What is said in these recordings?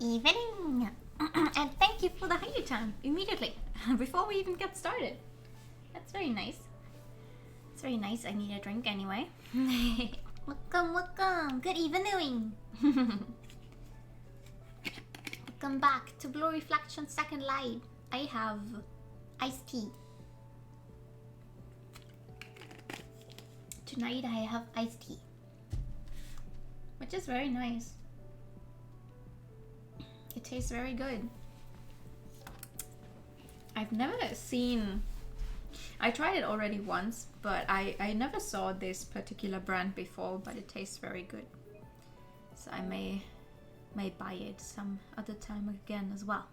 evening! And thank you for the higher time immediately, before we even get started. That's very nice. It's very nice. I need a drink anyway. Welcome, welcome. Good evening. Welcome back to Blue Reflection Second Light. I have iced tea. Tonight I have iced tea, which is very nice. It tastes very good. I've never seen... I tried it already once, but I never saw this particular brand before, but it tastes very good. So I may buy it some other time again as well.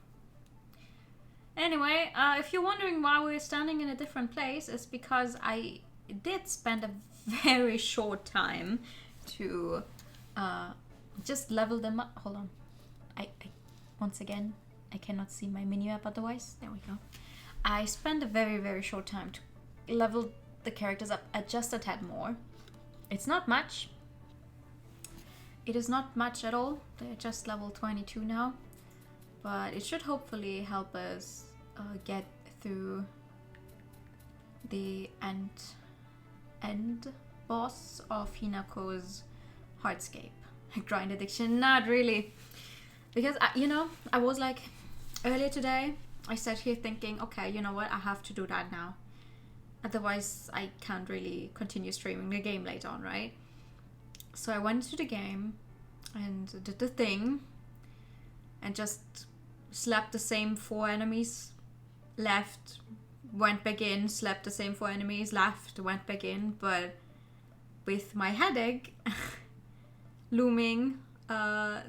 Anyway, if you're wondering why we're standing in a different place, it's because I did spend a very short time to just level them up. Hold on. I once again, I cannot see my menu app otherwise. There we go. I spent a very, very short time to level the characters up just a tad more. It's not much. It is not much at all. They're just level 22 now. But it should hopefully help us get through the end boss of Hinako's Heartscape. Grind addiction, not really. Because, I was like, earlier today, I sat here thinking, okay, you know what, I have to do that now. Otherwise, I can't really continue streaming the game later on, right? So I went to the game and did the thing and just slapped the same 4 enemies, left, went back in, slapped the same 4 enemies, left, went back in, but with my headache looming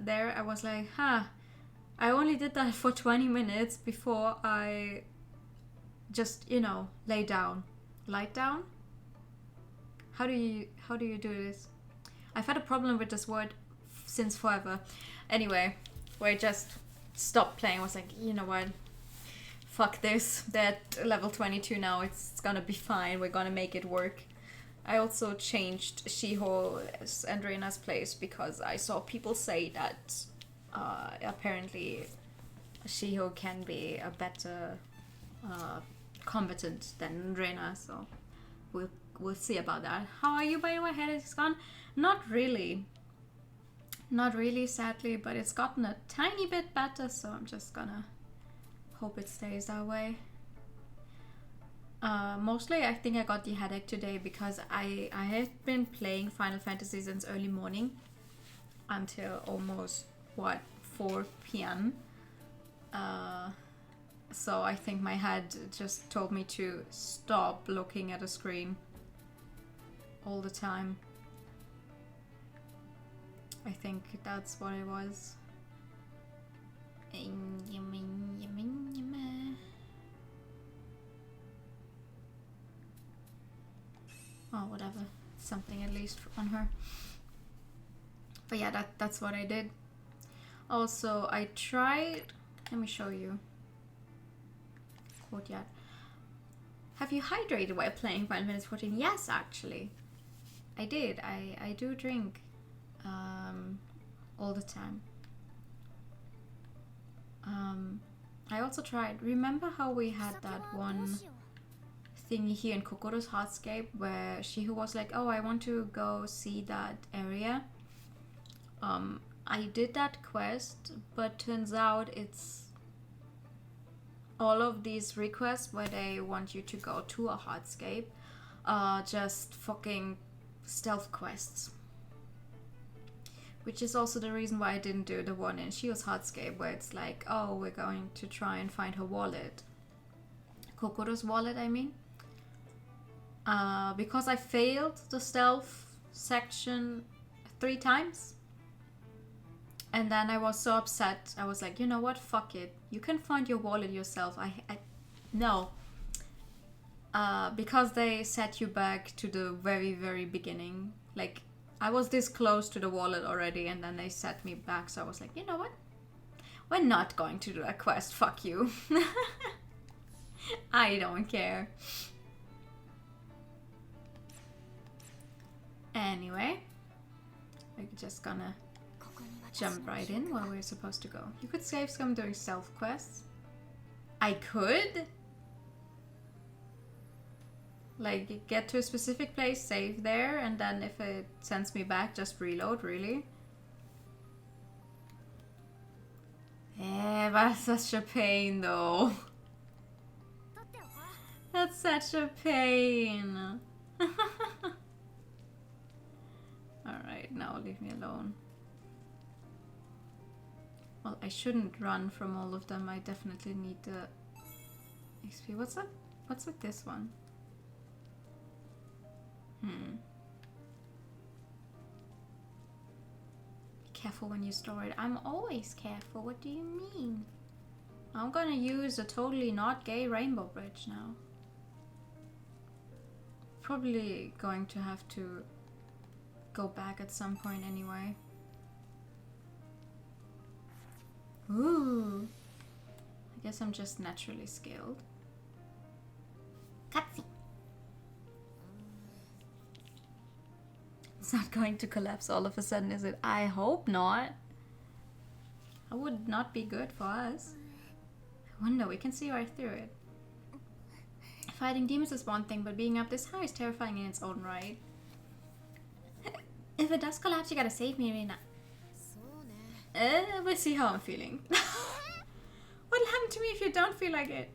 there, I was like, I only did that for 20 minutes before I just, lay down. Lie down? How do you do this? I've had a problem with this word since forever. Anyway, where I just stopped playing. I was like, you know what? Fuck this. They're at level 22 now. It's gonna be fine. We're gonna make it work. I also changed Shiho and Reina's place because I saw people say that apparently Shiho can be a better combatant than Reina, so we'll see about that. How are you, by the way? Headache's gone? Not really, sadly, but it's gotten a tiny bit better, so I'm just gonna hope it stays that way. Mostly I think I got the headache today because I have been playing Final Fantasy since early morning until almost 4 p.m. So I think my head just told me to stop looking at a screen all the time. I think that's what it was. Oh, whatever. Something at least on her. But yeah, that's what I did. Also, I tried... Let me show you. Courtyard. Have you hydrated while playing Final Fantasy 14? Yes, actually. I did. I do drink all the time. I also tried... Remember how we had that one thingy here in Kokoro's Heartscape where Shiho was like, oh, I want to go see that area. I did that quest, but turns out it's all of these requests where they want you to go to a Heartscape are just fucking stealth quests. Which is also the reason why I didn't do the one in Shio's Heartscape where it's like, oh, we're going to try and find her wallet. Kokoro's wallet, I mean. Because I failed the stealth section 3 times. And then I was so upset. I was like, you know what? Fuck it. You can find your wallet yourself. No. Because they set you back to the very, very beginning. Like, I was this close to the wallet already and then they set me back. So I was like, you know what? We're not going to do a quest. Fuck you. I don't care. Anyway, we're just gonna jump right in where we're supposed to go. You could save scum during stealth quests. I could? Like, get to a specific place, save there, and then if it sends me back, just reload, really? Eh, that's such a pain, though. That's such a pain. Alright, now leave me alone. Well, I shouldn't run from all of them. I definitely need the XP. What's up? What's with this one? Be careful when you store it. I'm always careful. What do you mean? I'm gonna use a totally not gay rainbow bridge now. Probably going to have to go back at some point anyway. Ooh. I guess I'm just naturally skilled. Cutscene. It's not going to collapse all of a sudden, is it? I hope not. That would not be good for us. I wonder, we can see right through it. Fighting demons is one thing, but being up this high is terrifying in its own right. If it does collapse, you gotta save me, Rina. We'll see how I'm feeling. What'll happen to me if you don't feel like it?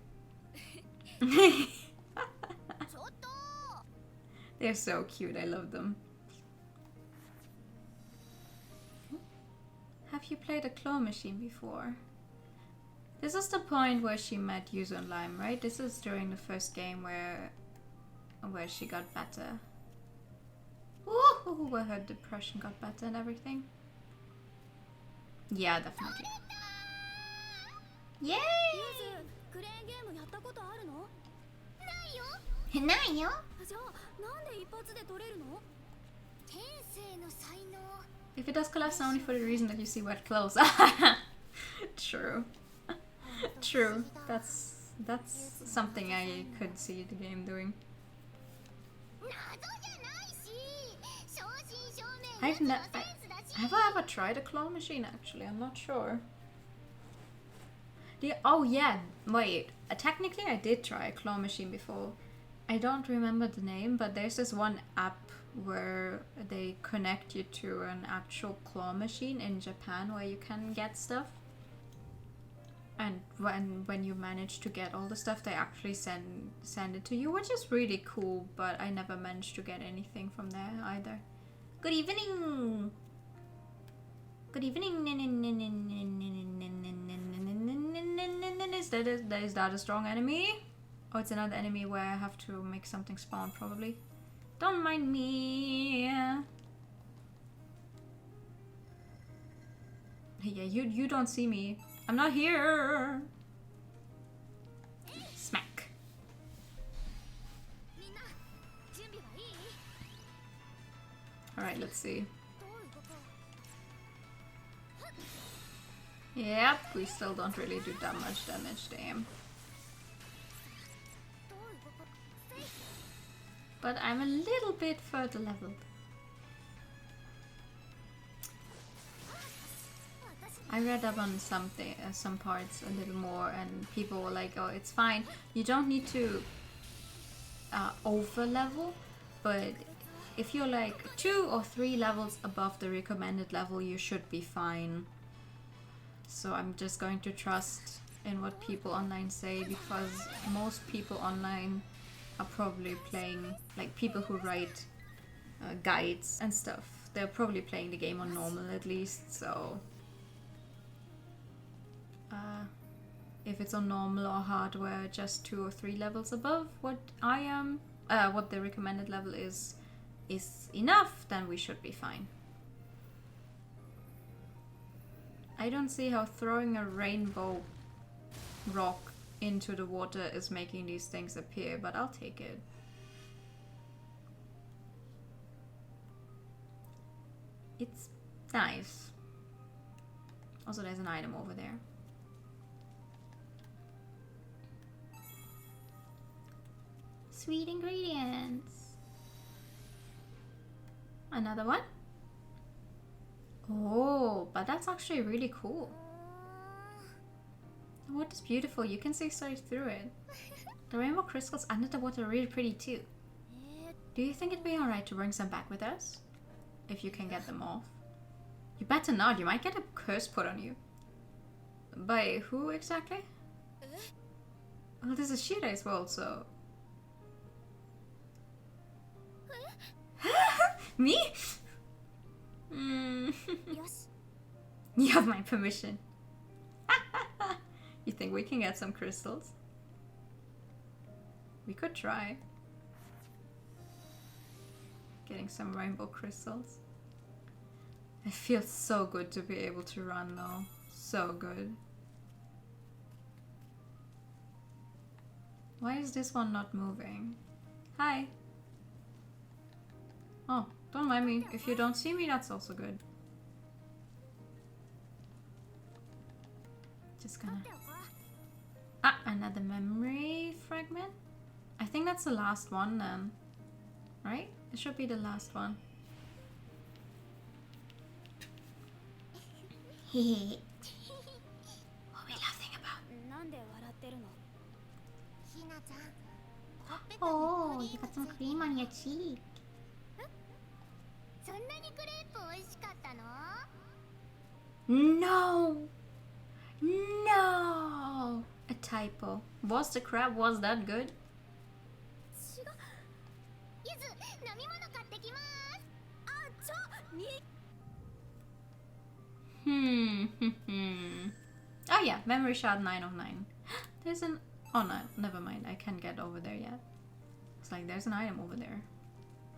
They're so cute, I love them. Have you played a claw machine before? This is the point where she met Yuzu and Lime, right? This is during the first game where she got better. Ooh, where her depression got better and everything. Yeah, definitely. Yay! ないよ。じゃあなんで一発で取れるの? If it does collapse, only for the reason that you see wet clothes. True. True. That's something I could see the game doing. Have I ever tried a claw machine? Actually, I'm not sure. Oh yeah, wait. Technically, I did try a claw machine before. I don't remember the name, but there's this one app where they connect you to an actual claw machine in Japan where you can get stuff. And when you manage to get all the stuff, they actually send it to you, which is really cool, but I never managed to get anything from there either. Good evening! Good evening! Is that a strong enemy? Oh, it's another enemy where I have to make something spawn, probably. Don't mind me! Yeah, you don't see me. I'm not here! Smack. Alright, let's see. Yep, we still don't really do that much damage, damn. But I'm a little bit further leveled. I read up on some parts a little more, and people were like, oh, it's fine. You don't need to over level, but if you're like 2 or 3 levels above the recommended level, you should be fine. So I'm just going to trust in what people online say, because most people online are probably playing, like people who write guides and stuff, they're probably playing the game on normal at least, so if it's on normal or hardware, just 2 or 3 levels above what I am, what the recommended level is enough, then we should be fine. I don't see how throwing a rainbow rock into the water is making these things appear, but I'll take it. It's nice. Also, there's an item over there. Sweet ingredients. Another one? Oh, but that's actually really cool. What is beautiful? You can see straight through it. The rainbow crystals under the water are really pretty too. Do you think it'd be alright to bring some back with us? If you can get them off. You better not, you might get a curse put on you. By who exactly? Well, this is Shire's world, so... Me? You have my permission. You think we can get some crystals? We could try. Getting some rainbow crystals. It feels so good to be able to run though. So good. Why is this one not moving? Hi. Oh, don't mind me. If you don't see me, that's also good. Just gonna... Ah, another memory fragment? I think that's the last one then. Right? It should be the last one. Hehe. What are we laughing about? Oh, you got some cream on your cheek. No! No! A typo. Was the crab, was that good? Oh yeah, memory shard 9 of 9. There's an... Oh no, never mind. I can't get over there yet. It's like there's an item over there.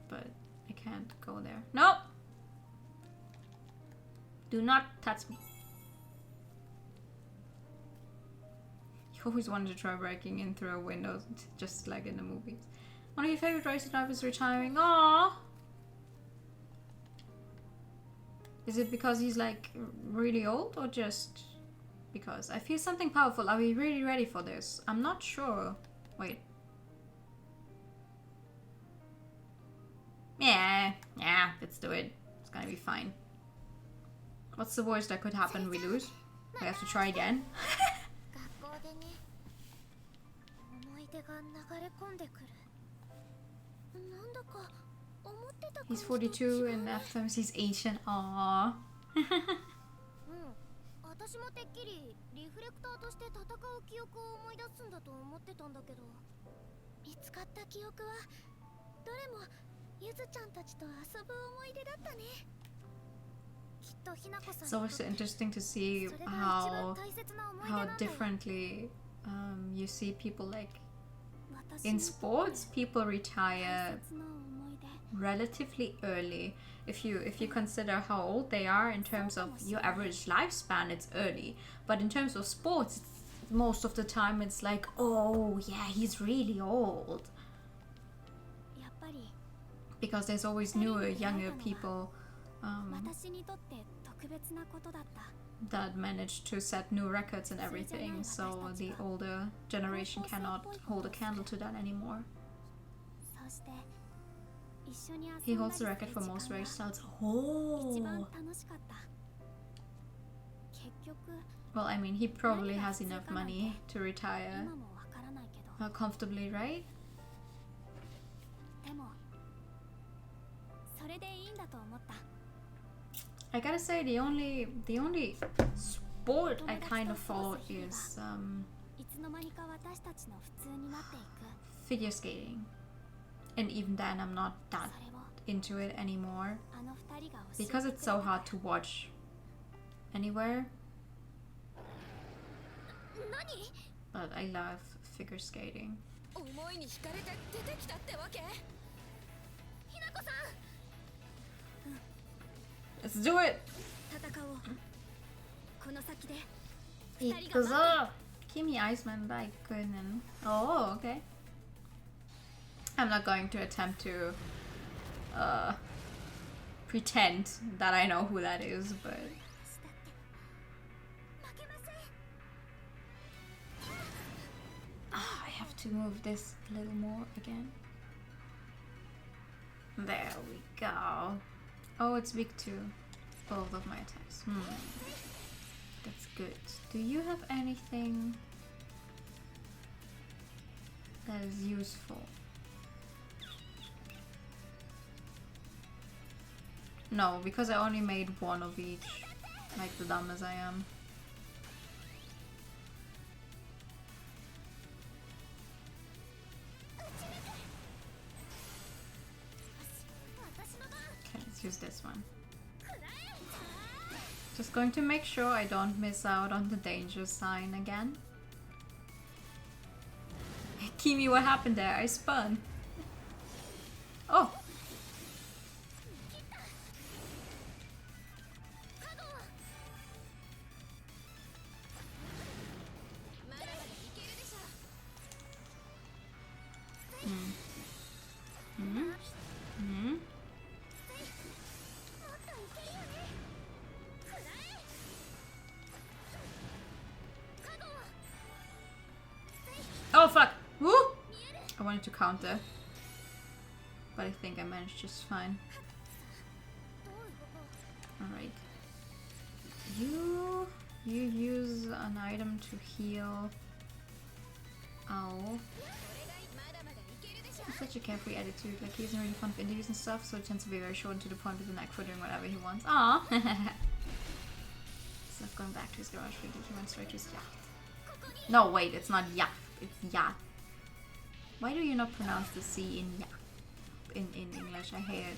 But I can't go there. Nope! Do not touch me. You always wanted to try breaking in through a window, just like in the movies. One of your favorite races in life is retiring. Aww! Is it because he's like really old or just because? I feel something powerful. Are we really ready for this? I'm not sure. Wait. Yeah, let's do it. It's gonna be fine. What's the worst that could happen? We lose? We have to try again? He's 42 and after times he's Asian. Aww. It's always so interesting to see how differently you see people like in sports. People retire relatively early. If you consider how old they are in terms of your average lifespan, it's early. But in terms of sports, most of the time it's like, oh yeah, he's really old. Because there's always newer, younger people that manage to set new records and everything. So the older generation cannot hold a candle to that anymore. He holds the record for most race styles. Oh! Well, I mean, he probably has enough money to retire comfortably, right? I gotta say, the only sport I kind of follow is figure skating. And even then, I'm not that into it anymore because it's so hard to watch anywhere. But I love figure skating. Let's do it! Ikuzo! Kimi Iceman Baikunen. Oh, okay. I'm not going to attempt to pretend that I know who that is, but... I have to move this a little more again. There we go. Oh, it's week 2. both of my attacks. That's good. Do you have anything that is useful? No, because I only made one of each, like the dumb as I am. Okay, let's use this one. Just going to make sure I don't miss out on the danger sign again. Kimi, what happened there? I spun. Oh! Oh fuck! Woo! I wanted to counter, but I think I managed just fine. Alright. You use an item to heal. Ow. He's such a carefree attitude, like he isn't really fond of interviews and stuff, so it tends to be very short and to the point with the neck for doing whatever he wants. Aww! Instead of going back to his garage, he went straight to his yacht. No, wait, it's not yacht, it's yacht. Why do you not pronounce the C in yacht in English? I hate it.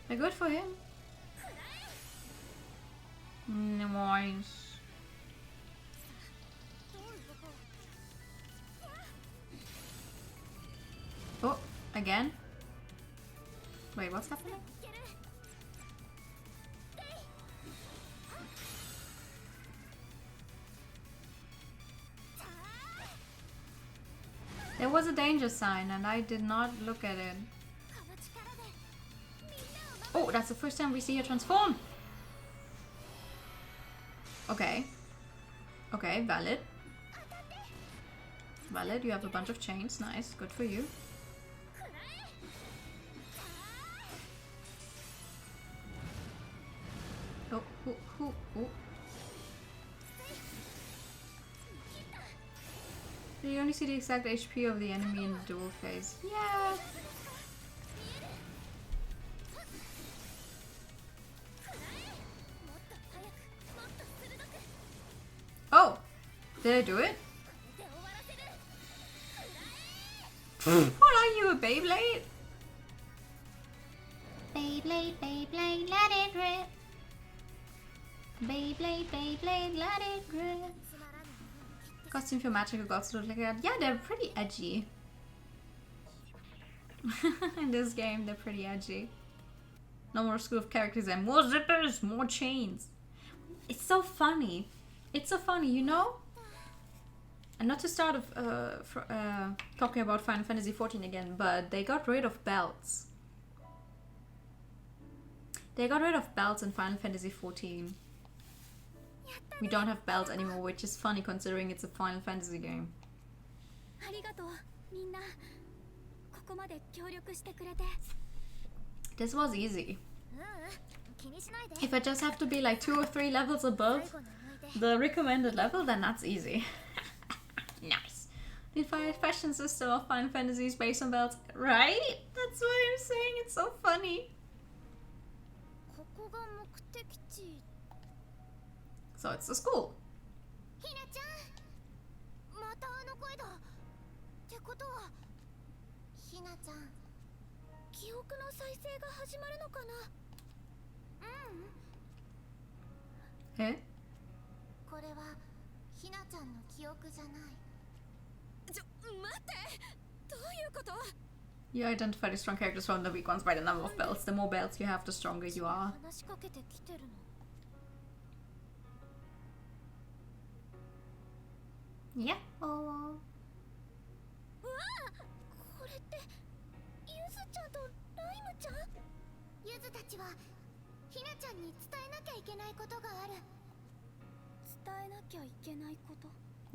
They're good for him. Nice. Oh, again? Wait, what's happening? There was a danger sign and I did not look at it. Oh, that's the first time we see her transform! Okay. Okay, valid. Valid, you have a bunch of chains. Nice, good for you. Oh, oh. You only see the exact HP of the enemy in the duel phase. Yeah! Oh! Did I do it? What are you, a Beyblade? Beyblade, Beyblade, let it rip. Beyblade, Beyblade, let it rip. Costume for magical gods look like that. Yeah, they're pretty edgy. In this game, they're pretty edgy. No more school of characters and more zippers, more chains. It's so funny. It's so funny, you know? And not to start talking about Final Fantasy XIV again, but they got rid of belts. They got rid of belts in Final Fantasy XIV. We don't have belts anymore, which is funny considering it's a Final Fantasy game. This was easy. If I just have to be like 2 or 3 levels above the recommended level, then that's easy. Nice. The fashion system of Final Fantasy is based on belts, right? That's why I'm saying it's so funny. So it's the school. Eh? You identify the strong characters from the weak ones by the number of belts. The more belts you have, the stronger you are. Yeah. Oh.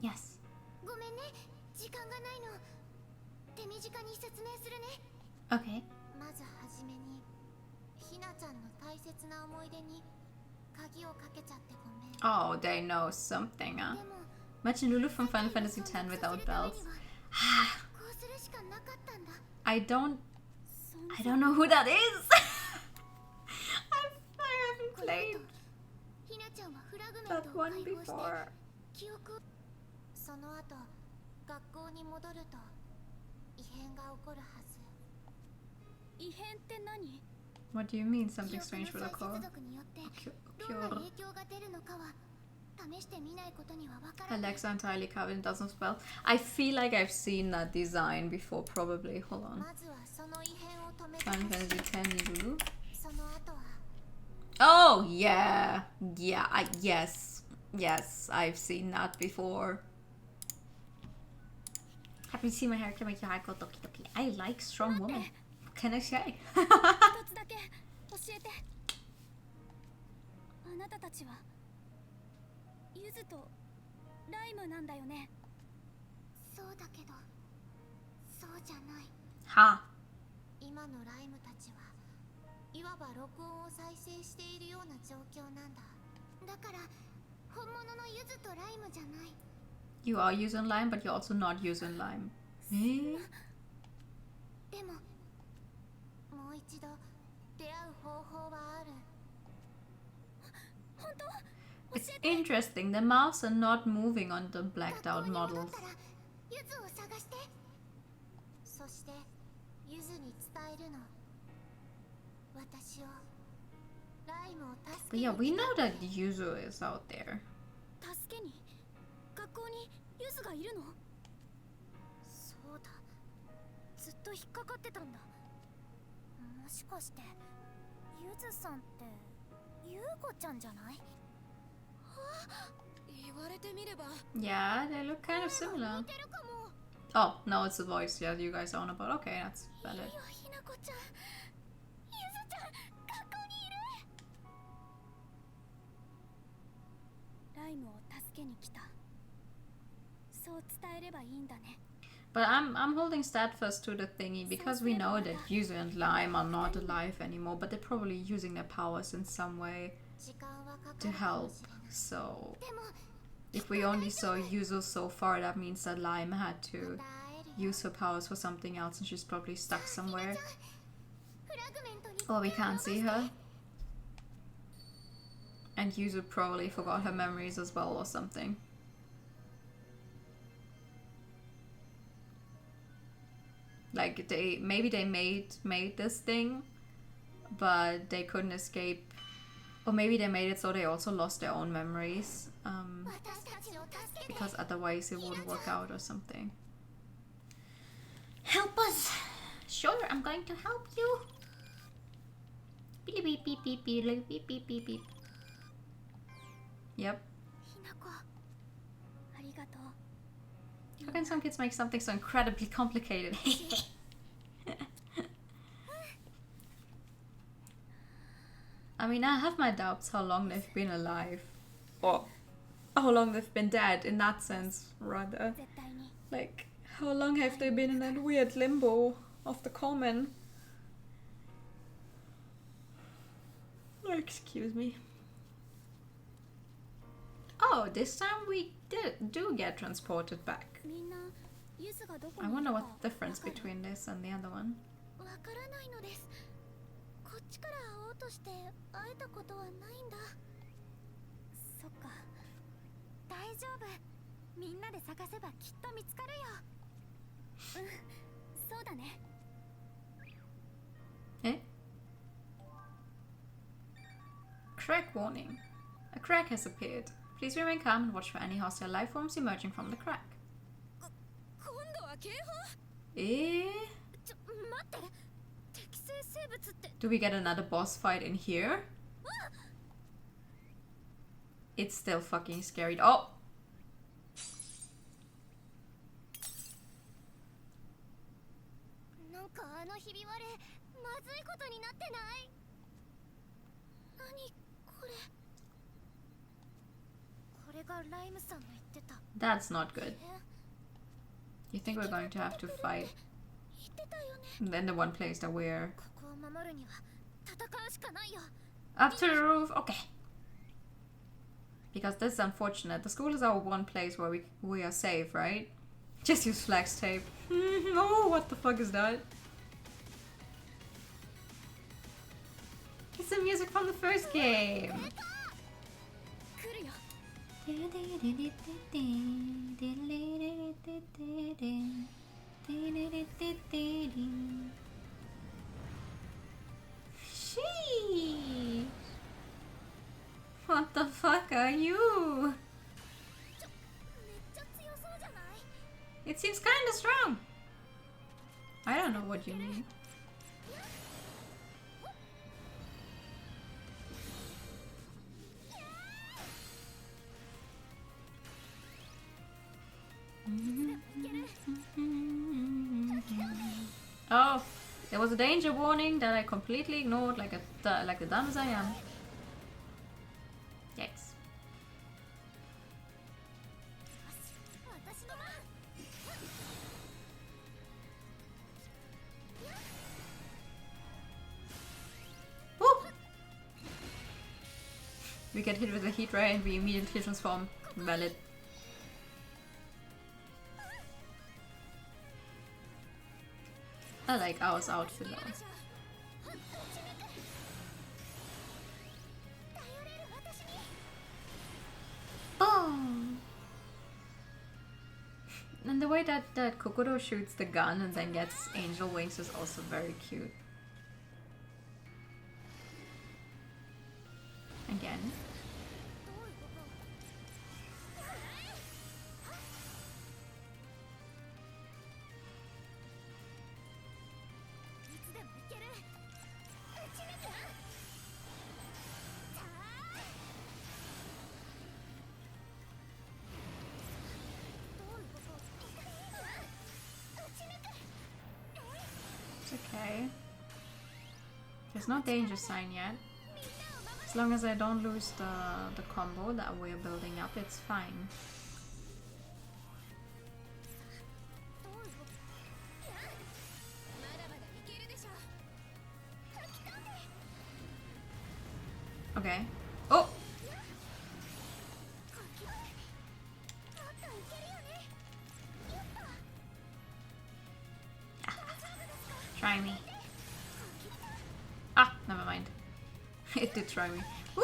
Yes. Okay. Oh, they know something, huh? Imagine Lulu from Final Fantasy X without bells. I don't know who that is. I haven't played that one before. What do you mean something strange will occur? Her legs are entirely covered in dozens of spells. I feel like I've seen that design before, probably. Hold on. Final Fantasy X Lulu. Oh, yeah. Yeah, yes. Yes, I've seen that before. Happy to see my character make your heart go doki doki. I like strong women. What can I say? Ha. You are using lime, but you're also not using lime. Eh? It's interesting, the mouths are not moving on the blacked out models. But yeah, we know that Yuzu is out there. Yeah, they look kind of similar. Oh, no, it's the voice. Yeah, you guys are on about. Okay, that's valid. But I'm holding steadfast to the thingy because we know that Yuzu and Lime are not alive anymore, but they're probably using their powers in some way to help. So if we only saw Yuzu so far, that means that Lime had to use her powers for something else and she's probably stuck somewhere. Or we can't see her. And Yuzu probably forgot her memories as well or something. Like maybe they made this thing, but they couldn't escape. Or maybe they made it so they also lost their own memories. Because otherwise it wouldn't work out or something. Help us! Sure, I'm going to help you. Beep beep beep beep beep beep beep beep beep. Yep. How can some kids make something so incredibly complicated? I mean, I have my doubts how long they've been alive. Or how long they've been dead, in that sense, rather. Like, how long have they been in that weird limbo of the common? Excuse me. Oh, this time we do get transported back. I wonder what's the difference between this and the other one. Eh? Crack warning. A crack has appeared. Please remain calm and watch for any hostile life forms emerging from the crack. Eh? Do we get another boss fight in here? It's still fucking scary. Oh! That's not good. You think we're going to have to fight? And then the one place that we're up to the roof. Okay. Because this is unfortunate. The school is our one place where we are safe, right? Just use flex tape. Oh, what the fuck is that? It's the music from the first game. She. What the fuck are you? It seems kinda strong. I don't know what you mean. Oh, there was a danger warning that I completely ignored, like the dumb as I am. Yikes. Woo! We get hit with a heat ray and we immediately transform. Valid. I like Ao's outfit though. Boom! And the way that Kokoro shoots the gun and then gets angel wings is also very cute. Again. Okay. There's no danger sign yet. As long as I don't lose the combo that we're building up, it's fine. Okay. Oh! Try me. Ah, never mind. It did try me. Woo!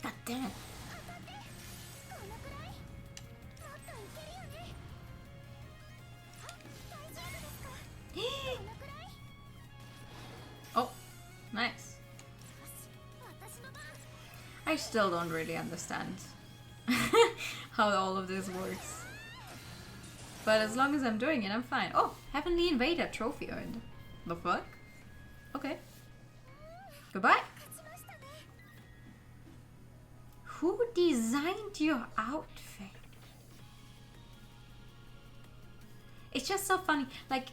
God damn it. Oh, nice. I still don't really understand how all of this works. But as long as I'm doing it, I'm fine. Oh, Heavenly Invader trophy earned. The fuck? Okay. Goodbye. Who designed your outfit? It's just so funny. Like,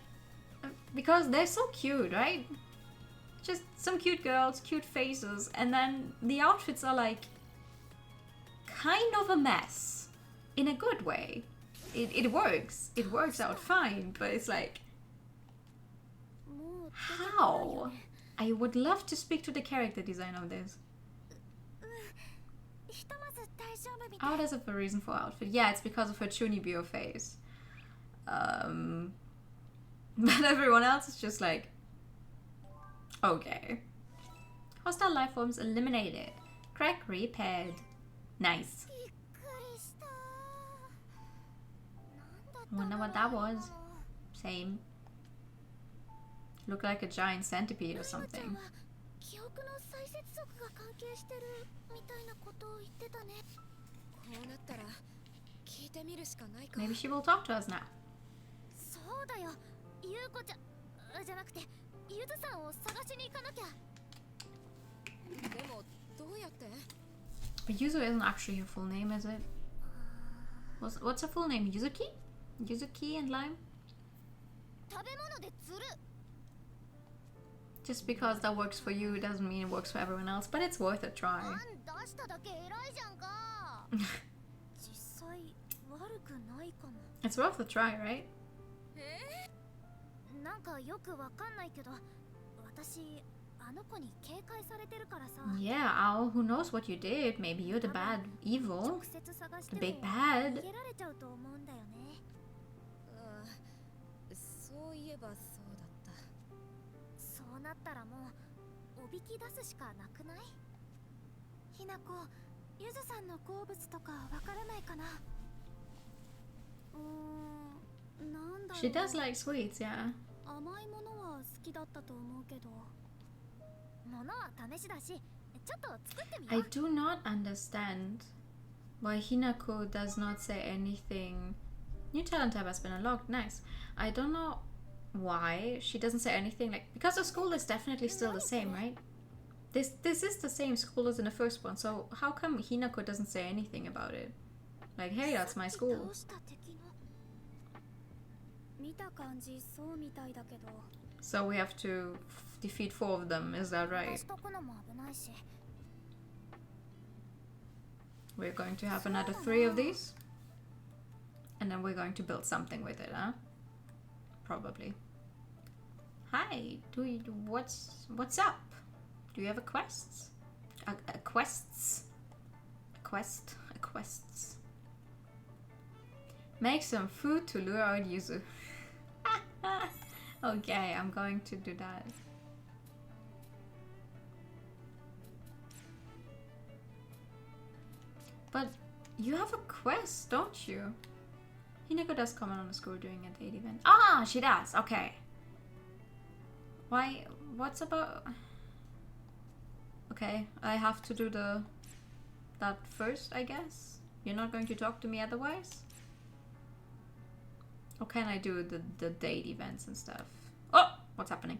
because they're so cute, right? Just some cute girls, cute faces, and then the outfits are like kind of a mess in a good way. It works. It works out fine, but it's like, how? I would love to speak to the character design of this. Oh, there's a reason for outfit. Yeah, it's because of her Chunibyo face. But everyone else is just like, okay. Hostile life forms eliminated. Crack repaired. Nice. Wonder what that was. Same. Looked like a giant centipede or something. Maybe she will talk to us now. But Yuzu isn't actually her full name, is it? What's her full name? Yuzuki? Yuzuki and Lime? Just because that works for you doesn't mean it works for everyone else, but it's worth a try. It's worth a try, right? Yeah, Ao, who knows what you did? Maybe you're the bad evil. The big bad. She does like sweets, yeah. I do not understand why Hinako does not say anything. New talent tab has been unlocked, nice. I don't know why she doesn't say anything, like, because the school is definitely still the same, right? This is the same school as in the first one, so how come Hinako doesn't say anything about it? Like, hey, that's my school. So we have to defeat 4 of them, is that right? We're going to have another 3 of these. And then we're going to build something with it, huh? Probably. Hi, what's up? Do you have a quest? A quests? Quests. Make some food to lure out Yuzu. Okay, I'm going to do that. But you have a quest, don't you? Hinako does comment on the school during a date event. Ah, she does. Okay. Why? What's about? Okay, I have to do that first, I guess. You're not going to talk to me otherwise? Or can I do the date events and stuff? Oh! What's happening?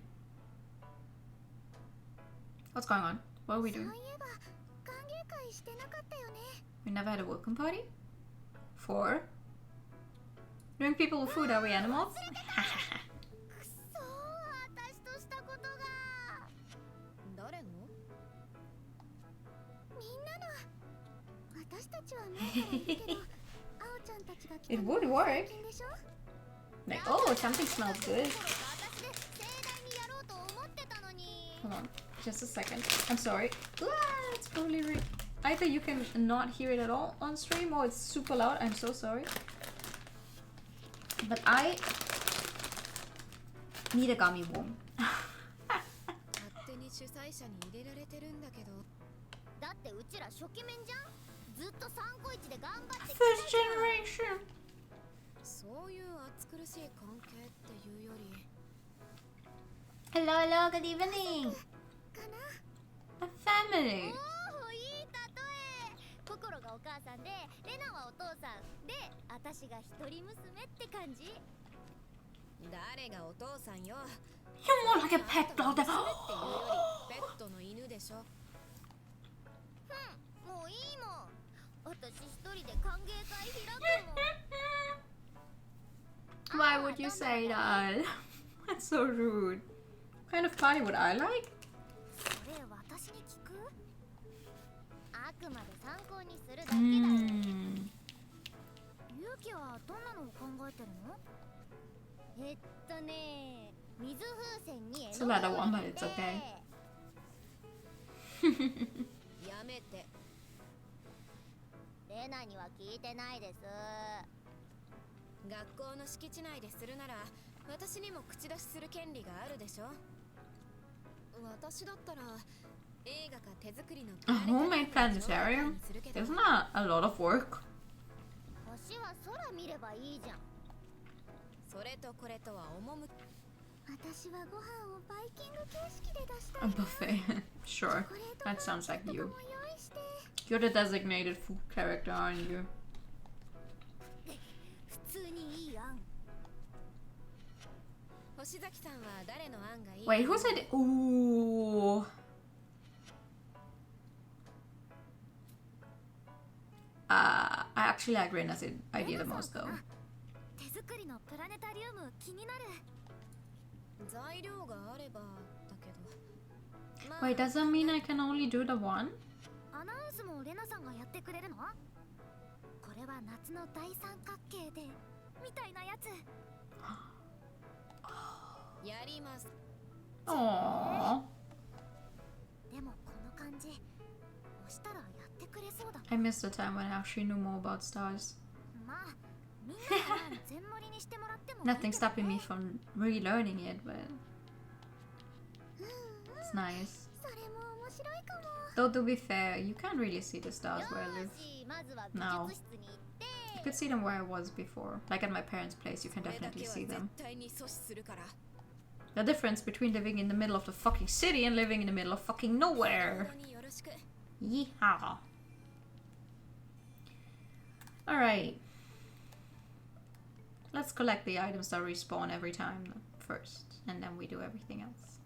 What's going on? What are we doing? We never had a welcome party? 4? Bring people with food, are we animals? It would work. Like, oh, something smells good. Hold on, just a second. I'm sorry. It's probably either you can not hear it at all on stream or it's super loud. I'm so sorry. But I need a gummy worm. First generation. Hello, good evening. A family. You're more like a pet dog. Why would you say that? That's so rude. What kind of party would I like? It's a letter one, but it's okay. A homemade planetarium? Isn't that a lot of work? A buffet. Sure, that sounds like you. You're the designated food character, aren't you? Wait, who said it? Ooh. I actually like Rena's idea the most though. Wait, does that mean I can only do the one? アナウンスもレナさんがやってくれるの？これは夏の大三角形でみたいなやつ。やります。Aww. でもこの感じ、押したらやってくれそうだ。I missed the time when I actually knew more about stars. まあ、みんなが全盛りにしてもらっても。Nothing stopping me from relearning it, but it's nice. それも面白いかも。Though to be fair, you can't really see the stars where I live now. You could see them where I was before. Like at my parents' place, you can definitely see them. The difference between living in the middle of the fucking city and living in the middle of fucking nowhere. Yeehaw. Alright. Let's collect the items that respawn every time first, and then we do everything else.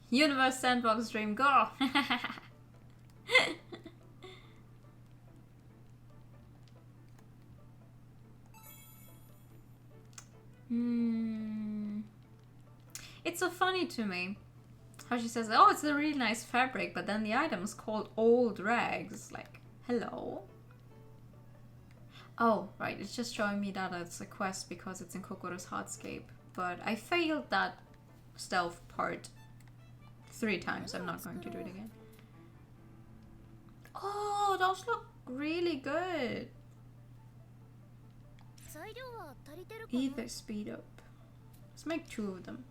Universe Sandbox Stream, go! It's so funny to me how she says, oh, it's a really nice fabric, but then the item is called old rags. Like, hello? Oh, right, it's just showing me that it's a quest because it's in Kokoro's Heartscape. But I failed that stealth part 3 times. I'm not going to do it again. Oh, those look really good. Either speed up. Let's make 2 of them.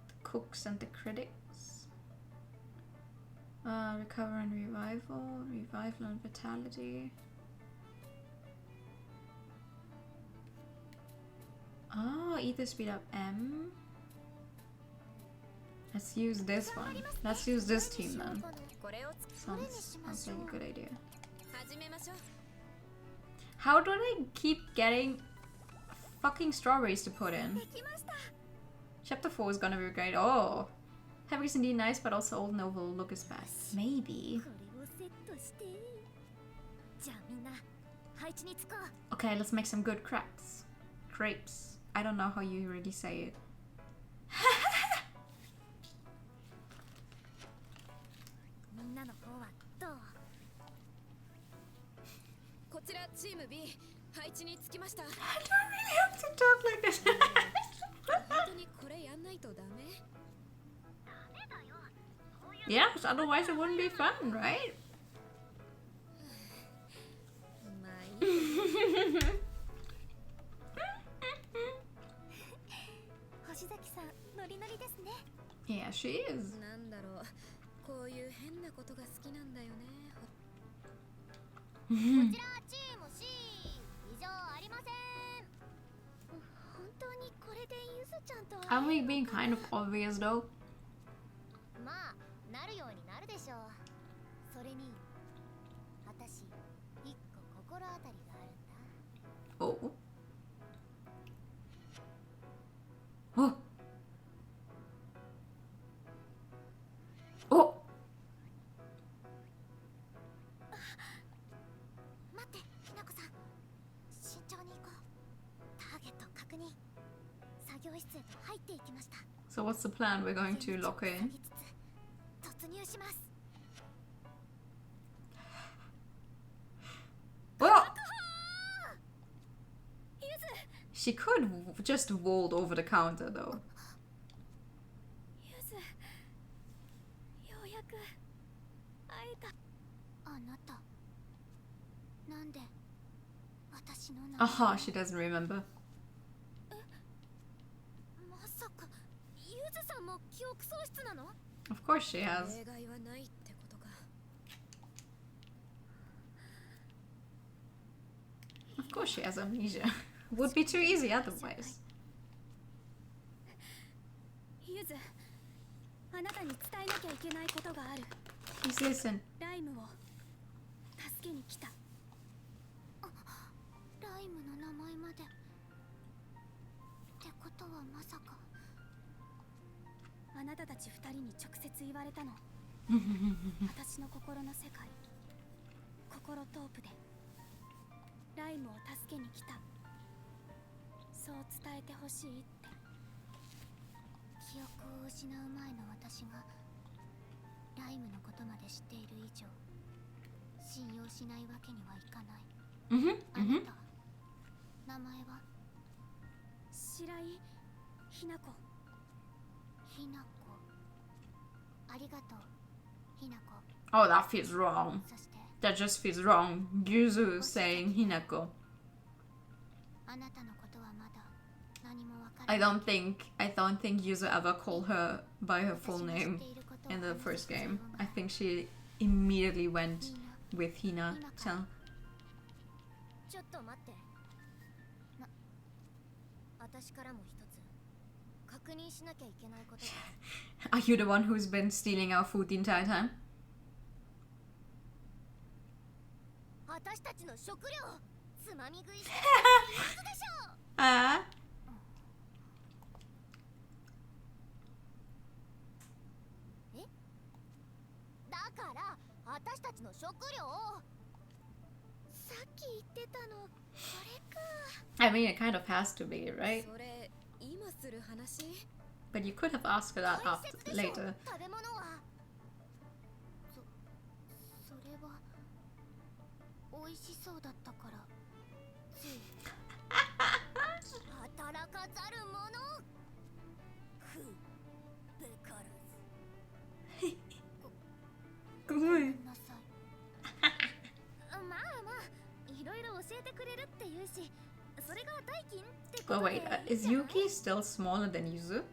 The cooks and the critics. Recover and revival. Revival and vitality. Oh, either speed up M. Let's use this one. Let's use this team then. Sounds like a good idea. How do they keep getting fucking strawberries to put in? Chapter 4 is gonna be great. Oh! Fabric is indeed nice, but also old and overall look is bad. Maybe. Okay, let's make some good crepes. Crepes. I don't know how you really say it. I don't really have to talk like this. Yes, otherwise it wouldn't be fun, right? Yeah, she is. Are we being kind of obvious though? Oh. Oh. Oh. So what's the plan? We're going to lock her in. Well, she could just vault over the counter though. Aha, she doesn't remember. Of course she has. Of course she has amnesia. Would be too easy otherwise. Please listen. 心トープでライムを助けに来た。そう伝えてほしいって。記憶を失う前の私がライムのことまで知っている以上、信用しないわけにはいかない。あなた、名前は？白井ひな子。ひな子、ありがとう、ひな子。 Oh, that feels wrong. そして That just feels wrong. Yuzu saying Hinako. あなたのことはまだ何もわからない。 I don't think Yuzu ever called her by her full name in the first game. I think she immediately went with Hina-chan. ちょっと待って。私からも一つ確認しなきゃいけないことが。 Are you the one who's been stealing our food the entire time? 私たちの食料つまみ食いしてるはずでしょ。Ah. だから私たちの食料を。さっき言ってたのこれか。 I mean, it kind of has to be, right? それ今する話？ But you could have asked for that after, later. 食べ物は。それは美味しそうだったからつい。働かざる者。ふう、ベカルズ。ごめんなさい。まあまあ、いろいろ教えてくれるって言うし、それが代金ってこと Oh でいい wait, is じゃない？ Yuki still smaller than Yuzu?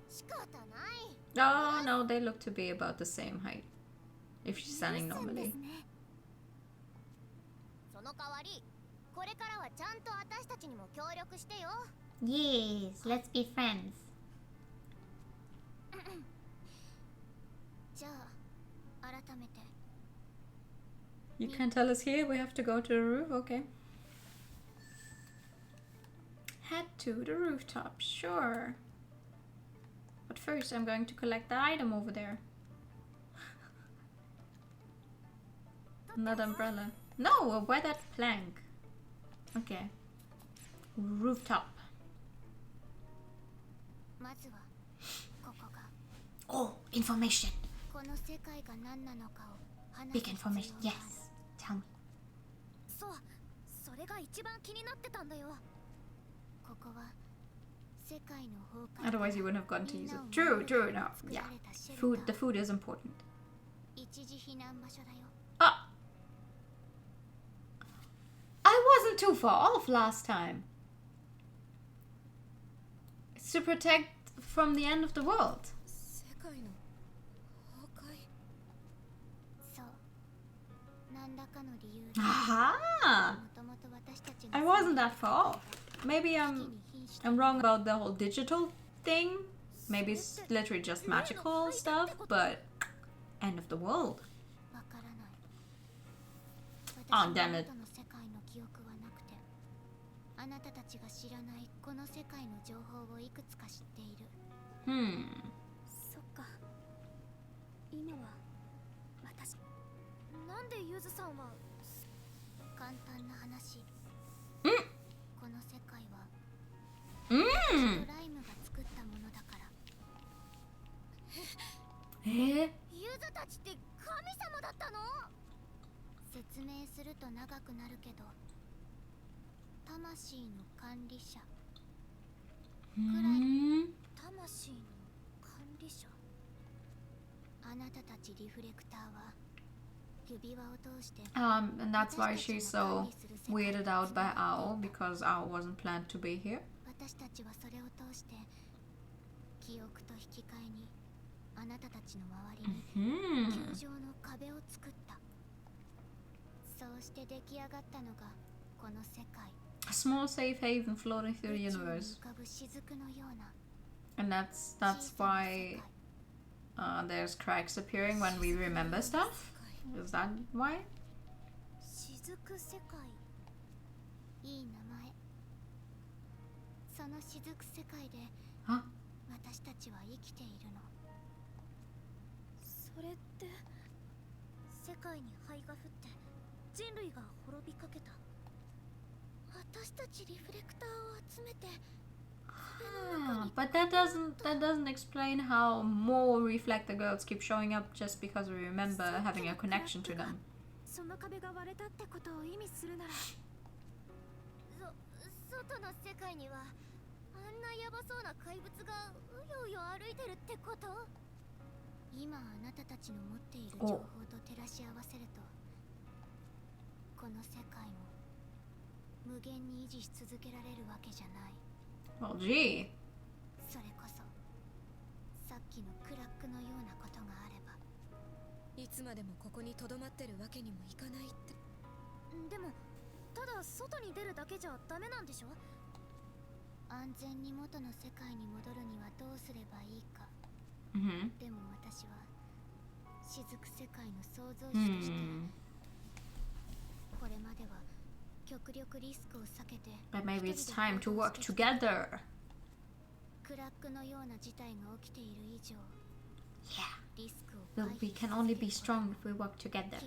仕方ない。 Oh no, they look to be about the same height. If she's standing 許すんで normally. すね。その代わり、これからはちゃんと私たちにも協力してよ。 Yes, let's be friends. じゃあ、改めて。 You can't tell us here, we have to go to the roof, okay. Head to the rooftop, sure. But first I'm going to collect the item over there. Not umbrella. No, why that plank? Okay. Rooftop. まずはここが。 Oh, information. この世界が何なのかを話す Big 必要 information. があ Yes. る。 Tell me. そう、それが一番気になってたんだよ。ここは世界の崩壊。 Otherwise you wouldn't have gone to use it. True, true, no. Yeah. Food, the food is important. 一時避難場所だよ。 Ah! I wasn't too far off last time. It's to protect from the end of the world. 世界の崩壊。そう。何らかの理由で。 Aha! もともと私たちが I wasn't that far off. Maybe I'm wrong about the whole digital thing. Maybe it's literally just magical stuff, but end of the world. わからない。 Oh, damn it. 私の世界の記憶はなくて、あなたたちが知らないこの世界の情報をいくつか知っている。 そっか。今は私。なんでゆずさんは。簡単な話。この世界はライムが作ったものだから。ゆずたちって神様だったの？説明すると長くなるけど、魂の管理者。魂の管理者。あなたたちリフレクターは指輪を通して。 And that's why she's so weirded out by Ao, because Ao wasn't planned to be here. 私たちはそれを通して記憶と引き換えにあなたたちの周りに球状の壁を作った。そうして出来上がったのがこの世界。 A small safe haven floating through the 宇宙に universe. 浮かぶ雫のような。 And that's why there's cracks appearing when we remember stuff? Is that why? 雫世界。いい名前。その雫世界で Huh? 私たちは生きているの。それって世界に灰が降って人類が滅びかけた。私たちリフレクターを集めて But that doesn't explain how more reflector girls keep showing up just because we remember having a connection to them. その壁が割れたってことを意味するなら、外の世界にはあんなヤバそうな怪物がうようよ歩いてるってこと？今あなたたちの持っている情報と照らし合わせると、この世界も無限に維持し続けられるわけじゃない。Well, gee. それこそさっきのクラックのようなことがあれば、いつまでもここに留まってるわけにもいかないって。でもただ外に出るだけじゃダメなんでしょ？安全に元の世界に戻るにはどうすればいいか。でも私は雫世界の創造主として、これまでは極力リスクを避けて、 But maybe it's time to work together. クラックのような事態が起きている以上、 Yeah. リスクを Well, we can only be strong if we work together.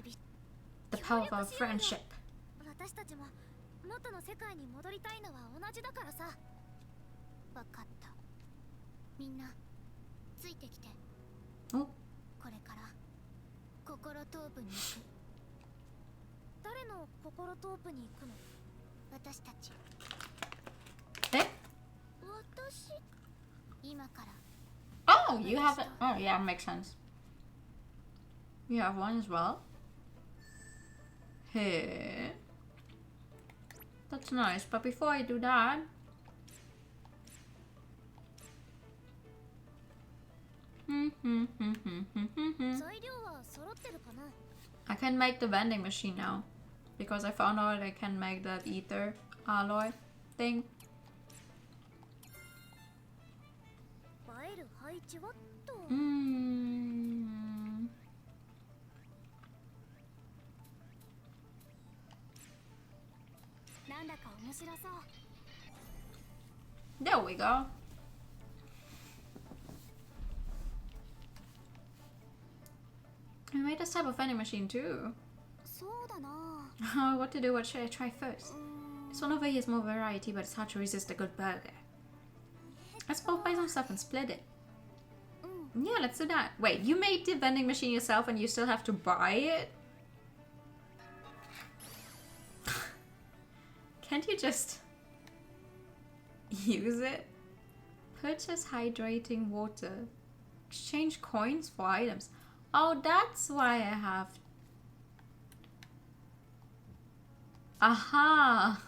The power of our friendship. 私たちも元の世界に戻りたいのは同じだからさ。わかった。みんなついてきて。お、これから心トープに行く。誰の心トープに行くの？私たち。え？私？今から。 Oh, you have it. Oh, yeah, makes sense. You have one as well. Hey. That's nice, but before I do that, I can make the vending machine now. Because I found out I can make that ether alloy thing. There we go. I made this type of vending machine too. Oh, what to do? What should I try first? This one over here is more variety, but it's hard to resist a good burger. Let's both buy some stuff and split it. Yeah, let's do that. Wait, you made the vending machine yourself and you still have to buy it? Can't you just use it? Purchase hydrating water. Exchange coins for items. Oh, that's why I have... Aha!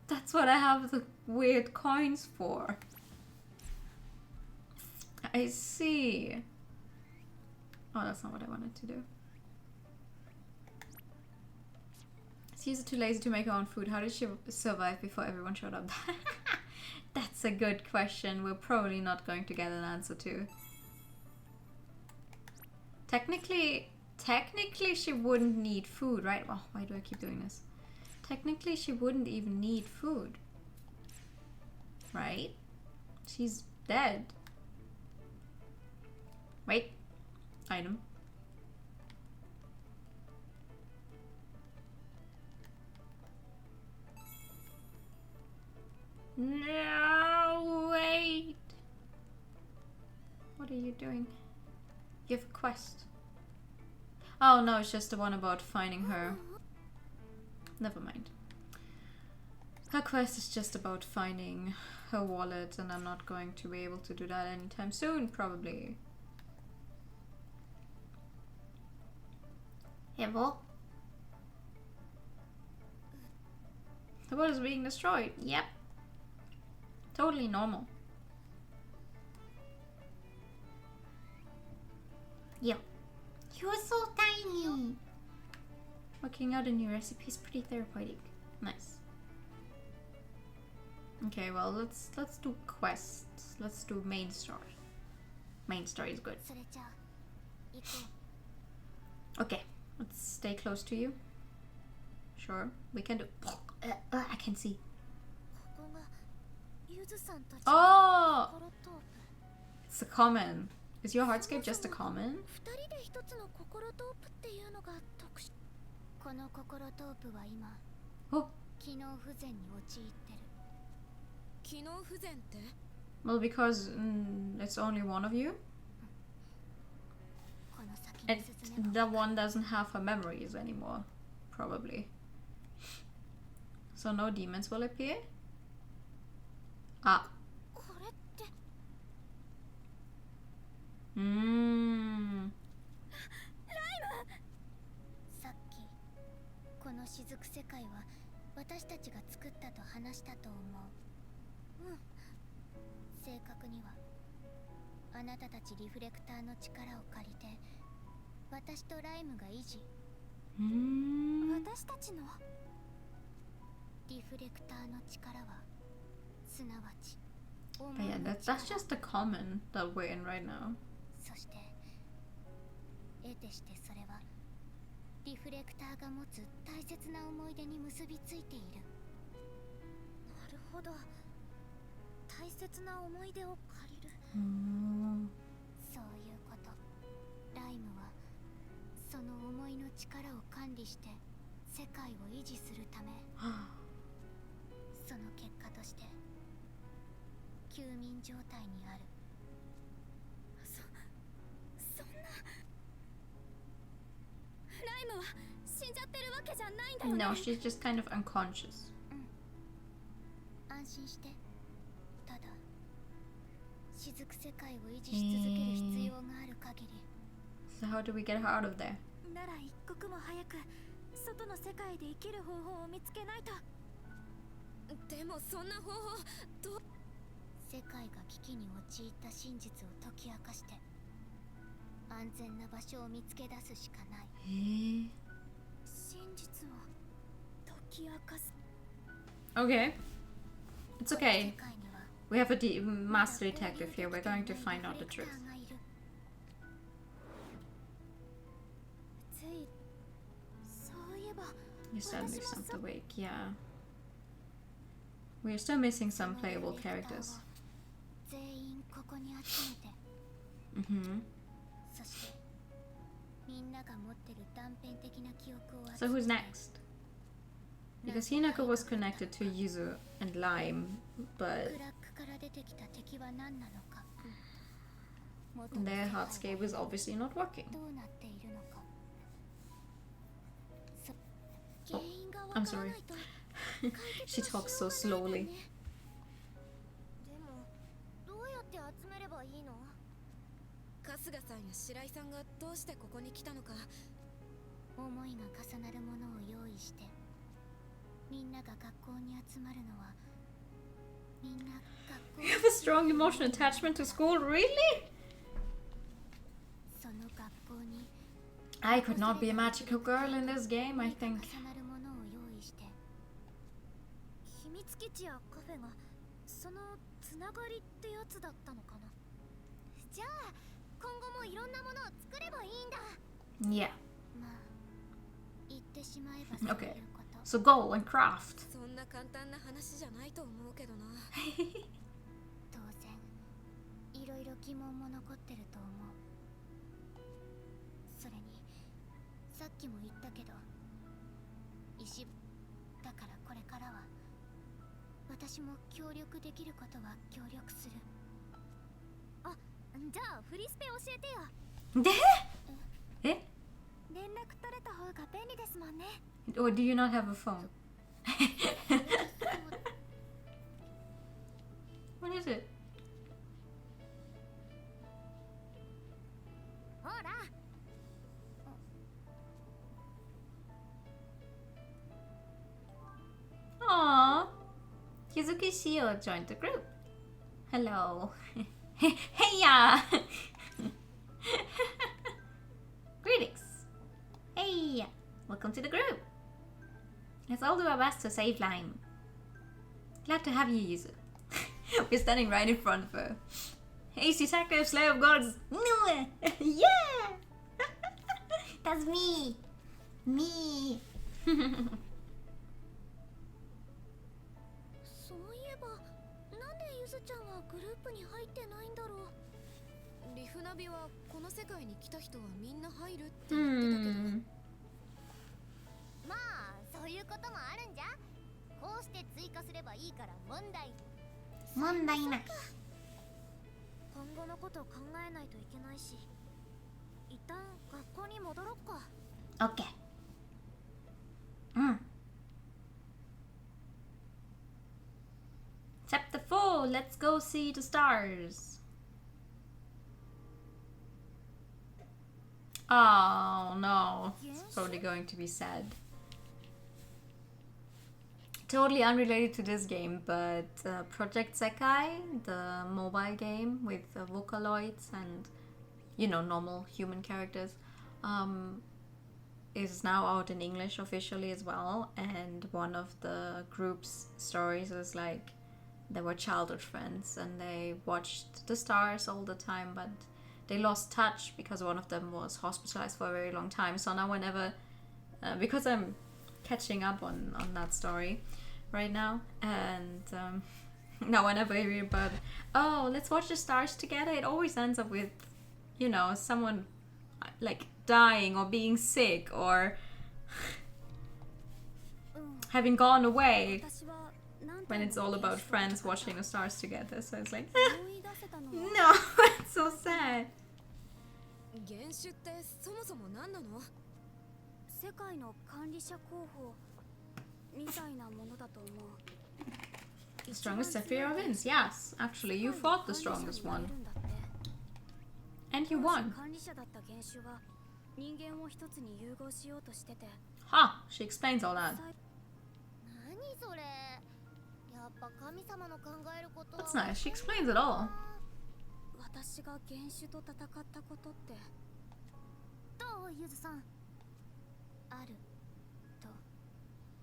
That's what I have the weird coins for. I see. Oh, that's not what I wanted to do. She's too lazy to make her own food. How did she survive before everyone showed up? That's a good question. We're probably not going to get an answer to. Technically she wouldn't need food, right? Oh, why do I keep doing this? Technically she wouldn't even need food. Right? She's dead. Wait. Item. No, wait. What are you doing? You have a quest. Oh no, it's just the one about finding her. Never mind. Her quest is just about finding her wallet, and I'm not going to be able to do that anytime soon, probably. Evo? The world is being destroyed. Yep. Totally normal. Yo. You're so tiny. Working out a new recipe is pretty therapeutic. Nice. Okay, well let's do quests. Let's do main story. Main story is good. Okay, let's stay close to you. Sure, we can do. I can see. Oh, it's a common. Is your hardscape just a common? この心トープは今 Oh, 機能不全に陥ってる。機能不全って？ well, because it's only one of you. この先 And に進めば the one doesn't have her memories anymore, probably. So no demons will appear? Ah. これって さっきこの雫世界は私たちが作ったと話したと思う。うん、正確にはあなたたちリフレクターの力を借りて私とライムが維持。私たちのリフレクターの力はすなわち But yeah, that's just the common that we're in right now. そして得てしてそれはリフレクターが持つ大切な思い出に結びついている。なるほど、大切な思い出を借りる。そういうこと。ライムはその思いの力を管理して世界を維持するためその結果として休眠状態にある。そんなライムは死んじゃってるわけじゃないんだよね。 No, she's just kind of unconscious. 安心して。ただ雫世界を維持し続ける必要がある限り。So how do we get her out of there? なら一刻も早く外の世界で生きる方法を見つけないと。でもそんな方法どう？世界が危機に陥った真実を解き明かして安全な場所を見つけ出すしかない。真実を解き明かす。 Okay. It's okay. 世界には We have a master detective here. We're going to find out the truth. ついそういえば You suddenly jumped awake, yeah. We're still missing some playable characters. 全員ここに集めて、 そしてみんなが持ってる断片的な記憶を So who's next? Because Hinako was connected to Yuzu and Lime, but クラックから出てきた敵は何なのか、 their hardscape is obviously not working. どうなっているのか。 Oh, I'm sorry. She talks so slowly. でもどうやって集めればいいの？春日さんや白井さんがどうしてここに来たのか。思いが重なるものを用意してみんなが学校に集まるのはみんな学校 You have a strong emotional attachment to school? Really? その学校に I could not be a magical girl in this game, I think. 重なるものを用意して秘密基地やカフェがそのつながりってやつだったのかな。じゃあ今後もいろんなものを作ればいいんだ。 Yeah. まあ言ってしまえばそういうこと。 So go and craft. そんな簡単な話じゃないと思うけどな。当然いろいろ疑問も残ってると思う。それにさっきも言ったけど石だからこれからは私も協力できることは協力する。あ、じゃあフリスペ教えてよ。Eh? 連絡取れた方が便利ですもんね。 Or do you not have a phone? What is it? ほら Aww. Kizuki Shio joined the group. Hello. Heya! Greetings. Hey! Welcome to the group. Let's all do our best to save Lime. Glad to have you, Yuzu. We're standing right in front of her. Ace Detective, Slayer of Gods. No! Yeah! That's me! Me! そういえばなんでゆずちゃんはグループに入ってないんだろう。リフナビはこの世界に来た人はみんな入るって言ってたけど、いうこともあるんじゃ。こうして追加すればいいから問題なし。今後のことを考えないといけないし、一旦学校に戻ろっか。 OK。うん。Chapter 4, let's go see the stars. Oh no, it's probably going to be sad. Totally unrelated to this game, but Project Sekai, the mobile game with Vocaloids and, you know, normal human characters, is now out in English officially as well. And one of the group's stories is like they were childhood friends and they watched the stars all the time, but they lost touch because one of them was hospitalized for a very long time. So now whenever, because I'm catching up on that story right now, and now whenever I hear about, oh, let's watch the stars together, it always ends up with, you know, someone like dying or being sick or having gone away, when it's all about friends watching the stars together. So it's like, no, it's so sad. 原種ってそもそも何なの？世界の管理者候補みたいなものだと思う。 The strongest Zephyr wins. Yes, actually, you fought the strongest one. And you won. 管理者だった原種が人間を一つに融合しようとしてて。 Ha! She explains all that. 何それ。やっぱ神様の考えることは。 That's nice. She explains it all. 私が原種と戦ったことってどうゆずさん。あると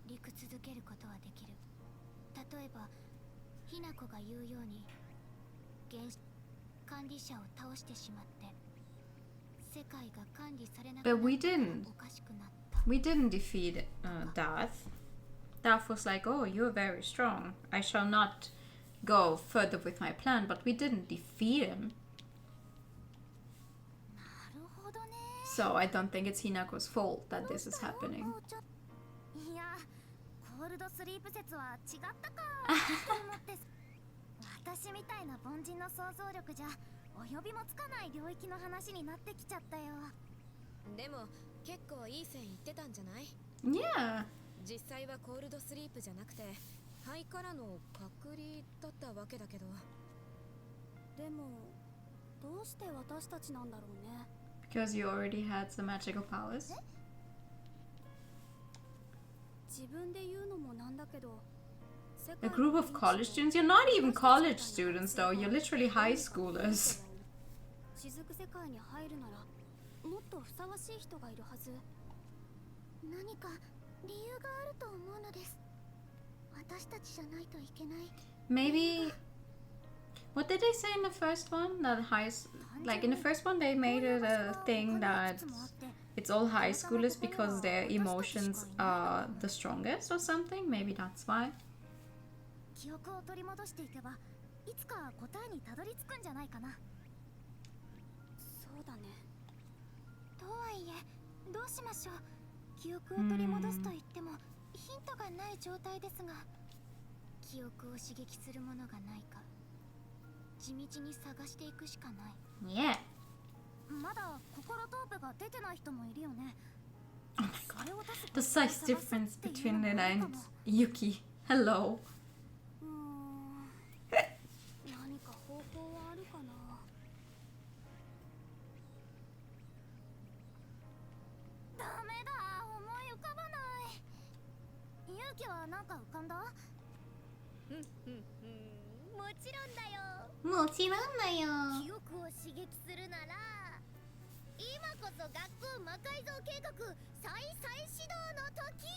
理屈づけることはできる。例えばひな子が言うように原種管理者を倒してしまって世界が管理されなくなったらおかしくなった。 We didn't defeat Darth. Darth was like, oh, you're very strong. I shall not go further with my plan, but we didn't defeat him. なるほどね。 So I don't think it's Hinako's fault that this is happening. いや、コールドスリープ説は違ったかと思って。私みたいな凡人の想像力じゃ及びもつかない領域の話になってきちゃったよ。でも結構いい線いってたんじゃない？ Yeah. 実際はコールドスリープじゃなくて肺からの隔離だったわけだけど。でもどうして私たちなんだろうね。 Because you already had some magical powers. 自分で言うのもなんだけど。 A group of college students? You're not even college students though, you're literally high schoolers. 雫世界に入るならもっとふさわしい人がいるはず。何か理由があると思うのです。私たちじゃないといけない。 Maybe... What did they say in the first one? That like in the first one they made it a thing that it's all high schoolers because their emotions are the strongest or something? Maybe that's why. 記憶を取り戻していけばいつか答えにたどり着くんじゃないかな。そうだね。とはいえどうしましょう。記憶を取り戻すと言ってもヒントがない状態ですが、記憶を刺激するものがないか地道に探していくしかない。 Yeah. まだ心トープが出てない人もいるよね。 Oh my god. The size difference between Lena and Yuki. Hello. 何か方法はあるかな。ダメだ、思い浮かばない。勇気はなんか浮かんだ？もちろんだよ。もちろんだよ。記憶を刺激するなら今こそ学校魔改造計画再始動の時。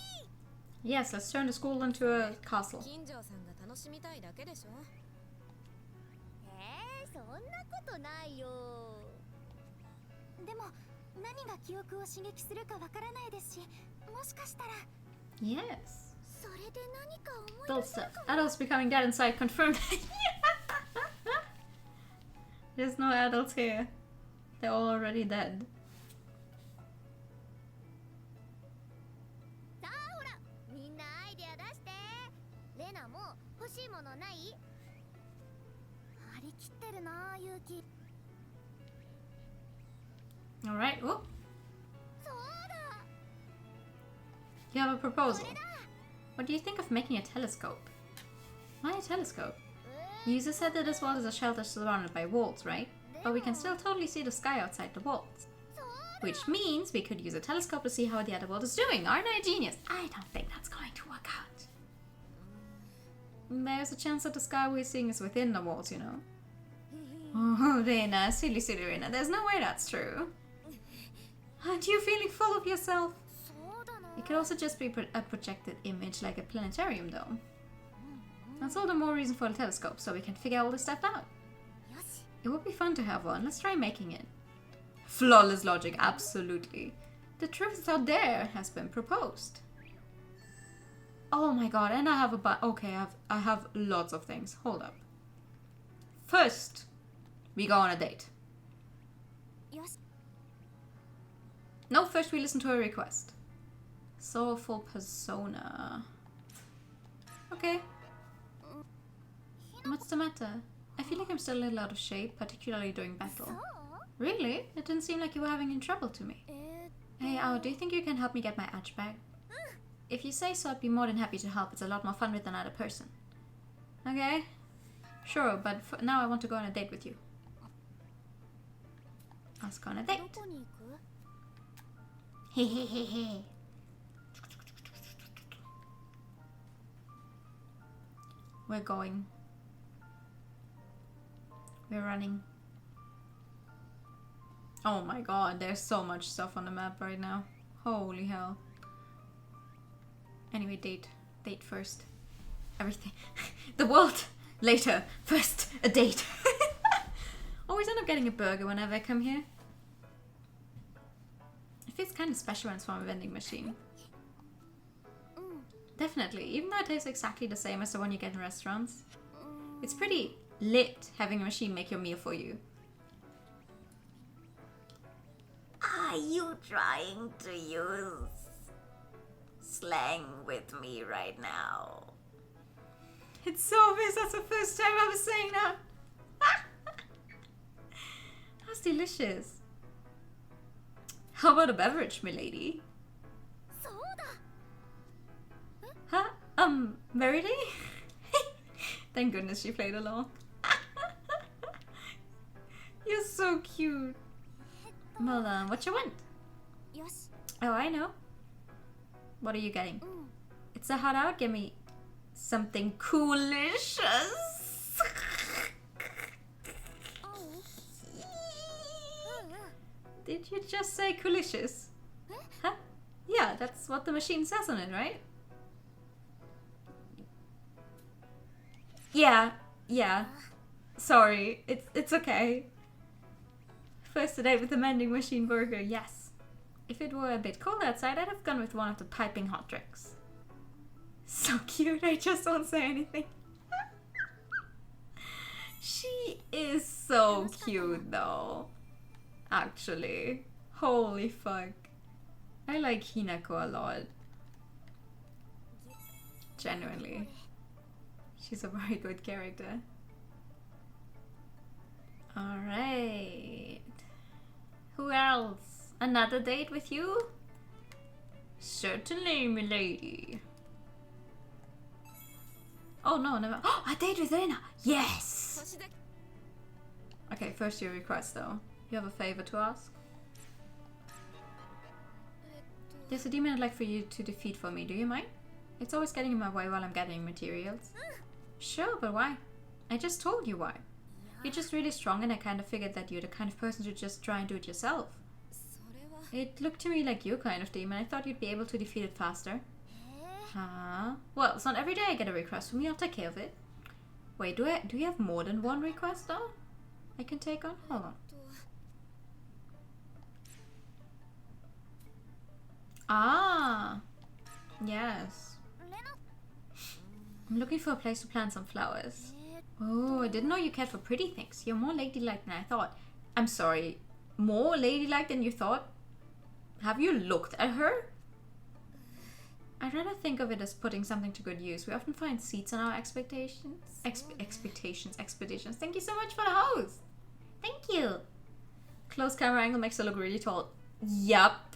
Yes, let's turn the school into a castle. 金城さんが楽しみたいだけでしょ。そんなことないよ。でも何が記憶を刺激するかわからないですし、もしかしたら。 Yes. それで何か思い出せるかも。 Adults becoming dead inside confirmed. There's no adults here. They're all already dead. さあほら、みんのない？張り切ってるな、ユキ。 Alright, oh, そうだ。 you have a proposal. What do you think of making a telescope? Why a telescope? User said that this world is a shelter surrounded by walls, right? But we can still totally see the sky outside the walls. Which means we could use a telescope to see how the other world is doing. Aren't I a genius? I don't think that's going to work out. There's a chance that the sky we're seeing is within the walls, you know. Oh, Reina, silly, silly Reina. There's no way that's true. Aren't you feeling full of yourself? It could also just be a projected image like a planetarium, though. That's all the more reason for a telescope, so we can figure all this stuff out. It would be fun to have one. Let's try making it. Flawless logic, absolutely. The truth is out there has been proposed. Oh my god, and I have okay, I have lots of things. Hold up. First, we go on a date. No, first we listen to a request. Soulful persona. Okay. What's the matter? I feel like I'm still a little out of shape, particularly during battle. Really? It didn't seem like you were having any trouble to me. Hey, Ao, do you think you can help me get my edge back? If you say so, I'd be more than happy to help. It's a lot more fun with another person. Okay? Sure, but for now I want to go on a date with you. Let's go on a date. Hehehehe. We're going. We're running. Oh my god, there's so much stuff on the map right now. Holy hell. Anyway, date. Date first. Everything. The world later. First, a date. Always end up getting a burger whenever I come here. It feels kind of special when it's from a vending machine. Definitely, even though it tastes exactly the same as the one you get in restaurants. It's pretty lit having a machine make your meal for you. Are you trying to use slang with me right now? It's so obvious that's the first time I was saying that. That's delicious. How about a beverage, milady? Huh? Verity? Thank goodness she played along. You're so cute. Well, what you want? Oh, I know. What are you getting? It's a hot out. Give me something coolicious. Did you just say coolicious? Huh? Yeah, that's what the machine says on it, right? Yeah. Sorry, it's okay. First a date with the vending machine burger, yes. If it were a bit cold outside, I'd have gone with one of the piping hot drinks. So cute, I just won't say anything. She is so cute though. Actually. Holy fuck. I like Hinako a lot. Genuinely. She's a very good character. Alright. Who else? Another date with you? Certainly, milady. Oh no, never. Oh, a date with Reina! Yes! Okay, first your request though. You have a favor to ask? There's a demon I'd like for you to defeat for me, do you mind? It's always getting in my way while I'm gathering materials. Sure, but why? I just told you why. You're just really strong and I kind of figured that you're the kind of person to just try and do it yourself. It looked to me like your kind of demon. I thought you'd be able to defeat it faster. Huh? Well, it's not every day I get a request from you. I'll take care of it. Wait, do you have more than one request though? I can take on? Hold on. Ah! Yes. I'm looking for a place to plant some flowers. Oh, I didn't know you cared for pretty things. You're more ladylike than I thought. I'm sorry. More ladylike than you thought? Have you looked at her? I'd rather think of it as putting something to good use. We often find seats in our expectations. Expeditions. Thank you so much for the host. Thank you. Close camera angle makes it look really tall. Yup.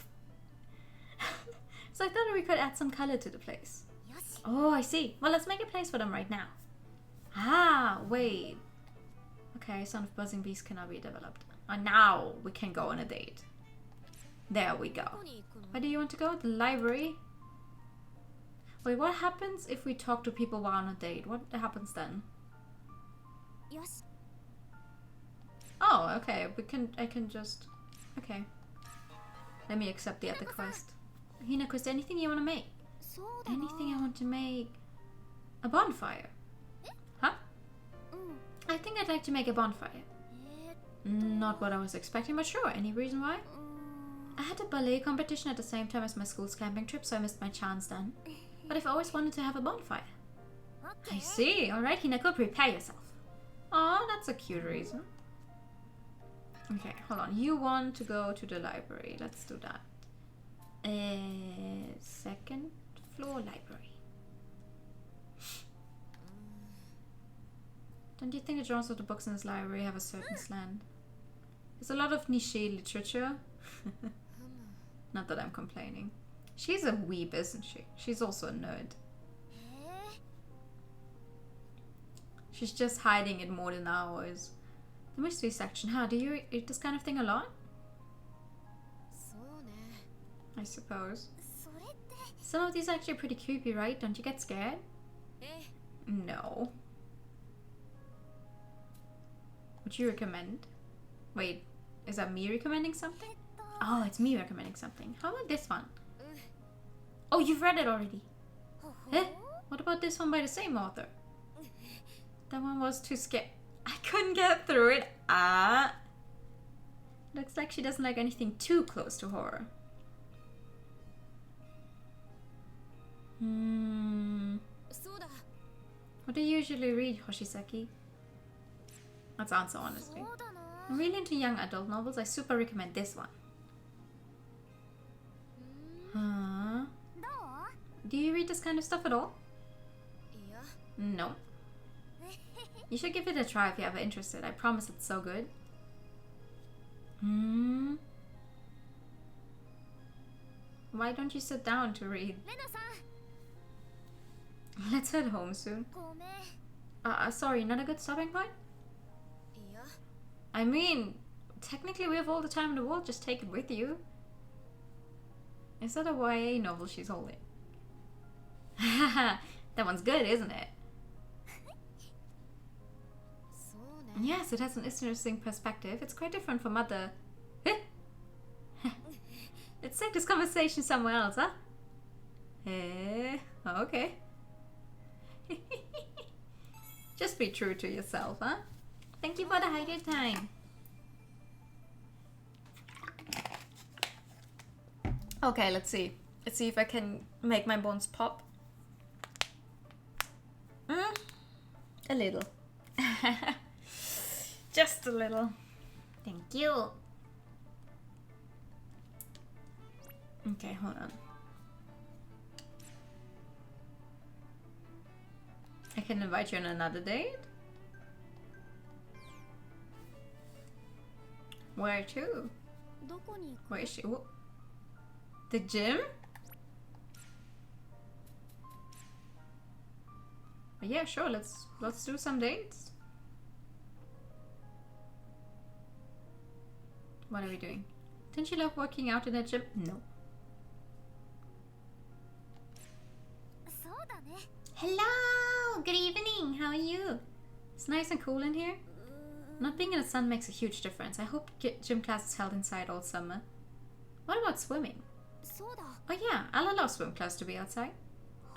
So I thought we could add some color to the place. Oh, I see. Well, let's make a place for them right now. Ah, wait. Okay, sound of buzzing bees cannot be developed. And now we can go on a date. There we go. Where do you want to go? The library? Wait, what happens if we talk to people while on a date? What happens then? Oh, okay. I can just... Okay. Let me accept the other quest. Hinako, is there anything you want to make? Anything I want to make? A bonfire? Huh? I think I'd like to make a bonfire. Not what I was expecting, but sure. Any reason why? I had a ballet competition at the same time as my school's camping trip, so I missed my chance then. But I've always wanted to have a bonfire. I see. Alright, Hinako, prepare yourself. Oh, that's a cute reason. Okay, hold on. You want to go to the library. Let's do that. Second floor library. Don't you think the genres of the books in this library have a certain slant? There's a lot of niche literature. Not that I'm complaining. She's a weeb, isn't she? She's also a nerd. She's just hiding it more than ours. The mystery section, huh? Do you read this kind of thing a lot? I suppose. Some of these are actually pretty creepy, right? Don't you get scared? No. Would you recommend? Wait, is that me recommending something? Oh, it's me recommending something. How about this one? Oh, you've read it already. Eh? What about this one by the same author? That one was too scared. I couldn't get through it. Ah. Looks like she doesn't like anything too close to horror. What do you usually read, Hoshisaki? Let's answer honestly. I'm really into young adult novels. I super recommend this one. Huh? Do you read this kind of stuff at all? No. You should give it a try if you're ever interested. I promise it's so good. Why don't you sit down to read? Let's head home soon. Sorry, not a good stopping point? I mean, technically we have all the time in the world, just take it with you. Is that a YA novel she's holding? That one's good, isn't it? Yes, it has an interesting perspective. It's quite different from other... Let's take this conversation somewhere else, huh? Oh, okay. Just be true to yourself, huh? Thank you for the hiding time. Okay, let's see. Let's see if I can make my bones pop. A little. Just a little. Thank you. Okay, hold on. I can invite you on another date? Where to? Where is she? Whoa. The gym? Yeah, sure. Let's do some dates. What are we doing? Didn't you love working out in that gym? No. Hello! Good evening! How are you? It's nice and cool in here. Not being in the sun makes a huge difference. I hope gym class is held inside all summer. What about swimming? Oh yeah, I'll allow swim class to be outside.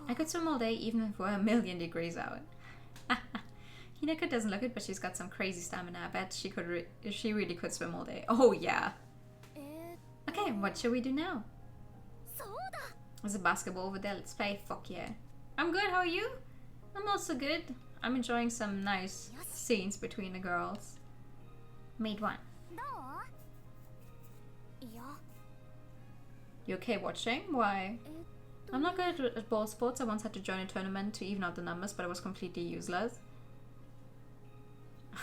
I could swim all day even if we're 1,000,000 degrees out. Hinako doesn't look it, but she's got some crazy stamina. I bet she really could swim all day. Oh yeah. Okay, what shall we do now? There's a basketball over there. Let's play. Fuck yeah. I'm good. How are you? I'm also good. I'm enjoying some nice scenes between the girls. Made one. You okay watching? Why? I'm not good at ball sports. I once had to join a tournament to even out the numbers, but it was completely useless.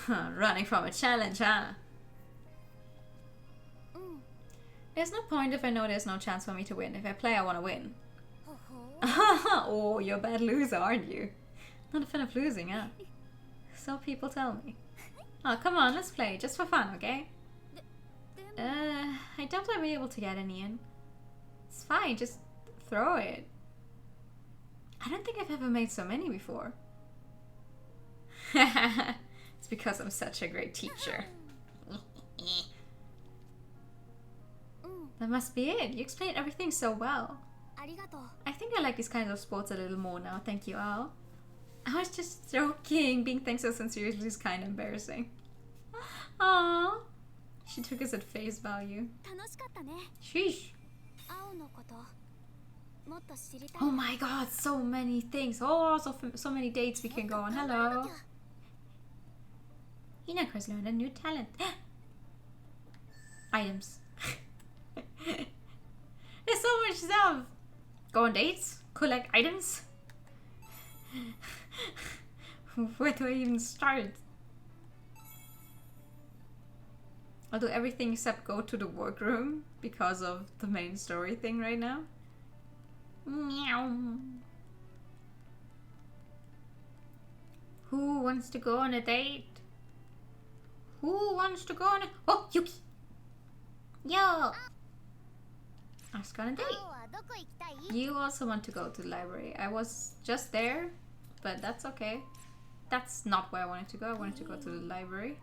Running from a challenge, huh? There's no point if I know there's no chance for me to win. If I play, I want to win. Oh, you're a bad loser, aren't you? Not a fan of losing, huh? So people tell me. Oh, come on, let's play. Just for fun, okay? I doubt I'll be able to get any in. It's fine, just throw it. I don't think I've ever made so many before. It's because I'm such a great teacher. That must be it. You explained everything so well. I think I like these kinds of sports a little more now. Thank you all. I was just joking. Being thanked so sincerely is kind of embarrassing. Aww. She took us at face value. Sheesh. Oh my god, so many things. Oh, so many dates we can go on. Hello. Hinako has learned a new talent. Items. There's so much stuff. Go on dates? Collect items? Where do I even start? I'll do everything except go to the workroom because of the main story thing right now. Meow. Who wants to go on a date? Who wants to go on a... Oh, Yuki! Yo! Ask on a date. You also want to go to the library. I was just there, but that's okay. That's not where I wanted to go. I wanted to go to the library.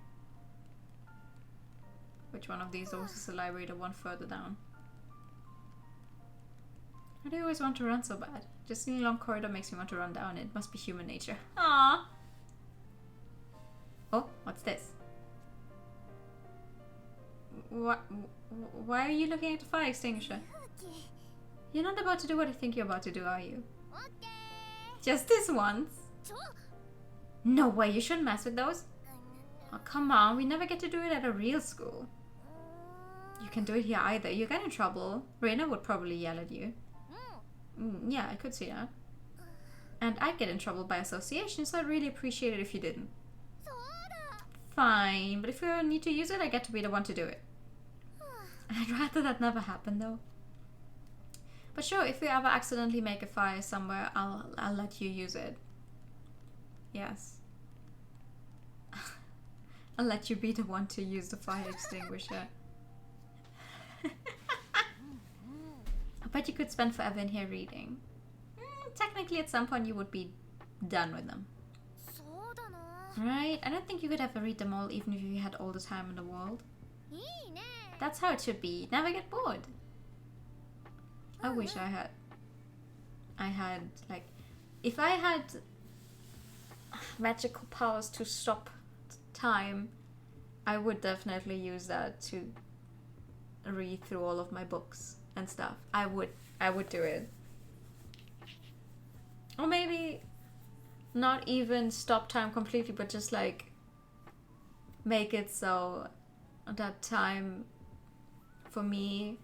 Which one of these doors is the library? The one further down. Why do you always want to run so bad? Just seeing a long corridor makes me want to run down it. Must be human nature. Aww. Oh, what's this? Why are you looking at the fire extinguisher? You're not about to do what I think you're about to do, are you? Just this once? No way, you shouldn't mess with those. Oh, come on, we never get to do it at a real school. You can do it here either. You get in trouble. Reina would probably yell at you. Yeah, I could see that. And I'd get in trouble by association, so I'd really appreciate it if you didn't. Fine, but if you need to use it, I get to be the one to do it. I'd rather that never happened, though. But sure, if we ever accidentally make a fire somewhere, I'll let you use it. Yes. I'll let you be the one to use the fire extinguisher. I bet you could spend forever in here reading. Technically, at some point, you would be done with them. Right? I don't think you could ever read them all, even if you had all the time in the world. That's how it should be. Never get bored. I wish I had, like, if I had magical powers to stop time, I would definitely use that to read through all of my books and stuff. I would do it. Or maybe not even stop time completely, but just like make it so that time for me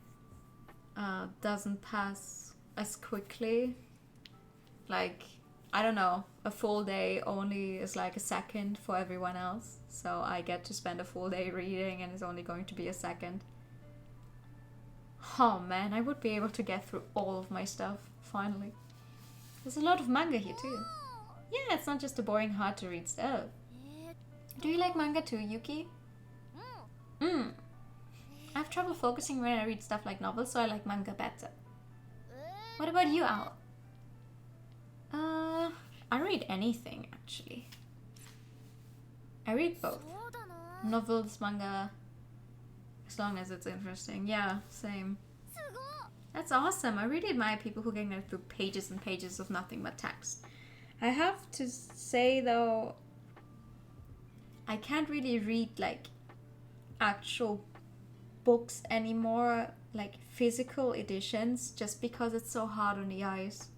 doesn't pass as quickly. Like, I don't know, a full day only is like a second for everyone else. So I get to spend a full day reading and it's only going to be a second. Oh man, I would be able to get through all of my stuff, finally. There's a lot of manga here too. Yeah, it's not just a boring, hard to read stuff. Do you like manga too, Yuki? I have trouble focusing when I read stuff like novels, so I like manga better. What about you, Al? I read anything, actually. I read both. Novels, manga, as long as it's interesting. Yeah, same. That's awesome. I really admire people who can go through pages and pages of nothing but text. I have to say, though, I can't really read, like, actual books anymore, like physical editions, just because it's so hard on the eyes.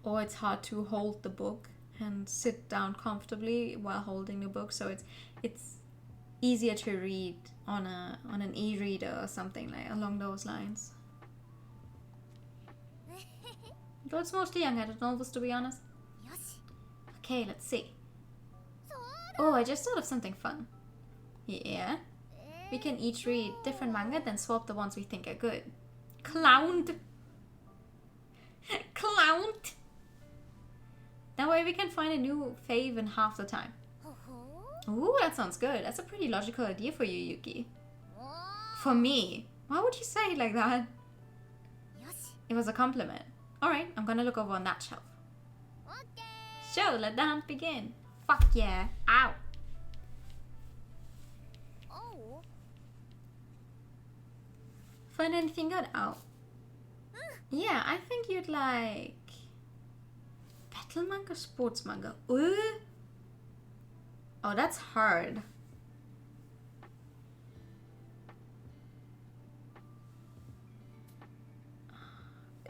Or it's hard to hold the book and sit down comfortably while holding the book, so it's easier to read on an e-reader or something like along those lines. Though it's mostly young adult novels, to be honest. よし Okay, let's see. そう Oh, I just thought of something fun. Yeah. We can each read different manga, then swap the ones we think are good. Clowned. Clowned. That way we can find a new fave in half the time. ほほ Ooh, that sounds good. That's a pretty logical idea for you, Yuki. お For me. Why would you say it like that? よし It was a compliment. Alright, I'm gonna look over on that shelf. オッケー So, let the hunt begin. Fuck yeah. Ow. おう Find anything good? Oh. Yeah, I think you'd like... Battle manga, sports manga. Ooh. Oh, that's hard.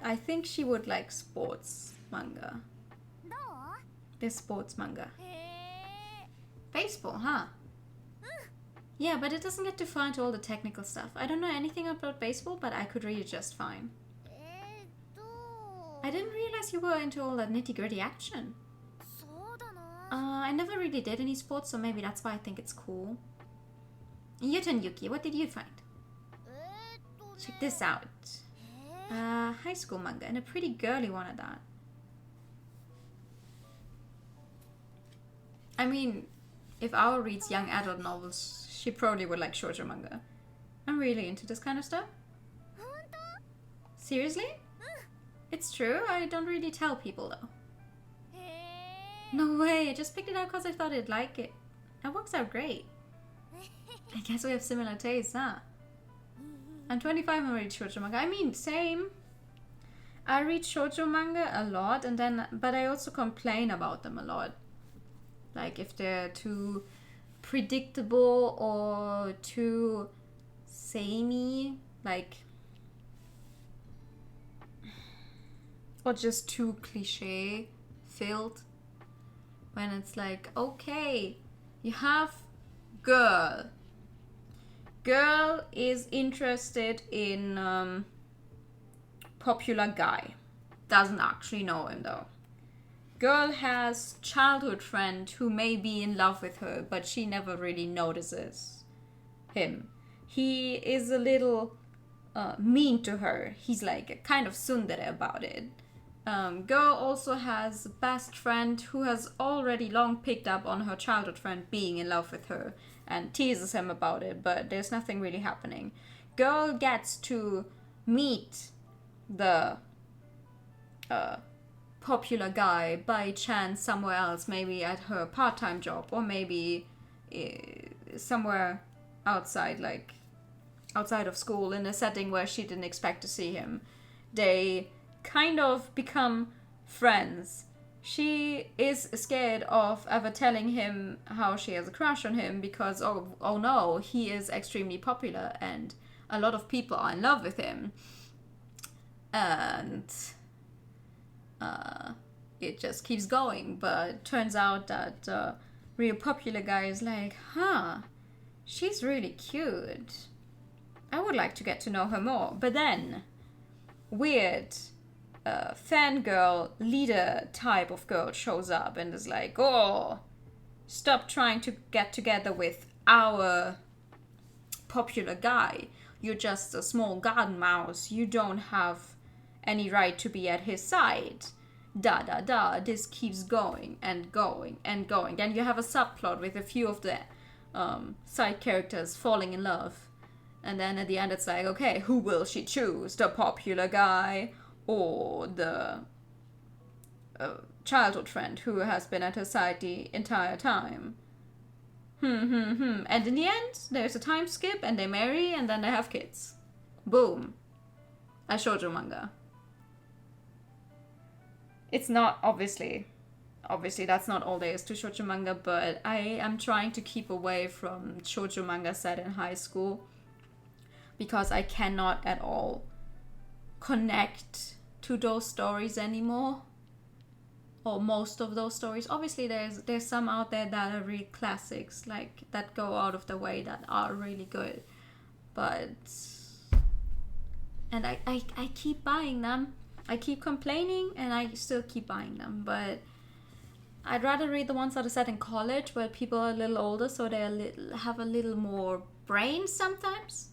I think she would like sports manga. どう This sports manga. へ Baseball, huh? Yeah, but it doesn't get too far into all the technical stuff. I don't know anything about baseball, but I could read it just fine. えI didn't realize you were into all that nitty-gritty action. そうだな I never really did any sports, so maybe that's why I think it's cool. Your turn, Yuki. What did you find? ね Check this out. へ High school manga, and a pretty girly one at that. I mean, if Ao reads young adult novels, she probably would like shoujo manga. I'm really into this kind of stuff. ほんと Seriously? It's true. I don't really tell people though. へ No way. I just picked it out because I thought I'd like it. That works out great. I guess we have similar tastes, huh? I'm 25 and I read shoujo manga. I mean, same. I read shoujo manga a lot, but I also complain about them a lot. Like if they're too predictable or too samey, like, or just too cliche filled. When it's like, okay, you have girl. Girl is interested in popular guy. Doesn't actually know him though. Girl has childhood friend who may be in love with her, but she never really notices him. He is a little mean to her. He's like a kind of tsundere about it. Girl also has a best friend who has already long picked up on her childhood friend being in love with her and teases him about it, but there's nothing really happening. Girl gets to meet the popular guy by chance somewhere else, maybe at her part-time job, or maybe somewhere outside, like outside of school, in a setting where she didn't expect to see him. They kind of become friends. She is scared of ever telling him how she has a crush on him because, oh no, he is extremely popular and a lot of people are in love with him. And it just keeps going, but turns out that real popular guy is like, huh, she's really cute. I would like to get to know her more. But then, weird fangirl leader type of girl shows up and is like, oh, stop trying to get together with our popular guy. You're just a small garden mouse. You don't have any right to be at his side. This keeps going and going and going. Then you have a subplot with a few of the side characters falling in love. And then at the end it's like, okay, who will she choose? The popular guy or the childhood friend who has been at her side the entire time? And in the end, there's a time skip and they marry and then they have kids. Boom. A shoujo manga. It's not, obviously that's not all there is to shoujo manga, but I am trying to keep away from shoujo manga set in high school because I cannot at all connect to those stories anymore, or most of those stories. Obviously there's some out there that are really classics, like that go out of the way, that are really good, but and I keep buying them, I keep complaining and I still keep buying them, but I'd rather read the ones that are set in college where people are a little older, so they have a little more brains sometimes.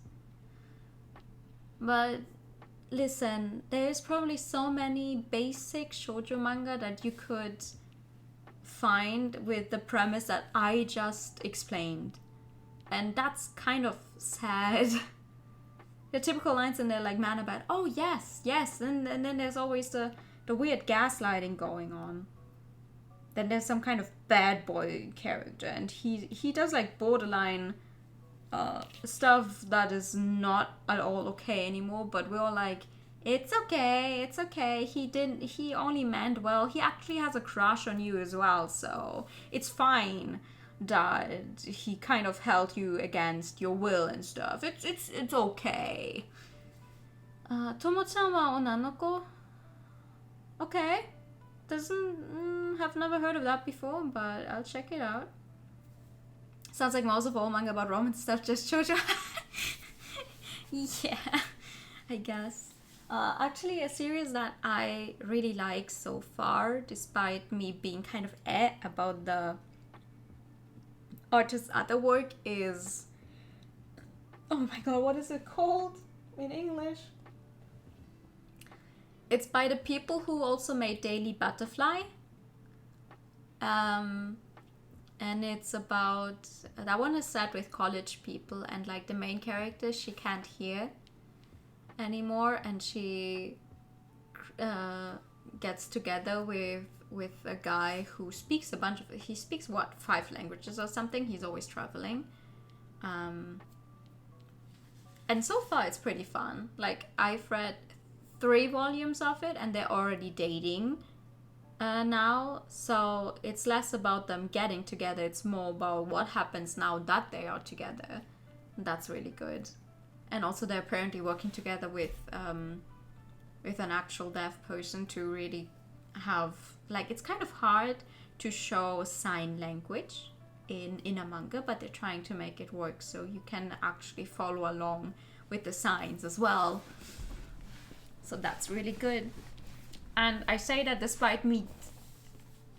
But listen, there's probably so many basic shoujo manga that you could find with the premise that I just explained. And that's kind of sad. The typical lines in there like man about, oh yes, yes, and then there's always the weird gaslighting going on. Then there's some kind of bad boy character, and he does like borderline stuff that is not at all okay anymore, but we're all like, it's okay, he only meant well, he actually has a crush on you as well, so it's fine that he kind of held you against your will and stuff. It's okay. Tomo-chan wa onanoko? Okay. Have never heard of that before, but I'll check it out. Sounds like most of all manga about romance stuff, just shoujo. Yeah, I guess. Actually, a series that I really like so far, despite me being kind of about the artist's other work, is... Oh my god, what is it called in English? It's by the people who also made Daily Butterfly. And it's about... That one is set with college people, and like the main character, she can't hear anymore, and she gets together with a guy who speaks he speaks 5 languages or something. He's always traveling. And so far it's pretty fun. Like, I've read 3 volumes of it and they're already dating now, so it's less about them getting together, it's more about what happens now that they are together. That's really good. And also they're apparently working together with an actual deaf person to really have, like, it's kind of hard to show sign language in a manga, but they're trying to make it work so you can actually follow along with the signs as well. So that's really good. And I say that despite me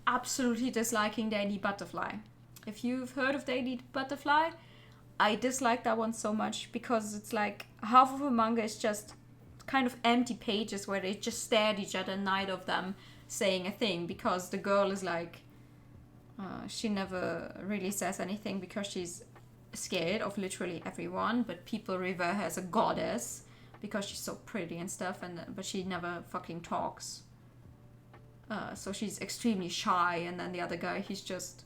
absolutely disliking Daily Butterfly. If you've heard of Daily Butterfly, I dislike that one so much because it's like half of a manga is just kind of empty pages where they just stare at each other, neither of them saying a thing, because the girl is like, she never really says anything because she's scared of literally everyone, but people revere her as a goddess because she's so pretty and stuff, but she never fucking talks. So she's extremely shy, and then the other guy, he's just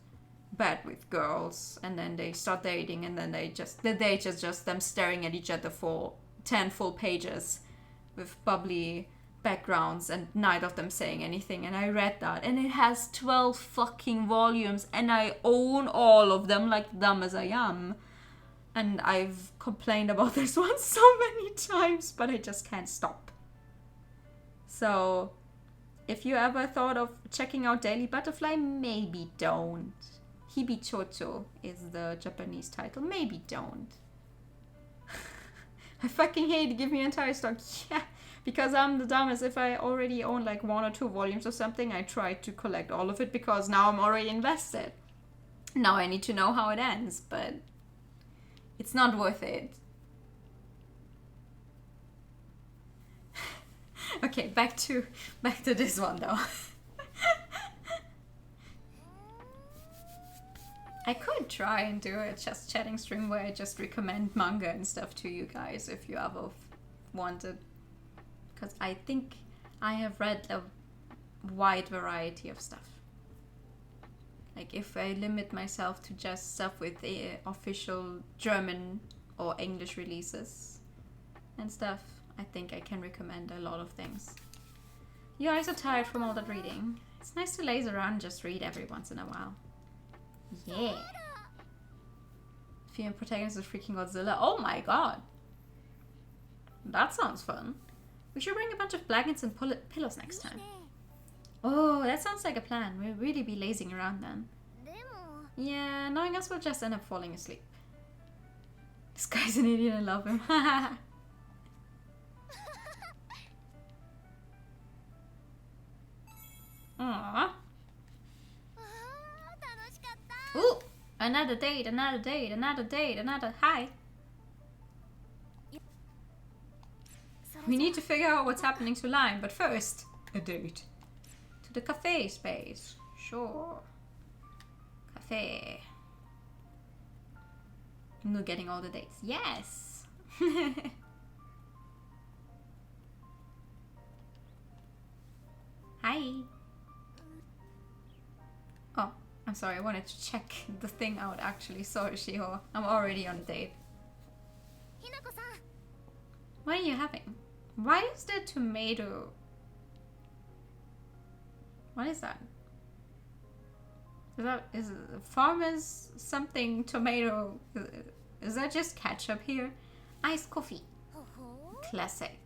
bad with girls, and then they start dating, and then the date is just them staring at each other for 10 full pages with bubbly backgrounds and neither of them saying anything. And I read that, and it has 12 fucking volumes, and I own all of them, like dumb as I am. And I've complained about this one so many times, but I just can't stop. So if you ever thought of checking out Daily Butterfly, maybe don't. Hibichocho is the Japanese title. Maybe don't. I fucking hate to give me entire stock. Yeah, because I'm the dumbest. If I already own like 1 or 2 volumes or something, I try to collect all of it because now I'm already invested. Now I need to know how it ends, but it's not worth it. Okay, back to this one though. I could try and do a just chatting stream where I just recommend manga and stuff to you guys if you ever wanted. Because I think I have read a wide variety of stuff. Like, if I limit myself to just stuff with official German or English releases and stuff, I think I can recommend a lot of things. You guys are tired from all that reading. It's nice to laze around and just read every once in a while. Yeah. Female protagonist is freaking Godzilla. Oh my god. That sounds fun. We should bring a bunch of blankets and pillows next time. Oh, that sounds like a plan. We'll really be lazing around then. Yeah, knowing us, we'll just end up falling asleep. This guy's an idiot, I love him. Aww. あー楽しかった Ooh, another date, another date, another date, another. Hi. それ We じゃ need to figure out what's happening to Lime, but first, a date. To the cafe space. Sure. Cafe. No getting all the dates. Yes! Hi. Oh, I'm sorry. I wanted to check the thing out actually. Sorry, Shiro. I'm already on a date. ひなこさん What are you having? Why is there tomato? What is that? Is it farmer's something tomato? Is that just ketchup here? Iced coffee. ほほ Classic.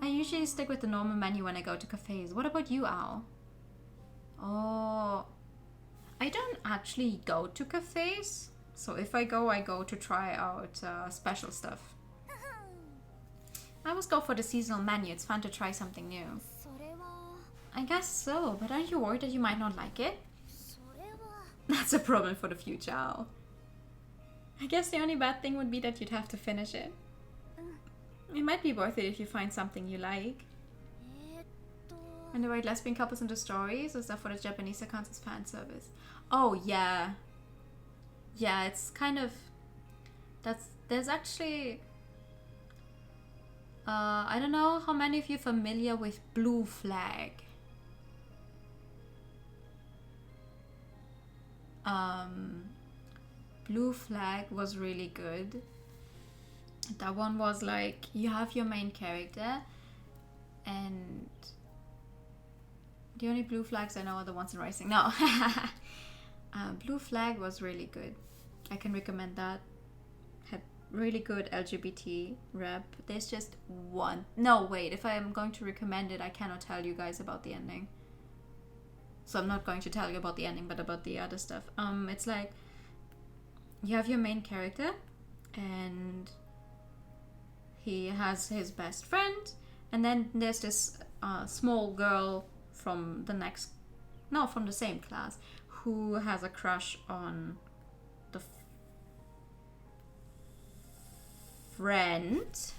I usually stick with the normal menu when I go to cafes. What about you, Al? Oh, I don't actually go to cafes. So if I go to try out special stuff. I always go for the seasonal menu. It's fun to try something new. それは I guess so, but aren't you worried that you might not like it? それは That's a problem for the future, Al. I guess the only bad thing would be that you'd have to finish it. It might be worth it if you find something you like. と And the right lesbian couples into stories, or is that for the Japanese accounts as fan service? Oh yeah. Yeah, it's kind of there's actually I don't know how many of you are familiar with Blue Flag. Blue Flag was really good. That one was like, you have your main character, and the only blue flags I know are the ones in Rising. No. Blue Flag was really good. I can recommend that. Had really good LGBT rep. There's just one. No, wait. If I am going to recommend it, I cannot tell you guys about the ending. So I'm not going to tell you about the ending, but about the other stuff. It's like, you have your main character, and he has his best friend, and then there's this small girl from from the same class, who has a crush on the friend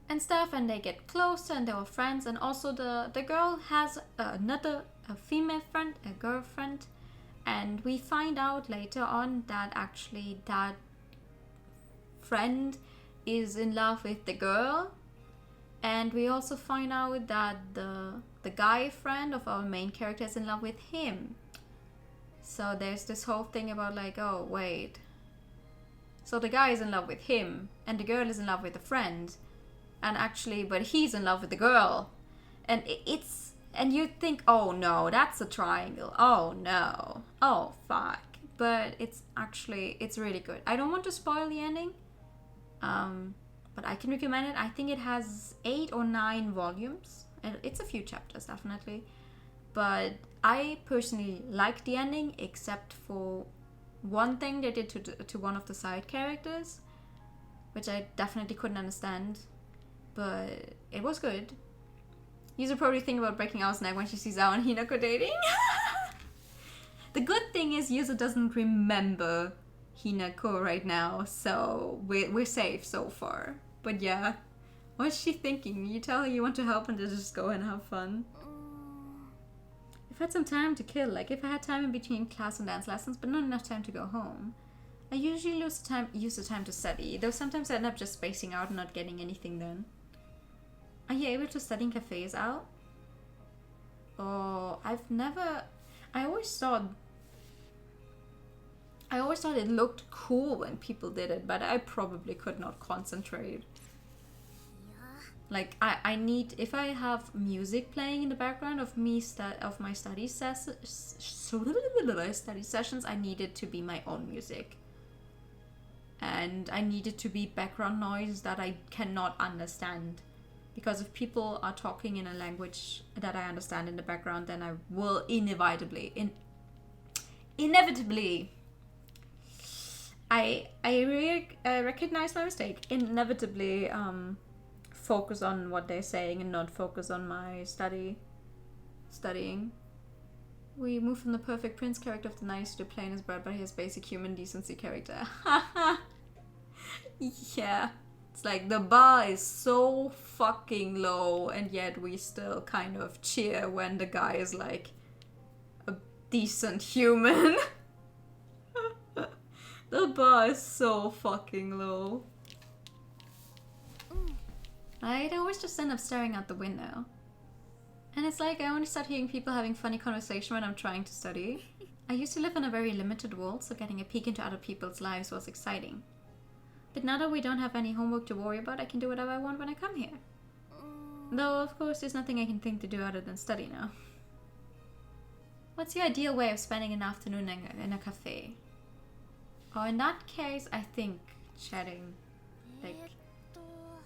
and stuff, and they get closer and they're all friends. And also the girl has a female friend, a girlfriend, and we find out later on that actually that friend is in love with the girl, and we also find out that the guy friend of our main character is in love with him. So there's this whole thing about like, oh wait, so the guy is in love with him and the girl is in love with the friend, and actually but he's in love with the girl, and and you think, oh no, that's a triangle, oh no, oh fuck, but it's really good. I don't want to spoil the ending, but I can recommend it. I think it has 8 or 9 volumes, and it's a few chapters definitely, but I personally like the ending, except for one thing they did to one of the side characters, which I definitely couldn't understand, but it was good. Yuzu probably think about breaking Ao's neck when she sees Ao and Hinako dating. The good thing is Yuzu doesn't remember Hinako right now, so we're safe so far. But yeah, what's she thinking? You tell her you want to help and just go and have fun. I've had some time to kill, like if I had time in between class and dance lessons, but not enough time to go home. I usually use the time to study, though sometimes I end up just spacing out and not getting anything done. Are you able to study in cafes, Al? Oh, I always thought it looked cool when people did it, but I probably could not concentrate. Like I need, if I have music playing in the background of my study sessions, I need it to be my own music, and I need it to be background noise that I cannot understand, because if people are talking in a language that I understand in the background, then I will inevitably I recognize my mistake. Inevitably focus on what they're saying and not focus on my study. studying. We move from the perfect prince character of the nice to the plain as bread, but he has basic human decency character. Yeah. It's like the bar is so fucking low, and yet we still kind of cheer when the guy is like a decent human. The bar is so fucking low. I'd always just end up staring out the window. And it's like I only start hearing people having funny conversation when I'm trying to study. I used to live in a very limited world, so getting a peek into other people's lives was exciting. But now that we don't have any homework to worry about, I can do whatever I want when I come here. Though, of course, there's nothing I can think to do other than study now. What's your ideal way of spending an afternoon in a cafe? Oh, in that case, I think chatting, like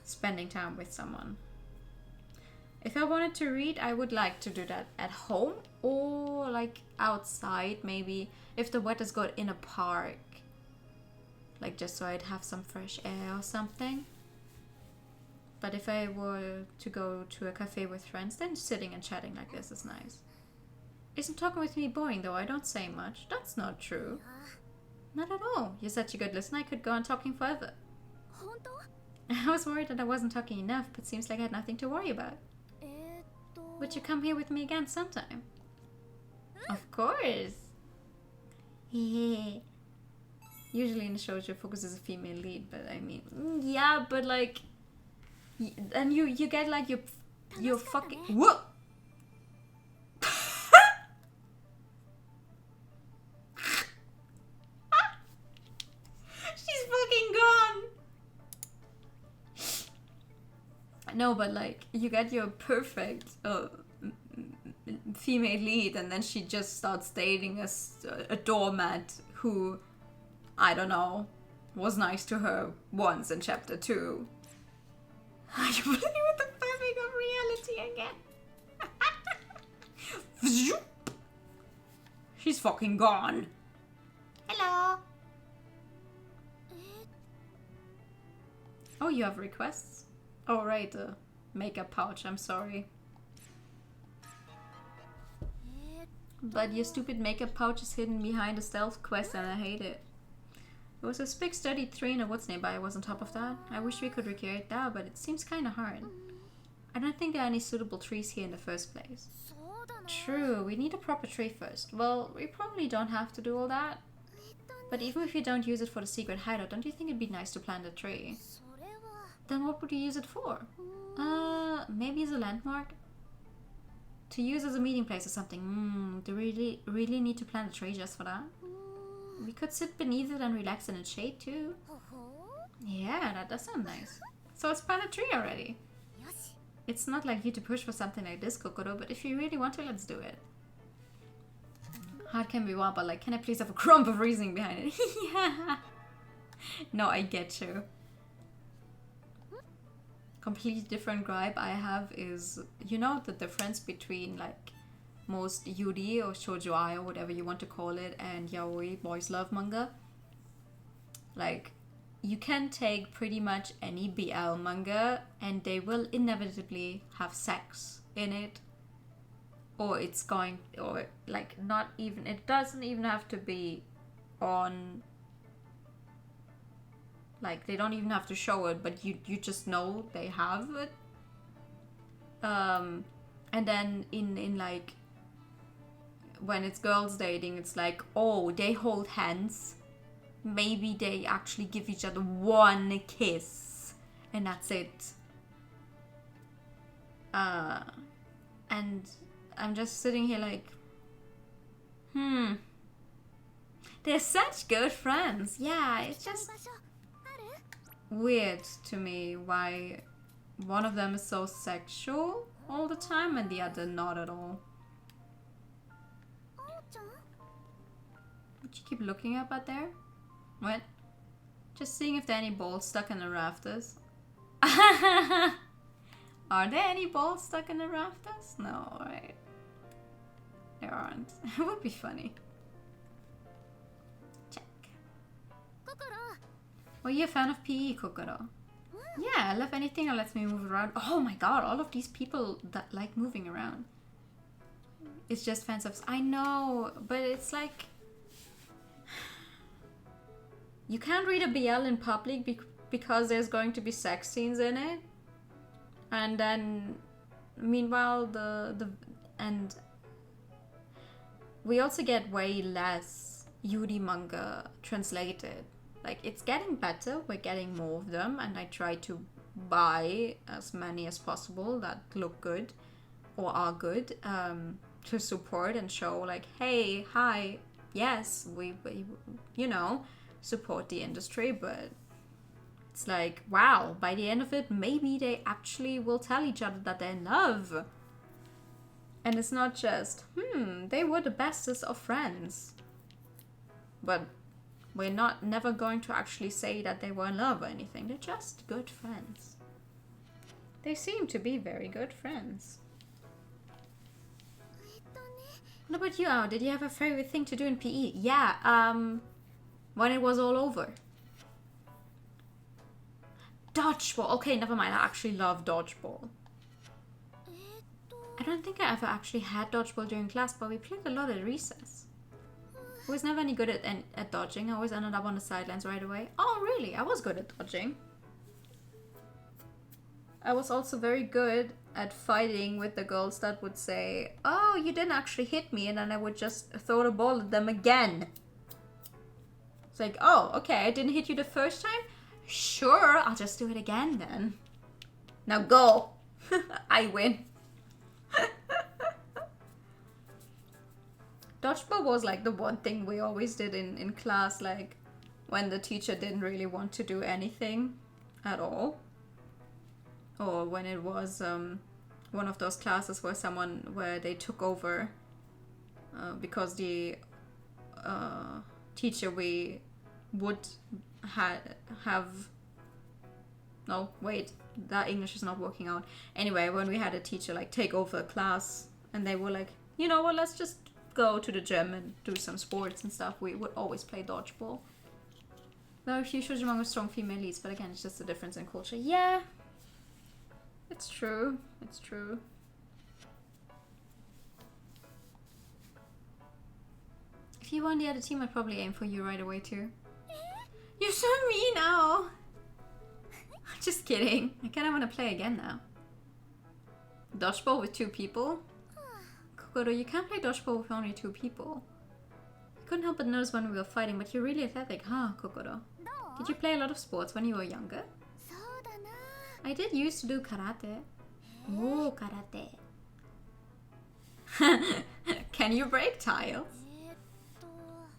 spending time with someone. If I wanted to read, I would like to do that at home or like outside, maybe if the weather's good in a park. Like just so I'd have some fresh air or something. But if I were to go to a cafe with friends, then sitting and chatting like this is nice. Isn't talking with me boring though? I don't say much. That's not true. Not at all. You're such a good listener, I could go on talking forever. I was worried that I wasn't talking enough, but seems like I had nothing to worry about. Would you come here with me again sometime? Of course. Usually in the shows your focus is a female lead, but I mean, yeah, but like, and you get like your fucking what? She's fucking gone. No, but like you get your perfect female lead, and then she just starts dating a doormat who, I don't know, was nice to her once in chapter 2. Are you playing with the fabric of reality again? She's fucking gone. Hello. Oh, you have requests? Oh, right, the makeup pouch, I'm sorry. But your stupid makeup pouch is hidden behind a stealth quest and I hate it. There was a big study tree in a woods nearby. I was on top of that. I wish we could recreate that, but it seems kinda hard. I don't think there are any suitable trees here in the first place. True, we need a proper tree first. Well, we probably don't have to do all that. But even if you don't use it for the secret hideout, don't you think it'd be nice to plant a tree? Then what would you use it for? Maybe as a landmark? To use as a meeting place or something. Do we really need to plant a tree just for that? We could sit beneath it and relax in its shade too. Yeah, that does sound nice. So let's plant a tree already. It's not like you to push for something like this, Kokoro, but if you really want to, let's do it. Hard can be wild, but like, can I please have a crumb of reasoning behind it? Yeah. No, I get you. Completely different gripe I have is, you know, the difference between like most yuri or shoujo or whatever you want to call it and yaoi, boys love manga. Like, you can take pretty much any BL manga and they will inevitably have sex in it, or it's going, or like not even, it doesn't even have to be on, like they don't even have to show it, but you just know they have it. And then in like when it's girls dating, it's like, oh, they hold hands. Maybe they actually give each other one kiss and that's it. And I'm just sitting here like, they're such good friends. Yeah, it's just weird to me why one of them is so sexual all the time and the other not at all. Would you keep looking up at there? What? Just seeing if there are any balls stuck in the rafters. Are there any balls stuck in the rafters? No, right? There aren't. It would be funny. Check. Were you a fan of PE, Kokoro? Yeah, I love anything that lets me move around. Oh my god, all of these people that like moving around. it's just fan service. I know, but it's like you can't read a BL in public because there's going to be sex scenes in it, and then meanwhile and we also get way less Yuri manga translated. Like, it's getting better, we're getting more of them, and I try to buy as many as possible that look good or are good, to support and show like, hey, hi, yes, we you know, support the industry. But it's like, wow, by the end of it, maybe they actually will tell each other that they're in love. And it's not just, they were the bestest of friends. But we're never going to actually say that they were in love or anything. They're just good friends. They seem to be very good friends. What about you, Ao? Did you have a favorite thing to do in PE? Yeah, when it was all over. Dodgeball. Okay, never mind. I actually love dodgeball. I don't think I ever actually had dodgeball during class, but we played a lot at recess. I was never any good at dodging. I always ended up on the sidelines right away. Oh, really? I was good at dodging. I was also very good at fighting with the girls that would say, oh, you didn't actually hit me, and then I would just throw the ball at them again. It's like, oh, okay, I didn't hit you the first time? Sure, I'll just do it again then. Now go! I win. Dodgeball was like the one thing we always did in class, like when the teacher didn't really want to do anything at all. Or when it was one of those classes where they took over because the teacher we would have... No, wait, that English is not working out. Anyway, when we had a teacher like take over a class and they were like, you know what, let's just go to the gym and do some sports and stuff, we would always play dodgeball. There are a few shoujo manga with strong female leads, but again, it's just a difference in culture. Yeah, it's true. It's true. If you were on the other team, I'd probably aim for you right away too. You're so mean now. Just kidding. I kind of want to play again now. Dodgeball with 2 people? Kokoro, you can't play dodgeball with only 2 people. I couldn't help but notice when we were fighting, but you're really athletic, huh, Kokoro? Did you play a lot of sports when you were younger? I did used to do karate. Oh, karate. Can you break tiles?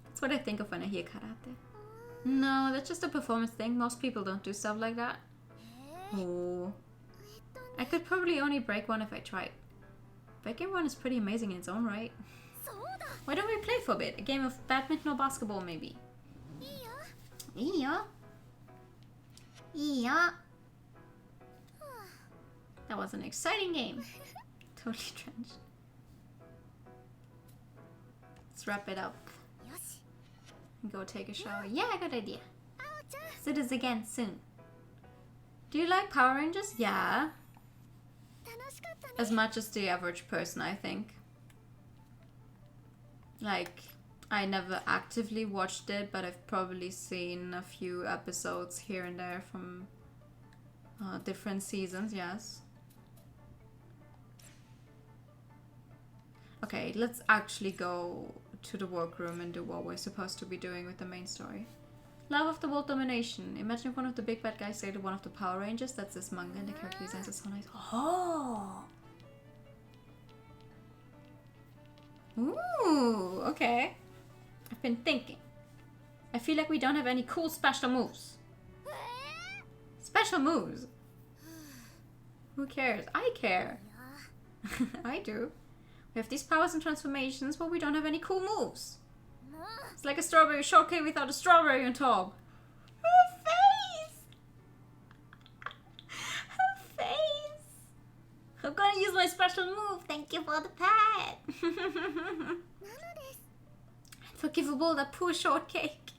That's what I think of when I hear karate. No, that's just a performance thing. Most people don't do stuff like that. Oh. I could probably only break one if I tried. Breaking one is pretty amazing in its own right. Why don't we play for a bit? A game of badminton or basketball, maybe? Yeah. That was an exciting game. Totally drenched. Let's wrap it up. Go take a shower. Yeah, good idea. Let's do this again soon. Do you like Power Rangers? Yeah. As much as the average person, I think. Like, I never actively watched it, but I've probably seen a few episodes here and there from different seasons, yes. Okay, let's actually go to the workroom and do what we're supposed to be doing with the main story. Love of the world domination. Imagine if one of the big bad guys saved one of the Power Rangers. That's this manga and the character designs are so nice. Oh! Ooh, okay. I've been thinking. I feel like we don't have any cool special moves. Special moves? Who cares? I care. I do. We have these powers and transformations, but we don't have any cool moves. It's like a strawberry shortcake without a strawberry on top. Her face! Her face! I'm gonna use my special move. Thank you for the pet. Unforgivable, that poor shortcake.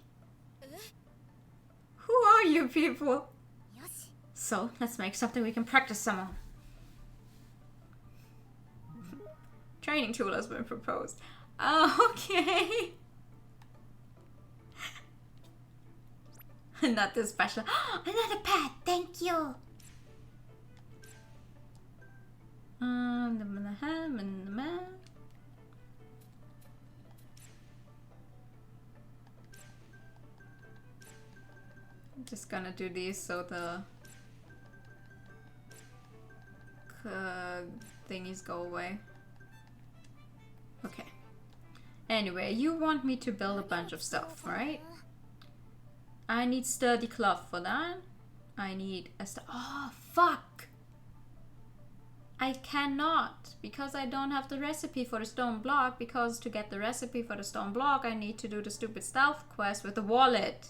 Who are you people? So, let's make something we can practice some on. Try Training tool has been proposed. Oh, okay. Not this special. Another pet, thank you. I'm just gonna do these so the thingies go away. Okay. Anyway, you want me to build a bunch of stuff, right? I need sturdy cloth for that. I need a oh, fuck! I cannot, because I don't have the recipe for the stone block, because to get the recipe for the stone block, I need to do the stupid stealth quest with the wallet.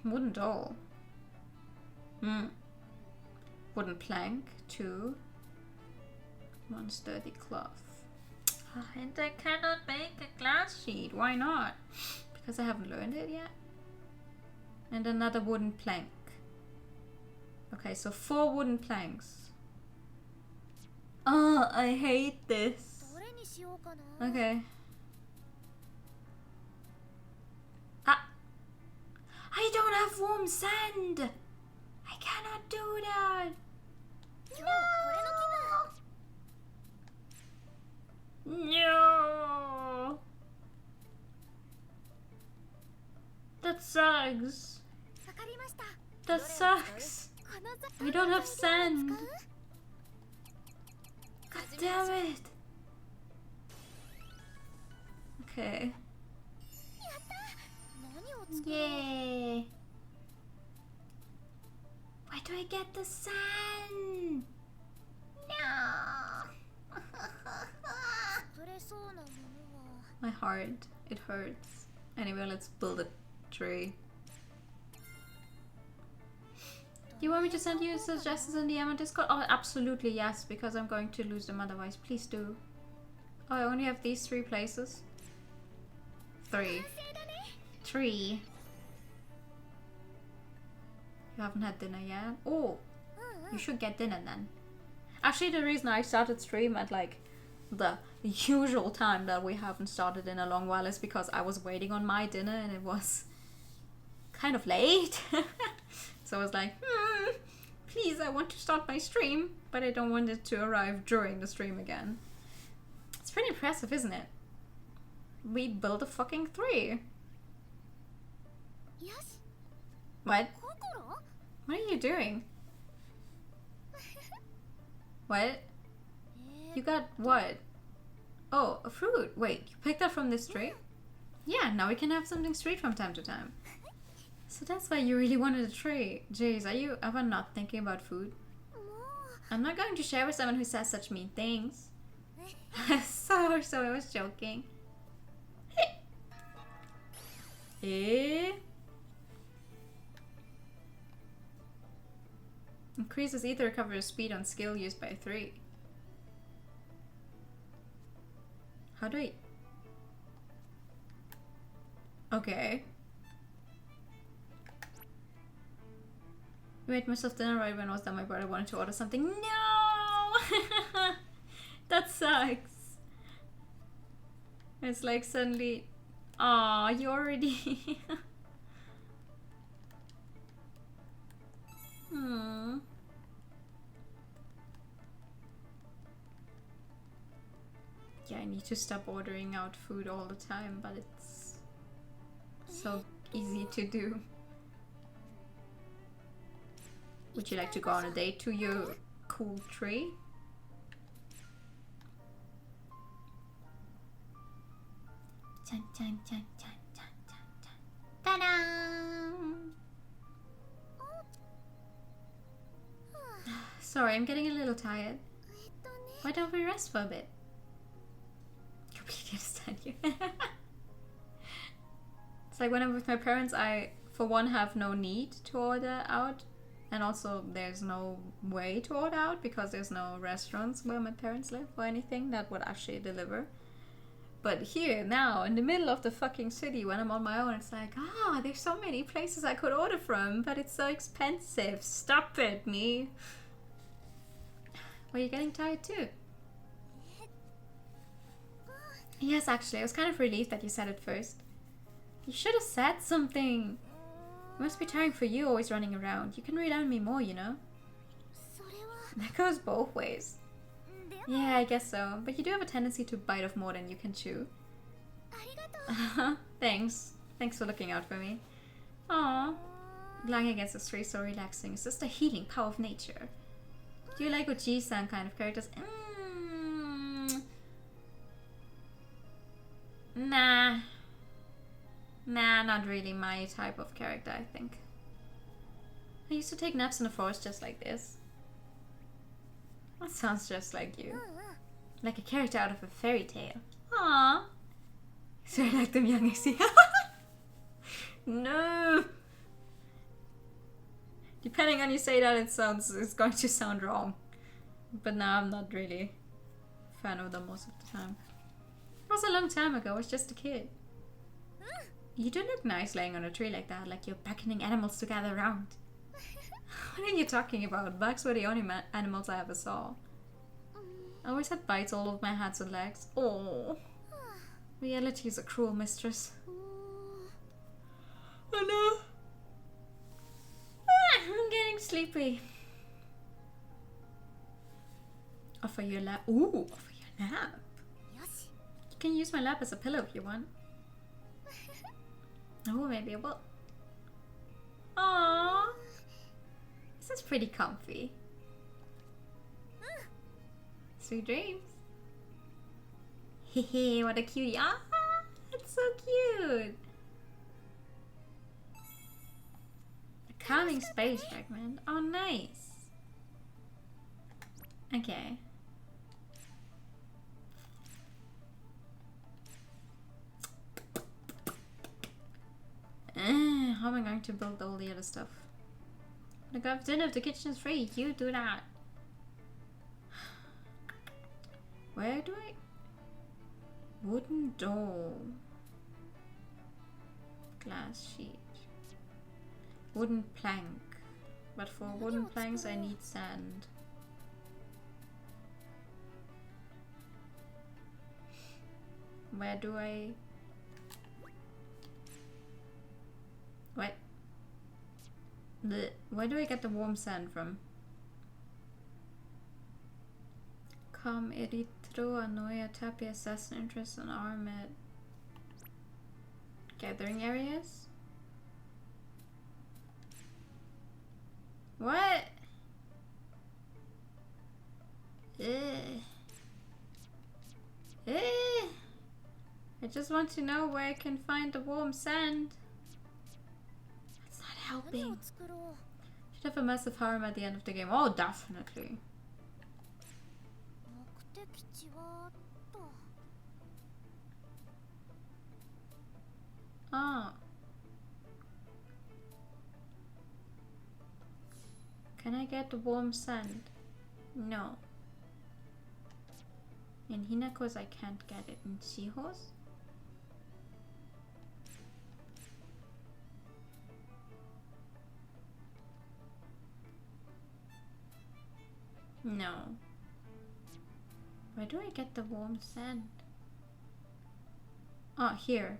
Wooden doll. Wooden plank, 2. 1 sturdy cloth. And I cannot make a glass sheet. Why not? Because I haven't learned it yet. And another wooden plank. Okay, so 4 wooden planks. Oh, I hate this. Okay. Ah! I don't have warm sand! I cannot do that! No! No! That sucks. That sucks. We don't have sand. God damn it. Okay. Yay. Where do I get the sand? No. My heart, it hurts. Anyway, let's build a tree. Do you want me to send you suggestions in the DM on Discord? Oh, absolutely yes, because I'm going to lose them otherwise. Please do. Oh, I only have these 3 places. 3. 3. You haven't had dinner yet? Oh, you should get dinner then. Actually, the reason I started stream at like the usual time that we haven't started in a long while is because I was waiting on my dinner and it was kind of late. So I was like, please, I want to start my stream, but I don't want it to arrive during the stream again. It's pretty impressive, isn't it? We built a fucking 3. What? What are you doing? What? You got what? Oh, a fruit. Wait, you picked that from this tree? Yeah, now we can have something sweet from time to time. So that's why you really wanted a tree. Jeez, are you ever not thinking about food? I'm not going to share with someone who says such mean things. So I was joking. Eh? Increases ether recovery speed on skill used by 3. How do I... Okay. I made myself dinner right when I was done. My brother wanted to order something. No! That sucks. It's like suddenly... Aw, you already... Yeah, I need to stop ordering out food all the time, but it's so easy to do. Would you like to go on a date to your cool tree? Chan, chan, chan, chan, chan, chan, chan. Ta-da! Sorry, I'm getting a little tired. Why don't we rest for a bit? Completely understand you. It's like when I'm with my parents, I, for one, have no need to order out. And also, there's no way to order out because there's no restaurants where my parents live or anything that would actually deliver. But here, now, in the middle of the fucking city, when I'm on my own, it's like, there's so many places I could order from, but it's so expensive. Stop it, me. Well, you're getting tired too. Yes, actually, I was kind of relieved that you said it first. You should have said something. It must be tiring for you always running around. You can rely on me more, you know? That goes both ways. Yeah, I guess so. But you do have a tendency to bite off more than you can chew. Thanks. Thanks for looking out for me. Aww. Lying against a tree is so relaxing. It's just the healing power of nature. Do you like Oji-san kind of characters? Nah. Nah, not really my type of character, I think. I used to take naps in the forest just like this. That sounds just like you. Like a character out of a fairy tale. Aww. So I like them young, I see. No. Depending on you say that, it's going to sound wrong. But now I'm not really a fan of them most of the time. It was a long time ago, I was just a kid. You do look nice laying on a tree like that, like you're beckoning animals to gather around. What are you talking about? Bugs were the only animals I ever saw. I always had bites all over my hands and legs. Oh, reality is a cruel mistress. Oh no. I'm getting sleepy. Offer your lap. Ooh, offer your lap. You can use my lap as a pillow if you want. Oh, maybe I will. Aww. This is pretty comfy. Sweet dreams. Hehe, what a cutie. Ah, it's so cute. A calming space fragment. Oh, nice. Okay. How am I going to build all the other stuff? I'm gonna go have dinner if the kitchen is free. You do that. Where do I... Wooden door. Glass sheet. Wooden plank. But for wooden planks I need sand. Where do I... What? Where do I get the warm sand from? Come eritro anoia tapi assassin interest on armed gathering areas? What? I just want to know where I can find the warm sand. That's not helping. Should have a massive harem at the end of the game. Oh, definitely. Ah. Can I get the warm sand? No. In Hinako's I can't get it. In Shiho's? No. Where do I get the warm sand? Oh, here.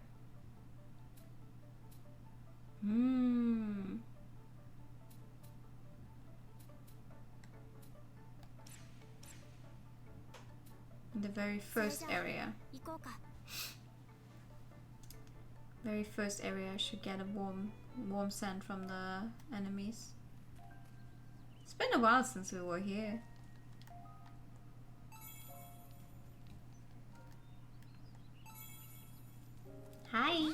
The very first area. Very first area I should get a warm sand from the enemies. It's been a while since we were here. Hi.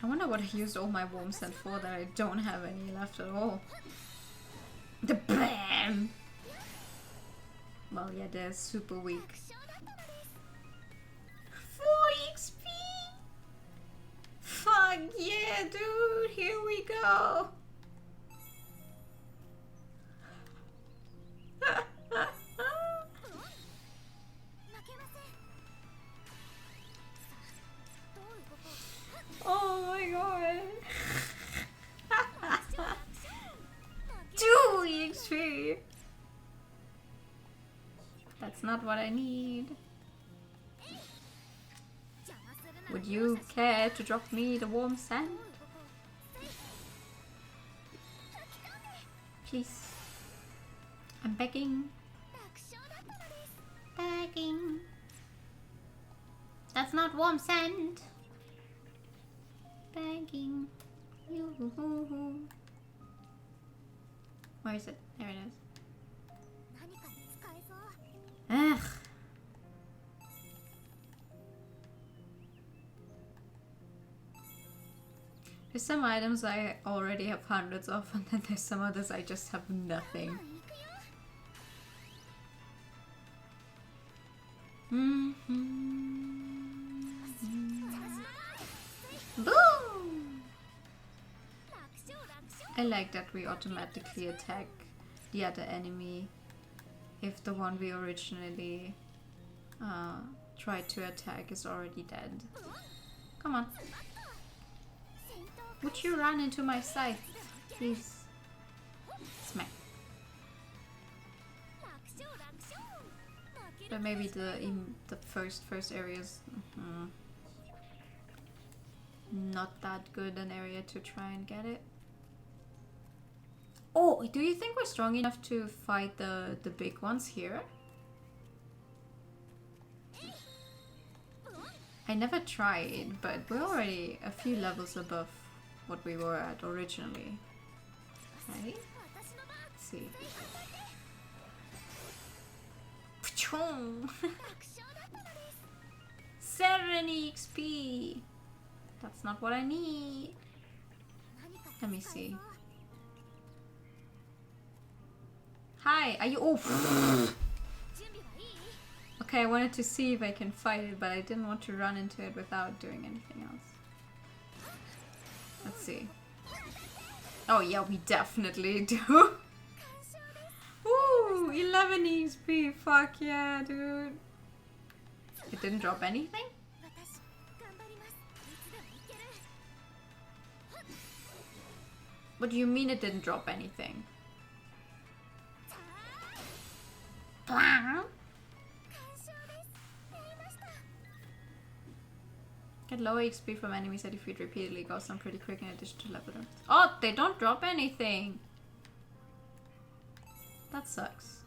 I wonder what I used all my warm sand for that I don't have any left at all. The BAM! Well, yeah, they're super weak. 4 XP! Fuck yeah, dude! Here we go! That's not what I need. Would you care to drop me the warm sand? Please. I'm begging. Begging. That's not warm sand. Begging. Yoo-hoo-hoo-hoo. Where is it? There it is. Ugh. There's some items I already have hundreds of, and then there's some others I just have nothing. Boom! I like that we automatically attack the other enemy if the one we originally tried to attack is already dead. Come on. Would you run into my sight, please? Smack. But maybe the first area is not that good an area to try and get it. Oh, do you think we're strong enough to fight the big ones here? I never tried, but we're already a few levels above what we were at originally. Right? Let's see. 70 XP! That's not what I need. Let me see. Hi, are you— oh! Okay, I wanted to see if I can fight it, but I didn't want to run into it without doing anything else. Let's see. Oh yeah, we definitely do. Woo! 11 XP, fuck yeah, dude. It didn't drop anything? What do you mean it didn't drop anything? Get lower XP from enemies that defeat repeatedly, goes down pretty quick in addition to level ups. Oh, they don't drop anything! That sucks.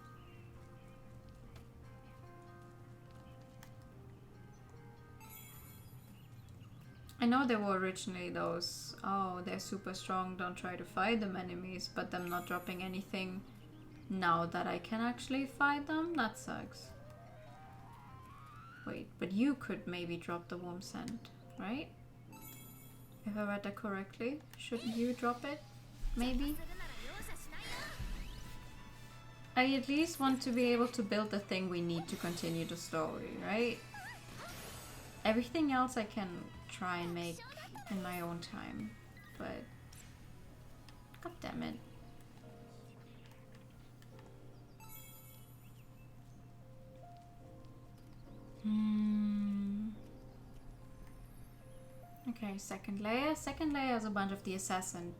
I know there were originally those, oh, they're super strong, don't try to fight them enemies, but them not dropping anything now that I can actually fight them? That sucks. Wait, but you could maybe drop the warm sand, right? If I read that correctly, shouldn't you drop it? Maybe? I at least want to be able to build the thing we need to continue the story, right? Everything else I can try and make in my own time, but god damn it. Okay, second layer. Second layer has a bunch of the assassin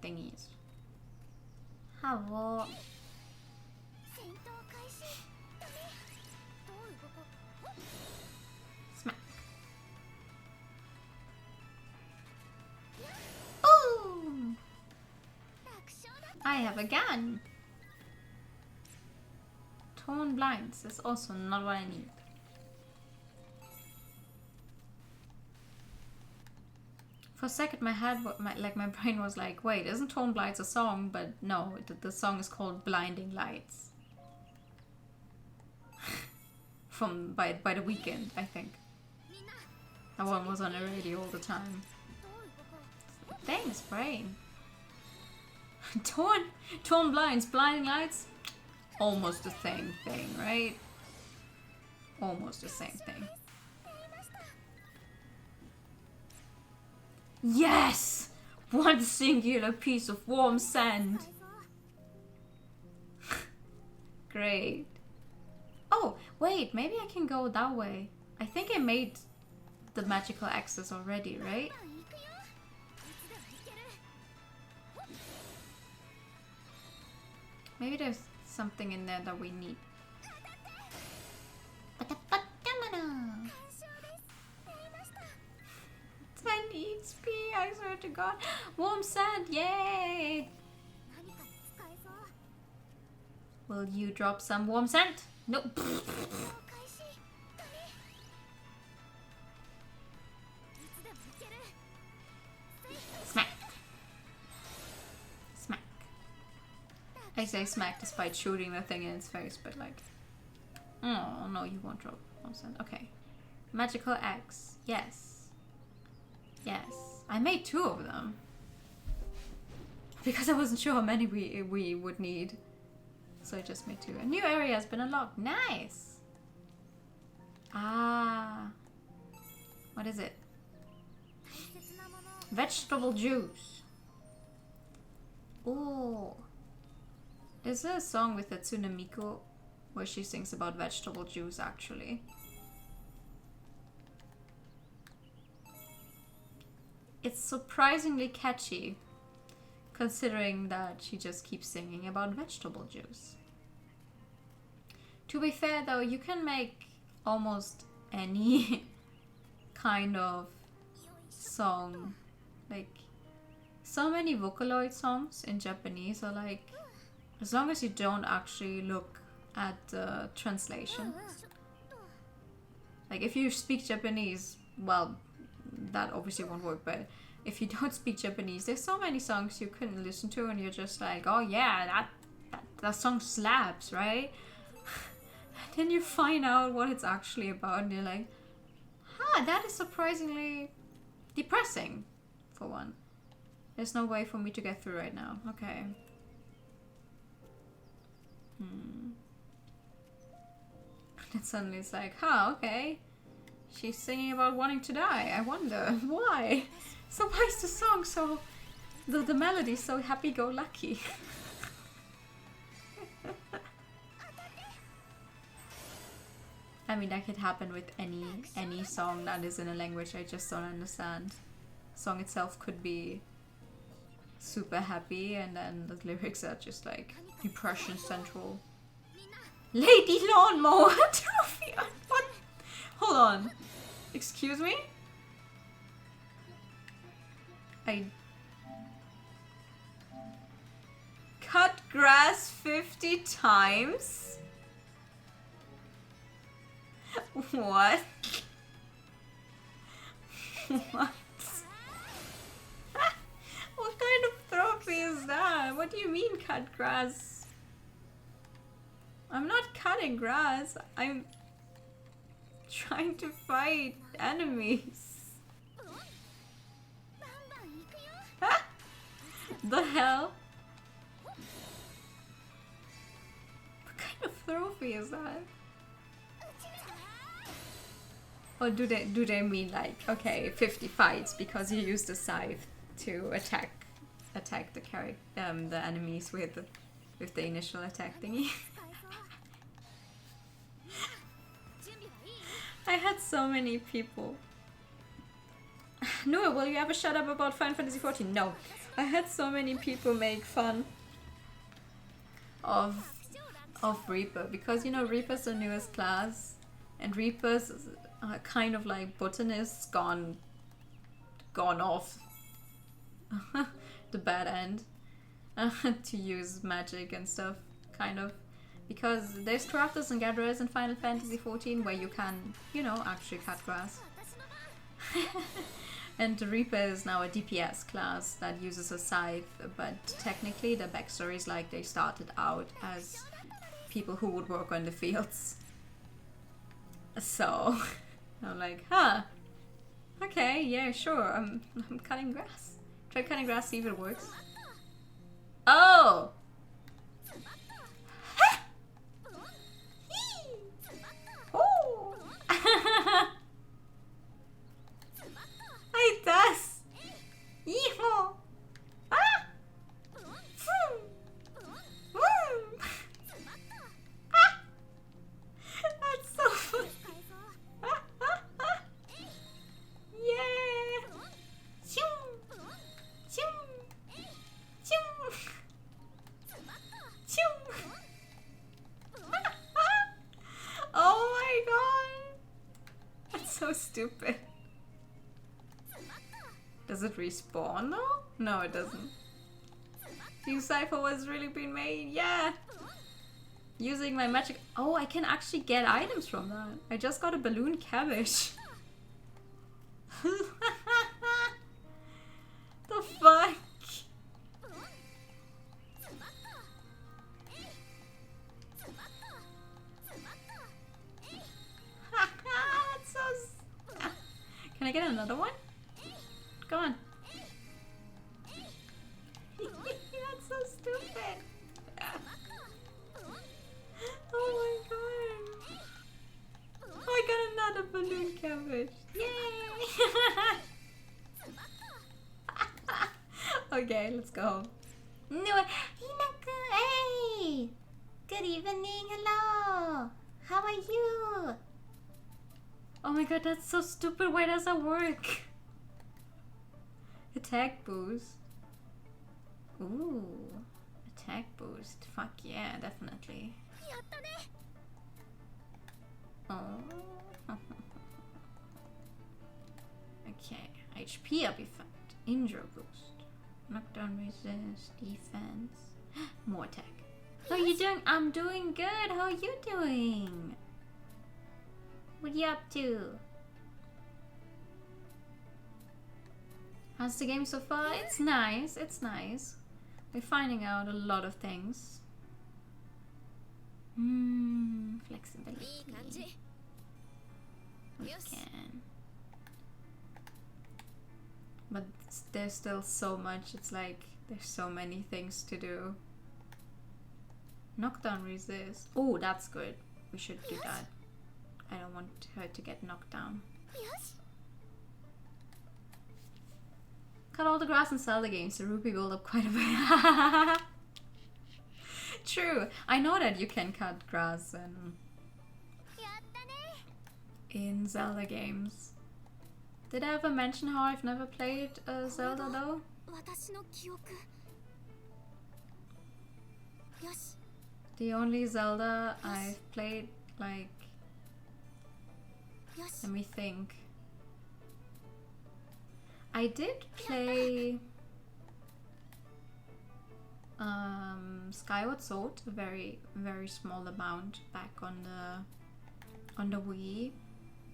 thingies. Hello. Smack. Ooh! I have a gun. Torn blinds is also not what I need. For a second, my head, my brain was like, "Wait, isn't Torn Blinds a song?" But no, the song is called "Blinding Lights." by the Weeknd, I think. That one was on the radio all the time. Thanks, brain. Torn Blinds, Blinding Lights, almost the same thing, right? Almost the same thing. Yes! One singular piece of warm sand. Great. Oh, wait, maybe I can go that way. I think I made the magical access already, right? Maybe there's something in there that we need to God. Warm sand, yay! 何かに使えそう Will you drop some warm sand? Nope. お返しだねいつでもいける Smack. Smack. I say smack despite shooting the thing in its face, but like... Oh, no, you won't drop warm sand. Okay. Magical axe. Yes. Yes. I made 2 of them. Because I wasn't sure how many we would need. So I just made 2. A new area has been unlocked. Nice! Ah. What is it? 大切なもの Vegetable juice. Oh. There's a song with Hatsune Miku where she sings about vegetable juice actually. It's surprisingly catchy, considering that she just keeps singing about vegetable juice. To be fair though, you can make almost any kind of song. Like, so many Vocaloid songs in Japanese are like, as long as you don't actually look at the translation. Like, if you speak Japanese, well, that obviously won't work, but if you don't speak Japanese, there's so many songs you couldn't listen to and you're just like, oh yeah, that song slaps, right? And then you find out what it's actually about and you're like, huh, that is surprisingly depressing, for one. There's no way for me to get through right now. Okay. And suddenly it's like, huh, okay. She's singing about wanting to die. I wonder why. So why is the song so... The melody so happy-go-lucky? I mean, that could happen with any song that is in a language I just don't understand. Song itself could be super happy and then the lyrics are just like depression central. Lady Lawnmower Trophy! What? Hold on. Excuse me? I cut grass 50 times? What? What? What kind of trophy is that? What do you mean cut grass? I'm not cutting grass. I'm trying to fight enemies. The hell? What kind of trophy is that? Or do they mean like, okay, 50 fights because you used a scythe to attack the enemies with the initial attack thingy? I had so many people. No, will you ever shut up about Final Fantasy XIV? No. I had so many people make fun of Reaper because, you know, Reaper's the newest class and Reaper's kind of like botanists gone off the bad end to use magic and stuff, kind of. Because there's crafters and gatherers in Final Fantasy XIV where you can, you know, actually cut grass. And the Reaper is now a DPS class that uses a scythe, but technically the backstory is like they started out as people who would work on the fields. So I'm like, huh, okay, yeah, sure, I'm cutting grass. Try cutting grass, see if it works. Oh! Oh! It does! Yeehaw! Ah! Vroom! Vroom! Ah! That's so funny! Yeah! Choom! Choom! Choom! Choom! Oh my god! That's so stupid. Does it respawn though? No, it doesn't. New cipher was really being made. Yeah. Using my magic. Oh, I can actually get items from that. I just got a balloon cabbage. The fuck? That's so. Can I get another one? Go on. That's so stupid. Oh my god. Oh, I got another balloon cabbage. Yay! Okay, let's go. No, Hinako, hey! Good evening, hello! How are you? Oh my god, that's so stupid. Why does that work? Attack boost. Ooh, attack boost. Fuck yeah, definitely. Oh. Okay, HP up effect. Injure boost. Knockdown resist. Defense. More attack. How are you doing? I'm doing good. How are you doing? What are you up to? How's the game so far? It's nice. It's nice. We're finding out a lot of things. Flexibility. We can. But there's still so much. It's like there's so many things to do. Knockdown resist. Oh, that's good. We should do that. I don't want her to get knocked down. Cut all the grass in Zelda games. The rupee build up quite a bit. True. I know that you can cut grass in Zelda games. Did I ever mention how I've never played Zelda though? The only Zelda I've played, like, let me think. I did play Skyward Sword a very small amount back on the Wii,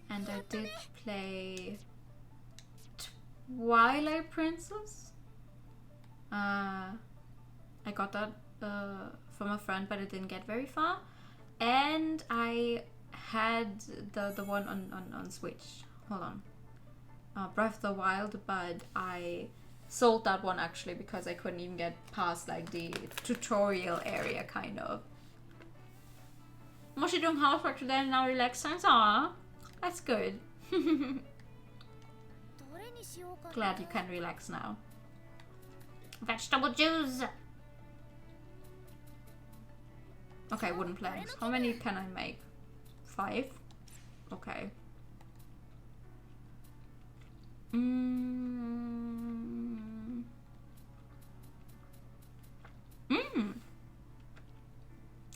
and I did play Twilight Princess. I got that from a friend, but it didn't get very far. And I had the one on Switch. Hold on. Breath of the Wild, but I sold that one actually because I couldn't even get past like the tutorial area kind of. Mostly doing housework today and now relax times. Aw, that's good. Glad you can relax now. Vegetable juice! Okay, wooden planks. How many can I make? 5? Okay.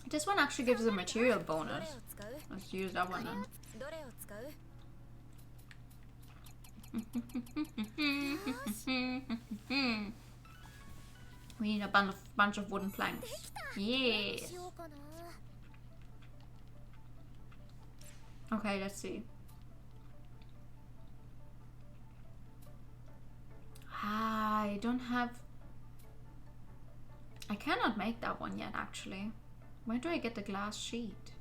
This one actually gives a material bonus. Let's use that one then. We need a bunch of wooden planks. Yes. Okay, let's see. I don't have... I cannot make that one yet, actually. Where do I get the glass sheet?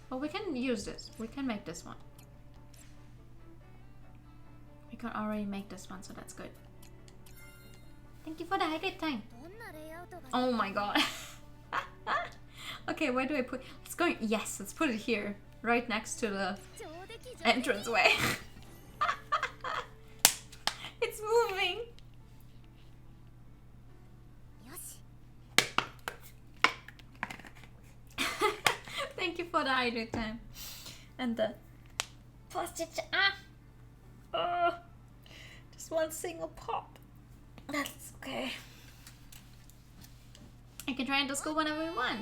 Well, we can use this. We can make this one. We can already make this one, so that's good. Thank you for the hydrate time. Oh my god. Okay, where do I put... Let's go... Yes, let's put it here. Right next to the entranceway. It's moving. Thank you for the hydrate time. And the postage. Just one single pop. That's okay. I can try into school whenever we want.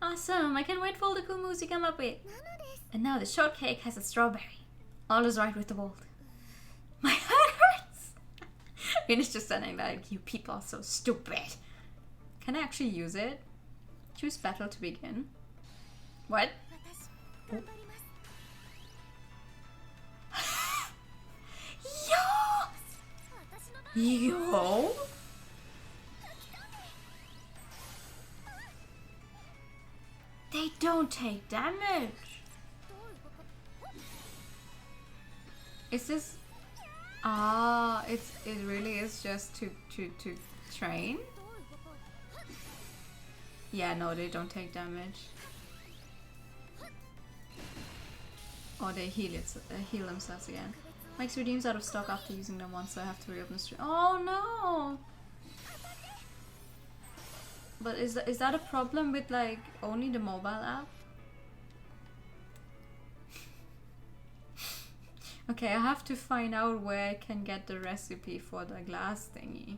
Awesome. I can't wait for all the cool moves you come up with. And now the shortcake has a strawberry. All is right with the world. Finish just standing like, you people are so stupid. Can I actually use it? Choose battle to begin. What? Yo! Yo! They don't take damage. Is this? Ah, it really is just to train. Yeah, no, they don't take damage. Or they heal themselves again. Mike's redeems out of stock after using them once, so I have to reopen the stream. Oh no! But is that a problem with like only the mobile app? Okay, I have to find out where I can get the recipe for the glass thingy.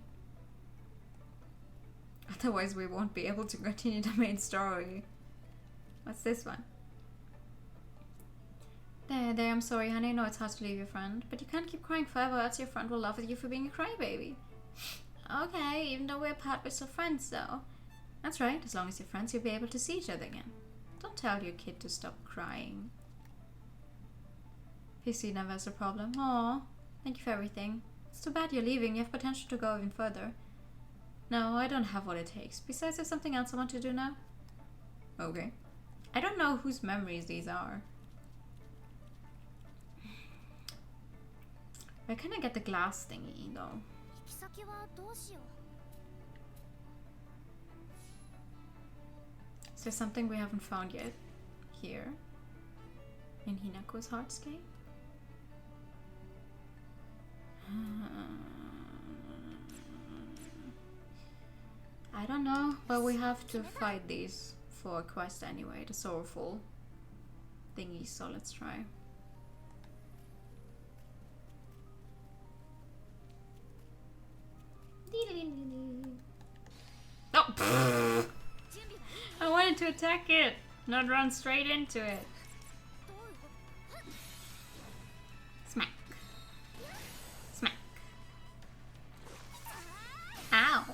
Otherwise we won't be able to continue the main story. What's this one? There, I'm sorry, honey. I know it's hard to leave your friend, but you can't keep crying forever, else your friend will laugh at you for being a crybaby. Okay, even though we're apart, we're still friends, though. That's right, as long as you're friends, you'll be able to see each other again. Don't tell your kid to stop crying. PC never has a problem. Aww, thank you for everything. It's too bad you're leaving, you have potential to go even further. No, I don't have what it takes. Besides, there's something else I want to do now. Okay. I don't know whose memories these are. Where can I get the glass thingy, though? Is there something we haven't found yet? Here? In Hinako's Heartscape? I don't know, but we have to fight these for a quest anyway, the sorrowful thingies, so let's try. Oh! I wanted to attack it, not run straight into it. Smack. Smack. Ow.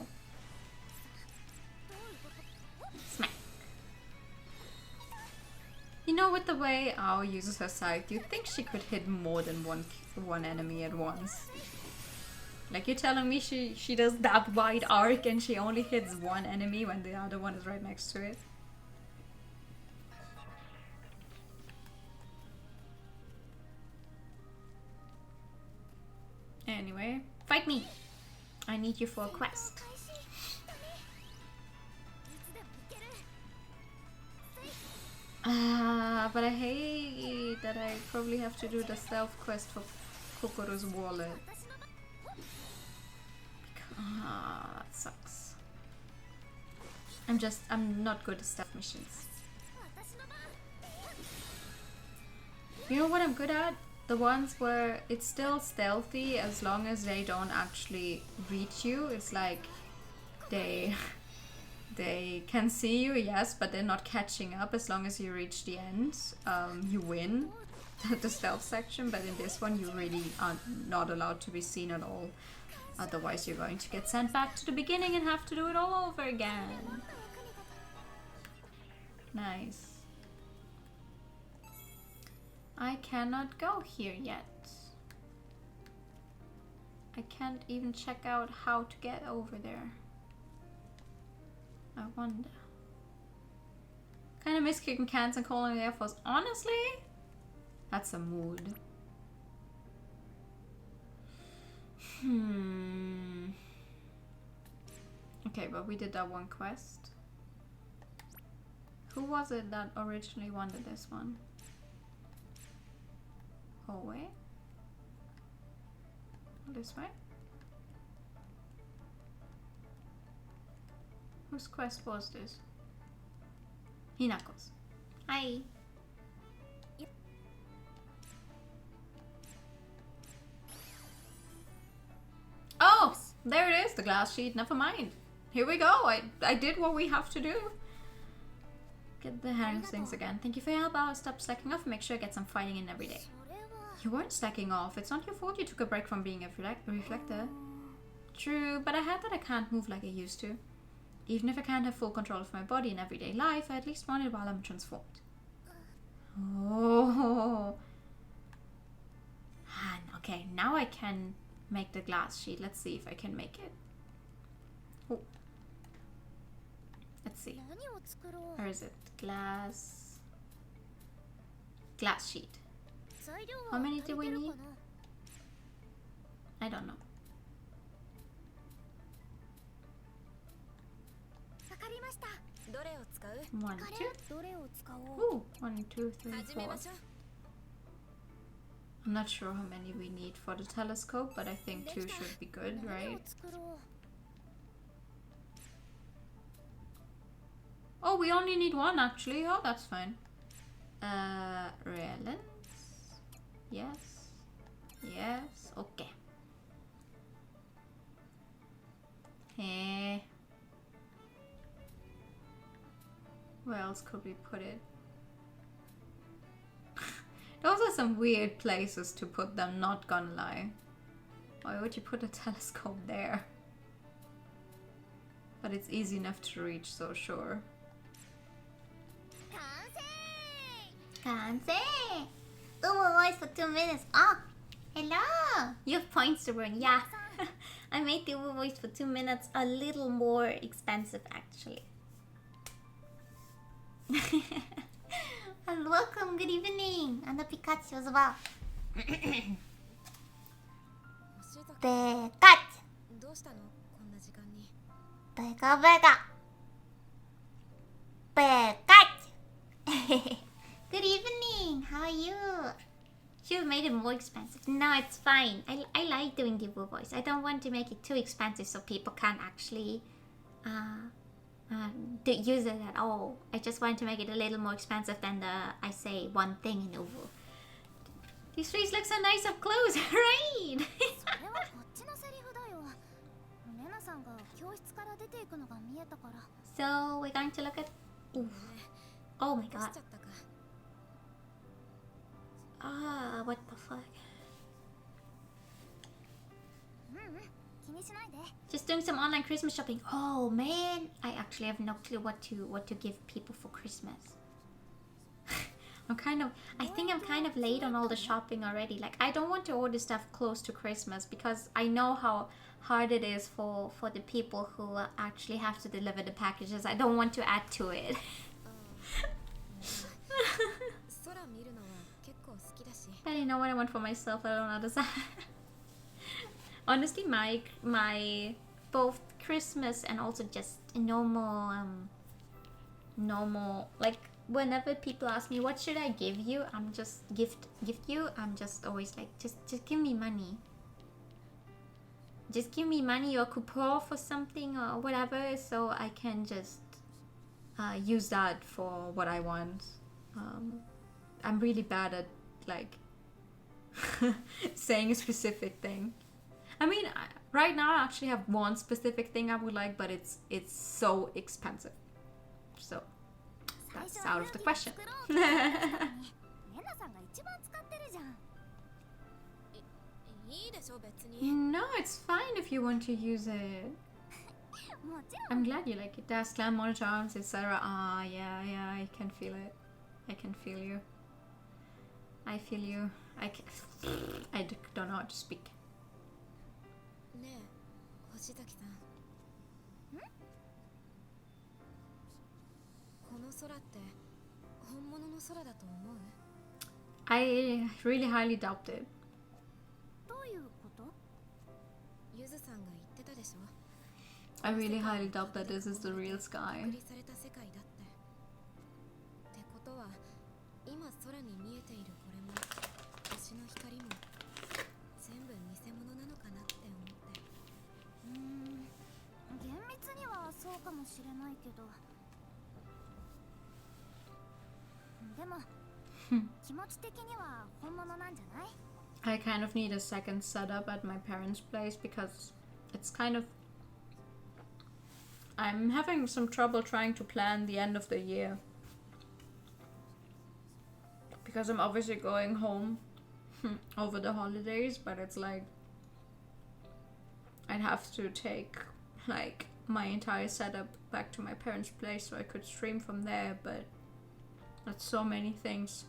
Smack. You know, with the way Ao uses her scythe, you'd think she could hit more than one enemy at once. Like, you're telling me she does that wide arc and she only hits one enemy when the other one is right next to it? Anyway, fight me! I need you for a quest. But I hate that I probably have to do the stealth quest for Kokoro's wallet. That sucks. I'm not good at stealth missions. You know what I'm good at? The ones where it's still stealthy as long as they don't actually reach you. It's like they can see you, yes, but they're not catching up. As long as you reach the end, you win the stealth section. But in this one, you really are not allowed to be seen at all. Otherwise, you're going to get sent back to the beginning and have to do it all over again. Nice. I cannot go here yet. I can't even check out how to get over there. I wonder. Kinda miss kicking cans and calling the Air Force. Honestly? That's a mood. Okay, but we did that one quest. Who was it that originally wanted this one? Hallway? This way? Whose quest was this? Hinako's. Hi! Oh! There it is, the glass sheet. Never mind. Here we go. I did what we have to do. Get the herring things again. Thank you for your help. I'll stop slacking off and make sure I get some fighting in every day. You weren't slacking off. It's not your fault you took a break from being a reflector. True, but I heard that I can't move like I used to. Even if I can't have full control of my body in everyday life, I at least want it while I'm transformed. Oh. Okay, now I can make the glass sheet. Let's see if I can make it. Oh. Let's see. Where is it? Glass sheet. How many do we need? I don't know. どれを使う？ One, two. どれを使おう？ Ooh, 1, 2, 3, 始め 4. ましょう。 I'm not sure how many we need for the telescope, but I think 2 should be good, 何 right? を作ろ Oh, we only need 1 actually. Oh, that's fine. Real lens. Yes. Yes. Okay. Eh. Where else could we put it? Those are some weird places to put them, not gonna lie. Why would you put a telescope there? But it's easy enough to reach, so sure. う？完成！Double voice for 2 minutes. Oh, hello! You have points to burn. Yeah. I made the double voice for 2 minutes a little more expensive actually. And welcome, good evening! And the Pikachu as well. 星崎 Pikachu! どうしたの？こんな時間に。 Pika Pikachu! Good evening! How are you? Should have made it more expensive. No, it's fine. I like doing the voice. I don't want to make it too expensive so people can't actually use it at all. I just want to make it a little more expensive than I say one thing in Uvu. These trees look so nice up close, right? それはこっちのセリフだよ。レナさんが教室から出ていくのが見えたから。 So we're going to look at. Oof. Oh my 落と god. しちゃったか。 Ah, what the fuck? 気にしないで。 Just doing some online Christmas shopping. Oh man, I actually have no clue what to give people for Christmas. I think I'm kind of late on all the shopping already. Like, I don't want to order stuff close to Christmas because I know how hard it is for the people who actually have to deliver the packages. I don't want to add to it. 空見るのは結構好きだし。 I already know what I want for myself. I don't understand. Honestly, my both Christmas and also just normal like whenever people ask me what should I give you, I'm just gift you. I'm just always like just give me money. Just give me money or coupon for something or whatever, so I can just use that for what I want. I'm really bad at like saying a specific thing. I mean, right now I actually have one specific thing I would like, but it's so expensive. So that's out of the question. レナさんが一番使ってるじゃん。いいでしょ別に。 No, it's fine if you want to use it. もちろん。 I'm glad you like it. There's clan monitor arms, etc. Ah, yeah, I can feel it. I can feel you. I feel you. I don't know how to speak. ねえ、星崎さん。この空って本物の空だと思う？ I really highly doubt it. どういうこと？ゆずさんが言ってたでしょ。 I really highly doubt that this is the real sky. 隔離された世界だって。ってことは、今空に見えているこれも星の光も全部偽物なのかなって思って。厳密にはそうかもしれないけど。でも気持ち的には本物なんじゃない？ I kind of need a second setup at my parents' place because it's kind of... I'm having some trouble trying to plan the end of the year. Because I'm obviously going home over the holidays, but it's like... I'd have to take like my entire setup back to my parents' place so I could stream from there, but that's so many things.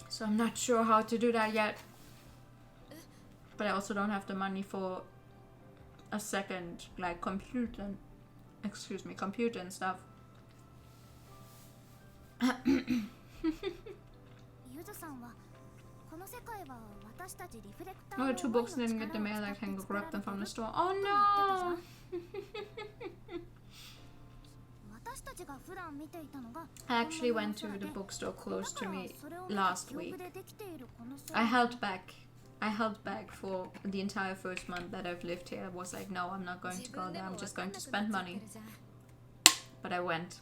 So I'm not sure how to do that yet. But I also don't have the money for a second like computer and stuff. ゆずさんはこの世界は私たちリフレクタ Oh, ー two の books 思い didn't の get the 力を mail. 使 I って can go 作ら grab れて them from る the store. と Oh 言ってたじゃ no! ん。私たちが普段見ていたのが I actually 本物の went to 空 the で bookstore close だ to から me それを見て last 記憶 week. でできているこの I 空 held back for the entire first month that I've lived here. I was like, no, I'm not going to go there. I'm just going to spend money. But I went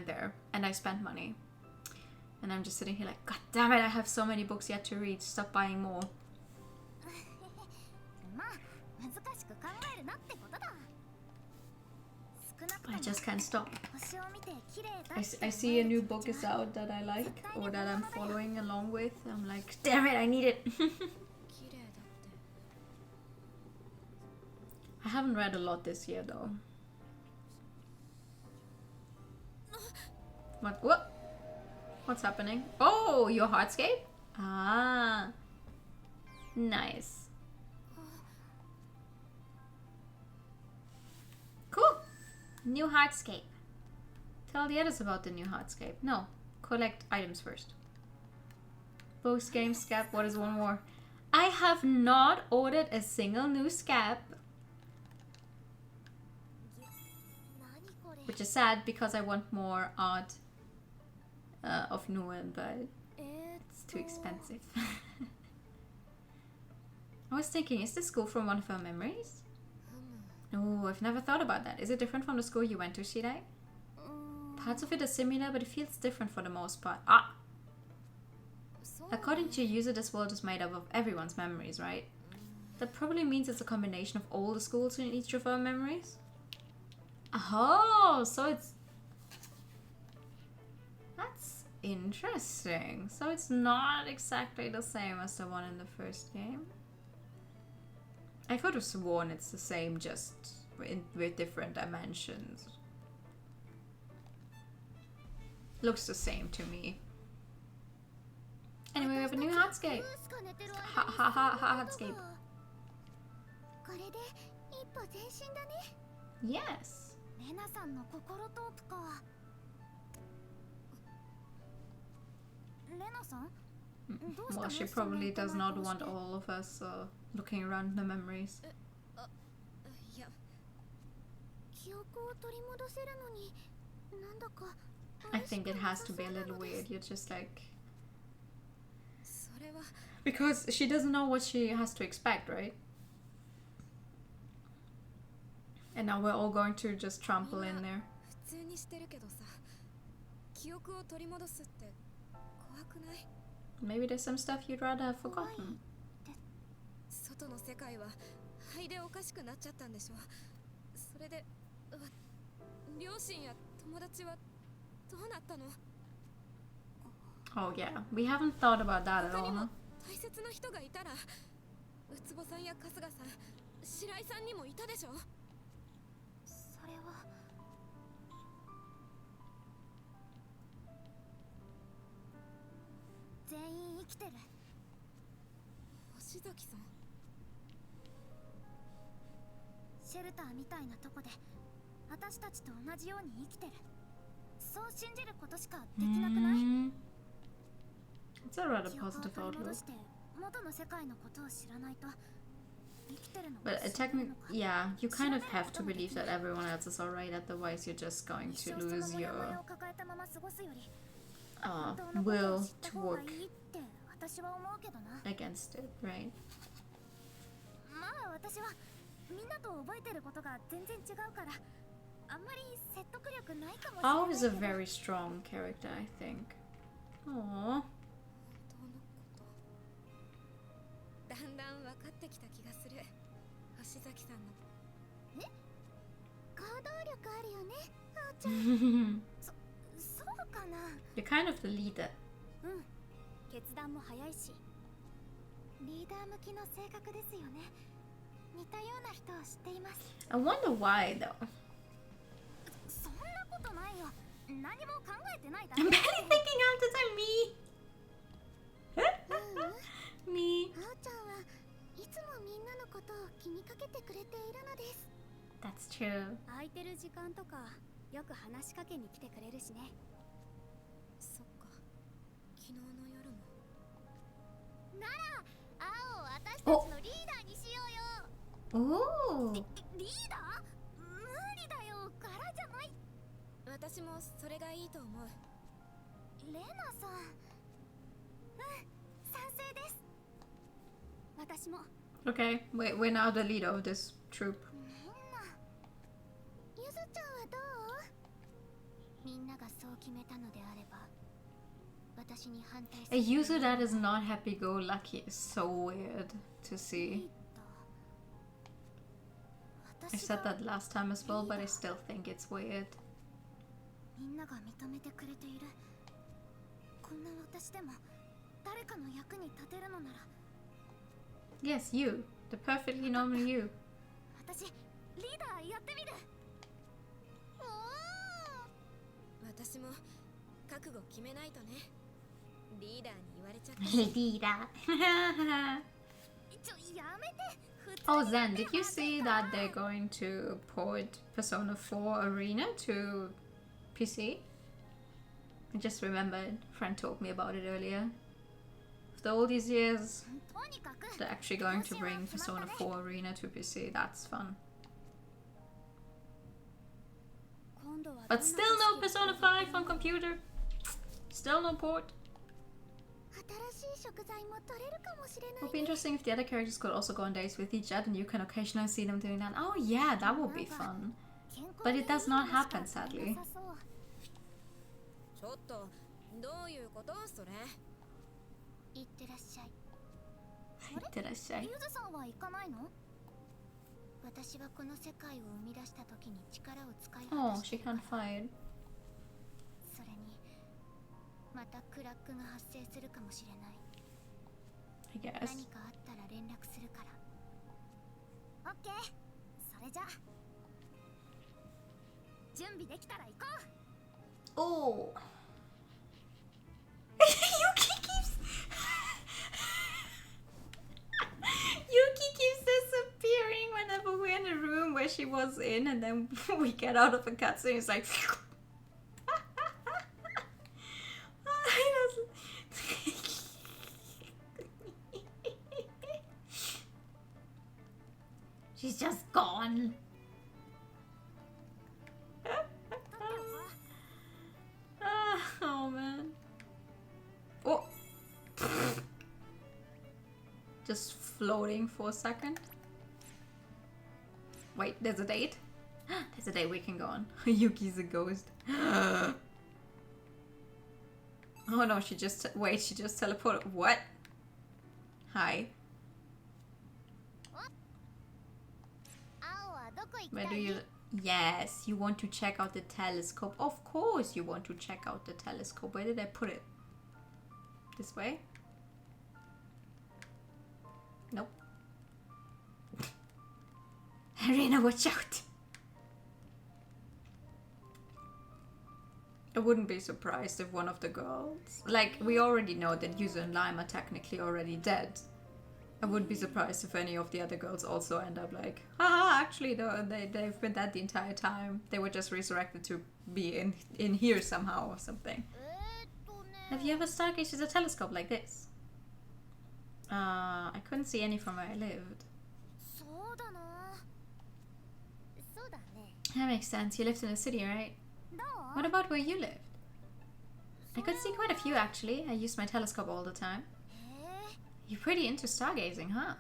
there and I spent money. And I'm just sitting here like, God damn it, I have so many books yet to read. Stop buying more. まあ難しく考えるなってことだ。少なくと I も just can't stop. 星を見て綺麗だって I see a new book is out that I like or that I'm following along with. I'm like, damn it, I need it. 綺麗だって I haven't read a lot this year though. What? What's happening? Oh, your hardscape? Ah. Nice. Cool. New hardscape. Tell the others about the new hardscape. No. Collect items first. Books, games, scap. What is one more? I have not ordered a single new scap. 何これ Which is sad because I want more art of Nguyen, but it's too expensive. I was thinking, is this school from one of her memories? Oh, I've never thought about that. Is it different from the school you went to, Shirai? Parts of it are similar, but it feels different for the most part. Ah! According to your user, this world is made up of everyone's memories, right? That probably means it's a combination of all the schools in each of our memories. Oh, so it's... That's interesting. So it's not exactly the same as the one in the first game. I could have sworn it's the same, just with different dimensions. Looks the same to me. Anyway, we have a new hardscape. Hardscape. これで一歩前進だね。 Yes. レナさんの心トークか。レナさん？ Well, she probably does not want all of us looking around the memories. いや記憶を取り戻せるのに、なんだか。 I think it has to be a little weird. You're just like... それは Because she doesn't know what she has to expect, right? And now we're all going to just trample in there. 普通にしてるけどさ記憶を取り戻すって怖くない Maybe there's some stuff you'd rather have forgotten. 外の世界は肺でおかしくなっちゃったんでしょそれで両親や友達はどうなったの Oh yeah, we haven't thought about that at 他 all, に huh? も大切な人がいたらウツボさんや春日さん白井さんにもいたでしょそれは。全員生きてる。星崎さんシェルターみたいなとこで私たちと同じように生きてる。そう信じることしかできなくない？ It's a rather 記憶を positive 取り戻 outlook. して元の世界のことを知らないと生きてるのが But 知れないの technically, か。 yeah, you kind of have to believe that everyone else is alright, otherwise you're just going 一 to 生その lose モヤ your モヤを抱えたまま過ごすより本当のことを will 知った to 方が work いいって私は思うけどな。 against it, right? まあ私はみんなと覚えてることが全然違うからあんまり説得力ないかもしれない Ao け is a ど。 very strong character, I think. Aww. 本当のことだんだん分かってきた気がする星崎さんの行動力あるよね、あーちゃん。そうかな。 You're kind of the leader. うん。決断も早いし。リーダー向きの性格ですよね。似たような人を知っています。 I wonder why though. そんなことないよ。何も考えてないだ I'm け。 barely thinking half the time. Me. あおちゃんはいつもみんなのことを気にかけてくれているのです。 That's true. 空いてる時間とかよく話しかけに来てくれるしね。そっか、昨日の夜も。なら青を私たちのリーダーにしようよ。 Oh. リーダー？無理だよ。柄じゃない。私もそれがいいと思う。レナさん。賛成です。私も。 Okay, we're now the leader of this troop. みんな。ゆずちゃんはどう？みんながそう決めたのであれば、私に反対す A る。 user that is not happy-go-lucky is so weird to see. I said that last time as well, but I still think it's weird. みんなが認めてくれている。こんな私でも誰かの役に立てるのなら。 Yes, you. The perfectly normal you. 私リーダーやってみる。おお。私も覚悟決めないとね。リーダーに言われちゃった。Leader. やめて。 Oh, Zen, did you see that they're going to port Persona 4 Arena to PC? I just remembered. A friend told me about it earlier. After all these years, とにかく they're actually going to bring Persona 4 Arena to PC. That's fun. 今度は But still no Persona 5 on computer. Still no port. 新しい食材も取れるかもしれない Would be interesting if the other characters could also go on dates with each other and you can occasionally see them doing that. Oh yeah, that would be fun. But it does not happen, sadly. ちょっとどういうことそれ？いってらっしゃい。ゆずさんは行かないの？私はこの世界を生み出した時に力を使い果 Oh, たして she るから can't fight. それにまたクラックが発生するかもしれない。 I guess. 何かあったら連絡するから。オッケー。それじゃ準備できたら行こう。 Oh. Yuki keeps disappearing whenever we're in a room where she was in, and then we get out of a cutscene. It's like. She's just gone. Oh man. Oh. Just floating for a second. Wait, there's a date? There's a date we can go on. Yuki's a ghost. Oh no, she just teleported. What? Hi. 青はどこ行きた Where い？ do you... Yes, you want to check out the telescope. Of course you want to check out the telescope. Where did I put it? This way? Nope. Arena, watch out! I wouldn't be surprised if one of the girls... Like, we already know that Yuzu and Lime are technically already dead. I wouldn't be surprised if any of the other girls also end up like, haha, actually they've been dead the entire time. They were just resurrected to be in here somehow or something. Have you ever stargazed with a telescope like this? I couldn't see any from where I lived. そうだな。そうだね。 That makes sense. You lived in a city, right? どう？ What about where you lived? I could see quite a few actually. I used my telescope all the time. へ You're pretty into stargazing, huh?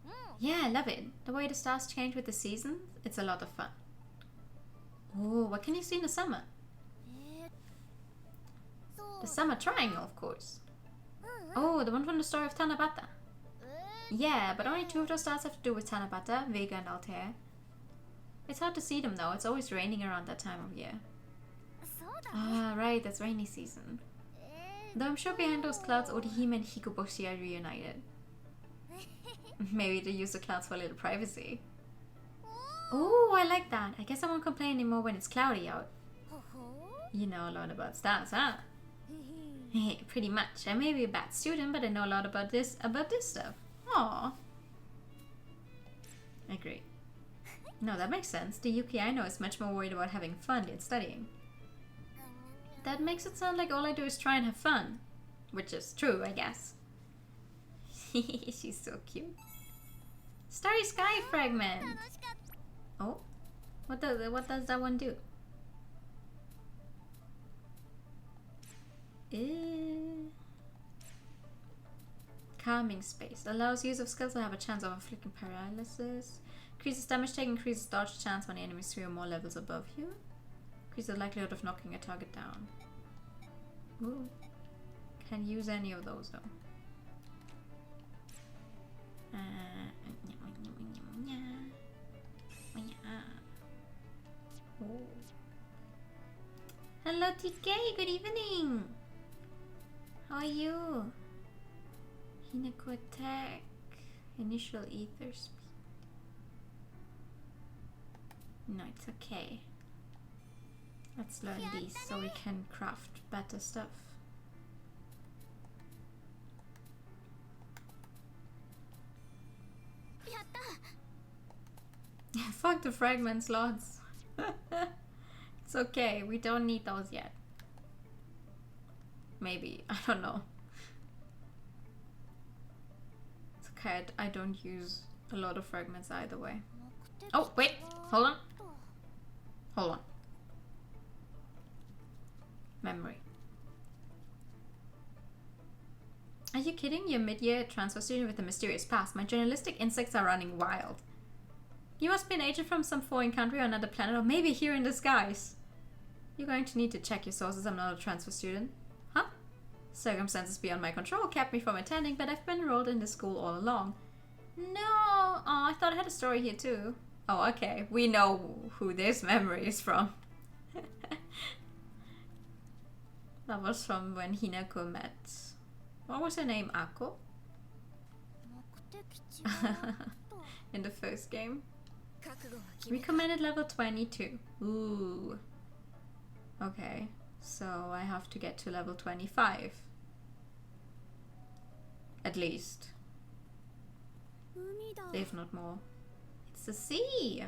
え。うん。 Yeah, I love it. The way the stars change with the seasons, it's a lot of fun. Oh, what can you see in the summer? そう The summer triangle, of course. うんうん。 Oh, the one from the story of Tanabata. Yeah, but only two of those stars have to do with Tanabata, Vega and Altair. It's hard to see them though, it's always raining around that time of year. そうだね。 Ah, right, that's rainy season. Though I'm sure behind those clouds, Orihime and Hikoboshi are reunited. Maybe the user clouds for a little privacy. Oh, I like that. I guess I won't complain anymore when it's cloudy out. You know a lot about stars, huh? Pretty much. I may be a bad student, but I know a lot about this stuff. Aww. Agree. No, that makes sense. The Yuki I know is much more worried about having fun than studying. That makes it sound like all I do is try and have fun. Which is true, I guess. She's so cute. Starry Sky Fragment! Oh? What does that one do? Calming Space. Allows use of skills to have a chance of inflicting paralysis. Increases damage taken, increases dodge chance when enemies 3 or more levels above you. Increases the likelihood of knocking a target down. Ooh. Can't use any of those though. Oh. Hello TK, good evening! How are you? Hinako attack. Initial ether speed. No, it's okay. Let's learn these so we can craft better stuff. Fuck the fragment slots. It's okay, we don't need those yet. Maybe, I don't know. It's okay, I don't use a lot of fragments either way. Oh, wait, hold on. Hold on. Memory. Are you kidding? You're a mid-year transfer student with a mysterious past. My journalistic instincts are running wild. You must be an agent from some foreign country or another planet, or maybe here in disguise. You're going to need to check your sources. I'm not a transfer student. Huh? Circumstances beyond my control kept me from attending, but I've been enrolled in this school all along. No! Oh, I thought I had a story here too. Oh, okay. We know who this memory is from. That was from when Hinako met... What was her name? Ako? In the first game. Recommended level 22. Ooh. Okay. So I have to get to level 25. At least. If not more. It's the sea!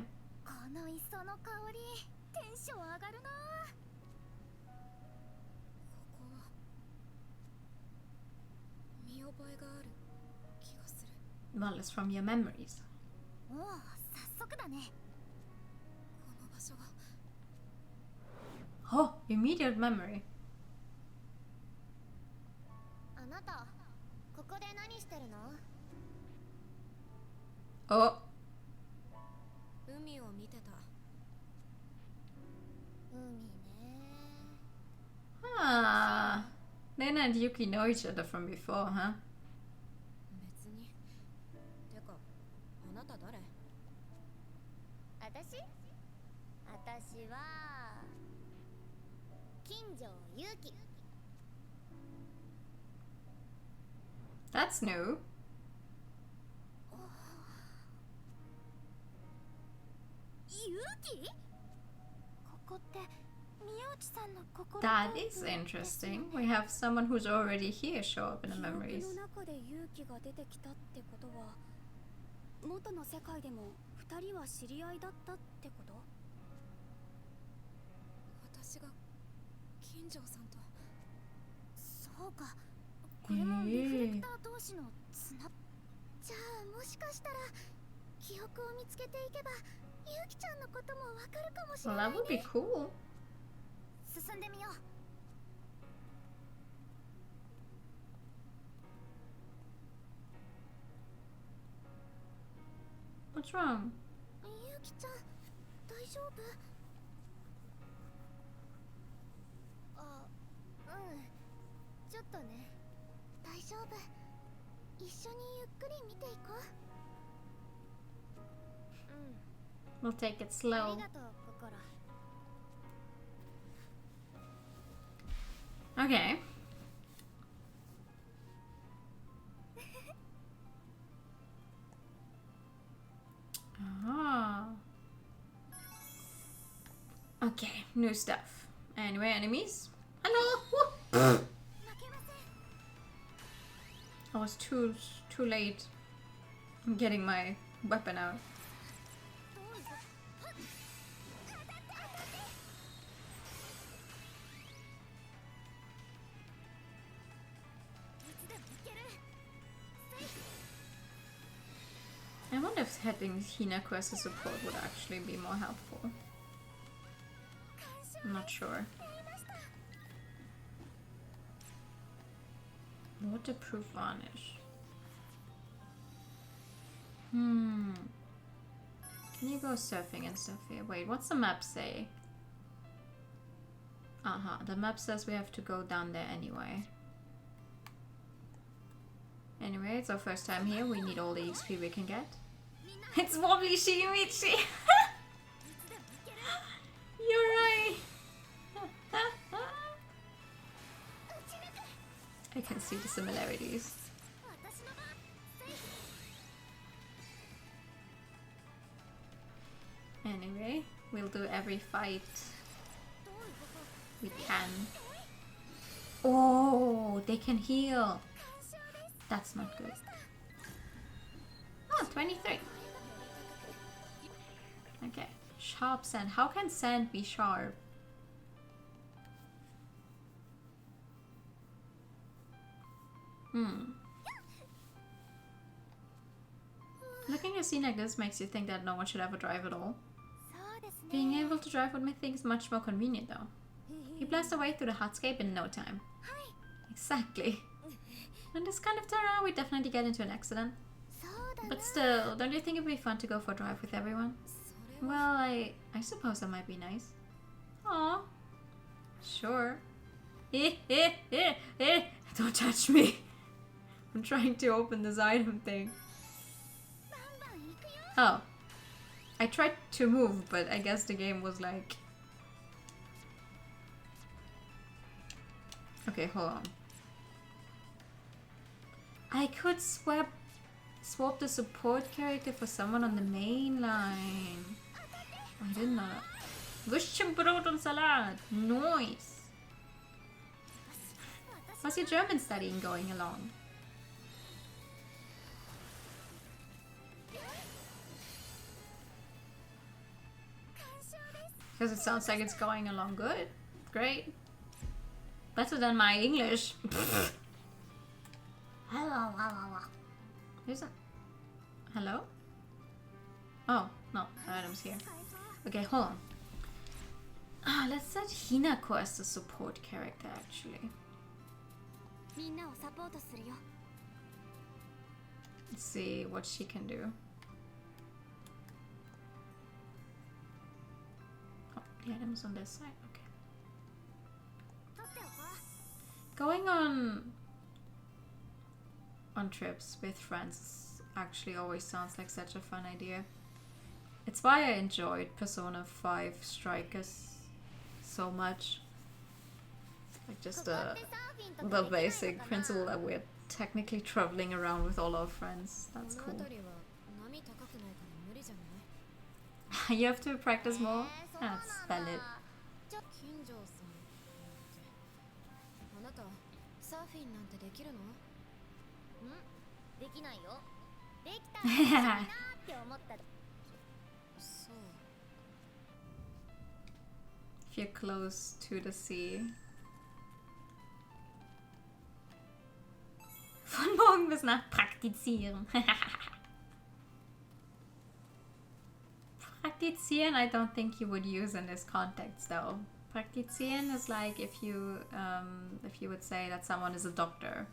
Well, it's from your memories. Oh, immediate memory. Oh. Ah. Lena and Yuki know each other from before, huh? 私は金城ゆうき That's new. ゆうきここって宮内さんの心 That is interesting. We have someone who's already here show up in the memories. 記憶の中で勇気が出てきたってことは元の世界でも2人は知り合いだったってこと？私が金城さんと。そうか。これもリフレクター同士のつな。じゃあもしかしたら記憶を見つけていけばゆうきちゃんのこともわかるかもしれ Well, ない that ね。 would be cool. 進んでみよう。What's wrong? ゆうきちゃん、大丈夫？あ、うん。ちょっとね。大丈夫。一緒にゆっくり見ていこう。うん。 We'll take it あ slow. りがとう、心。Okay. Okay, new stuff. Anyway, enemies. Hello! Woo! 負けません。 I was too late in getting my weapon out. どうぞ。はっ。当たって当たって。いつでもいける。セーフ。 I wonder if hitting Hinaku as a support would actually be more helpful. 感謝 I'm not sure. やりました。 Waterproof varnish. Can you go surfing and stuff here? Wait, what's the map say? The map says we have to go down there anyway. Anyway, it's our first time here. We need all the XP we can get. みんな It's Wobbly Shigemichi! いつでもいける。 You're right! 打ち抜く。 I can see the similarities. 私の番。セーフ。 Anyway, we'll do every fight どういうこと。 we can. Oh, they can heal. 感謝です。 That's not good. Oh, 23. Okay. Sharp sand. How can sand be sharp? Looking at a scene like this makes you think that no one should ever drive at all. そうですね。 Being able to drive would make things much more convenient though. You blast away through the hardscape in no time. はい。 Exactly. In this kind of terrain, we definitely get into an accident. そうだな。 But still, don't you think it'd be fun to go for a drive with everyone? それは Well, I suppose that might be nice. Aw. Sure. Don't touch me. I'm trying to open this item thing. バンバン行くよ。 Oh. I tried to move, but I guess the game was like... Okay, hold on. I could swap the support character for someone on the main line. I didn't know that. Wurstchenbrot und Salat. Nice. How's your German studying going along? Because it sounds like it's going along good. Great. Better than my English. Who's that? Hello? Oh, no. Adam's here. Okay, hold on. Let's set Hinako as the support character, actually. みんなをサポートするよ。 Let's see what she can do. Oh, the item's on this side. Okay. 取っておこう。 Going on trips with friends actually always sounds like such a fun idea. It's why I enjoyed Persona 5 Strikers so much. Like just the basic principle that we're technically traveling around with all our friends. こ That's の cool. 辺りは波高くないから無理じゃない You have to practice more? That's valid. 金城さんってあなたサーフィンなんてできるのできないよ。できたらいいなって思った。そう If you're close to the sea. Von morgen bis Nacht praktizieren. Praktizieren, I don't think you would use in this context though. Praktizieren is like if you would say that someone is a doctor.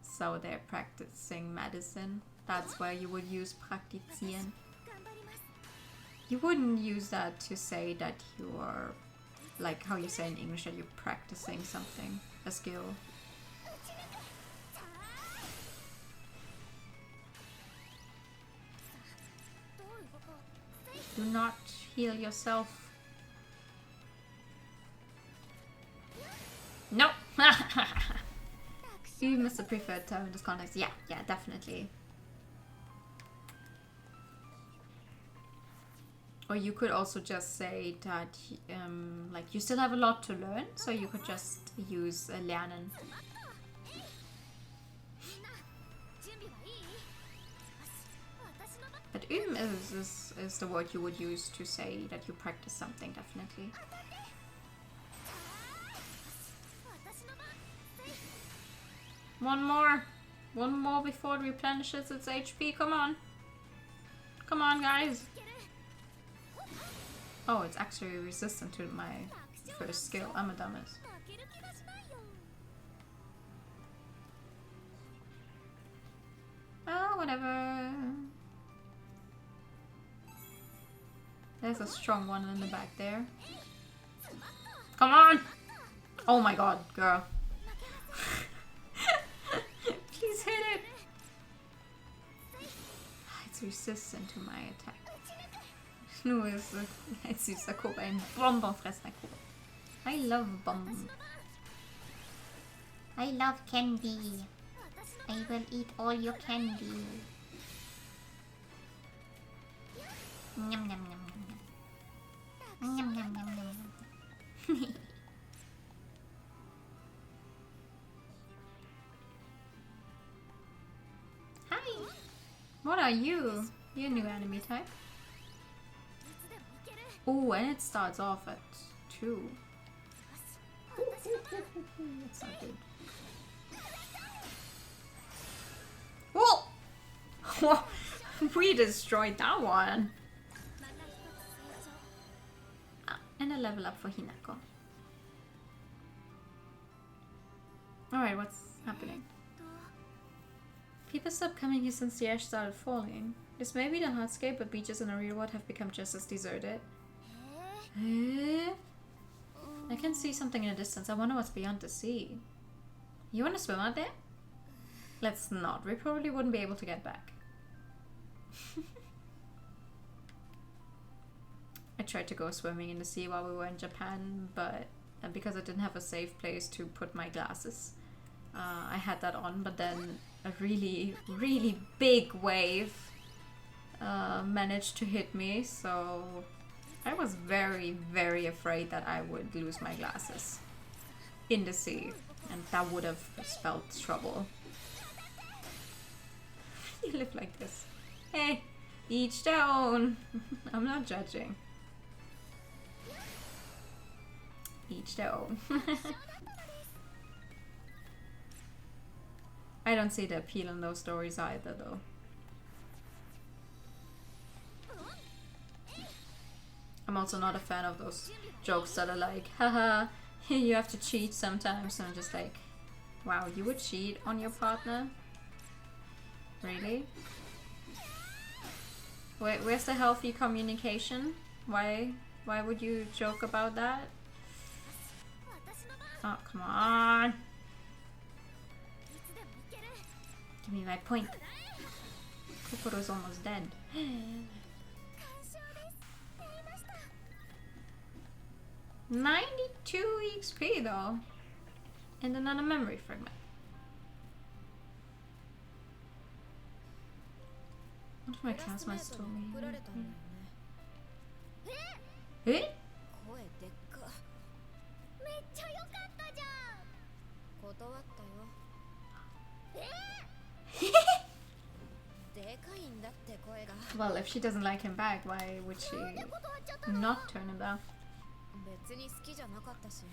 So they're practicing medicine. That's where you would use praktizieren. 頑張ります。 You wouldn't use that to say that you are, like how you say in English, that you're practicing something, a skill. 打ち抜く。さあ。さあ、どう動こう。セーフ。 Do not heal yourself. No! You must have preferred term in this context. Yeah, definitely. Or you could also just say that like you still have a lot to learn, so you could just use lernen. みんな準備はいい？よし、私の番。 But is the word you would use to say that you practice something, definitely. 私の番。 One more. One more before it replenishes its HP. Come on. Come on, guys. Oh, it's actually resistant to my first skill. I'm a dumbass. 負ける気がしないよ。 Oh, whatever. There's a strong one in the back there. Come on! Oh my god, girl. Please hit it! It's resistant to my attack. Nu är sista Koba en bonbonfrestna Koba. I love bonbon. I love candy. I will eat all your candy. Yum yum yum yum yum. Yum yum yum yum. Hi. What are you? You're a new enemy type. いつでもいける。 Oh, and it starts off at 2. That's not good. Whoa! We destroyed that one. また一つ成長。 Ah, and a level up for Hinako. Alright, what's happening? People stopped coming here since the ash started falling. This may be the hardscape, but beaches in the real world have become just as deserted. へえ。 Eh? I can see something in the distance. I wonder what's beyond the sea. You want to swim out there? Let's not. We probably wouldn't be able to get back. I tried to go swimming in the sea while we were in Japan, but because I didn't have a safe place to put my glasses, I had that on, but then a really, really big wave managed to hit me, so I was very, very afraid that I would lose my glasses in the sea, and that would have spelled trouble. You live like this. Hey, each their own. I'm not judging. Each their own. I don't see the appeal in those stories either, though. I'm also not a fan of those jokes that are like, haha, you have to cheat sometimes. And I'm just like, wow, you would cheat on your partner? Really? Where's the healthy communication? Why would you joke about that? Oh, come on. Give me my point. Kokoro's almost dead. 完勝です。やりました。 92 XP though. And another memory fragment. One of my classmates told me. 送られたんだよね。 Eh? 声でっか。めっちゃ良かったじゃん。断ったよ。でかいんだって声が。 Well, if she doesn't like him back, why would she 断っちゃったの。 not turn him down? 別に好きじゃなかったし。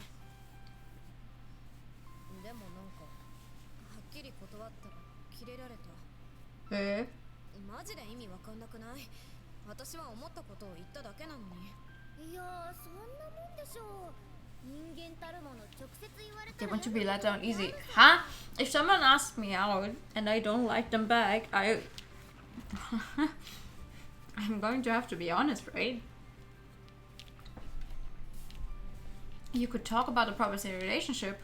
でもなんかはっきり断ったらキレられた。 Eh? マジで意味わかんなくない？私は思ったことを言っただけなのに。いやー、そんなもんでしょう。人間たるもの直接言われた They ら want to be let down easy. Huh? If someone asks me out and I don't like them back, I'm going to have to be honest, right? You could talk about a promising relationship,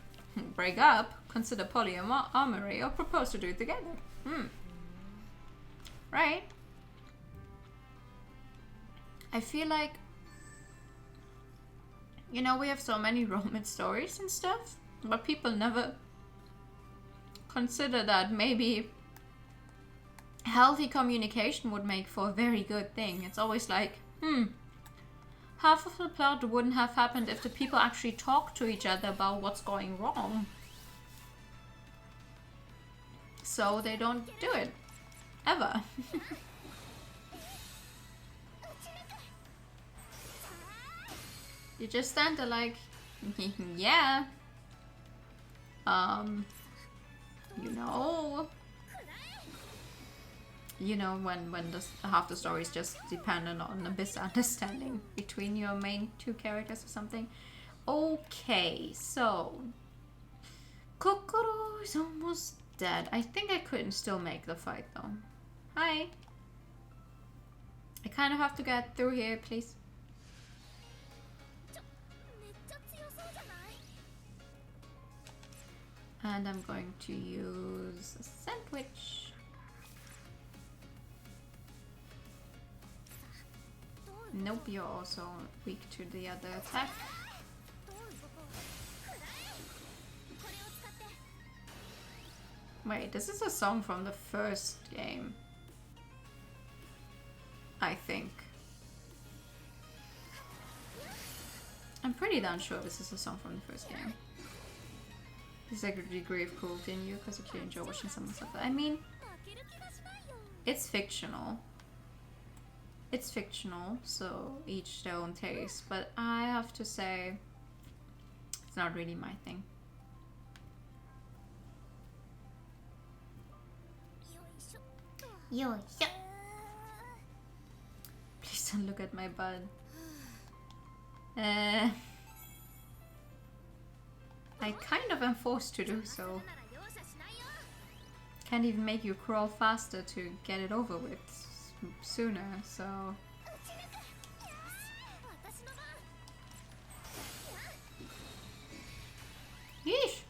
break up, consider polyamory, or propose to do it together. Right? I feel like, you know, we have so many romance stories and stuff, but people never consider that maybe healthy communication would make for a very good thing. It's always like, half of the plot wouldn't have happened if the people actually talked to each other about what's going wrong. So they don't do it. Ever. You just stand there like, yeah. You know when half the story is just dependent on a misunderstanding between your main two characters or something. Okay, so Kokoro is almost dead. I think I couldn't still make the fight though. Hi. I kind of have to get through here, please. And I'm going to use a sandwich. Nope, you're also weak to the other attack. Wait, this is a song from the first game. I think. I'm pretty damn sure this is a song from the first game. There's like a degree of cruelty in you because you can't enjoy watching someone suffer. I mean, it's fictional. It's fictional, so each their own taste. But I have to say, it's not really my thing. Please don't look at my butt. I kind of am forced to do so. Can't even make you crawl faster to get it over with sooner, so... Yeesh!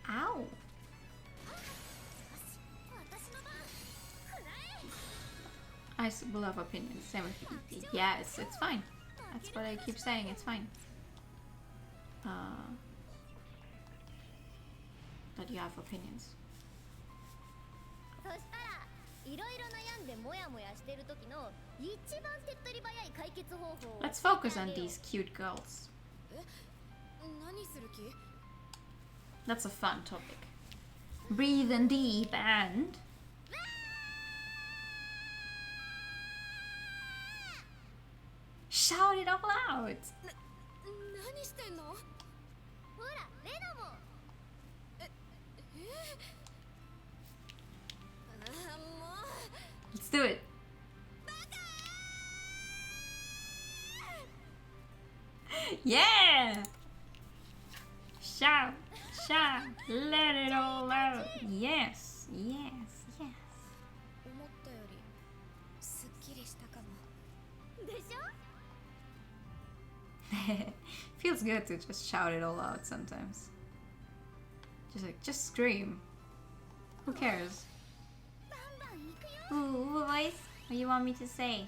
Ow! I will have opinions. Same with you. Yeah, it's fine. That's what I keep saying. It's fine. But you have opinions. Let's focus on these cute girls. That's a fun topic. Breathe in deep and... shout it all out! Let's do it! Yeah! Shout! Shout! Let it all out! Yes! Yes! Yes! Feels good to just shout it all out sometimes. Just scream. Who cares? Ooh, voice? What do you want me to say?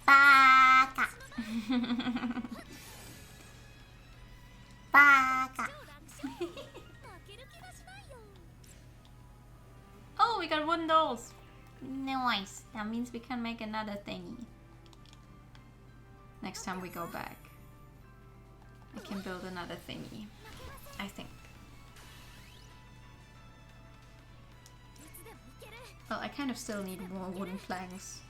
Baka! Baka! Oh, we got wooden dolls! Nice! That means we can make another thingy. Next time we go back. I can build another thingy. I think. Well, I kind of still need more wooden planks.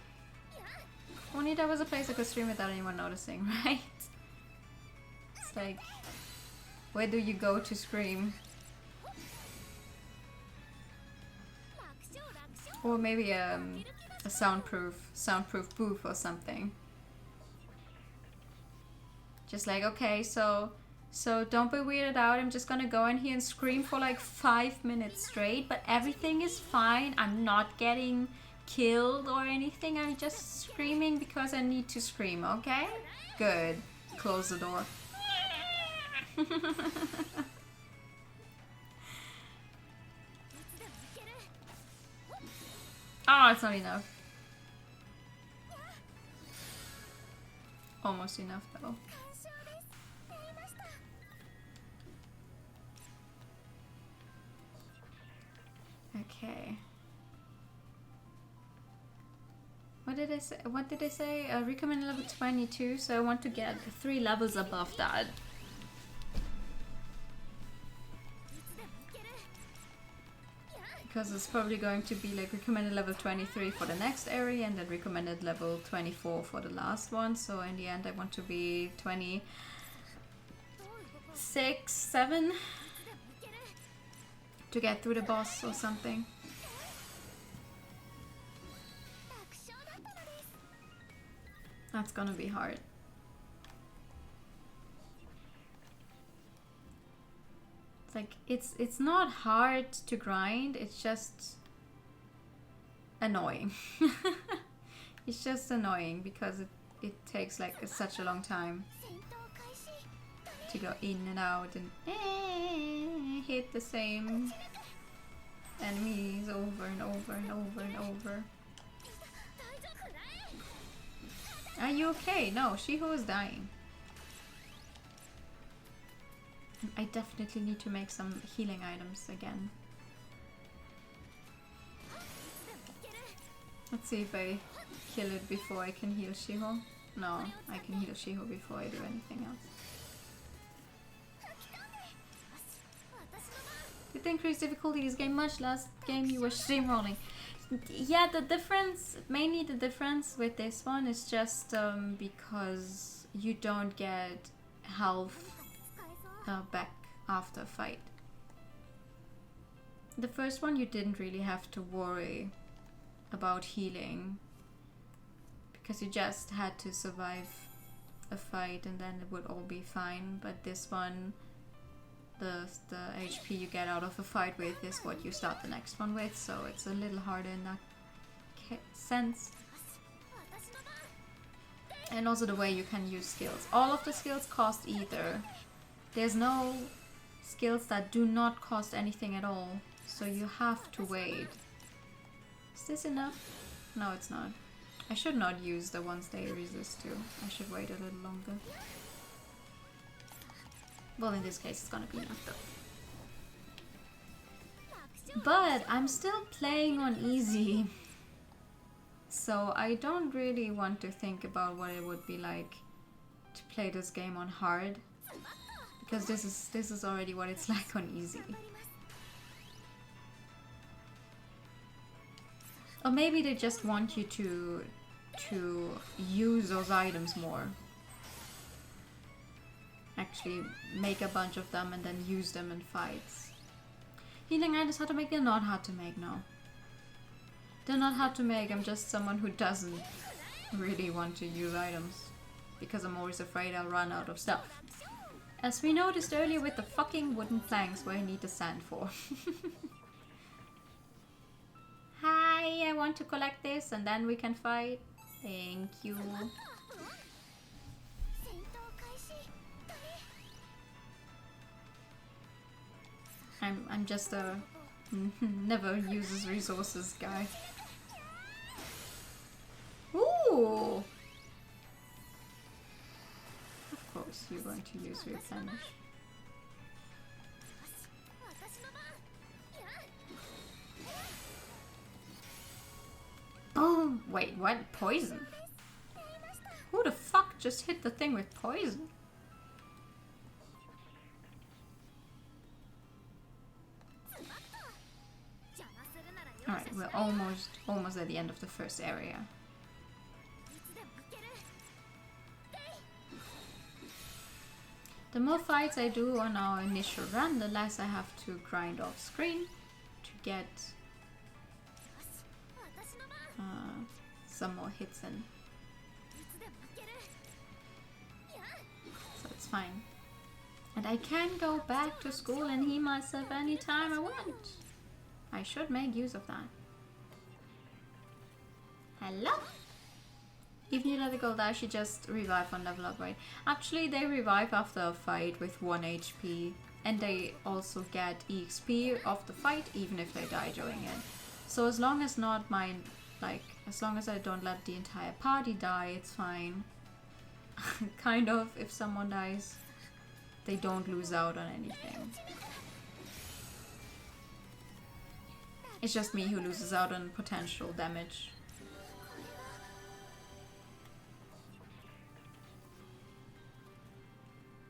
Only there was a place I could stream without anyone noticing, right? It's like... where do you go to scream? Or maybe a soundproof booth or something. Just like, okay, so don't be weirded out. I'm just gonna go in here and scream for like 5 minutes straight, but everything is fine. I'm not getting killed or anything. I'm just screaming because I need to scream, okay? Good. Close the door. Oh, it's not enough. almost enough though. 鑑賞ですやりました Okay. What did I say? What did I say? Recommend level 22, so I want to get 3 levels above that. いつでもいけるやっ Because it's probably going to be like recommended level 23 for the next area and then recommended level 24 for the last one. So in the end I want to be 26, 7 to get through the boss or something. 楽勝だったのです That's gonna be hard. It's like it's not hard to grind, it's just annoying. It's just annoying because it takes like such a long time 戦闘開始 to go in and out and hit the same enemies over and over and over and over. 大丈夫くらえ Are you okay? No, Shiro is dying. I definitely need to make some healing items again. いつでもいける Let's see if I kill it before I can heal Shiro. No, I can heal Shiro before I do anything else. 私の番 Did they increase difficulty this game much? Last game you were steamrolling. Yeah, the difference, mainly the difference with this one is just because you don't get health 使えそう back after a fight. The first one you didn't really have to worry about healing because you just had to survive a fight and then it would all be fine. But this one, the HP you get out of a fight with is what you start the next one with, so it's a little harder in that sense. 私の番 And also the way you can use skills. All of the skills cost either. There's no skills that do not cost anything at all, so you have to wait. Is this enough? No, it's not. I should not use the ones they resist to. I should wait a little longer. Well, in this case, it's gonna be enough though. But I'm still playing on easy. So I don't really want to think about what it would be like to play this game on hard. Because this is already what it's like on easy. 頑張ります Or maybe they just want you to use those items more. Actually make a bunch of them and then use them in fights. Healing items hard to make? They're not hard to make, no. They're not hard to make, I'm just someone who doesn't really want to use items. Because I'm always afraid I'll run out of stuff. As we noticed earlier with the fucking wooden planks where I need the sand for. Hi, I want to collect this and then we can fight. Thank you. 戦闘開始だね I'm just a never uses resources guy. Ooh! Of course you're going to use replenish. 私の番や Boom! Wait, what? Poison? Who the fuck just hit the thing with poison? Alright, we're almost at the end of the first area. いつでもいける The more fights I do on our initial run, the less I have to grind off screen to get 私の番 some more hits in. いつでもいけるや So it's fine. And I can go back to school and heal myself anytime I want. I should make use of that. Hello? Even you let the girl die, she just revive on level up, right? Actually, they revive after a fight with 1 HP. And they also get EXP of the fight, even if they die during it. So as long as not mine, like, as long as I don't let the entire party die, it's fine. kind of, if someone dies, they don't lose out on anything. It's just me who loses out on potential damage.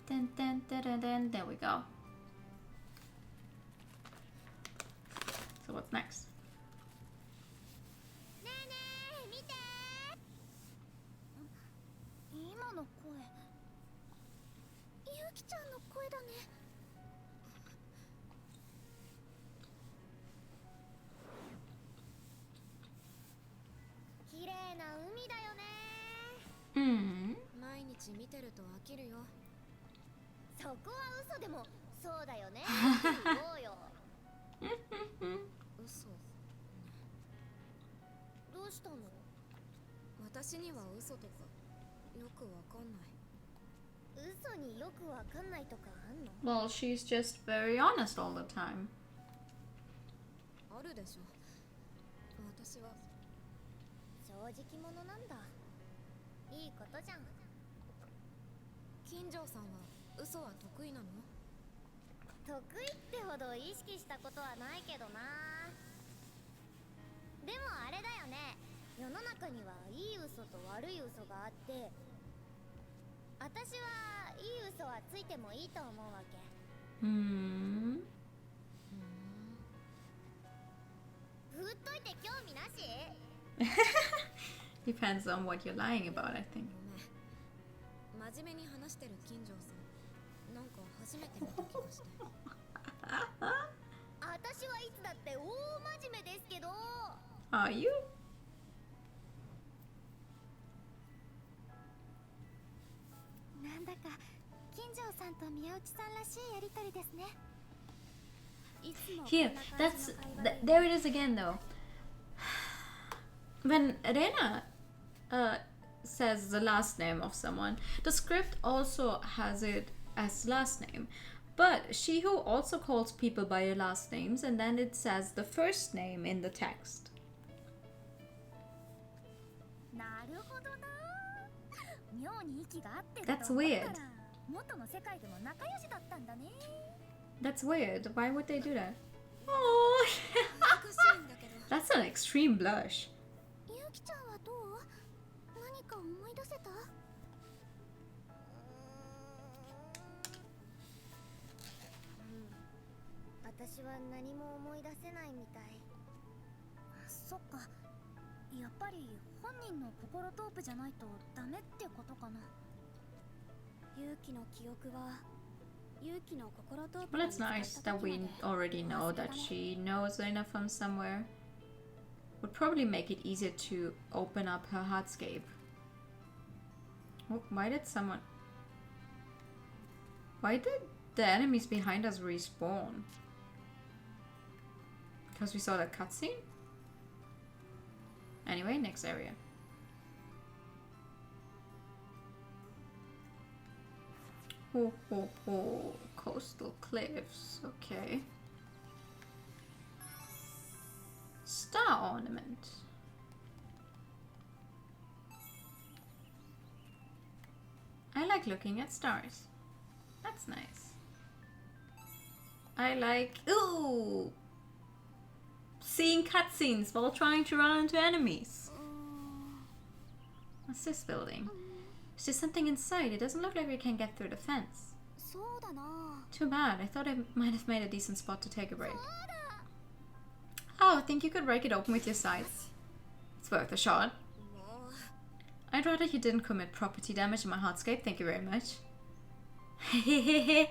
Dun, dun, dun, dun, dun. There we go. So what's next? ねえねえ見て。今の声、ゆきちゃんの声だね。綺麗な海だよね。毎日見てると飽きるよ。そこは嘘でもそうだよねって言おうよ。嘘。どうしたの？私には嘘とかよくわかんない。嘘によくわかんないとかあんの？ Well, she's just very honest all the time. あるでしょ。私は正直者なんだ。いいことじゃん。金城さんは嘘は得意なの？得意ってほど意識したことはないけどな。でもあれだよね、世の中にはいい嘘と悪い嘘があって、私はいい嘘はついてもいいと思うわけ。振っといて興味なし？ Depends on what you're lying about, I think. ごめん。真面目に話してる金城さん、なんか初めて見た気がして。私はいつだって大真面目ですけど。Are you? なんだか金城さんと宮内さんらしいやりとりですね。いつも Here, that's there it is again though. When Rena says the last name of someone, the script also has it as last name. But Shiho also calls people by their last names, and then it says the first name in the text. なるほどな。妙に息が合ってる That's と思った weird. ら元の世界でも仲良しだったんだね。 That's weird. Why would they do that? Oh, 難しいんだけど。that's an extreme blush. ゆきちゃんはどう？何か思い出せた？私は何も思い出せないみたい。そっか。やっぱり本人の心トープじゃないとダメってことかな。勇気の記憶は勇気の心トープ Well, が it's 見つかっ nice た that 時 we まで already know that she knows Lena from somewhere. Would probably make it easier to open up her heartscape. Oh, why did someone... Why did the enemies behind us respawn? Because we saw that cutscene? Anyway, next area. Oh, oh, oh. Coastal cliffs. Okay. Star ornament. I like looking at stars. That's nice. I like... Ooh! Seeing cutscenes while trying to run into enemies. What's this building? Is there something inside? It doesn't look like we can get through the fence. そうだな。 Too bad. I thought I might have made a decent spot to take a break. Oh, I think you could break it open with your sides. It's worth a shot. もう I'd rather you didn't commit property damage in my hardscape. Thank you very much. Hehehe.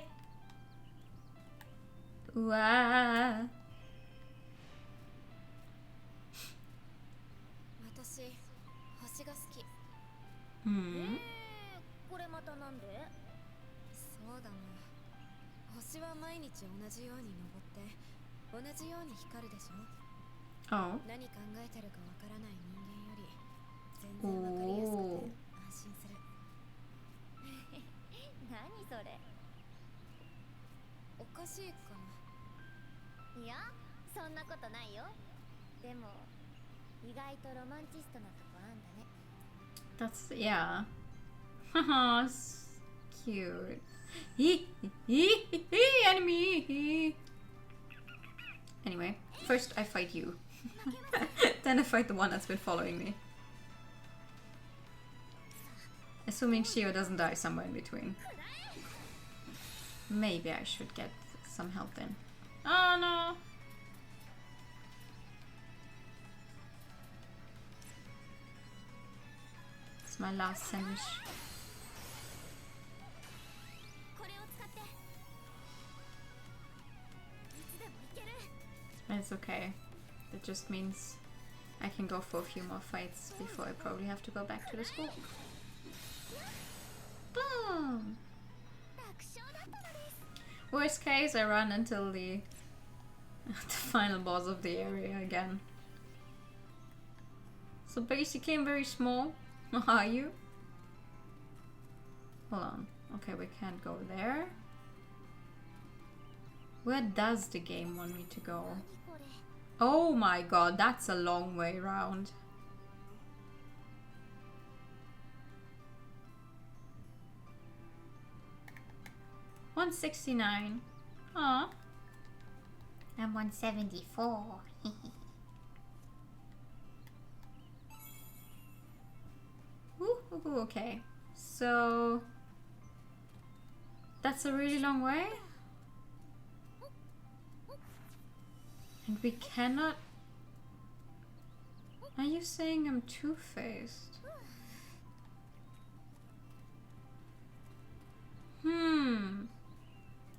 Wow. 私星が好き。これまたなんで？そうだな。星は毎日同じように登って同じように光るでしょ。 Oh. 何考えてるかわからない人間より全然わかりやすくて安心する。何それ？おかしいかな。いや、そんなことないよ。でも意外とロマンチストなとこあんだね。That's... yeah. Haha, cute. Enemy! Anyway, first I fight you. Then I fight the one that's been following me. Assuming Shiro doesn't die somewhere in between. Maybe I should get some help then. Oh no! It's my last sandwich. It's okay. That just means I can go for a few more fights before I probably have to go back to the school. Boom! Worst case, I run until the final boss of the area again. So basically I'm very small. Are you? Hold on. Okay, we can't go there. Where does the game want me to go? Oh my god, that's a long way around. $169. Aw. I'm 174. Ooh, okay. So that's a really long way. And we cannot... Are you saying I'm two-faced?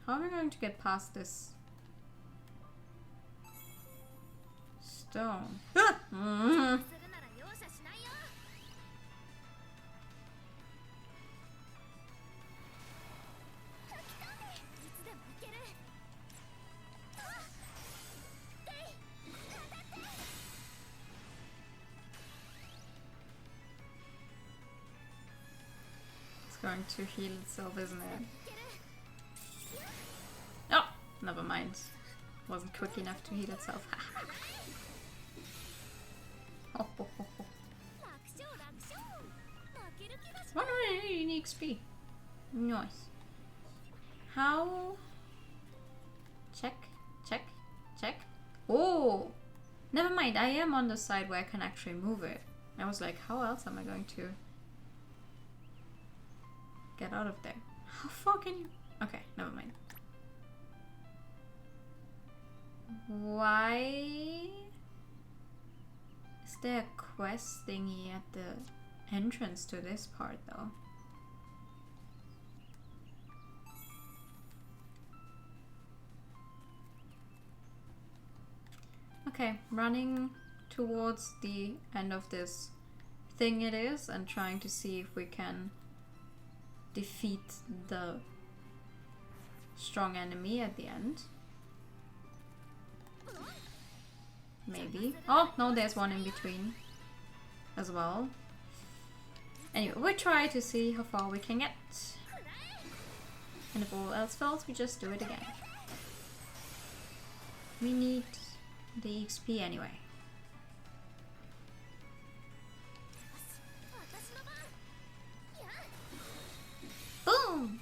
How am I going to get past this stone? Going to heal itself, isn't it? Oh, never mind. Wasn't quick enough to heal itself. Oh, oh, oh, oh. 180 XP. Nice. How? Check, check, check. Oh, never mind. I am on the side where I can actually move it. I was like, how else am I going to get out of there? How far can you... Okay, never mind. Why is there a quest thingy at the entrance to this part though? Okay, running towards the end of this thing it is and trying to see if we can defeat the strong enemy at the end. Maybe. Oh, no, there's one in between as well. Anyway, we'll try to see how far we can get. And if all else fails, we just do it again. We need the XP anyway. Boom!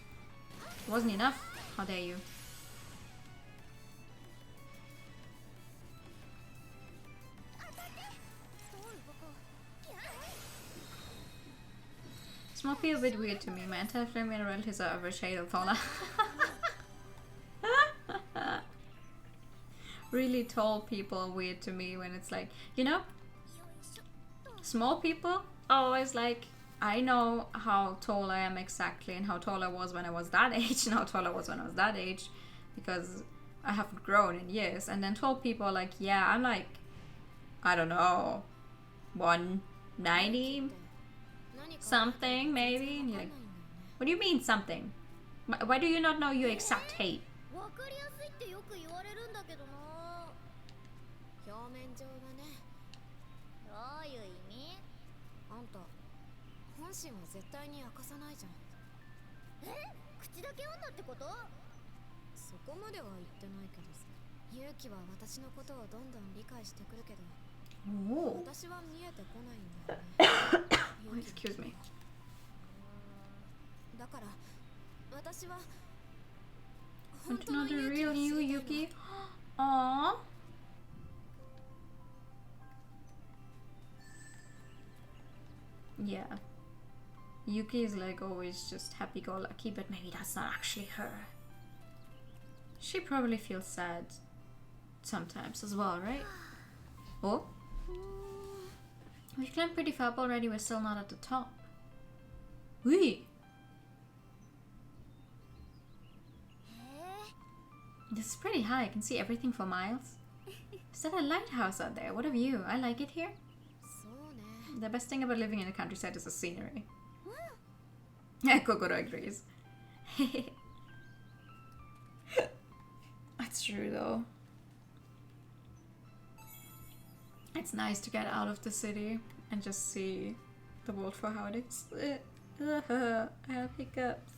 Wasn't enough. How dare you? This might be a bit weird to me. My anti-flame mineralities are of a shade of taller. Really tall people are weird to me when it's like, you know, small people always like, I know how tall I am exactly and how tall I was when I was that age and how tall I was when I was that age because I haven't grown in years. And then tall people are like, yeah, I'm like, I don't know, 190 something maybe. And you're like, what do you mean something? Why do you not know your exact height? 本心は絶対に明かさないじゃん。え？口だけ女ってこと？そこまでは言ってないけどさ。勇気は私のことをどんどん理解してくるけど、私は見えてこないんだよね。Excuse me. だから私は Want to know the real you, Yuki? Aww. Yeah. Yuki is like always just happy-go-lucky, but maybe that's not actually her. She probably feels sad sometimes as well, right? Oh? We've climbed pretty far up already, we're still not at the top. Whee! This is pretty high, I can see everything for miles. Is that a lighthouse out there? What a view. I like it here. そうね The best thing about living in the countryside is the scenery. Yeah, Kokoro agrees. That's true though. It's nice to get out of the city and just see the world for how it is. I have hiccups.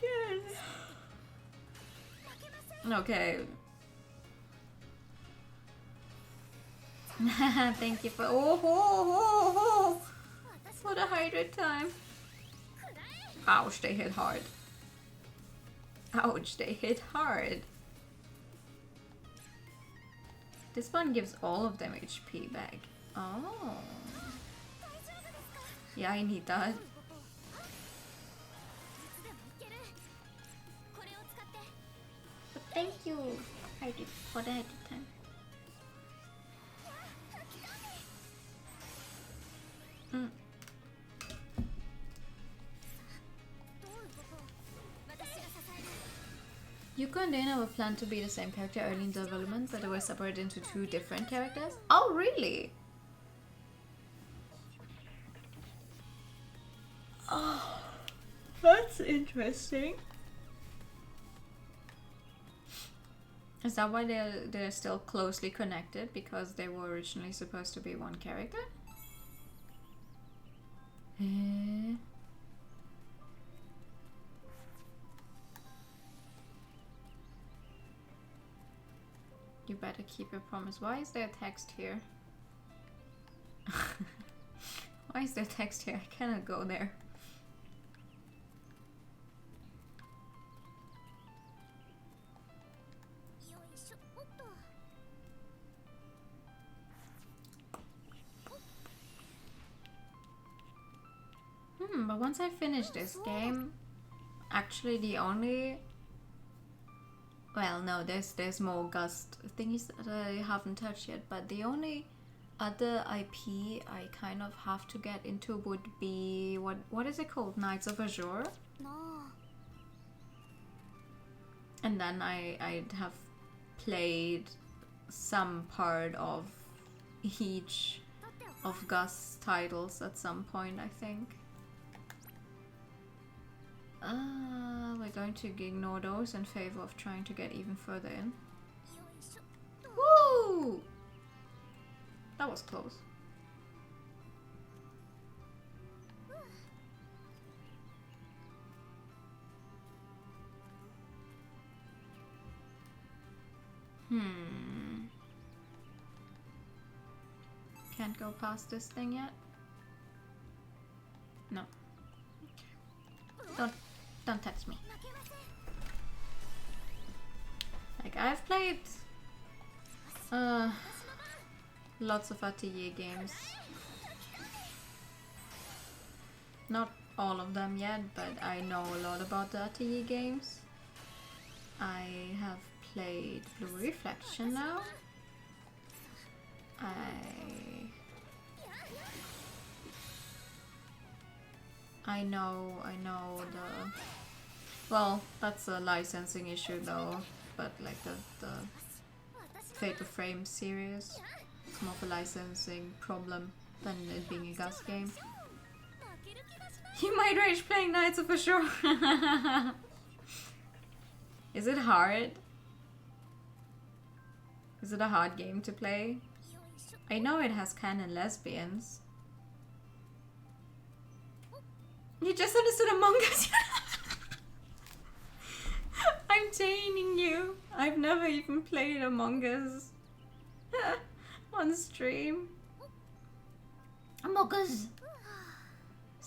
Good. Okay. Thank you for for the hydrate time. Ouch, they hit hard. Ouch, they hit hard. This one gives all of them HP back. Oh. Yeah, I need that. But thank you for the hydrate time. Yuko and Dana were planned to be the same character early in development, but they were separated into two different characters. Oh, really? Oh, that's interesting. Is that why they're still closely connected? Because they were originally supposed to be one character? You better keep your promise. Why is there text here? Why is there text here? I cannot go there. But once I finish this game, actually the only... Well, no, there's more Gust thingies that I haven't touched yet, but the only other IP I kind of have to get into would be... What is it called? Knights of Azure? And then I'd have played some part of each of Gust's titles at some point, I think. We're going to ignore those in favor of trying to get even further in. Woo! That was close. Can't go past this thing yet? No. Don't touch me. Like, I've played lots of atelier games. Not all of them yet, but I know a lot about the atelier games. I have played Blue Reflection now. I know the... Well, that's a licensing issue though, but like the Fatal Frame series, it's more of a licensing problem than it being a Gust game. You might rage playing Knights of Azure. Is it hard? Is it a hard game to play? I know it has canon lesbians. You just understood Among Us. I'm chaining you. I've never even played Among Us on stream. Among Us.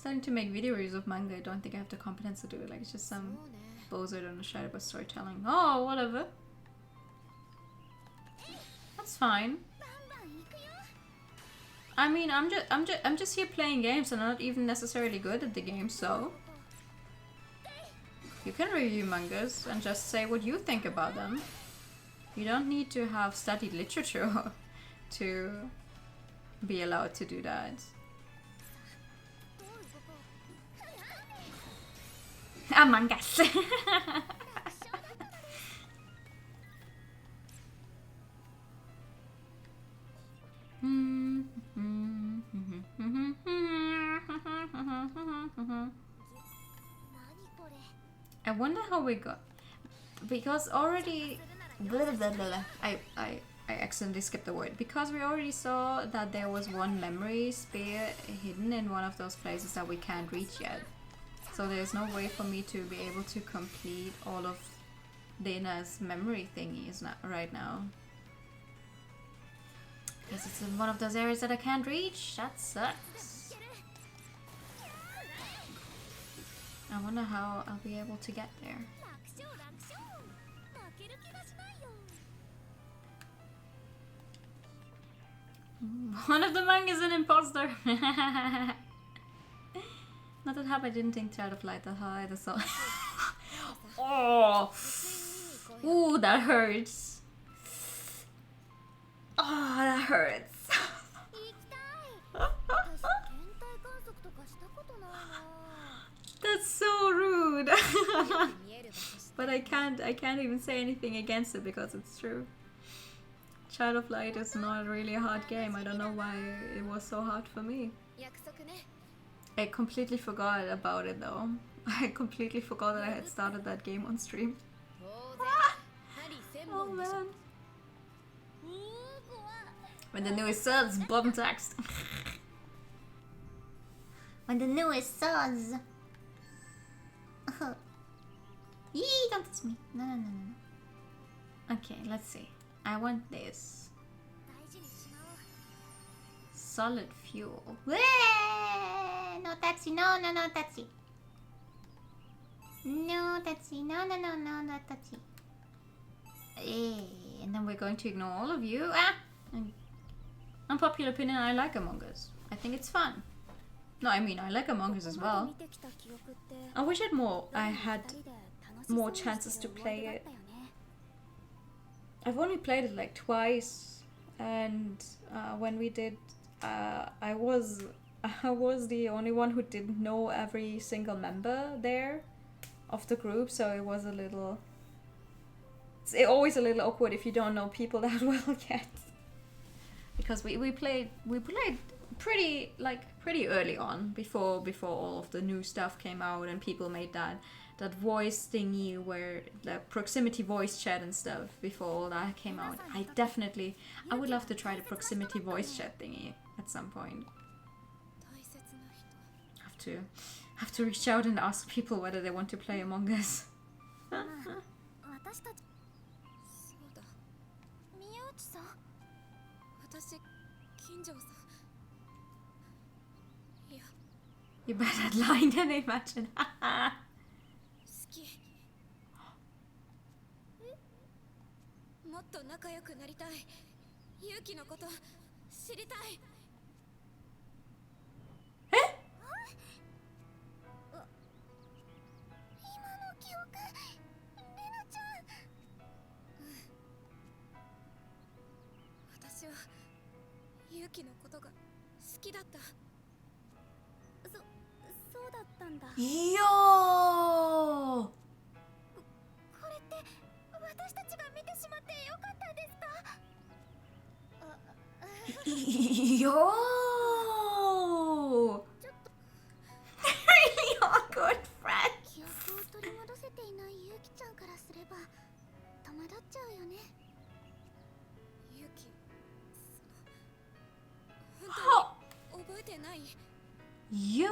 starting to make video reviews of manga. I don't think I have the competence to do it. Like, it's just そう some ね bozo don't know shit about storytelling. Oh, whatever. That's fine. I mean, I'm just here playing games and I'm not even necessarily good at the game, so you can review mangas and just say what you think about them. You don't need to have studied literature to be allowed to do that. Ah, mangas. I wonder how we got, because already blah, blah, blah, blah. I accidentally skipped the word, because we already saw that there was one memory spear hidden in one of those places that we can't reach yet. So there's no way for me to be able to complete all of Lena's memory thingies right now. Because it's in one of those areas that I can't reach. That sucks. I wonder how I'll be able to get there. One of the mangas is an imposter. Not that hard, I didn't think Child of Light that hard either, so... Oh! Ooh, that hurts. Oh, that hurts. That's so rude. But I can't even say anything against it because it's true. Child of Light is not really a hard game. I don't know why it was so hard for me. 約束ね I completely forgot about it though. I completely forgot that I had started that game on stream. 当然針千 Oh 本でしょ man. When the newest subs, bottom text. When the newest subs. Yee, don't touch me. No, no, no, no. Okay, let's see. I want this. Solid fuel. Whee! No taxi, no, no, no taxi. No taxi, no, no, no, no, no taxi. And then we're going to ignore all of you. Ah! Unpopular opinion, I like Among Us. I think it's fun. No, I mean, I like Among Us as well. I wish I had more chances to play it. I've only played it like twice, and when we did, I was the only one who didn't know every single member there of the group, so it was it's always a little awkward if you don't know people that well yet. Because we played pretty early on, before all of the new stuff came out and people made that voice thingy where the proximity voice chat and stuff, before all that came out. I would love to try the proximity voice chat thingy at some point. 大切な人 Have to reach out and ask people whether they want to play Among Us. 私たちそうだ宮内さん私金城さんいや You better lie than imagine. 好きもっと仲良くなりたい勇気のこと知りたい今の記憶レナちゃん私は勇気のことが好きだったそうだったんだ Yo! これって私たちが見てしまってよかったですか Yo! Really awkward friend. 記憶を取り戻せていないゆうきちゃんからすれば戸惑っちゃうよね勇気本当に覚えてない Yo!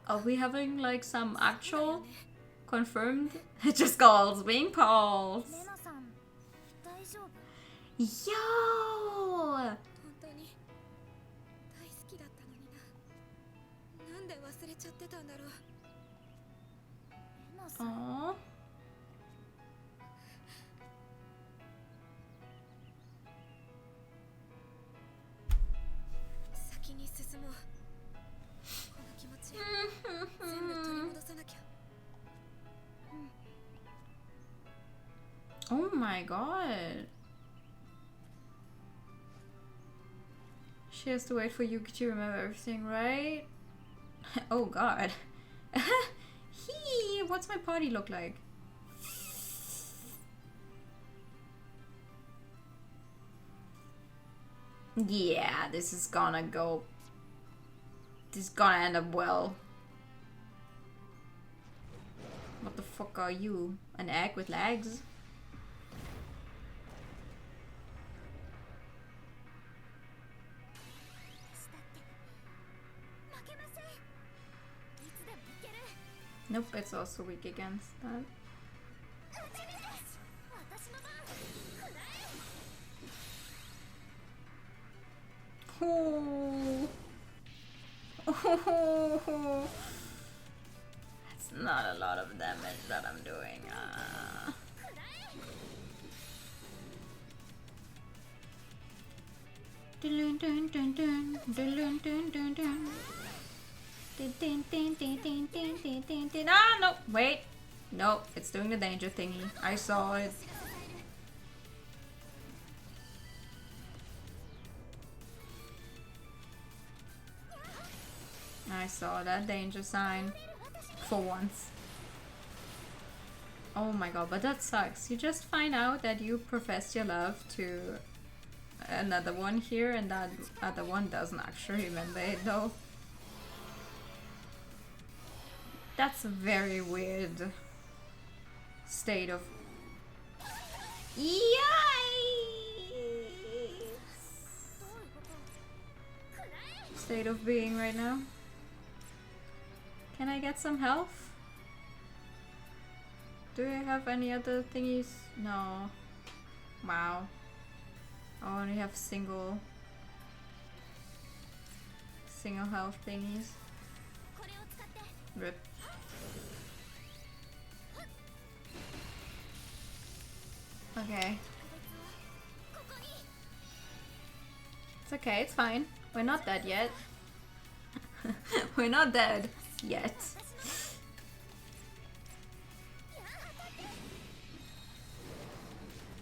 Are we having like some actual confirmed? Just calls, being calls. レナさん大丈夫 Yo! 本当に大好きだったのにな。なんで忘れちゃってたんだろう。レナさん Aww. 先に進もう。この気持ち全部取り戻さなきゃ。 Oh my god. She has to wait for Yuki to remember everything, right? Oh god. Hee, what's my party look like? Yeah, this is gonna go. This is gonna end up well. What the fuck are you? An egg with legs? Nope, it's also weak against that. Oh. Oh. That's not a lot of damage that I'm doing. Dun dun dun dun dun dun dun dun. Ah, no, wait. No, it's doing the danger thingy. I saw it. I saw that danger sign. For once. Oh my god, but that sucks. You just find out that you professed your love to another one here, and that other one doesn't actually remember it though. That's a very weird state of... Yikes! State of being right now. Can I get some health? Do I have any other thingies? No. Wow. I only have single health thingies. Rip. Okay. It's okay, it's fine. We're not dead yet. We're not dead yet.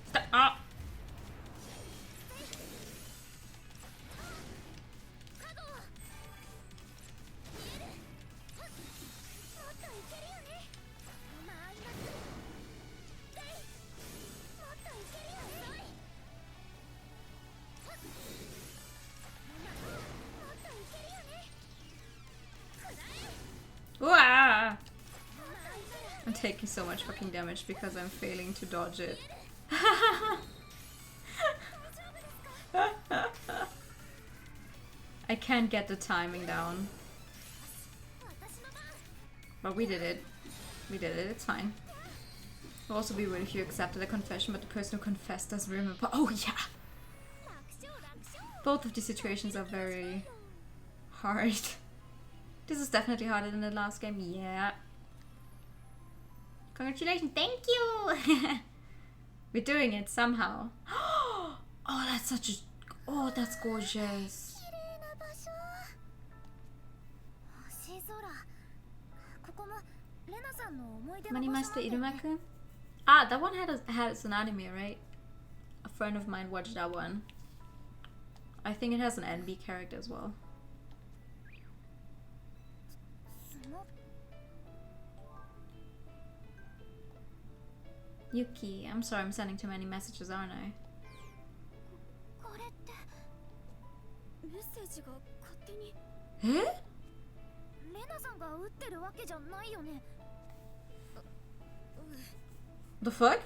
Stop. Ah. Wah! I'm taking so much fucking damage because I'm failing to dodge it. I can't get the timing down. But we did it. We did it, it's fine. It would also be weird if you accepted a confession, but the person who confessed doesn't remember. Oh yeah! Both of these situations are very hard. This is definitely harder than the last game, yeah. Congratulations, thank you! We're doing it somehow. Oh, that's such a... Oh, that's gorgeous. Manimaster Iruma-kun? Ah, that one has an anime, right? A friend of mine watched that one. I think it has an NB character as well. Yuki, I'm sorry I'm sending too many messages, aren't I? Eh? The fuck?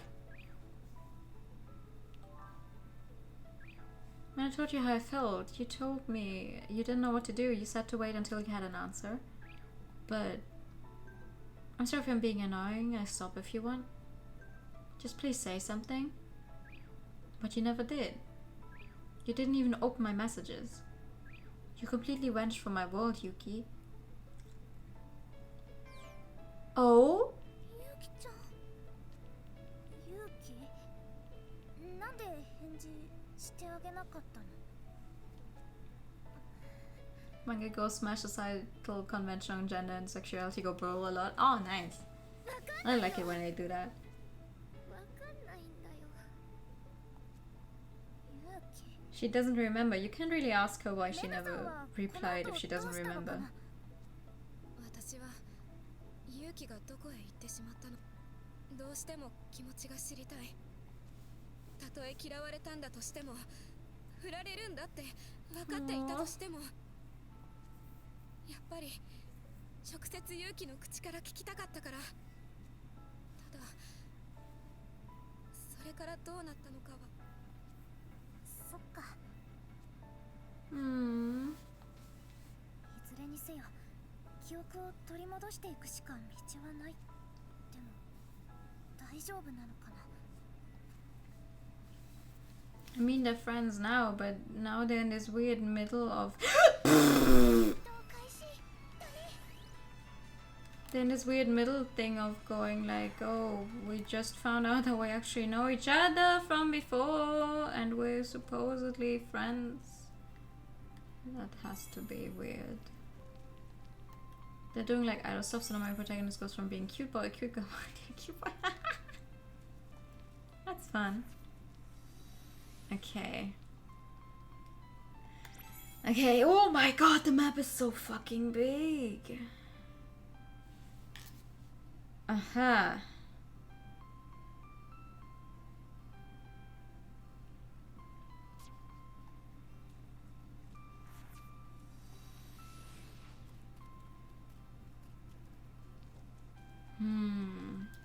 When I told you how I felt, you told me you didn't know what to do. You said to wait until you had an answer. But I'm sorry if I'm being annoying. I stop if you want. Just please say something. But you never did. You didn't even open my messages. You completely vanished from my world, Yuki. Oh? ゆうきちゃん。ゆうき。なんで返事してあげなかったの？ Manga girls smash societal convention on gender and sexuality, go bro a lot. Oh, nice. I like it when they do that. わかんないんだよ。ゆうき。 She doesn't remember. You can't really ask her why she never replied if she doesn't remember. 私は勇気がどこへ行ってしまったの。どうしても気持ちが知りたい。たとえ嫌われたんだとしても、振られるんだって分かっていたとしても、やっぱり直接勇気の口から聞きたかったから。ただそれからどうなったのかは。そっか。い Hmm. ずれにせよ、記憶を取り戻していくしか道はない。でも大丈夫なのかな。 I mean, they're friends now, but now they're in this weird middle of... 動開始だね。 they're in this weird middle thing of going like, oh, we just found out that we actually know each other from before and we're supposedly friends. That has to be weird. They're doing like idol stuff, so now my protagonist goes from being cute boy, cute girl, cute boy. That's fun. Okay. Okay, oh my god, the map is so fucking big. Aha.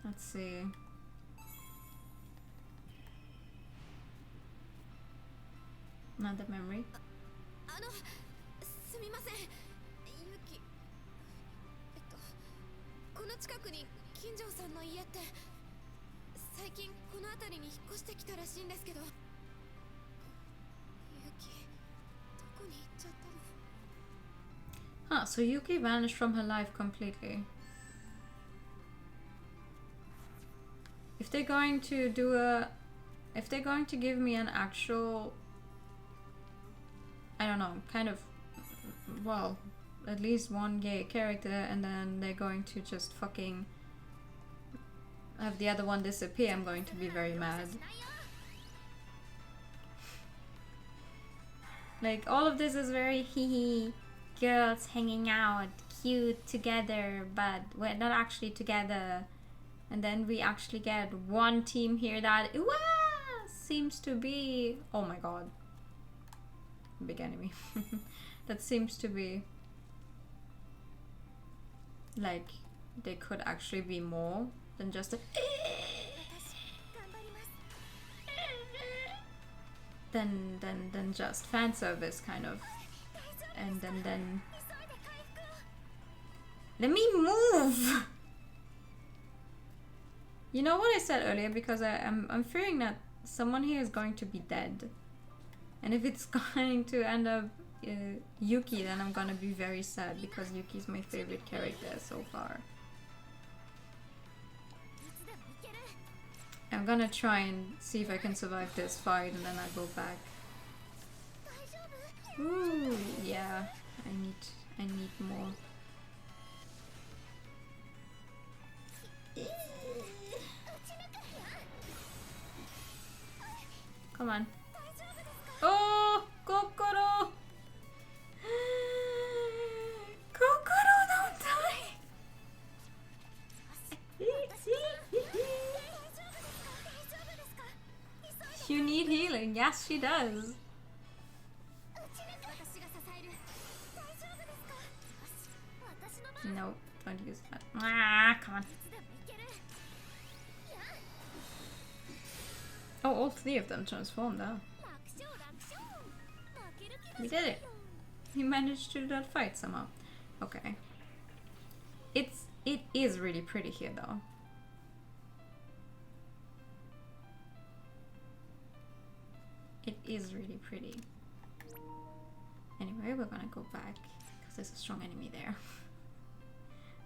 Let's see. Another memory. すみません。ゆき。この近くに金城さんの家って最近この辺りに引っ越してきたらしいんですけど。ゆき、どこに行っちゃったの？ Huh, so Yuki vanished from her life completely. If they're going to do a... If they're going to give me an actual... I don't know, kind of... Well, at least one gay character, and then they're going to just fucking... have the other one disappear, I'm going to be very mad. Like, all of this is very hee girls hanging out, cute together, but we're not actually together. And then we actually get one team here that seems to be... Oh my god. Big enemy. That seems to be... like, they could actually be more than just a... than just fan service, kind of. And then... Let me move! You know what I said earlier, because I'm fearing that someone here is going to be dead. And if it's going to end up Yuki, then I'm gonna be very sad, because Yuki's my favorite character so far. I'm gonna try and see if I can survive this fight, and then I go back. Ooh, yeah, I need more. Come on. Oh, Kokoro! Kokoro, don't die! You need healing. Yes, she does. No, don't use that. Ah, come on. Oh, all three of them transformed now. We did it. We managed to do that fight somehow. Okay. It is really pretty here, though. It is really pretty. Anyway, we're gonna go back because there's a strong enemy there.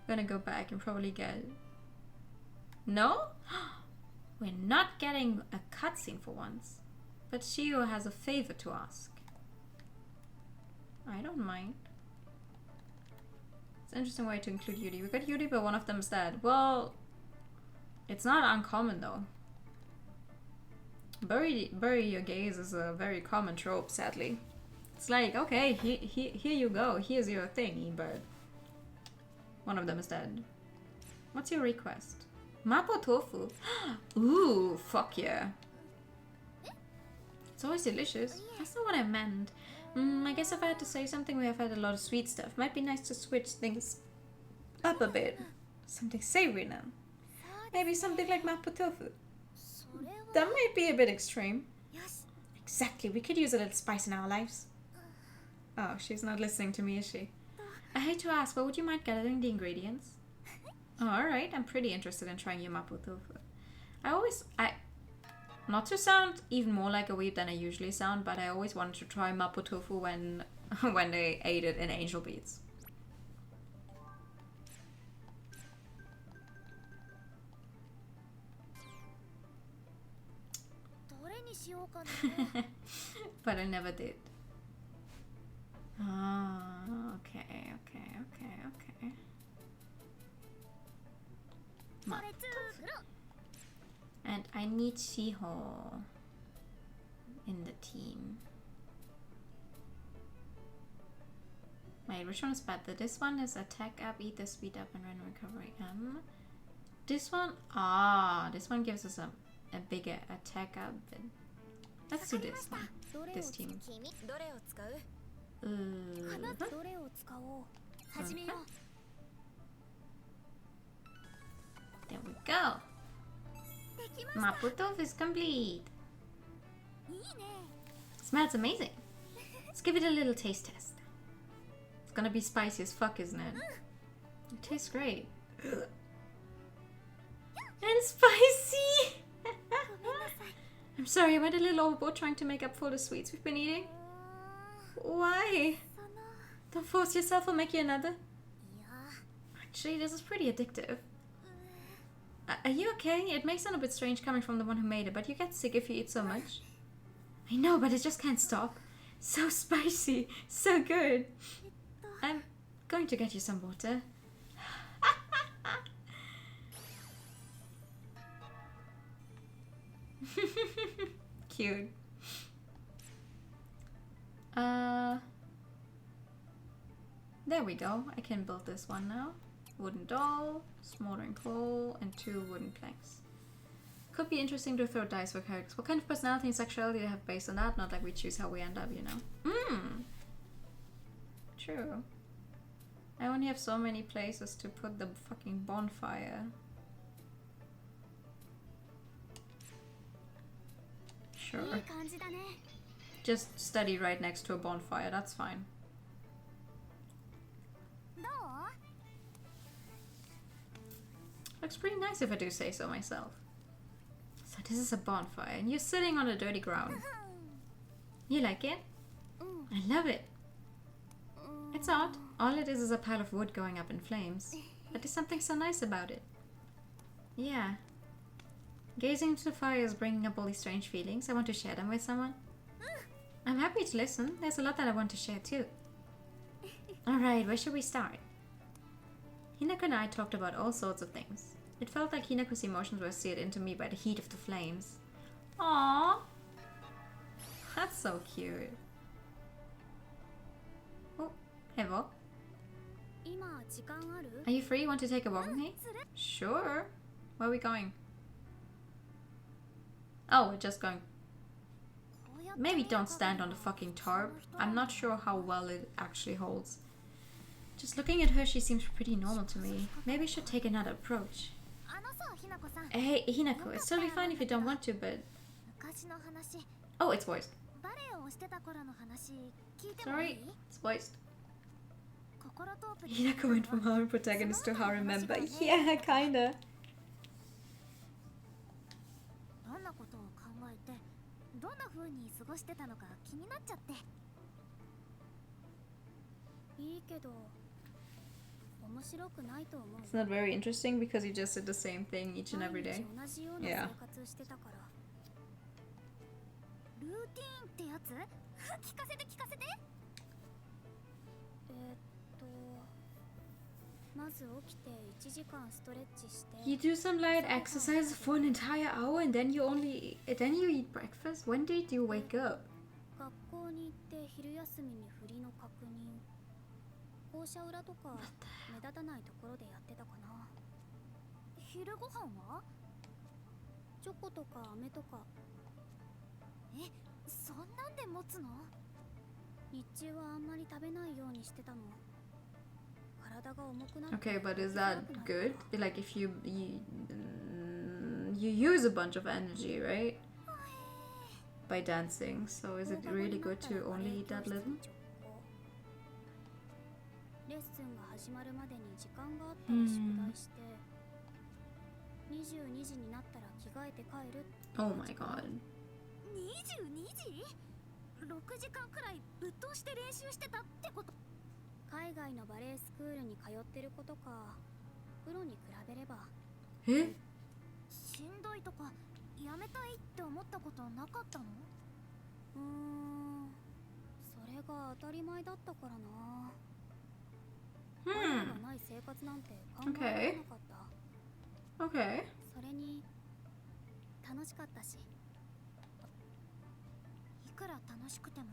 We're gonna go back and probably get... No? We're not getting a cutscene for once. But Shiro has a favor to ask. I don't mind. It's an interesting way to include Yuri. We got Yuri, but one of them's dead. Well, it's not uncommon though. Bury your gaze is a very common trope, sadly. It's like, okay, here you go. Here's your thingy, but one of them is dead. What's your request? Mapo tofu. Ooh, fuck yeah. It's always delicious. That's not what I meant. I guess if I had to say something, we have had a lot of sweet stuff. Might be nice to switch things up a bit. Something savory now. Maybe something like mapo tofu. That might be a bit extreme. Exactly, we could use a little spice in our lives. Oh, she's not listening to me, is she? I hate to ask, but would you mind gathering the ingredients? Oh, alright, I'm pretty interested in trying your mapo tofu. Not to sound even more like a weeb than I usually sound, but I always wanted to try mapo tofu when they ate it in angel beads. But I never did. Ah, okay. And I need Shiho in the team. Wait, which one is better? This one is attack up, eat the speed up, and run recovery M. This one, this one gives us a bigger attack up. Let's do this one. This team. There we go. Mapo tofu is complete. Smells amazing. Let's give it a little taste test. It's gonna be spicy as fuck, isn't it? It tastes great. And spicy! I'm sorry, I went a little overboard trying to make up for the sweets we've been eating. Why? Don't force yourself, I'll make you another. Actually, this is pretty addictive. Are you okay? It may sound a bit strange coming from the one who made it, but you get sick if you eat so much. I know, but it just can't stop. So spicy, so good. I'm going to get you some water. Cute. There we go. I can build this one now. Wooden doll, smoldering coal, and 2 wooden planks. Could be interesting to throw dice for characters. What kind of personality and sexuality do they have based on that? Not like we choose how we end up, you know. True. I only have so many places to put the fucking bonfire. Sure. Just study right next to a bonfire, that's fine. Looks pretty nice if I do say so myself. So this is a bonfire and you're sitting on the dirty ground. You like it? I love it. It's odd. All it is a pile of wood going up in flames. But there's something so nice about it. Yeah. Gazing into the fire is bringing up all these strange feelings. I want to share them with someone. I'm happy to listen. There's a lot that I want to share too. Alright, where should we start? Hinako and I talked about all sorts of things. It felt like Hinako's emotions were seared into me by the heat of the flames. Aww! That's so cute. Oh, Evo. Are you free? Want to take a walk with me? Sure. Where are we going? Oh, we're just going... Maybe don't stand on the fucking tarp. I'm not sure how well it actually holds. Just looking at her, she seems pretty normal to me. Maybe I should take another approach. Hey, Hinako, it's totally fine if you don't want to, but... Oh, it's voiced. Sorry, it's voiced. Hinako went from harem protagonist to harem member. Yeah, kinda. どんな風に過ごしてたのか気になっちゃって。いいけど面白くないと思う。 It's not very interesting because you just did the same thing each and every day. 毎日同じような Yeah. 生活してたから。ルーティーンってやつ聞かせて聞かせて。まず起きて1時間ストレッチして。 You do some light exercise for an entire hour and then you eat breakfast? When did you wake up? 学校に行って昼休みに振りの確認。校舎裏とか目立たないところでやってたかな。昼ご飯は？チョコとか飴とか。え、そんなんで持つの？日中はあんまり食べないようにしてたの。体が重くなって。 Okay, but is that good? Like if you use a bunch of energy, right? By dancing. So is it really good to only eat that little? レッスンが始まるまでに時間があったら宿題して、22時になったら着替えて帰る。 Oh my god. 22時？6時間くらいぶっ通して練習してたってこと？海外のバレエスクールに通ってることか。プロに比べれば。え？しんどいとかやめたいって思ったことなかったの？それが当たり前だったからな。バ Hmm. レエがない生活なんて考えられなかった。 Okay. それに楽しかったし。いくら楽しくても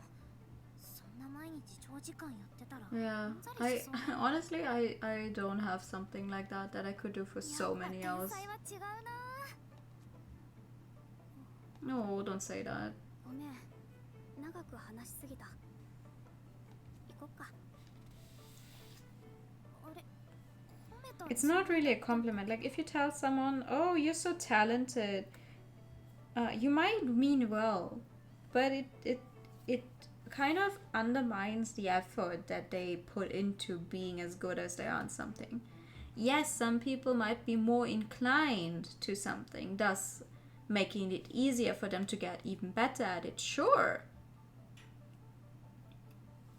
そんな毎日長時間やってたら Yeah. Honestly I don't have something like that I could do for so many やっ hours. ぱ天才は違うな。 No, don't say that. ごめん、長く話しすぎた。行こっか。あれ、褒めた？ It's not really a compliment. Like if you tell someone, "Oh, you're so talented," you might mean well, but it kind of undermines the effort that they put into being as good as they are on something. Yes, some people might be more inclined to something, thus making it easier for them to get even better at it. Sure.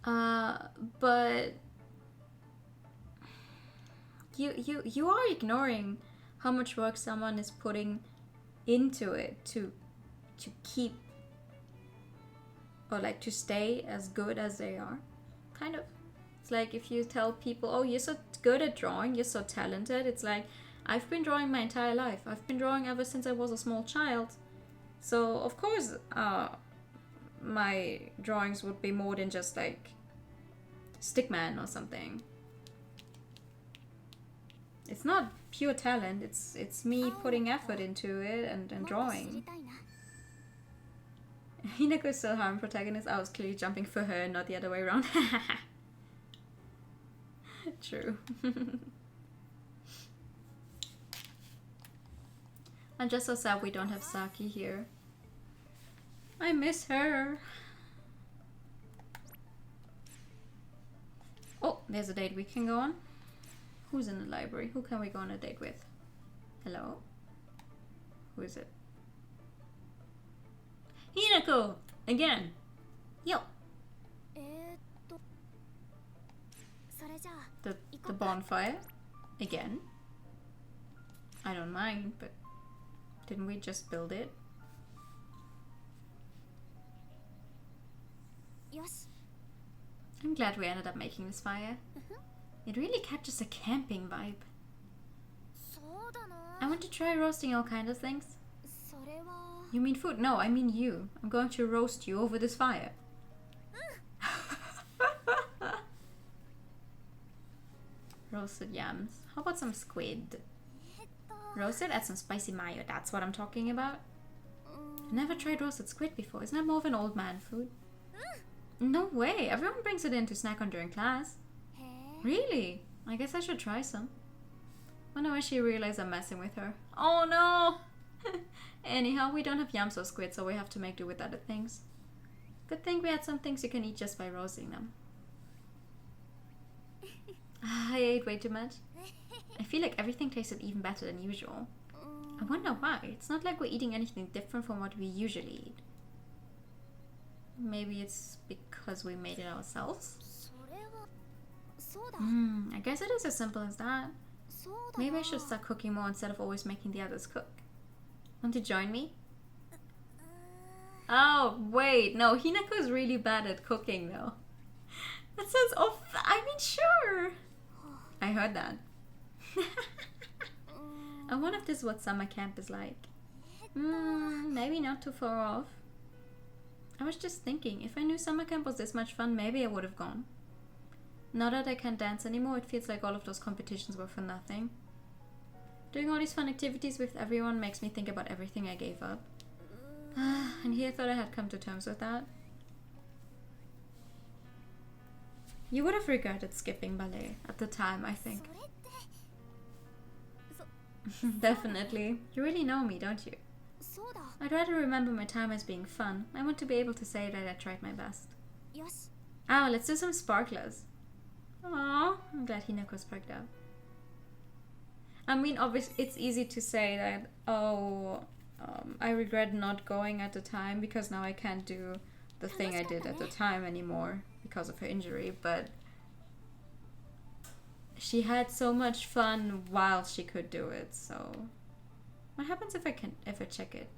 But you are ignoring how much work someone is putting into it to keep or like to stay as good as they are. Kind of. It's like if you tell people, oh, you're so good at drawing, you're so talented. It's like, I've been drawing my entire life. I've been drawing ever since I was a small child. So of course my drawings would be more than just like stickman or something. It's not pure talent, it's me putting effort into it and drawing. Hinako is still harm protagonist. I was clearly jumping for her, not the other way around. True. I'm just so sad we don't have Saki here. I miss her. Oh, there's a date we can go on. Who's in the library? Who can we go on a date with? Hello? Who is it? Hinako! Again! Yo! それじゃあ The bonfire? Again? I don't mind, but didn't we just build it? よし。 I'm glad we ended up making this fire. It really catches a camping vibe. そうだな。 I want to try roasting all kinds of things. それは You mean food? No, I mean you. I'm going to roast you over this fire. Roasted yams. How about some squid? Roasted? Add some spicy mayo. That's what I'm talking about. I've never tried roasted squid before. Isn't that more of an old man food? No way. Everyone brings it in to snack on during class. Really? I guess I should try some. Wonder when she realizes I'm messing with her. Oh no! Anyhow, we don't have yams or squid, so we have to make do with other things. Good thing we had some things you can eat just by roasting them. I ate way too much. I feel like everything tasted even better than usual. I wonder why. It's not like we're eating anything different from what we usually eat. Maybe it's because we made it ourselves. それはそうだ I guess it is as simple as that. そうだ Maybe な I should start cooking more instead of always making the others cook. Want to join me? Oh, wait. No, Hinako is really bad at cooking, though. That sounds off. I mean, sure. I heard that. I wonder if this is what summer camp is like. Maybe not too far off. I was just thinking, if I knew summer camp was this much fun, maybe I would have gone. Now that I can't dance anymore, it feels like all of those competitions were for nothing. Doing all these fun activities with everyone makes me think about everything I gave up. And here I thought I had come to terms with that. You would have regretted skipping ballet at the time, I think. それって Definitely. You really know me, don't you? そうだ I'd rather remember my time as being fun. I want to be able to say that I tried my best. よし Oh, let's do some sparklers. Aww, I'm glad Hinako's perked up. I mean, obviously, it's easy to say that, I regret not going at the time because now I can't do the thing I did at the time anymore because of her injury, but she had so much fun while she could do it, so what happens if I check it?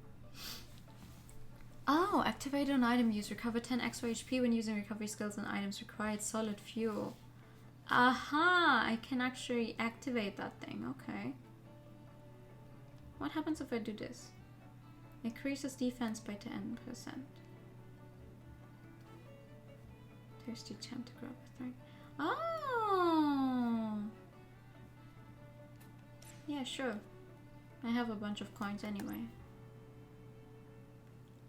Oh, activate an item use, recover 10 extra HP when using recovery skills and items required solid fuel. Aha, I can actually activate that thing, okay. What happens if I do this? Increases defense by 10%. Thirsty champ to grab a thing. Oh! Yeah, sure. I have a bunch of coins anyway.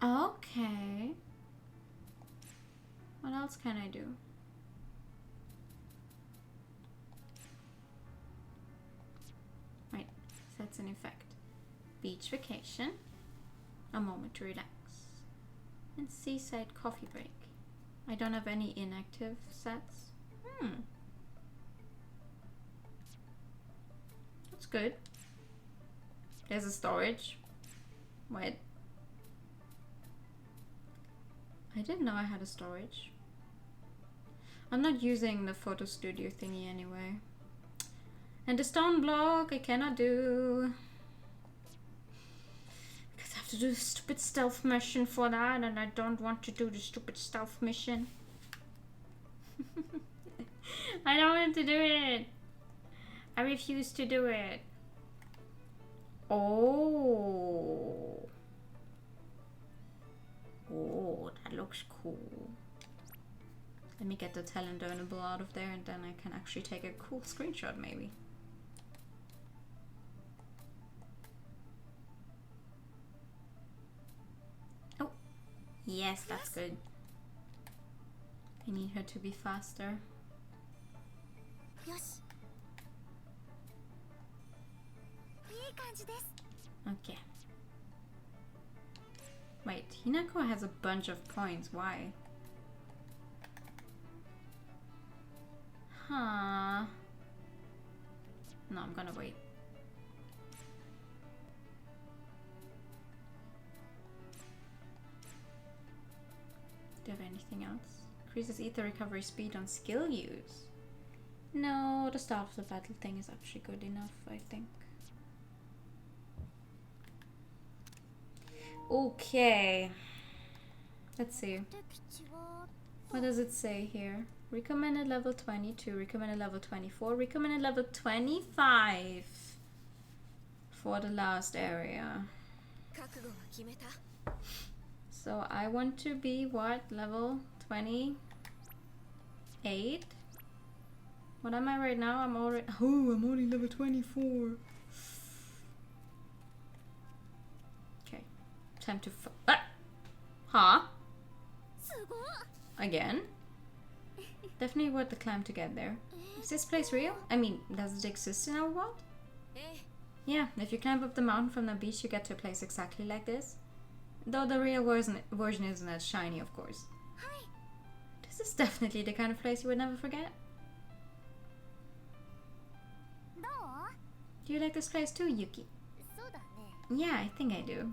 Okay. What else can I do? Right, sets in effect. Beach vacation. A moment to relax. And seaside coffee break. I don't have any inactive sets. That's good. There's a storage. Wait. I didn't know I had a storage. I'm not using the photo studio thingy anyway. And the stone block I cannot do. Because I have to do the stupid stealth mission for that, and I don't want to do the stupid stealth mission. I don't want to do it. I refuse to do it. Oh. Oh, that looks cool. Let me get the talent earnable out of there, and then I can actually take a cool screenshot maybe. Oh, yes, that's good. I need her to be faster. よしいい感じです Okay. Wait, Hinako has a bunch of points. Why? Huh. No, I'm gonna wait. Do you have anything else? Increases ether recovery speed on skill use. No, the start of the battle thing is actually good enough, I think. Okay. Let's see. 敵地は What does it say here? Recommended level 22, recommended level 24, recommended level 25 for the last area. 覚悟は決めた So I want to be what? Level 28? What am I right now? I'm already I'm only level 24. Okay. Time to Huh? すごい Again? Definitely worth the climb to get there. Is this place real? I mean, does it exist in our world? ええ Yeah, if you climb up the mountain from the beach, you get to a place exactly like this. Though the real version isn't as shiny, of course. はい This is definitely the kind of place you would never forget. どう Do you like this place too, Yuki? そうだね Yeah, I think I do.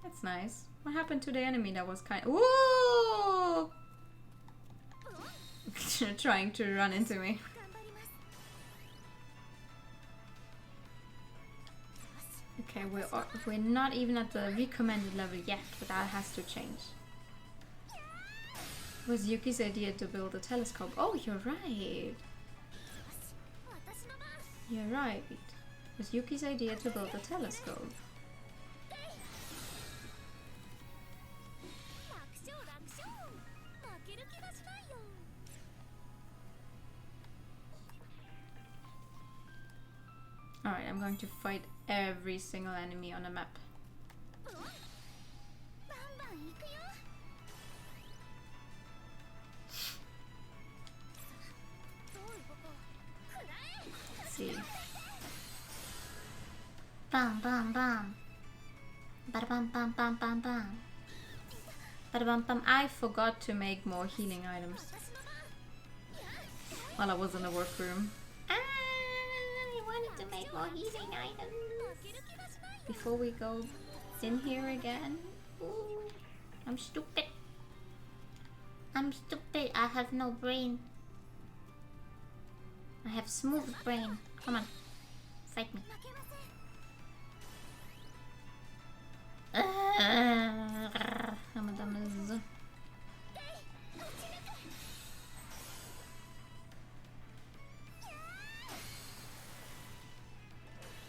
That's nice. What happened to the enemy that was kind of... Ooh! Trying to run into me. Okay, we're not even at the recommended level yet, but that has to change. It was Yuki's idea to build a telescope. Oh, you're right. You're right. It was Yuki's idea to build a telescope. Alright, I'm going to fight every single enemy on the map. Let's see. Bam bam bam. Bada bam bam bam bam bam. Bada bam bam. I forgot to make more healing items while I was in the workroom. I wanted to make more healing items before we go in here again. Ooh, I'm stupid. I'm stupid. I have no brain. I have smooth brain. Come on, fight me.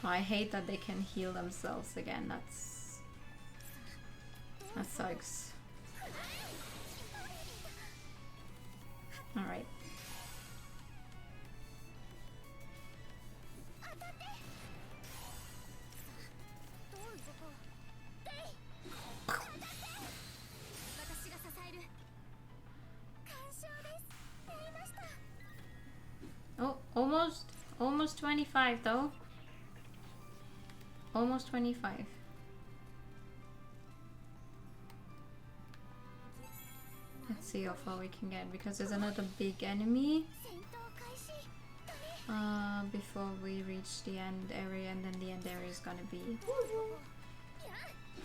Oh, I hate that they can heal themselves again. That sucks. Alright. Oh, almost 25 though. Almost 25. Let's see how far we can get, because there's another big enemy before we reach the end area, and then the end area is gonna be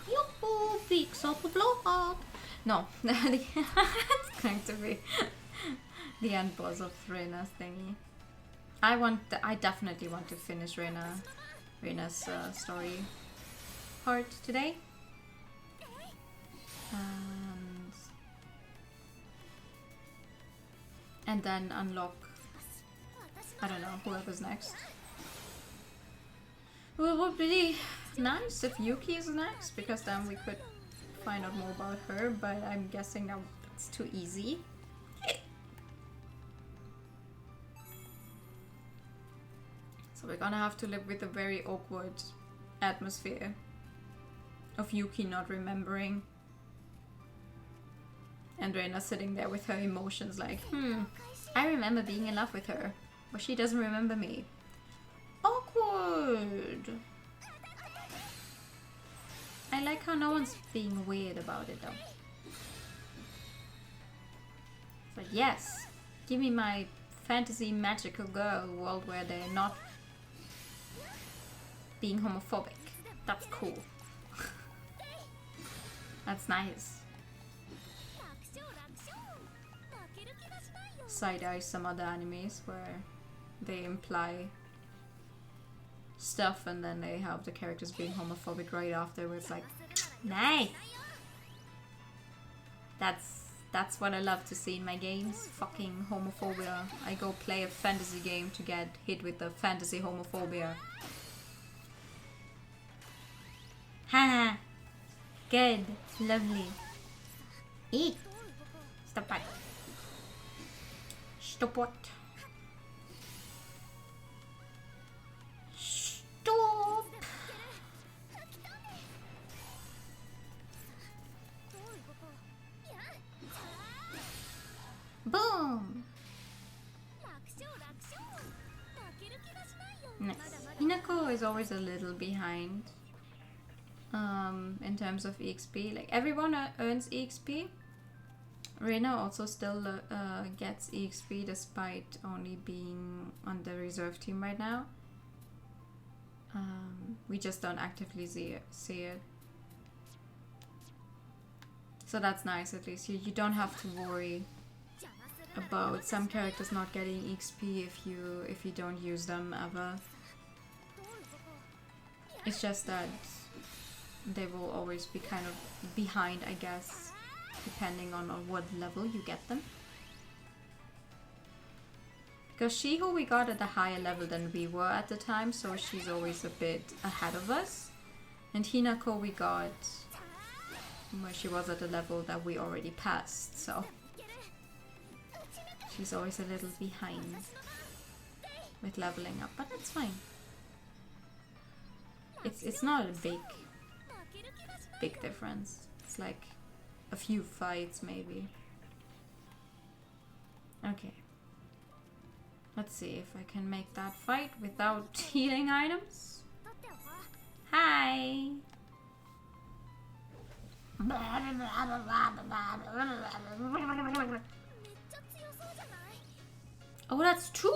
yoo-hoo, peaks of the blow up. No, it's going to be the end boss of Reina's thingy. I definitely want to finish Reina's story part today. And then unlock, I don't know, whoever's next. Well, it would be nice if Yuki is next, because then we could find out more about her, but I'm guessing that's too easy. So we're gonna have to live with a very awkward atmosphere of Yuki not remembering. And Reina sitting there with her emotions like, I remember being in love with her, but she doesn't remember me. Awkward! I like how no one's being weird about it though. It's like, yes, give me my fantasy magical girl world where they're not being homophobic. That's cool. That's nice. Side-eye some other animes where they imply stuff and then they have the characters being homophobic right after, where it's like, nay! That's what I love to see in my games. Fucking homophobia. I go play a fantasy game to get hit with the fantasy homophobia. Haha! Good. Lovely. Eat! Stop it. Stop what? Stop! Boom! Nice. Hinako is always a little behind in terms of EXP. Like, everyone earns EXP. Reina also still gets EXP despite only being on the reserve team right now. We just don't actively see it. So that's nice, at least. You don't have to worry about some characters not getting XP if you don't use them ever. It's just that they will always be kind of behind, I guess, depending on what level you get them. Because Shiho we got at a higher level than we were at the time, so she's always a bit ahead of us. And Hinako we got where she was at a level that we already passed, so she's always a little behind with leveling up, but that's fine. It's not a big difference. It's like a few fights maybe. Okay. Let's see if I can make that fight without healing items. Hi! Oh, that's true!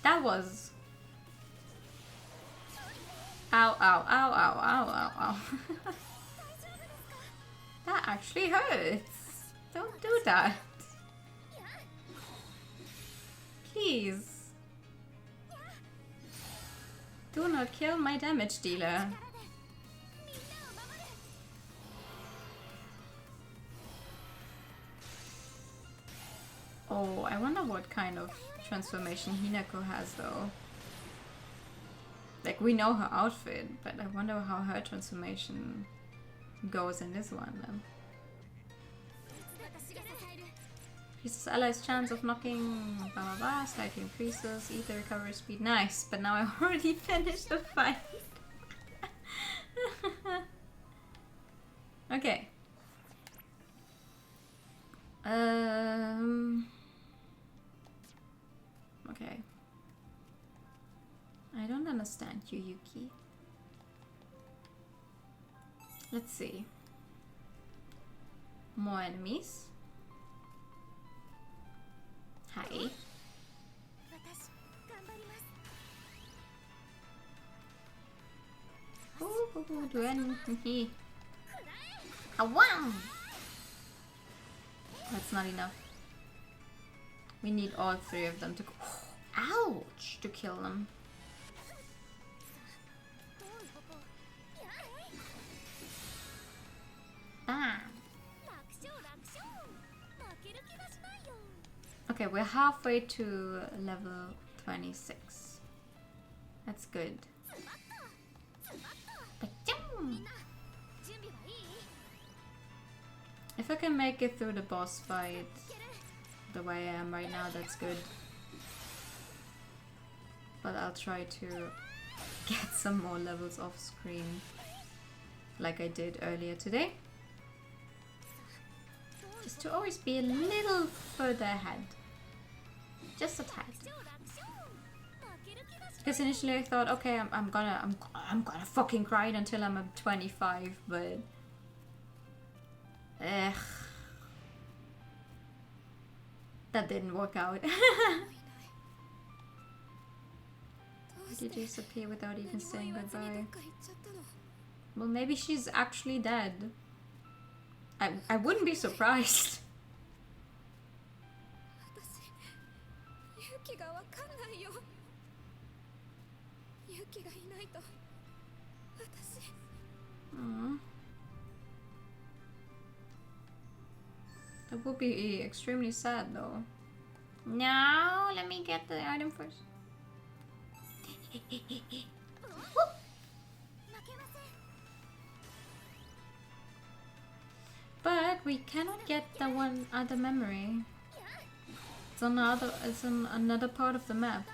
That was... Ow, ow, ow, ow, ow, ow, ow. That actually hurts. Don't do that. Please. Do not kill my damage dealer. Oh, I wonder what kind of transformation Hinako has though. Like, we know her outfit, but I wonder how her transformation goes in this one then. Increases allies' chance of knocking blah blah blah, slightly increases ether recovery speed. Nice, but now I already finished the fight. Okay. Okay. I don't understand you, Yuki. Let's see. More enemies. Hi. Ooh, do anything. Wow! That's not enough. We need all three of them to go. Ouch! To kill them. Bam! Okay, we're halfway to level 26. That's good. If I can make it through the boss fight the way I am right now, that's good. But I'll try to get some more levels off screen, like I did earlier today. Just to always be a little further ahead. Just a tad. Because initially I thought, okay, I'm gonna fucking cry it until I'm at 25, but that didn't work out. Did you disappear without even saying goodbye? Well, maybe she's actually dead. I wouldn't be surprised. Aww. That would be extremely sad though. No, let me get the item first. But we cannot get the one other memory. It's on another part of the map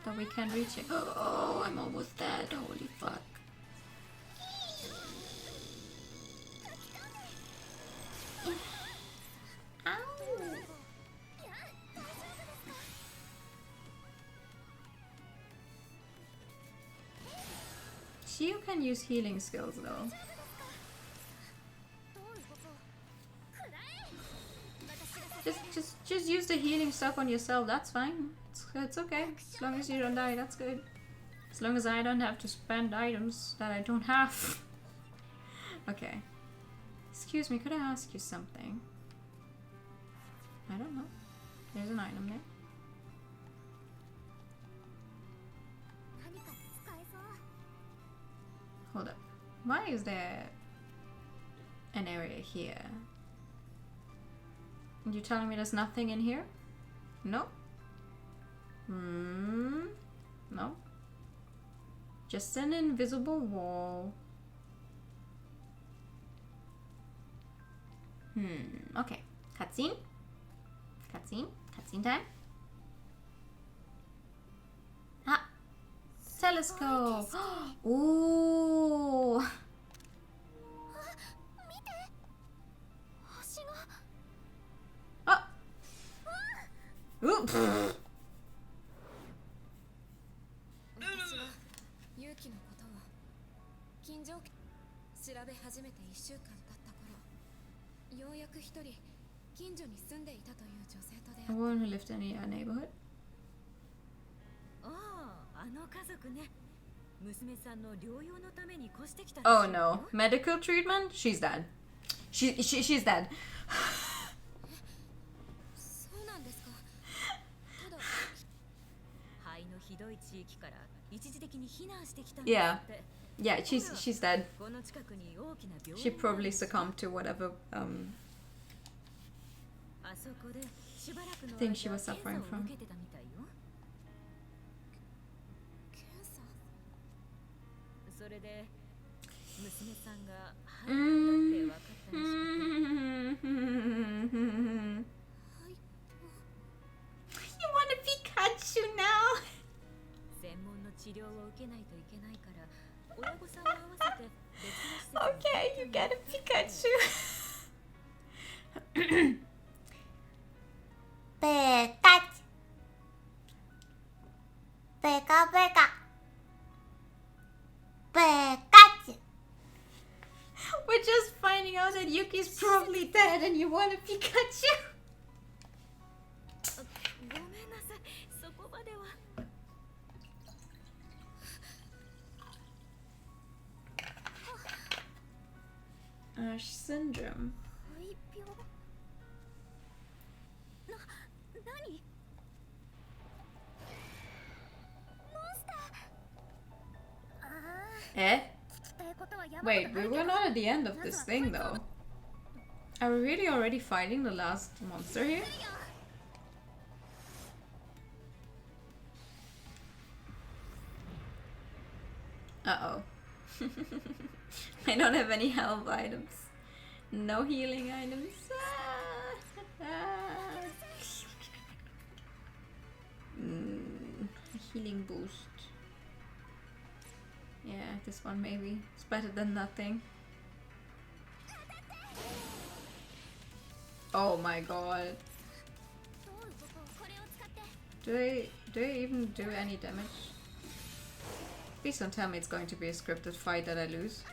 that we can't reach it. Oh, I'm almost dead. Holy fuck. Shio can use healing skills though. どういうことくらえ私が支える Just use the healing stuff on yourself. That's fine. It's okay. As long as you don't die, that's good. As long as I don't have to spend items that I don't have. Okay. Excuse me, could I ask you something? I don't know. There's an item there. 何か使えそう Hold up. Why is there an area here? You telling me there's nothing in here? No? No. Just an invisible wall. Okay. Cutscene? Cutscene? Cutscene time? Ah! Telescope! Ooh! 見て星が Oh! Ooh! 私は勇気のことを近所調べ始めて1週間経った頃、ようやく一人近所に住んでいたという女性と出 A 会っ woman who lived in our neighborhood. ああ、あの家族ね。娘さんの療養のために越してきた Oh no. Medical treatment? She's dead. She's dead. た。そうなんですか。ただ肺のひどい地域から一時的に避難してきたん Yeah. って。 Yeah, she's dead. この近くに大きな病 She 院がある probably succumbed to whatever あそこでしばらくの thing 間 she was suffering 検査を from. 受けてたみたいよ。検査。それで娘さんが肺炎だって分かったらしくて。 You want a Pikachu now? 専門の治療を受けないといけないから親御さんを合わせて別の施設に Okay, you get a Pikachu. ペカチペカペカペカチ We're just finding out that Yuki's probably dead and you want a Pikachu. ごめんなさい、そこまでは。 Syndrome. 肺病何モンスターああ Eh? 聞きたいことは山ほど Wait, ない we け were ど not at the end of this thing though. Are we really already fighting the last monster here? Uh-oh. I don't have any health items. No healing items. Healing boost. Yeah, this one maybe. It's better than nothing. Oh my god. どう動こうこれを使って Do they even do any damage? Please don't tell me it's going to be a scripted fight that I lose.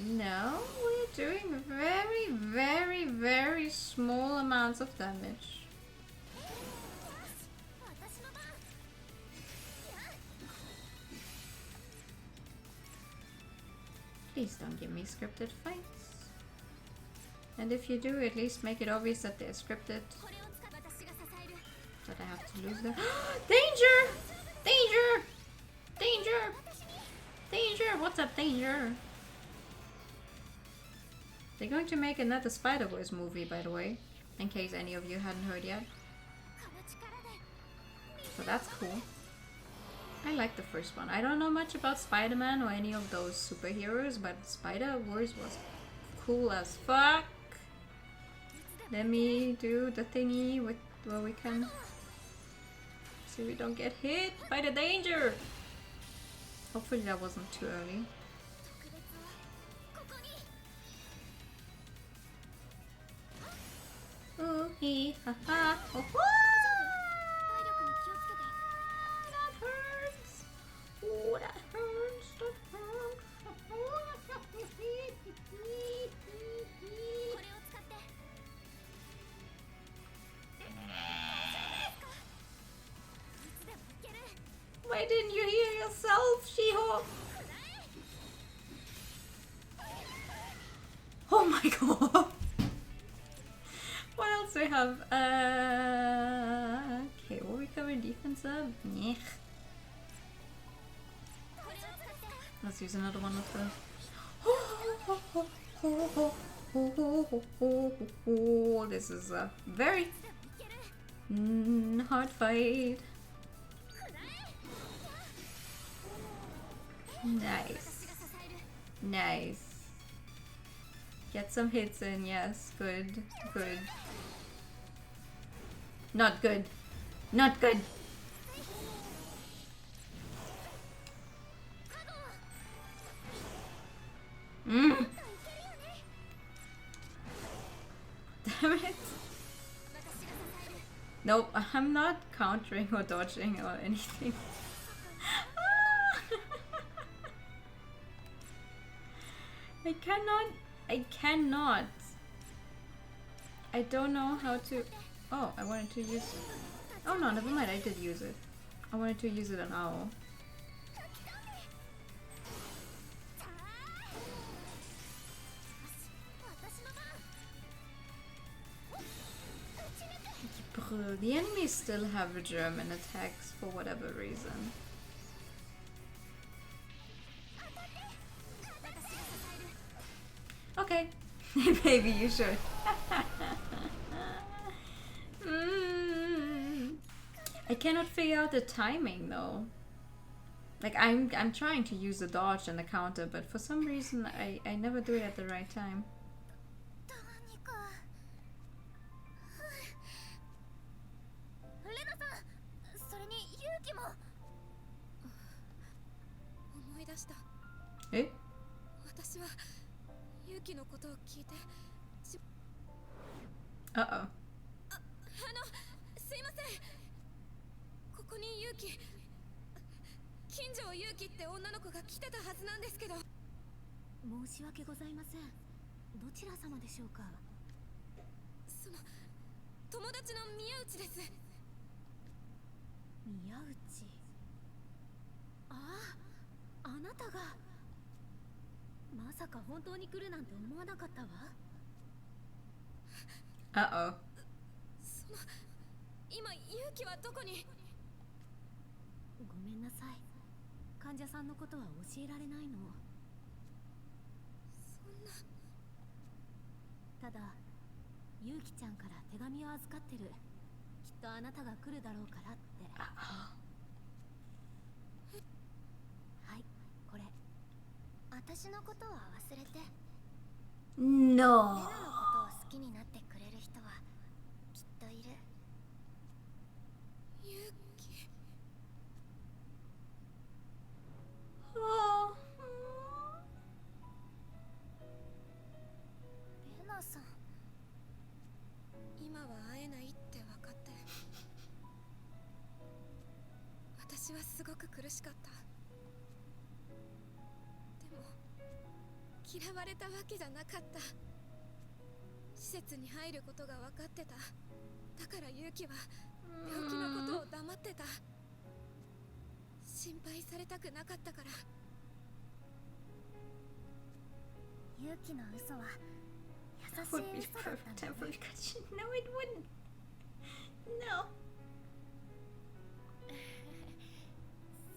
No, we're doing very, very, very small amounts of damage. 私の番 Please don't give me scripted fights. And if you do, at least make it obvious that they're scripted. これを使って私が支える That I have to lose them. Danger! Danger! Danger! Danger! What's up, Danger? They're going to make another Spider-Verse movie, by the way. In case any of you hadn't heard yet. この力で So that's cool. I like the first one. I don't know much about Spider-Man or any of those superheroes, but Spider-Verse was cool as fuck. Let me do the thingy with where we can, so we don't get hit by the danger. Hopefully that wasn't too early. 特別をここに Ooh, hee, ha, ha, ho, ho. 体力に気をつけて That hurts. Why didn't you heal yourself, Shiro? Oh my god. What else do we have? Okay, what we cover defensive? Nyeh. Let's use another one of those. This is a very hard fight. Nice. Nice. Get some hits in, yes. Good. Good. Not good. Not good. Mm. Damn it. Nope, I'm not countering or dodging or anything. I cannot. I don't know how to. Oh, I wanted to use. Oh no, never mind. I did use it. I wanted to use it on Owl. Bro, the enemies still have German attacks for whatever reason. Okay, maybe you should. I cannot figure out the timing though. Like I'm trying to use the dodge and the counter, but for some reason I never do it at the right time. え？私は勇気のことを聞いてUh-oh. すいません。ここに勇気、金城勇気って女の子が来てたはずなんですけど。申し訳ございません。どちら様でしょうか。その友達の宮内です。宮内。ああ、あなたが。まさか本当に来るなんて思わなかったわ。Uh-oh. その今勇気はどこに？ごめんなさい。患者さんのことは教えられないの。そんな。ただ、ゆうきちゃんから手紙を預かってる。きっとあなたが来るだろうからって。はい、これ。私のことは忘れて。No. レナのことを好きになってくれる人はきっといる。勇気。レナさん。今は会えないって分かって。私はすごく苦しかった。でも嫌われたわけじゃなかった。施設に入ることが分かってた。だから勇気は病気のことを黙ってた。心配されたくなかったから。勇気の嘘は優 That し would い be 嘘だっ perfect たんだ time ね。 for No, it wouldn't. No.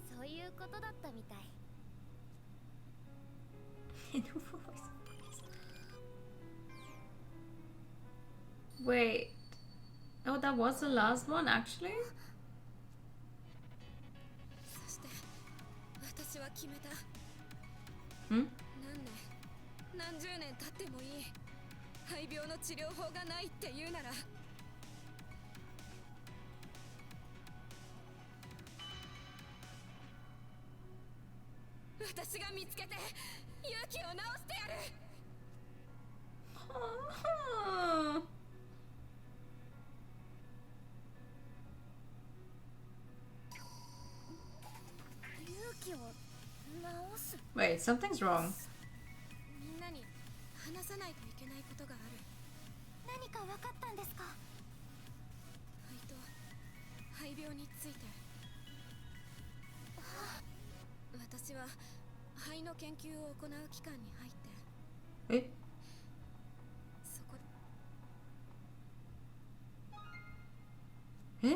そういうことだったみたい。Wait. Oh, that was the last one, actually? そして私は決めた。 Hmm? 何十年経ってもいい。肺病の治療法がないって言うなら。私が見つけて勇気を治してやる。勇気を治す。 Wait, something's wrong. みんなに話さないといけないことがある。何か分かったんですか？肺病について。肺の研究を行う機関に入ってえそこえはい。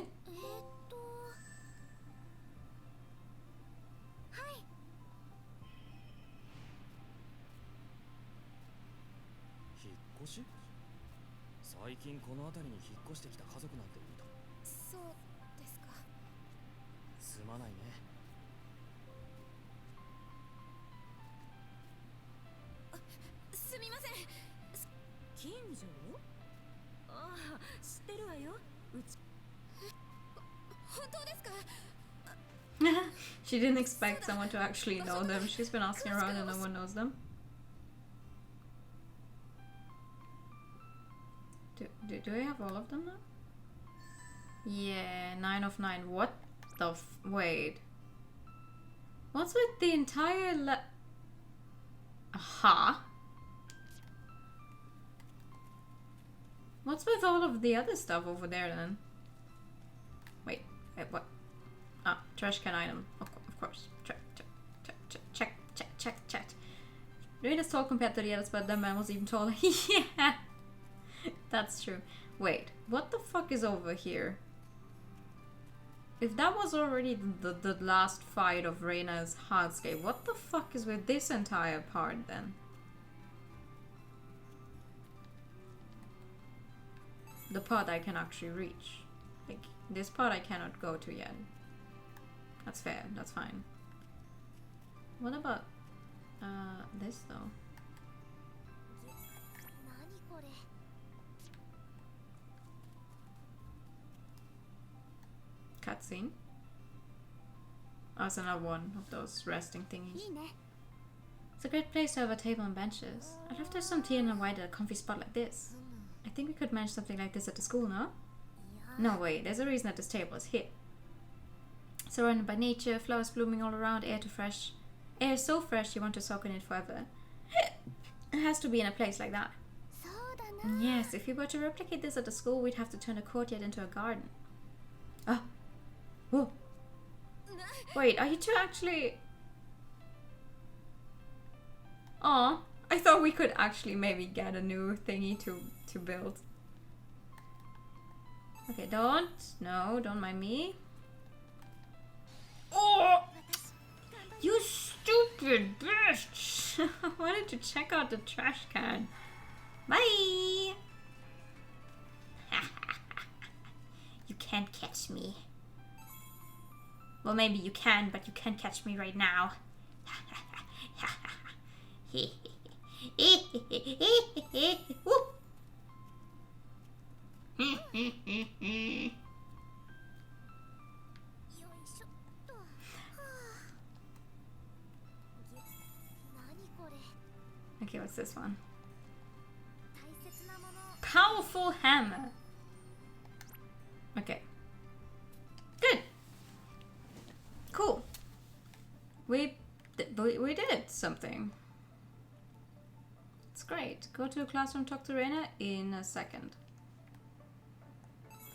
引っ越し？最近この辺りに引っ越してきた家族なんていた。そうですか。すまないね。すみません。近所？ああ、知ってるわよ。うち本当ですか？ She didn't expect someone to actually know them. She's been asking around and no one knows them. Do I have all of them now? Yeah, 9 of 9. What the wait. What's with the entire Aha. What's with all of the other stuff over there then? Wait, what? Ah, trash can item. Of course. Check. Rain is tall compared to the others, but the man was even taller. Yeah, that's true. Wait, what the fuck is over here? If that was already the last fight of Reina's hardscape, what the fuck is with this entire part then? The part I can actually reach. Like, this part I cannot go to yet. That's fair, that's fine. What about this though? 何これ。 Cutscene? Oh, it's another one of those resting thingies. いいね。 It's a great place to have a table and benches. I'd love to have some tea and a white at a comfy spot like this. I think we could manage something like this at the school, no? No way, there's a reason that this table is here. Surrounded by nature, flowers blooming all around, air so fresh you want to soak in it forever. It has to be in a place like that. そうだな。 Yes, if we were to replicate this at the school, we'd have to turn a courtyard into a garden. Oh. Whoa. Wait, are you two actually... Aw, I thought we could actually maybe get a new thingy to build. Okay, don't mind me. Oh! You stupid bitch! I wanted to check out the trash can. Bye! You can't catch me. Well, maybe you can, but you can't catch me right now. Woo! よいしょっと。はあ。何これ。 Okay, what's this one? 大切なもの。 Powerful hammer. Okay. Good. Cool. We did something. It's great. Go to the classroom, talk to Reina in a second.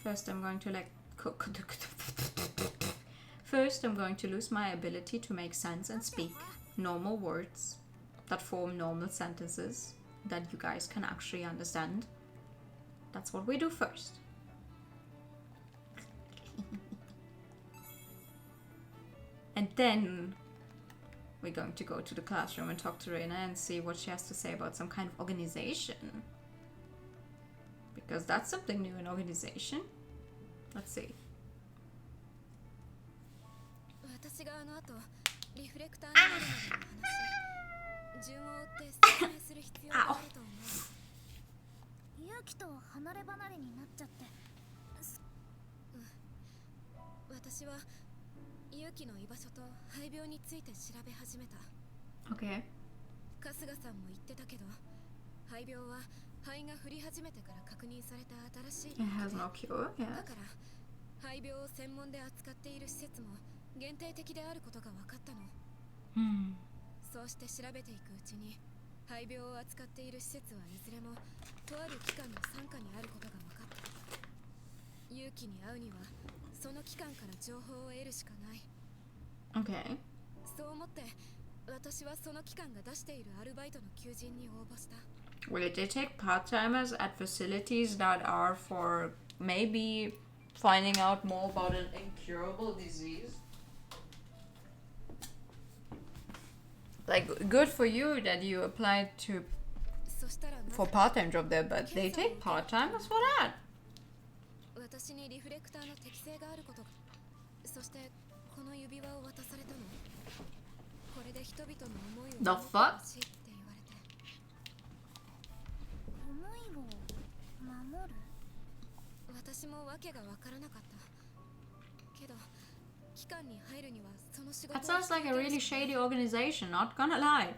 First, I'm going to First, I'm going to lose my ability to make sense and speak normal words that form normal sentences that you guys can actually understand. That's what we do first. And then we're going to go to the classroom and talk to Reina and see what she has to say about some kind of organization. Because that's something new in organization. Let's see. 私があの後リフレクターになるまでの話、順を追って説明する必要があると思う。勇気と離れ離れになっちゃって。私は勇気の居場所と肺病について調べ始めた。 Okay. 春日さんも言ってたけど、肺病は肺が降り始めてから確認された新しい It 病気 has で、 no cure, だ yeah. から肺病を専門で扱っている施設も限定的であることが分かったの。 そうして調べていくうちに肺病を扱っている施設はいずれもとある機関の傘下にあることが分かった。勇気に会うにはその機関から情報を得るしかない。 Okay. そう思って私はその機関が出しているアルバイトの求人に応募した。 Will they take part-timers at facilities that are for maybe finding out more about an incurable disease? Like, good for you that you applied to そしたら for part-time job there, but they take part-timers for that. 私にリフレクターの適性があることが、そしてこの指輪を渡されたの。これで人々の思いを The 守って fuck? ほしいって言われて。思いを守る。私も訳がわからなかった。けど機関に入るにはその仕事を That sounds like a really shady organization, not gonna lie.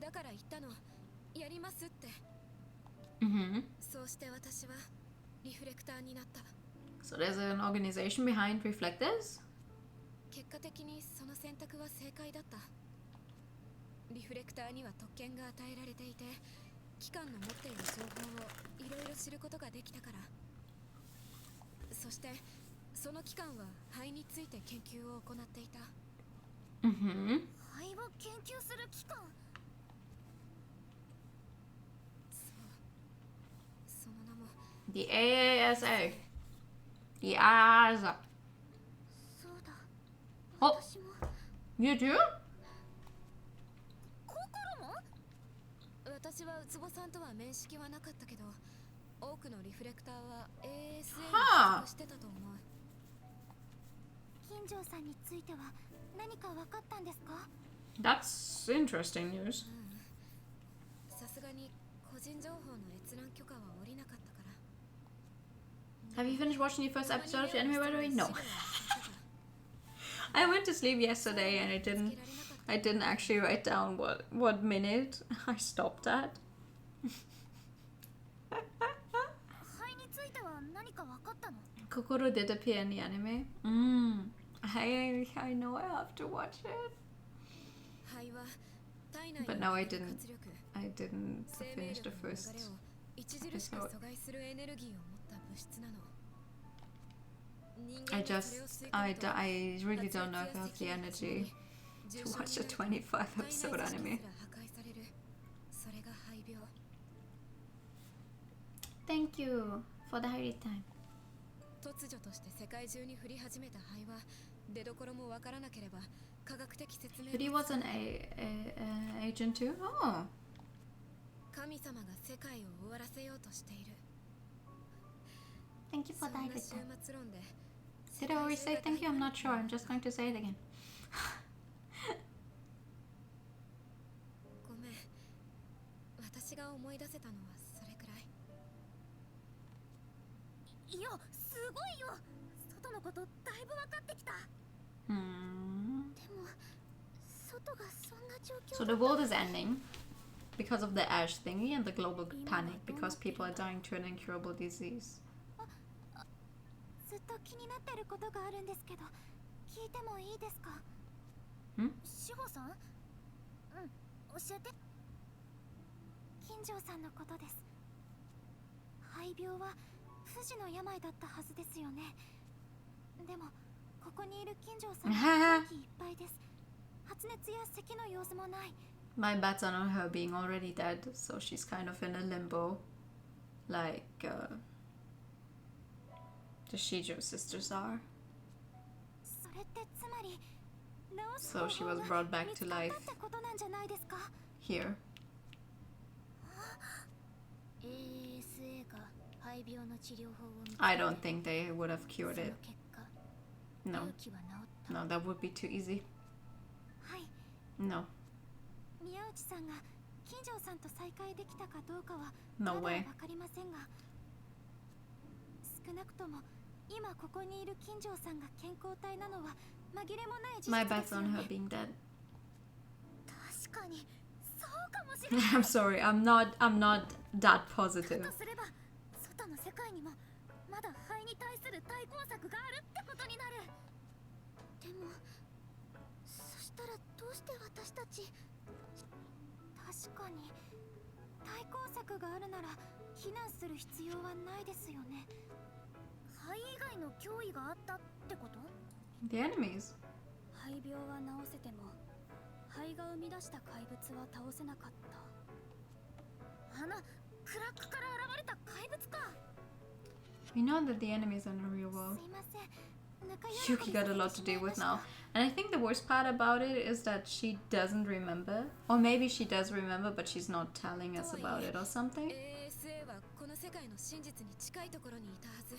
だから言ったの、やりますって。 Mm-hmm. そうして私はリフレクターになった。 So there's an organization behind reflectors? 結果的にその選択は正解だった。リフレクターには特権が与えられていて、機関の持っている情報をいろいろ知ることができたから。そしてその機関は肺について研究を行っていた。 Mm-hmm. 肺を研究する機関。その名も The AASA. The AASA. そうだ。お私も。 You do? 心も？私はウツボさんとは面識はなかったけど、多くのリフレクターは ASA に所属してたと思う。金城さんについては何か分かったんですか？ That's interesting news. さすがに個人情報の閲覧許可は下りなかったから。 Have you finished watching the first episode of the anime by the way? No. I went to sleep yesterday and I didn't actually write down what minute I stopped at. 肺については何か分かったの？ Kokoro did appear in the anime. I know I have to watch it. 肺は体内 But の no, I 活 didn't. 力、 I didn't 生命 finish the 力の流 first れを著しく阻害するエネルギーを持った物質なの。人 I 間がそれを just 吸い込むと I really don't know if I 発 have 熱 the や energy 重 to 症 watch a になると 25 体内 episode 組織 anime. すら破壊される。それが肺病。 Thank you for the highlight time. 突如として世界中に降り始めた肺は出どころもわからなければ科学的説明 But he も was an agent too? Oh. 神様が世界を終わらせようとしている。 Thank you そ for ん the な highlight 終 time. 末論で Did I already say thank you? I'm not sure. I'm just going to say it again. ごめん。私が思い出せたのはそれくらい。いや、すごいよ。外のことだいぶ分かってきた。 Hmm. でも、外がそんな状況 So the world is ending because of the ash thingy and the global panic because people are dying to an incurable disease. ずっと気になってることがあるんですけど、聞いてもいいですか？ん？志保さん？うん、教えて。金城さんのことです。肺病は不治の病だったはずですよね。でもここにいる金城さんは元気いっぱいです。発熱や咳の様子もない。 My bets are on her being already dead, so she's kind of in a limbo, like the Shiro sisters are. それってつまり治す So 方 she 法 was が brought back 見 to つかった life ってことなんじゃないですか？ here. ASA が肺病の治療法を見つけて I don't think they would have cured その it. 結果 No, 勇気は治った。 no, that would be too easy. はい、 No, 宮内さんが金城さんと再会できたかどうかは no まだ way. わかりませんが、少なくとも今ここにいる金城さんが健康体なのは紛れもない事 My 実で bet's すよ on ね。 her being dead. 確かにそうかもしれない。 I'm sorry, I'm not that だ positive. とすれば外の世界にもまだ肺に対する対抗策があるってことになる。でもそしたらどうして私たち、確かに対抗策があるなら避難する必要はないですよね。肺以外の脅威があったってこと？ The enemies. 肺病は治せても肺が生み出した怪物は倒せなかった。クラックから現れた怪物か。 We know that the enemies are in the real world. すいません。 Yuki got a lot to deal with now. And I think the worst part about it is that she doesn't remember. Or maybe she does remember, but she's not telling us about it or something. ASA はこの世界の真実に近いところにいたはず。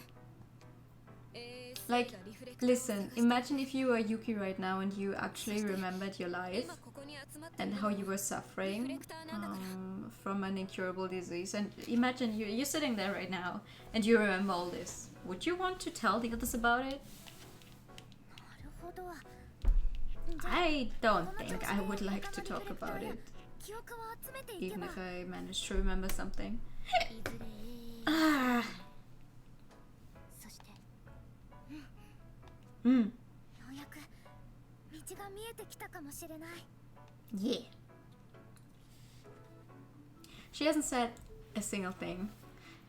ASA Like, がリフレクターを探して listen, imagine if you were Yuki right now and you actually remembered your life 今ここに集まってい and る how のは you were suffering from an incurable disease. And imagine you're sitting there right now and you remember all this. Would you want to tell the others about it? なるほど。 I don't think I would like to talk about it, 記憶を集めていけ even ば。 if I managed to remember something. いずれ Ah, そして mm, ようやく道が見えてきたかもしれない。 yeah. She hasn't said a single thing.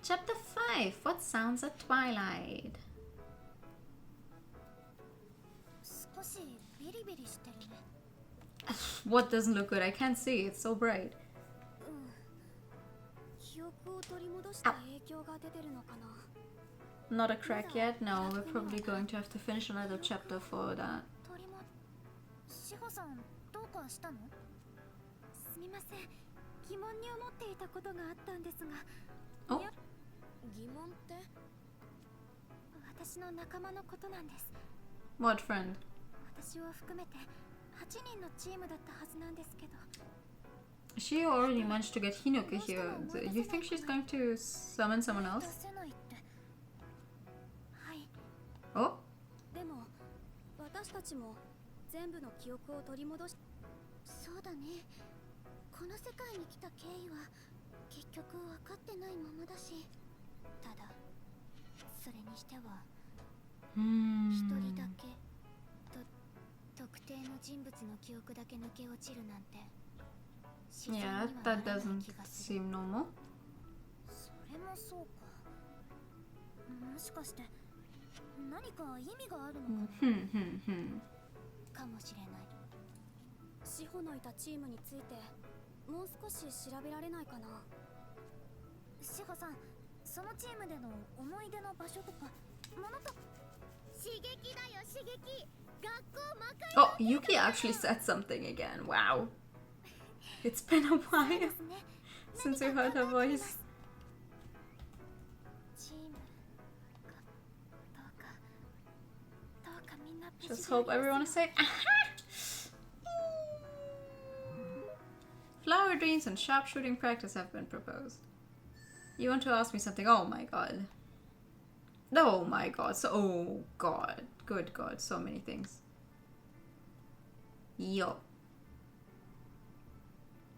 Chapter 5. What sounds at twilight? 少しビリビリしてるね。 What doesn't look good? I can't see. It's so bright. 記憶を取り戻した影響が出てるのかな。 Not a crack yet? No, we're probably going to have to finish another chapter for that. 取りも志保さんどうかしたの？すみません。疑問に思っていたことがあったんですが、 Oh, 疑問って？私の仲間のことなんです。 what friend? 私を含めて8人のチームだったはずなんですけど。 She already managed to get Hinoka here. You think she's going to summon someone 出 else? せないって。はい。 Oh? でも私たちも全部の記憶を取り戻し。そうだね。この世界に来た経緯は結局分かってないままだし、ただそれにしては一人だけ特定の人物の記憶だけ抜け落ちるなんて自然には Yeah, な that らない doesn't 気がする。 seem normal. それもそうか。もしかして何か意味があるのかもしれない。志保のいたチームについてもう少し調べられないかな。志保さん、そのチームでの思い出の場所とかものと。刺激だよ刺激。学校魔界 Oh, Yuki actually said something again. Wow. It's been a while ですね。 since we heard her voice. チームがどうかみんな無事で Just hope everyone is safe. Flower dreams and sharpshooting practice have been proposed. You want to ask me something? Oh my god. Oh my god. So, oh god. Good god. So many things. Yo.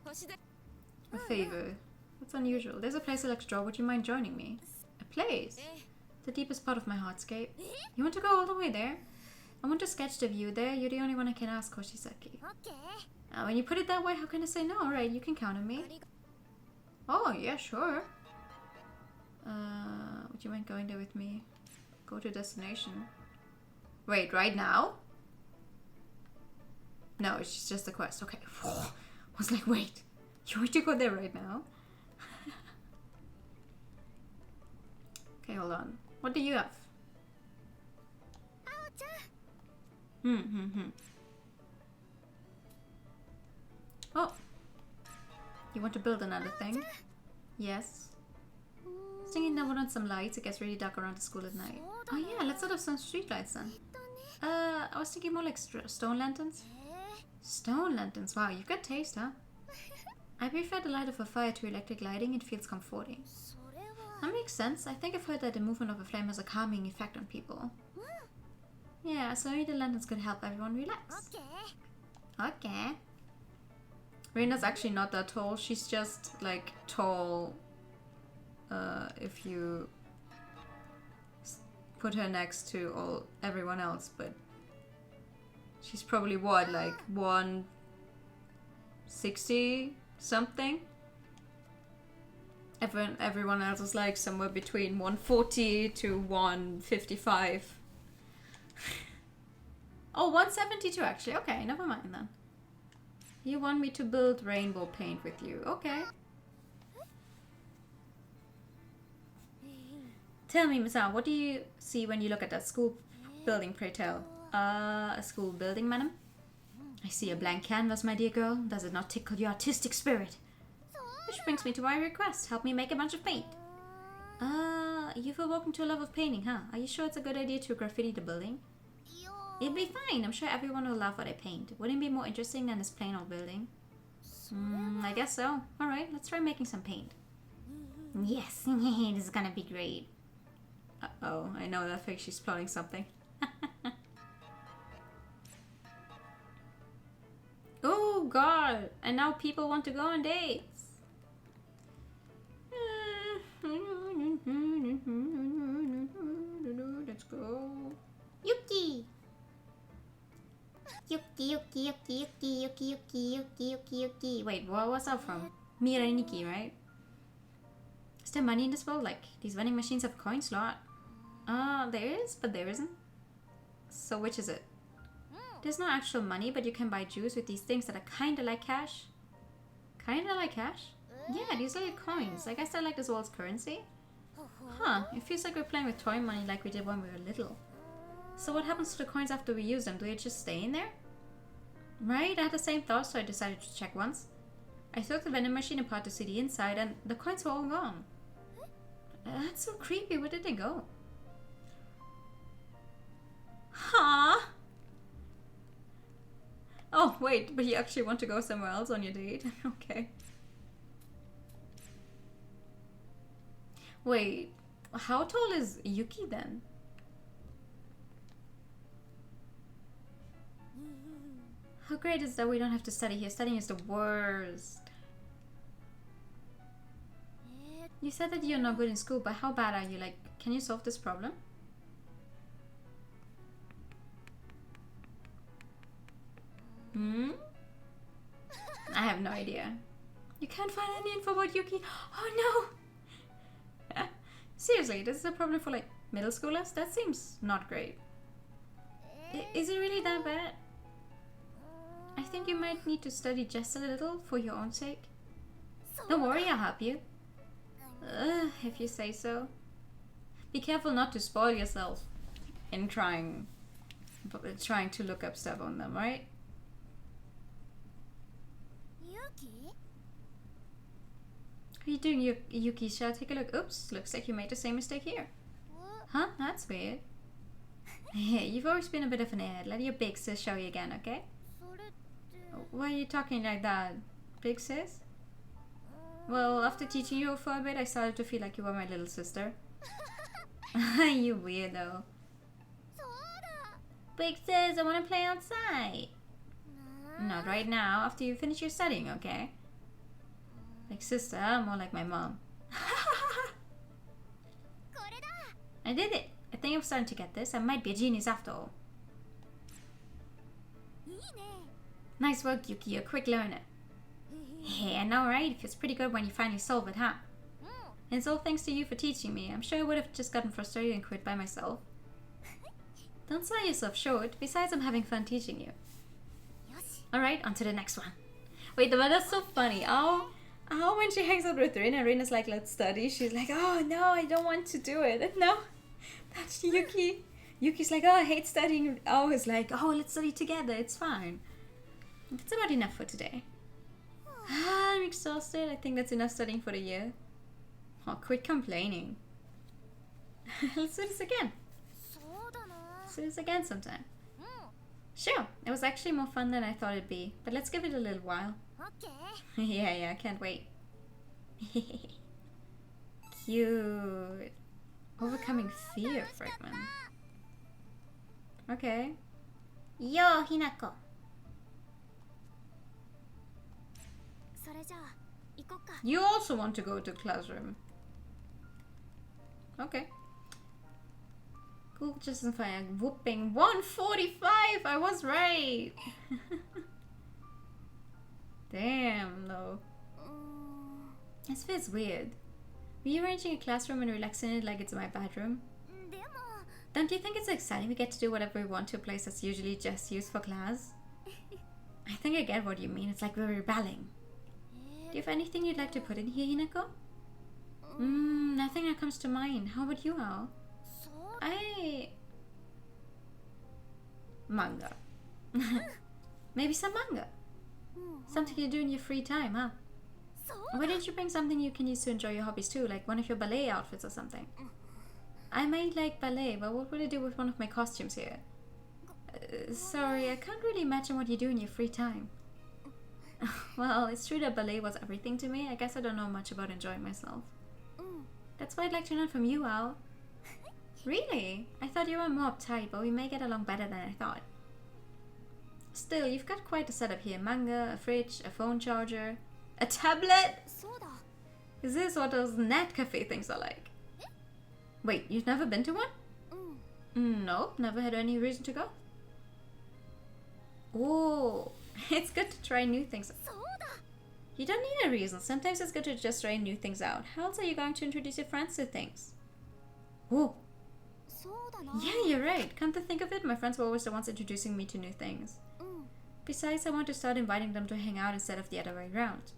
星で A favor. That's unusual. There's a place I'd like to draw. Would you mind joining me? A place? The deepest part of my heartscape. You want to go all the way there? I want to sketch the view there. You're the only one I can ask, Koshisaki. オッケー。 When you put it that way, how can I say no? Alright, you can count on me. Oh, yeah, sure. Would you mind going there with me? Go to destination. Wait, right now? No, it's just a quest. Okay. I was like, wait, you want to go there right now? Okay, hold on. What do you have? Oh. You want to build another thing? Yes. Singing down on some lights. It gets really dark around the school at night. Oh yeah, let's set up some street lights then. I was thinking more like stone lanterns. Stone lanterns? Wow, you've got taste, huh? I prefer the light of a fire to electric lighting. It feels comforting. それは That makes sense. I think I've heard that the movement of a flame has a calming effect on people. Yeah, so maybe the lanterns could help everyone オッ relax. ケー。 Okay. Reina's actually not that tall. She's just like tall if you put her next to everyone else, but she's probably what, like 160 something? Everyone else is like somewhere between 140 to 155. Oh, 172 actually. Okay, never mind then. You want me to build rainbow paint with you. Okay. Tell me, Misa, what do you see when you look at that school building, pray tell? A school building, madam? I see a blank canvas, my dear girl. Does it not tickle your artistic spirit? Which brings me to my request. Help me make a bunch of paint. You've awoken to a love of painting, huh? Are you sure it's a good idea to graffiti the building? It'll be fine. I'm sure everyone will love what I paint. Wouldn't it be more interesting than this plain old building? I guess so. Alright, let's try making some paint. Yes, this is gonna be great. Uh-oh, I know that face. She's plotting something. Oh god! And now people want to go on dates. Let's go. Yuki! Yuki, Yuki, Yuki, Yuki, Yuki, Yuki, Yuki, Yuki, Yuki. Wait, what's that from? Miraniki, right? Is there money in this world? Like, these vending machines have coin slot. There is, but there isn't. So which is it? There's no actual money, but you can buy juice with these things that are kinda like cash. Kinda like cash? Yeah, these are like coins. I guess they're like this world's currency. Huh, it feels like we're playing with toy money like we did when we were little. So what happens to the coins after we use them? Do they just stay in there? Right, I had the same thought, so I decided to check once. I took the vending machine apart to see the inside, and the coins were all gone. That's so creepy. Where did they go? Huh? Oh, wait, but you actually want to go somewhere else on your date? Okay. Wait, how tall is Yuki then? How great is that we don't have to study here? Studying is the worst. You said that you're not good in school, but how bad are you? Like, can you solve this problem? I have no idea. You can't find any info about Yuki? Oh no! Seriously, this is a problem for like middle schoolers? That seems not great. Is it really that bad? I think you might need to study just a little for your own sake. Don't worry, I'll help you. If you say so. Be careful not to spoil yourself in trying to look up stuff on them, right? Yuki? What are you doing, Yuki? Shall I take a look? Oops, looks like you made the same mistake here. Huh? That's weird. You've always been a bit of an ad. Let your big sis show you again, okay? Why are you talking like that? Big sis? Well, after teaching you for a bit, I started to feel like you were my little sister. You weirdo. Big sis, I want to play outside. Not right now, after you finish your studying, okay? Like sister, more like my mom. I did it. I think I'm starting to get this. I might be a genius after all. Nice work, Yuki. You're a quick learner. Hey, I know, right? It feels pretty good when you finally solve it, huh? And it's all thanks to you for teaching me. I'm sure I would have just gotten frustrated and quit by myself. Don't sell yourself short. Besides, I'm having fun teaching you. Alright, on to the next one. Wait, but that's so funny. How when she hangs out with Rin and Rin is like, let's study, she's like, oh no, I don't want to do it. And no, that's Yuki. Yuki's like, oh, I hate studying. Oh, it's like, oh, let's study together. It's fine. That's about enough for today. I'm exhausted. I think that's enough studying for the year. Oh, quit complaining. Let's do this again. Let's do this again sometime. Sure, it was actually more fun than I thought it'd be. But let's give it a little while. Yeah, I can't wait. Cute. Overcoming fear, fragment. Okay. Yo, Hinako. You also want to go to the classroom. Okay. Google just isn't fine. Whooping 145! I was right! Damn, though. This feels weird. Rearranging a classroom and relaxing it like it's my bedroom. Don't you think it's exciting we get to do whatever we want to a place that's usually just used for class? I think I get what you mean. It's like we're rebelling. Do you have anything you'd like to put in here, Hinako? Nothing that comes to mind. How about you, Ao? Manga. Maybe some manga. Something you do in your free time, huh? Why didn't you bring something you can use to enjoy your hobbies too, like one of your ballet outfits or something? I might like ballet, but what would I do with one of my costumes here? Sorry, I can't really imagine what you do in your free time. Well, it's true that ballet was everything to me. I guess I don't know much about enjoying myself. That's why I'd like to learn from you, Ao. Really? I thought you were more uptight, but we may get along better than I thought. Still, you've got quite a setup here. Manga, a fridge, a phone charger, a tablet? Is this what those net cafe things are like? Wait, you've never been to one? Nope, never had any reason to go. Oh, it's good to try new things. You don't need a reason. Sometimes it's good to just try new things out. How else are you going to introduce your friends to things? Oh. Yeah, you're right. Come to think of it, my friends were always the ones introducing me to new things. Besides, I want to start inviting them to hang out instead of the other way around.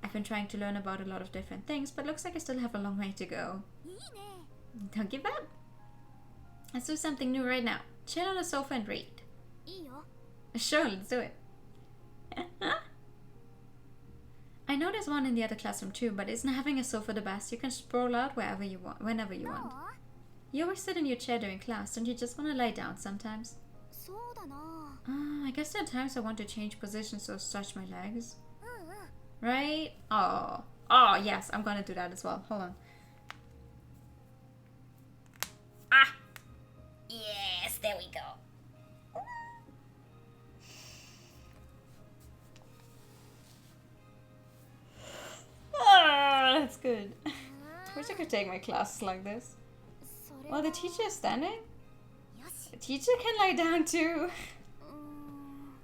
I've been trying to learn about a lot of different things, but looks like I still have a long way to go. Don't give up. Let's do something new right now. Chill on the sofa and read. Sure, let's do it. I know there's one in the other classroom too, but isn't having a sofa the best? You can sprawl out wherever you want, whenever you want. You always sit in your chair during class, don't you just want to lie down sometimes? I guess there are times I want to change positions or stretch my legs. Right? Oh, yes, I'm gonna do that as well. Hold on. Yes, there we go. That's good. I wish I could take my classes like this. While the teacher is standing? The teacher can lie down too.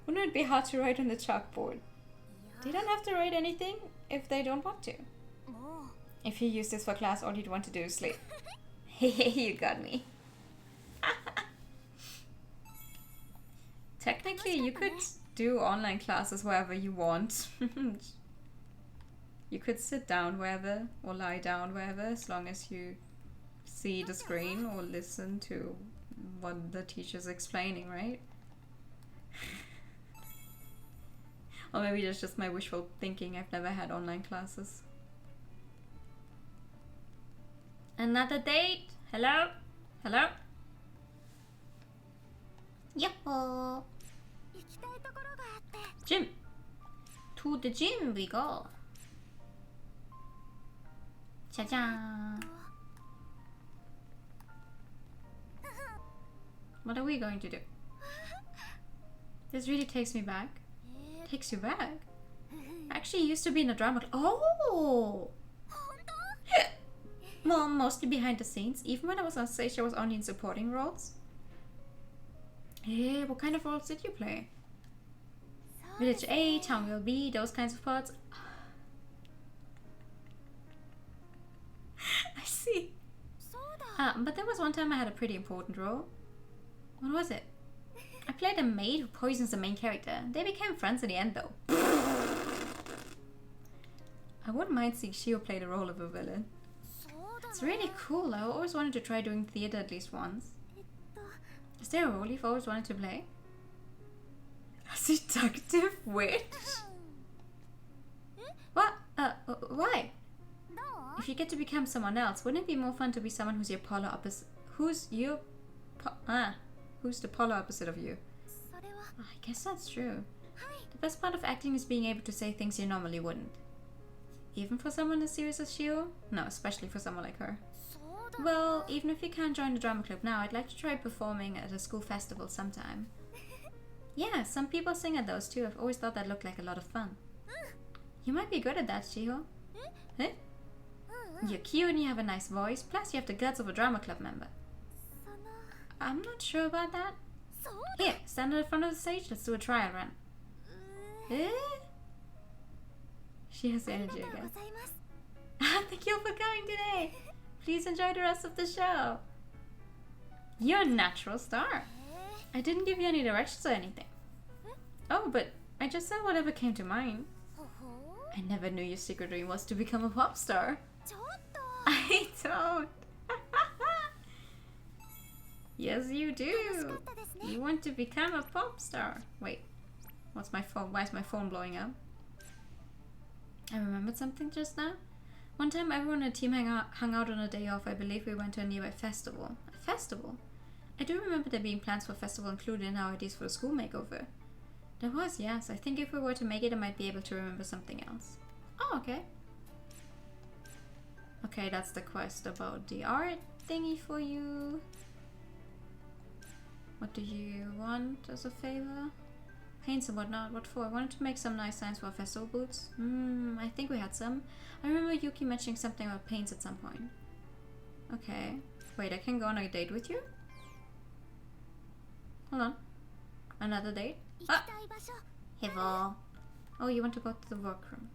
Wouldn't it be hard to write on the chalkboard? They don't have to write anything if they don't want to. If you use this for class, all you'd want to do is sleep. Hey, you got me. Technically, you could do online classes wherever you want. You could sit down wherever or lie down wherever, as long as you see the screen or listen to what the teacher's explaining, right? Or maybe that's just my wishful thinking. I've never had online classes. Another date? Hello? Hello? Yahoo! Gym! To the gym we go! Cha-cha! What are we going to do? This really takes me back. Takes you back? I actually used to be in a drama. Oh! Well, mostly behind the scenes. Even when I was on stage, I was only in supporting roles. Yeah, what kind of roles did you play? Village A, Town Girl B, those kinds of parts. I see. But there was one time I had a pretty important role. What was it? I played a maid who poisons the main character. They became friends in the end though. I wouldn't mind seeing Shiro play the role of a villain. It's really cool. I always wanted to try doing theater at least once. Is there a role you've always wanted to play? A seductive witch? What? Why? If you get to become someone else, wouldn't it be more fun to be someone who's your polar opposite? Who's the polar opposite of you? I guess that's true. The best part of acting is being able to say things you normally wouldn't. Even for someone as serious as Shiro? No, especially for someone like her. Well, even if you can't join the drama club now, I'd like to try performing at a school festival sometime. Yeah, some people sing at those too. I've always thought that looked like a lot of fun. You might be good at that, Shiro. Huh? You're cute and you have a nice voice, plus you have the guts of a drama club member. I'm not sure about that. Here, stand at the front of the stage, let's do a trial run. Eh? She has energy again. Thank you for coming today. Please enjoy the rest of the show. You're a natural star. I didn't give you any directions or anything. Oh, but I just said whatever came to mind. ほほ I never knew your secret dream was to become a pop star. ちょっと I don't. Yes, you 楽し do. かったですね You want to become a pop star. Wait, what's my phone? Why is my phone blowing up? I remembered something just now. One time, everyone in the team hung out on a day off. I believe we went to a nearby festival. A festival? I do remember there being plans for a festival included in our ideas for the school makeover. There was, yes. I think if we were to make it, I might be able to remember something else. Oh, okay. Okay, that's the quest about the art thingy for you. What do you want as a favor? Paints and whatnot. What for? I wanted to make some nice signs for our festival booths. I think we had some. I remember Yuki mentioning something about paints at some point. Okay. Wait, I can go on a date with you? Hold on. Another date? 行きたい場所 Hello. Oh, you want to go to the workroom.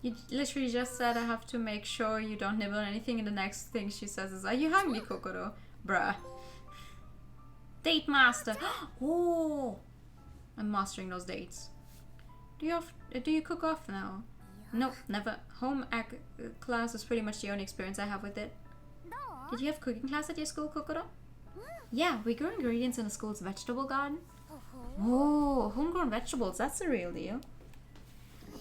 You literally just said I have to make sure you don't nibble on anything, and the next thing she says is, "Are you hungry, Kokoro?" Bruh. Date master. Oh, I'm mastering those dates. Do you cook off now? Nope, never. Home ec class is pretty much the only experience I have with it. どう Did you have cooking class at your school, Kokoro? Yeah, we grew ingredients in the school's vegetable garden. ほほ Oh, homegrown vegetables, that's the real deal.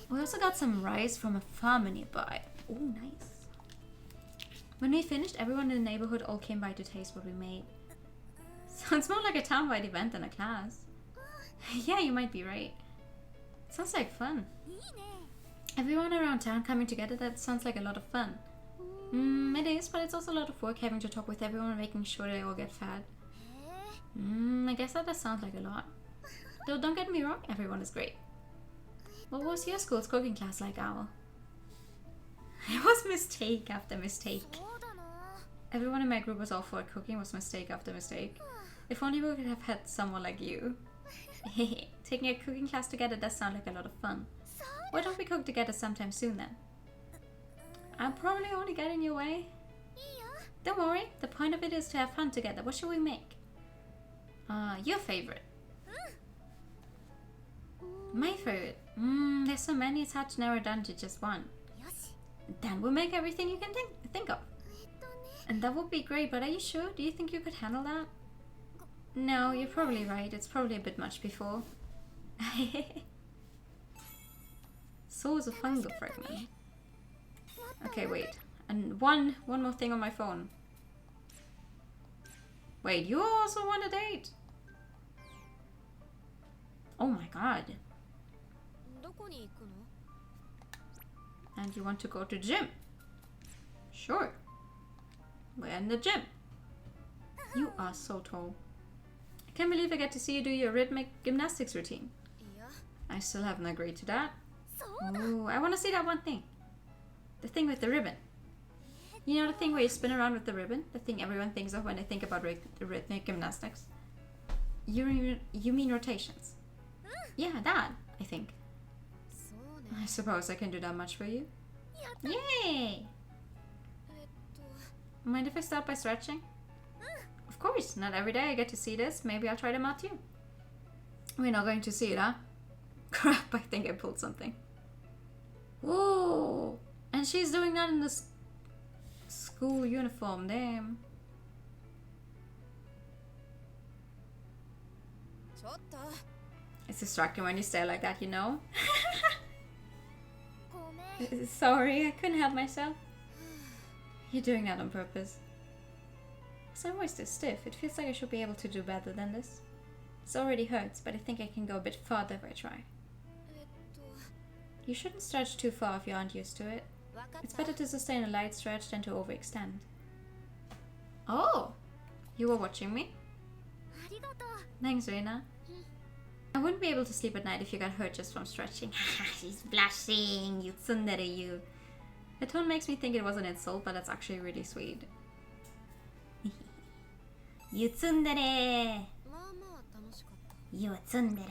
We also got some rice from a farmer nearby. Oh, nice. When we finished, everyone in the neighborhood all came by to taste what we made. Sounds more like a town-wide event than a class. Yeah, you might be right. Sounds like fun. いいね Everyone around town coming together, that sounds like a lot of fun. It is, but it's also a lot of work having to talk with everyone and making sure they all get fed. へえ I guess that does sound like a lot. Though don't get me wrong, everyone is great. What was your school's cooking class like, Owl? It was mistake after mistake. そうだな Everyone in my group was all for it. Cooking was mistake after mistake. If only we could have had someone like you. Taking a cooking class together does sound like a lot of fun. そう Why don't we cook together sometime soon then? I'll probably only get in your way. いいよ Don't worry, the point of it is to have fun together. What should we make? Your favorite. My favorite. There's so many, it's hard to narrow down to just one. よし Then we'll make everything you can think of. ね And that would be great, but are you sure? Do you think you could handle that? No, you're probably right. It's probably a bit much before. Source of fungal fragment. Okay, wait. And one more thing on my phone. Wait, you also want a date? Oh my god. どこに行くの And you want to go to gym? Sure. We're in the gym. You are so tall. I can't believe I get to see you do your rhythmic gymnastics routine. いや I still haven't agreed to that. そうだ Ooh, I want to see that one thing. The thing with the ribbon. You know the thing where you spin around with the ribbon? The thing everyone thinks of when they think about rhythmic gymnastics? You mean rotations? Yeah, that, I think. そうね I suppose I can do that much for you. やった Yay! Mind if I start by stretching? Of course, not every day I get to see this. Maybe I'll try them out too. We're not going to see it, huh? Crap, I think I pulled something. Whoa! And she's doing that in the school uniform, damn. ちょっと It's distracting when you stare like that, you know? ごめん Sorry, I couldn't help myself. You're doing that on purpose. My voice is stiff. It feels like I should be able to do better than this. This already hurts, but I think I can go a bit farther if I try. You shouldn't stretch too far if you aren't used to it. わかっ It's た better to sustain a light stretch than to overextend. Oh! You were watching me? ありがとう Thanks, Reina. I wouldn't be able to sleep at night if you got hurt just from stretching. She's blushing, you tsundere, you. The tone makes me think it was an insult, but that's actually really sweet. You tsundere! まあまあ楽しかった You tsundere!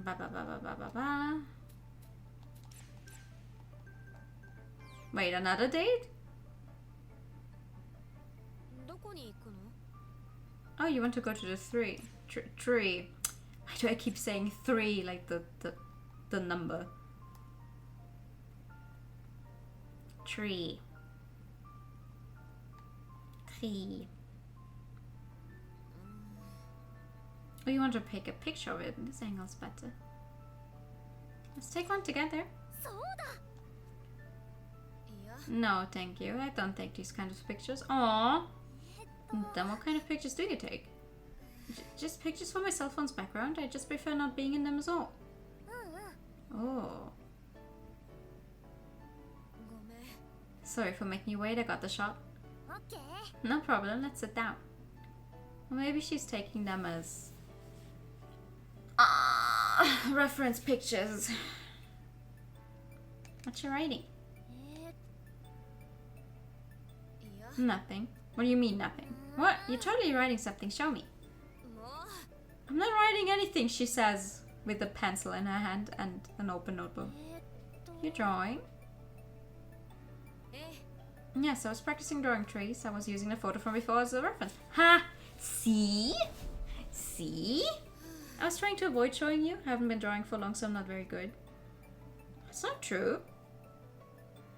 Ba ba ba ba ba ba ba. Wait, another date? どこに行くの？ Oh, you want to go to the tree. Why do I keep saying 3 like the number? Tree. Tree. Oh, you want to take a picture of it? This angle's better. Let's take one together. そうだ。 いや、 No, thank you. I don't take these kind of pictures. Aww. Then what kind of pictures do you take? Just pictures for my cell phone's background. I just prefer not being in them as all. うんうん。 Oh. ごめん。 Sorry for making you wait. I got the shot. オッケー。 No problem. Let's sit down. Or maybe she's taking them as reference pictures. What's she writing? いや、 Nothing. What do you mean nothing? What? You're totally writing something. Show me. もう。 I'm not writing anything, she says, with a pencil in her hand and an open notebook. You're drawing? ええ、 Yes, I was practicing drawing trees. I was using the photo from before as a reference. Ha! See? See? I was trying to avoid showing you. I haven't been drawing for long, so I'm not very good. That's not true.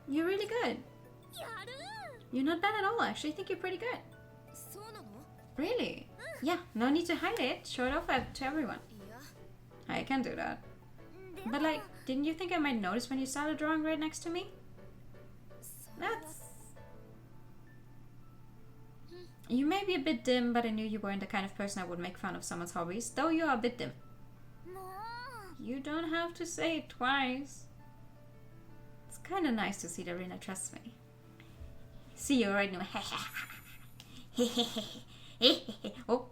You're really good. やる。 You're not bad at all. I actually think you're pretty good. そうなの？ Really? Yeah, no need to hide it. Show it off to everyone. いや、 I can do that. で But も like, didn't you think I might notice when you started drawing right next to me? それは。 That's... You may be a bit dim, but I knew you weren't the kind of person I would make fun of someone's hobbies, though you are a bit dim. もう。 You don't have to say it twice. It's kind of nice to see that Rina trusts me. See you right now. Oh,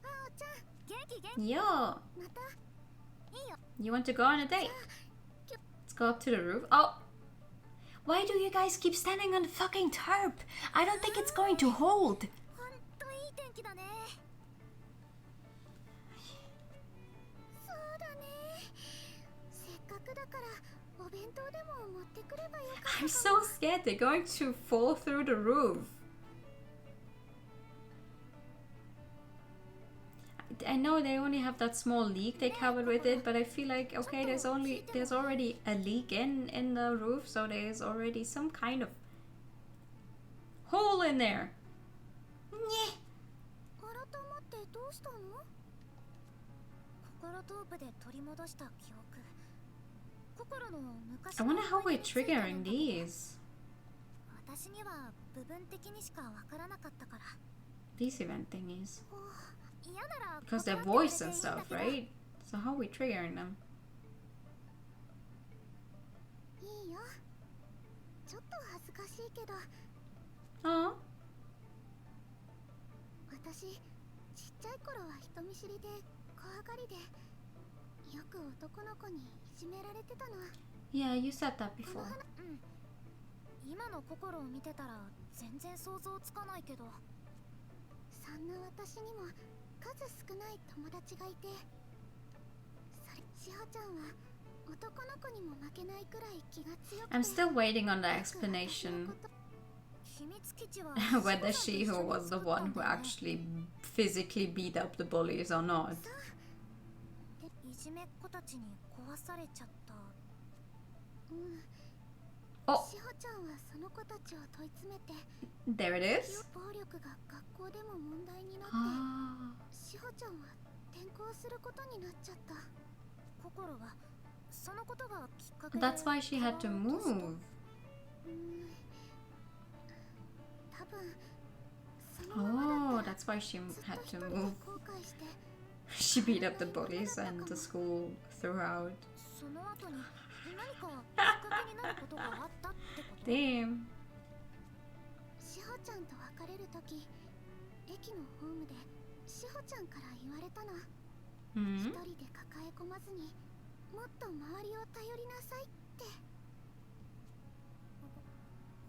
あーちゃん、元気元気。 yo. また。いいよ。 You want to go on a date? Let's go up to the roof. Oh! Why do you guys keep standing on the fucking tarp? I don't think it's going to hold. ほんといい天気だね。そうだね。せっかくだからお弁当でも持ってくればよかったか I'm も。 so scared they're going to fall through the roof. I know they only have that small leak they covered with it, but I feel like okay, there's already a leak in the roof, so there's already some kind of hole in there. Nyeh. 改まってどうしたの？心トープで取り戻した記憶。心の昔 I の wonder how 思い we're 出についてなんだ triggering けど these 私には部分的にしかわからなかったから。 event thingies 嫌なら because their 断って voice くれ and ていいんだ stuff, けど right? So how are we triggering them? いいよ。ちょっと恥ずかしいけど、 Oh, 私ちっちゃい頃は人見知りで怖がりで、よく男の子にいじめられてたの。 yeah, you said that この before. 花、今の心を見てたら全然想像つかないけど、そんな私にも数少ない友達がいて、それしほちゃんは男の子にも負けないくらい気が強くて。 I'm still waiting on the よく私の explanation こと。秘密基地は whether Shiro was the one who actually physically beat up the bullies or not. でいじめっ子たちに壊されちゃった。Oh, しほちゃんはその子たちを問い詰めて、 there it is. 暴力が学校でも問題になって、 Ah, しほちゃんは転校することになっちゃった。心はそのことがきっかけで that's why she had to 変わろうとした。 move. 多分そのまま Oh, だったら that's why she ずっと had 一 to 人で move. 後悔して、 She beat up the bullies and the school throughout. その後に何かきっかけになることがあったってこと。 Damn. しほちゃんと別れるとき、駅のホームでしほちゃんから言われたの。 Hmm? 一人で抱え込まずにもっと周りを頼りなさいって。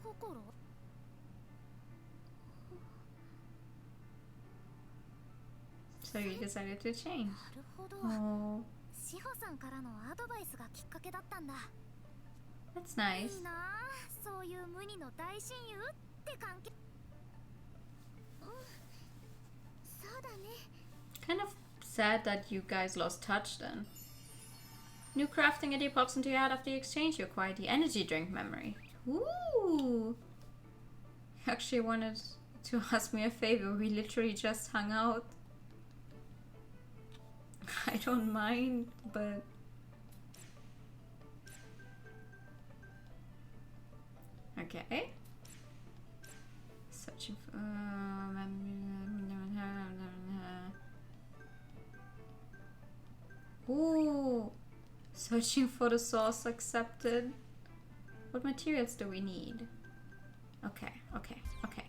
心？ Still So you decided to change. なるほど Oh, 志保さんからのアドバイスがきっかけだったんだ that's い nice. いなあそういう無二の大親友って関係そうだね Kind of sad that you guys lost touch then. New crafting idea pops into your head after you exchange. You acquired the energy drink memory. Ooh! You actually wanted to ask me a favor. We literally just hung out. I don't mind, but... Okay. Searching for... Ooh! Searching for the source accepted. What materials do we need? Okay.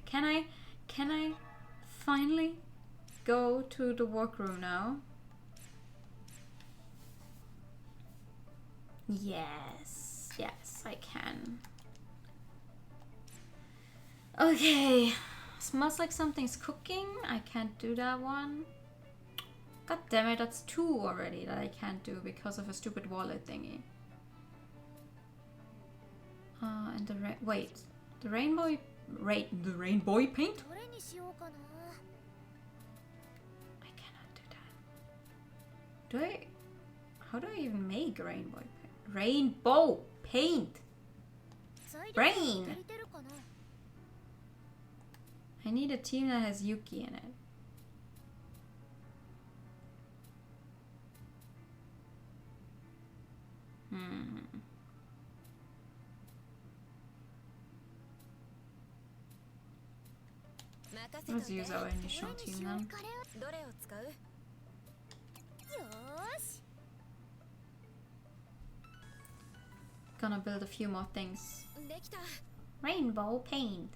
Can I finally go to the workroom now? Yes, I can. Okay. Smells like something's cooking. I can't do that one. God damn it, that's 2 already that I can't do because of a stupid wallet thingy. And the wait, the rainbow paint? どれにしようかな I cannot do that. How do I even make rainbow paint? Rainbow paint! 材料 Brain 足りてるかな I need a team that has Yuki in it. Let's use our initial どれに team しよ then. うカレーどれを使う？よーし Gonna build a few more things. できた。 Rainbow paint.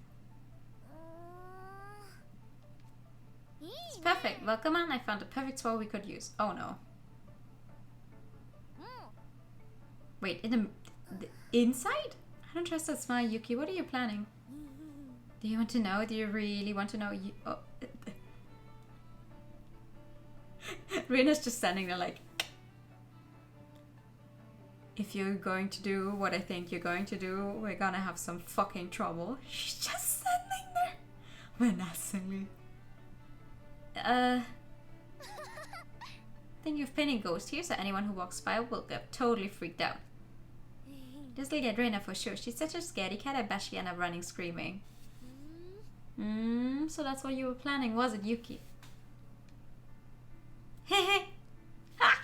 いい It's ね perfect. Welcome on. I found the perfect sword we could use. Oh no. うん Wait, in the inside? I don't trust that smile, Yuki. What are you planning? Do you want to know? Do you really want to know? Oh. Rena's just standing there like, if you're going to do what I think you're going to do, we're gonna have some fucking trouble. She's just standing there menacingly. Think you've painted ghost here, so anyone who walks by will get totally freaked out. This'll get Rena for sure. She's such a scaredy cat, I bet she'll end up running screaming. So that's what you were planning, was it, Yuki? Hehe! Ha!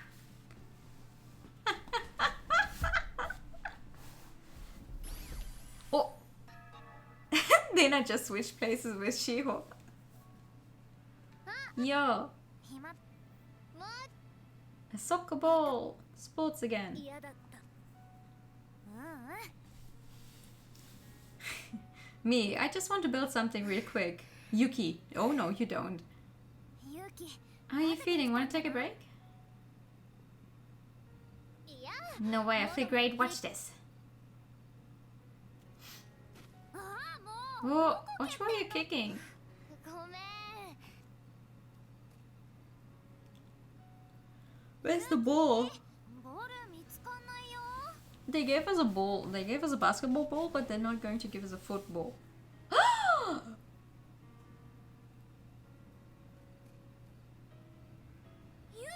Oh! Dana just switched places with Shiro. Yo! 暇も A soccer ball! Sports again. う嫌だったうんうん Me, I just want to build something real quick. Yuki. Oh no, you don't. 勇気 How are you feeling? Want to take a break? いや No way, I feel great. Watch this. ああもう Oh, watch what you're kicking. ごめん Where's the ball? ボール見つかんないよ They gave us a ball. They gave us a basketball ball, but they're not going to give us a football. 勇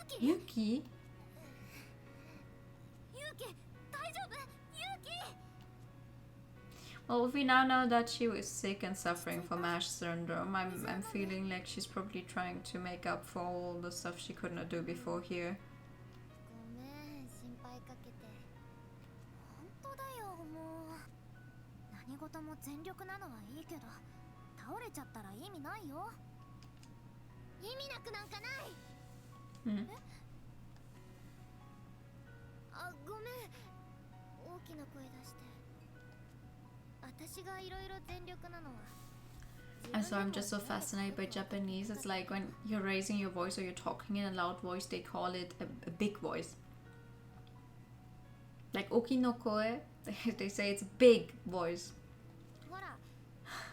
気 Yuki? 勇気大丈夫勇気 Well, we now know that she was sick and suffering from MASH syndrome. I'm feeling like she's probably trying to make up for all the stuff she could not do before here. ごめん心配かけて本当だよもう何事も全力なのはいいけど倒れちゃったら意味ないよ意味なくなんかない Hmm. あごめん大きな声出して私がいろいろ全力なのは I'm sorry, I'm just so fascinated by Japanese. It's like when you're raising your voice or you're talking in a loud voice, they call it a big voice. Like oki no koe, they say it's a big voice. ほら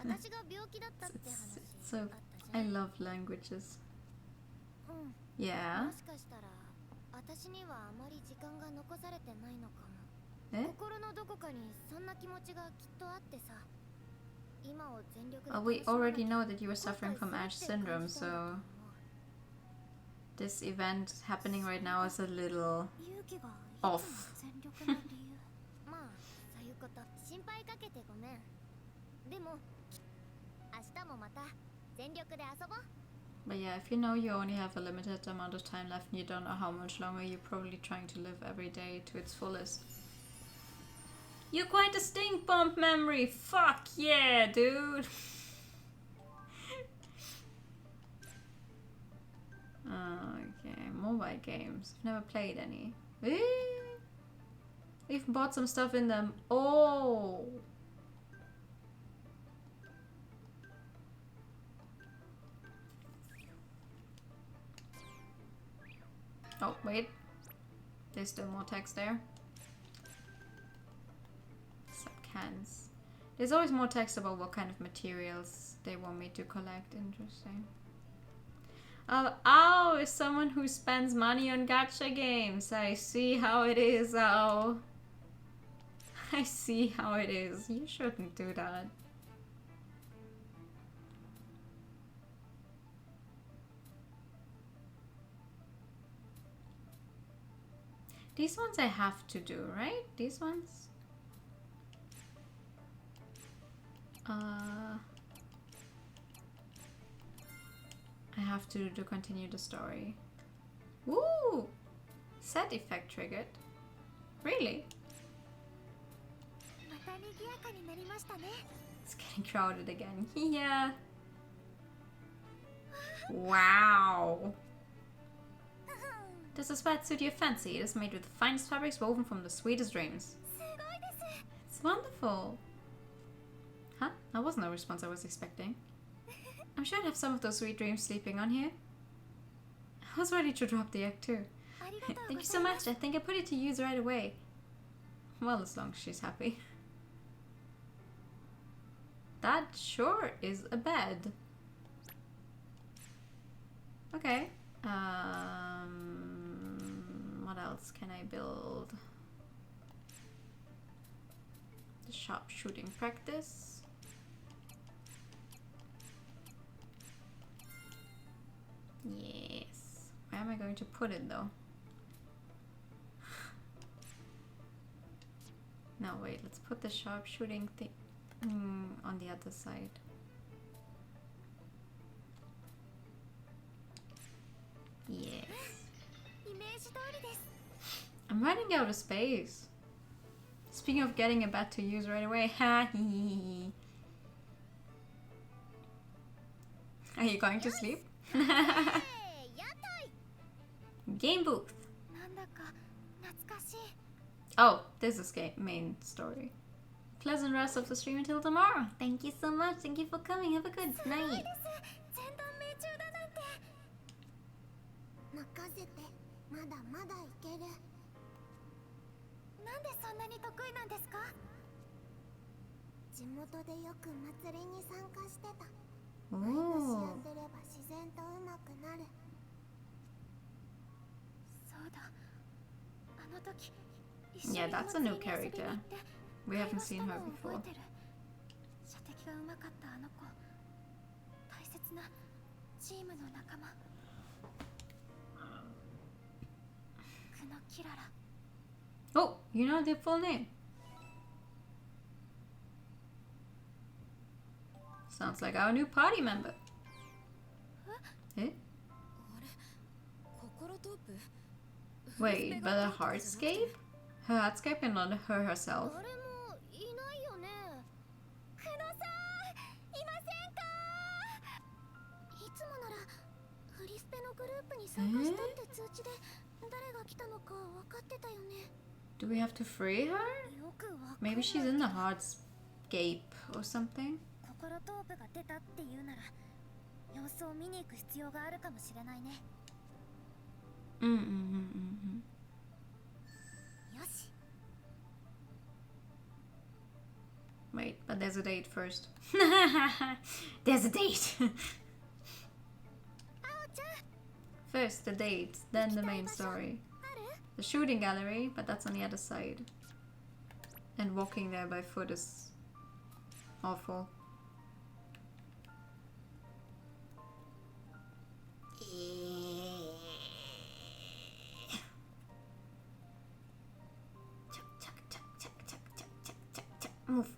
私が病気だったって話 So あったじゃ I ん love languages. うん Yeah. もしかしたら私にはあまり時間が残されてないのかも。え心のどこかにそんな気持ちがきっとあってさ。今を全力で We 楽しまなき already ゃ know that you were suffering from Ash syndrome, so this event happening right now is a little 勇気が off. 全力の理由まあそういうこと心配かけてごめんでも明日もまた全力で遊ぼう But yeah, if you know you only have a limited amount of time left and you don't know how much longer, you're probably trying to live every day to its fullest. You're quite a stink bomb memory! Fuck yeah, dude! Okay, mobile games. I've never played any. Eh? Even bought some stuff in them. Oh! Oh, wait. There's still more text there. Cans. There's always more text about what kind of materials they want me to collect. Interesting. Oh, is someone who spends money on gacha games. I see how it is. Oh, I see how it is. You shouldn't do that. These ones I have to do, right? These ones? I have to continue the story. Woo! Set effect triggered. Really? また賑やかになりましたね It's getting crowded again. Yeah. Wow. Does a sweat suit your fancy? It is made with the finest fabrics woven from the sweetest dreams. すごいです It's wonderful. Huh? That wasn't the response I was expecting. I'm sure I'd have some of those sweet dreams sleeping on here. I was ready to drop the egg too. ありがとう Thank ご you ざ so いま much. す I think I put it to use right away. Well, as long as she's happy. That sure is a bed. Okay. What else can I build? The sharpshooting practice. Yes. Where am I going to put it though? No, wait, let's put the sharpshooting thing on the other side. Yes. イメージ通りです I'm running out of space. Speaking of getting a bed to use right away. Ha hee. Are you going to sleep? 屋台 Game booth. なんだか懐かしい Oh, this is main story. Pleasant rest of the stream until tomorrow. Thank you so much. Thank you for coming. Have a good すごい night. です全断命中だなんて任せてまだまだいけるなんでそんなに得意なんですか地元でよく祭りに参加してた毎年や Oh. ってれば自然とうまくなるそうだあの時一緒に Yeah, お that's a 祭 new りに遊びに character. 行って We 会 haven't 話し seen た her のを before. 覚えてる射的がうまかったあの子大切なチームの仲間久野キララ Oh, you know their full name. Sounds like our new party member. Eh? あれ心トープ Wait, but a hardscape? Her hardscape and not her herself. 誰もいないよね久野さんいませんかいつもならフリスペのグループに参加したって通知で誰が来たのか分かってたよね Do we have to free her? よくわかん Maybe ない she's in the hardscape or something? 心トープが出たっていうなら様子を見に行く必要があるかもしれないね よし Wait, but there's a date first. There's a date! あおちゃん First the date, then the main story. The shooting gallery, but that's on the other side. And walking there by foot is awful. Move.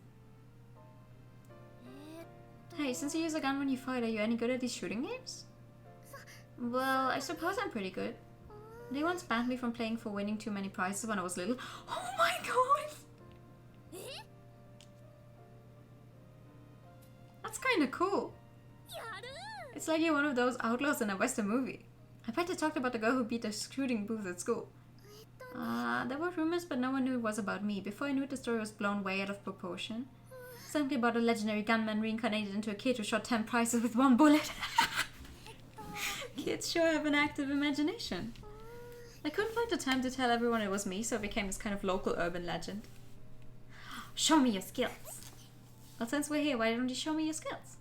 Hey, since you use a gun when you fight, are you any good at these shooting games? Well, I suppose I'm pretty good. They once banned me from playing for winning too many prizes when I was little. Oh my god! That's kinda cool. It's like you're one of those outlaws in a western movie. I bet they talked about the girl who beat the shooting booth at school. There were rumors, but no one knew it was about me. Before I knew it, the story was blown way out of proportion. Something about a legendary gunman reincarnated into a kid who shot 10 prizes with 1 bullet. Kids sure have an active imagination. I couldn't find the time to tell everyone it was me, so it became this kind of local urban legend. Show me your skills. Well, since we're here, why don't you show me your skills?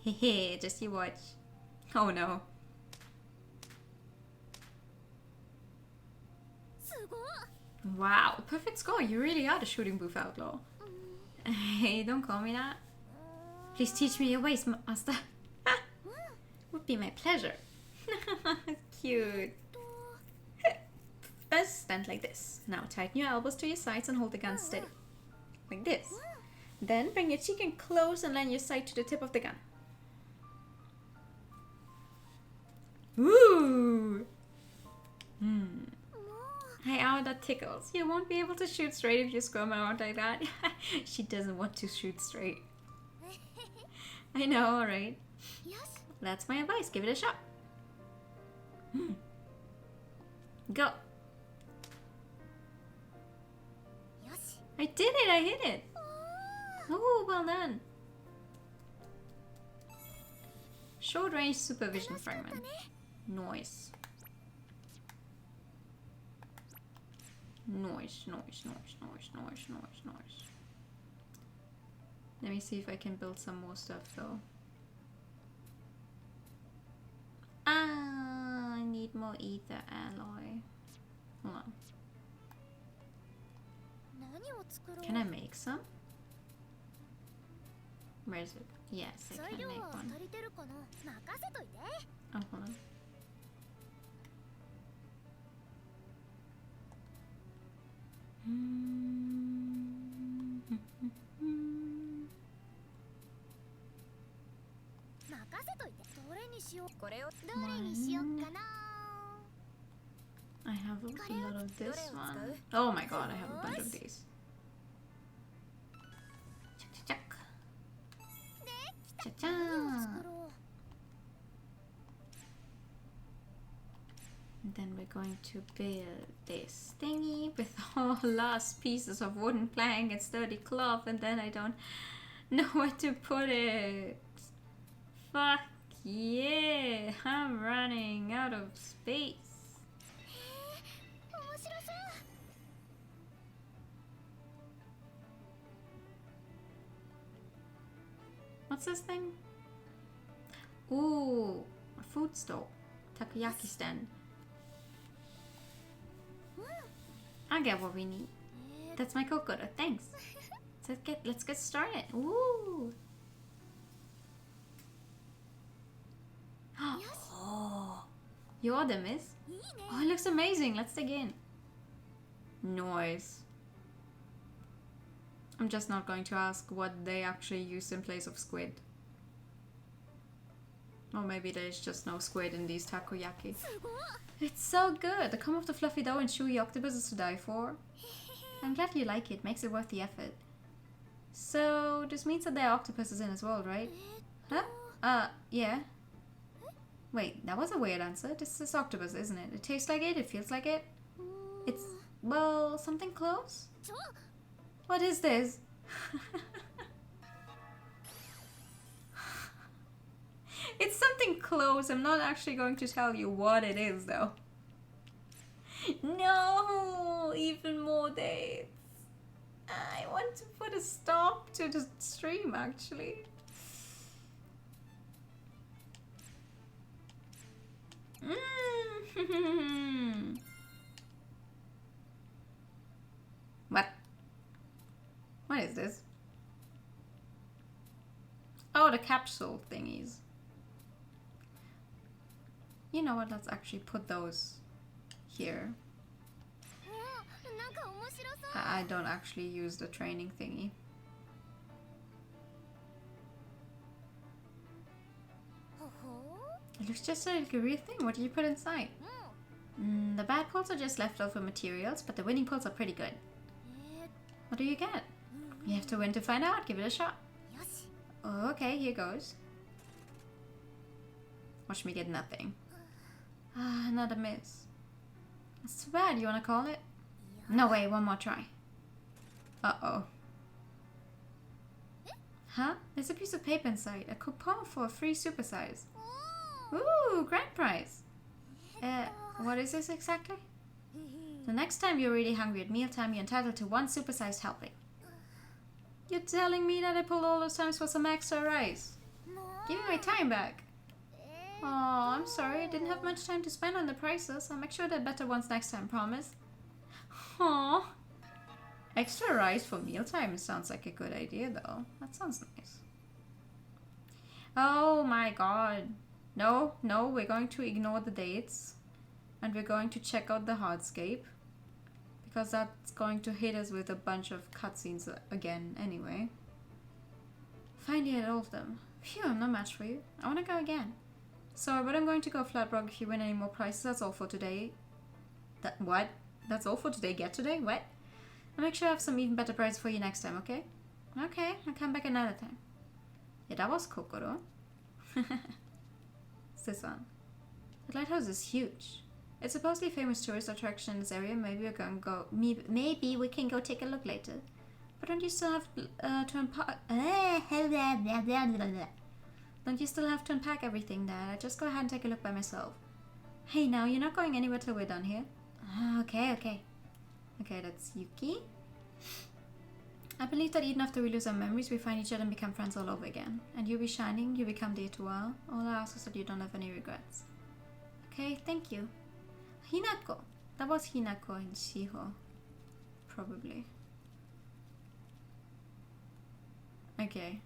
Hehe, just you watch. Oh no. Wow, perfect score. You really are the shooting booth outlaw. Hey, don't call me that. Please teach me your ways, master. Would be my pleasure. Cute. Best stand like this. Now tighten your elbows to your sides and hold the gun steady. Like this. Then bring your cheek in close and land your sight to the tip of the gun. Ooh! Hey, ow, that tickles. You won't be able to shoot straight if you squirm around like that. She doesn't want to shoot straight. I know, alright. That's my advice. Give it a shot. Go. I did it! I hit it! Oh, well done. Short range supervision fragment. Noise. Noise, noise, noise, noise, noise, noise, noise. Let me see if I can build some more stuff though. I need more ether alloy. Hold on. Can I make some? Where is it? Yes, I can make one. Oh, hold on. I have a lot of this one. Oh my god, I have a bunch of these. Check. Cha-cha. And then we're going to build this thingy with all last pieces of wooden plank and sturdy cloth, and then I don't know where to put it. Fuck yeah, I'm running out of space. What's this thing? Ooh, a food stall. Takoyaki stand. I get what we need. That's my Kokoro, thanks. Let's get started. Ooh. Oh, you order, miss? Oh, it looks amazing. Let's dig in. Noise. I'm just not going to ask what they actually use in place of squid. Or maybe there's just no squid in these takoyaki. It's so good! The comb of the fluffy dough and chewy octopus is to die for. I'm glad you like it. Makes it worth the effort. So, this means that there are octopuses in as well, right? Huh? Yeah. Wait, that was a weird answer. This is octopus, isn't it? It tastes like it, it feels like it. It's, well, something close? What is this? It's something close. I'm not actually going to tell you what it is, though. No! Even more dates. I want to put a stop to the stream, actually. What? What is this? Oh, the capsule thingies. You know what? Let's actually put those here. I don't actually use the training thingy. It looks just like a real thing. What did you put inside? The bad pulls are just leftover materials, but the winning pulls are pretty good. What do you get? You have to win to find out. Give it a shot. Oh, okay, here goes. Watch me get nothing. Ah, another miss. That's too bad. You wanna call it? No way, one more try. Uh-oh. Huh? There's a piece of paper inside. A coupon for a free supersize. Ooh, grand prize. What is this exactly? The next time you're really hungry at mealtime, you're entitled to one supersized helping. You're telling me that I pulled all those times for some extra rice? Give me my time back. Oh, I'm sorry. I didn't have much time to spend on the prices. I'll make sure they're better ones next time, promise. Aw. Extra rice for mealtime sounds like a good idea, though. That sounds nice. Oh my god. No, we're going to ignore the dates. And we're going to check out the hardscape. Because that's going to hit us with a bunch of cutscenes again anyway. Finally hit all of them. Phew, I'm no match for you. I want to go again. Sorry, but I'm going to go flat broke if you win any more prizes. That's all for today. What? That's all for today? Get today? What? I'll make sure I have some even better prizes for you next time, okay? Okay, I'll come back another time. Yeah, that was Kokoro. What's this one? The lighthouse is huge. It's supposedly a famous tourist attraction in this area. Maybe we can go. Maybe we can go take a look later. But don't you still have to unpack? Don't you still have to unpack everything there? Just go ahead and take a look by myself. Hey, now you're not going anywhere till we're done here. Okay. Okay, that's Yuki. I believe that even after we lose our memories, we find each other and become friends all over again. And you be shining, you become the Etoile. All I ask is that you don't have any regrets. Okay, thank you. Hinako. That was Hinako in Shiho. Probably. Okay.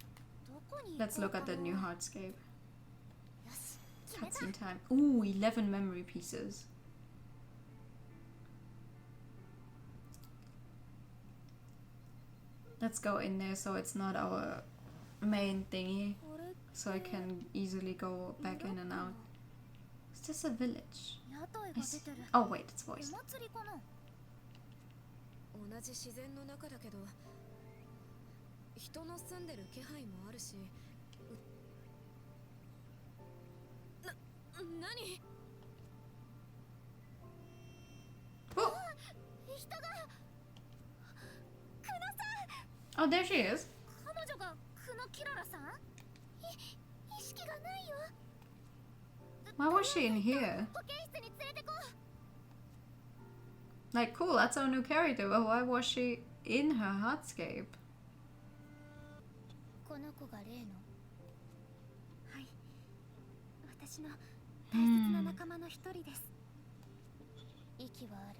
Let's look at the new hardscape. Cutscene time. Ooh, 11 memory pieces. Let's go in there so it's not our main thingy. So I can easily go back in and out. Is this a village? Oh wait, it's voice. 同じ自然の中だけど人の住んでる気配もあるし何 Oh, there she is. Why was she in here? Like, cool, that's our new character, but why was she in her hardscape? この子が例のはい、私の大切な仲間の一人です。息はある。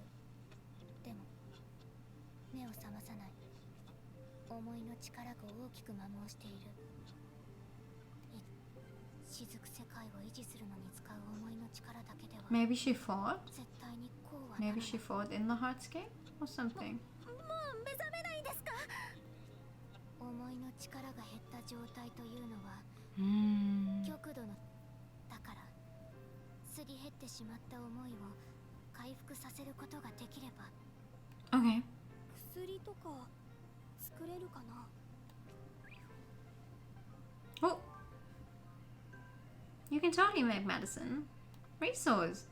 でも目を覚まさない。思いの力が大きく摩耗している。雫世界を維持するのに使う思いの力だけでは Maybe she fought? 絶対にこうはならない。 Maybe she fought in the hardscape or something. もう目覚めないんですか？思いの力が減った状態というのは極度のだからすり減ってしまった思いを回復させることができれば Okay. 薬とか作れるかな Oh! You can totally make medicine. Resource.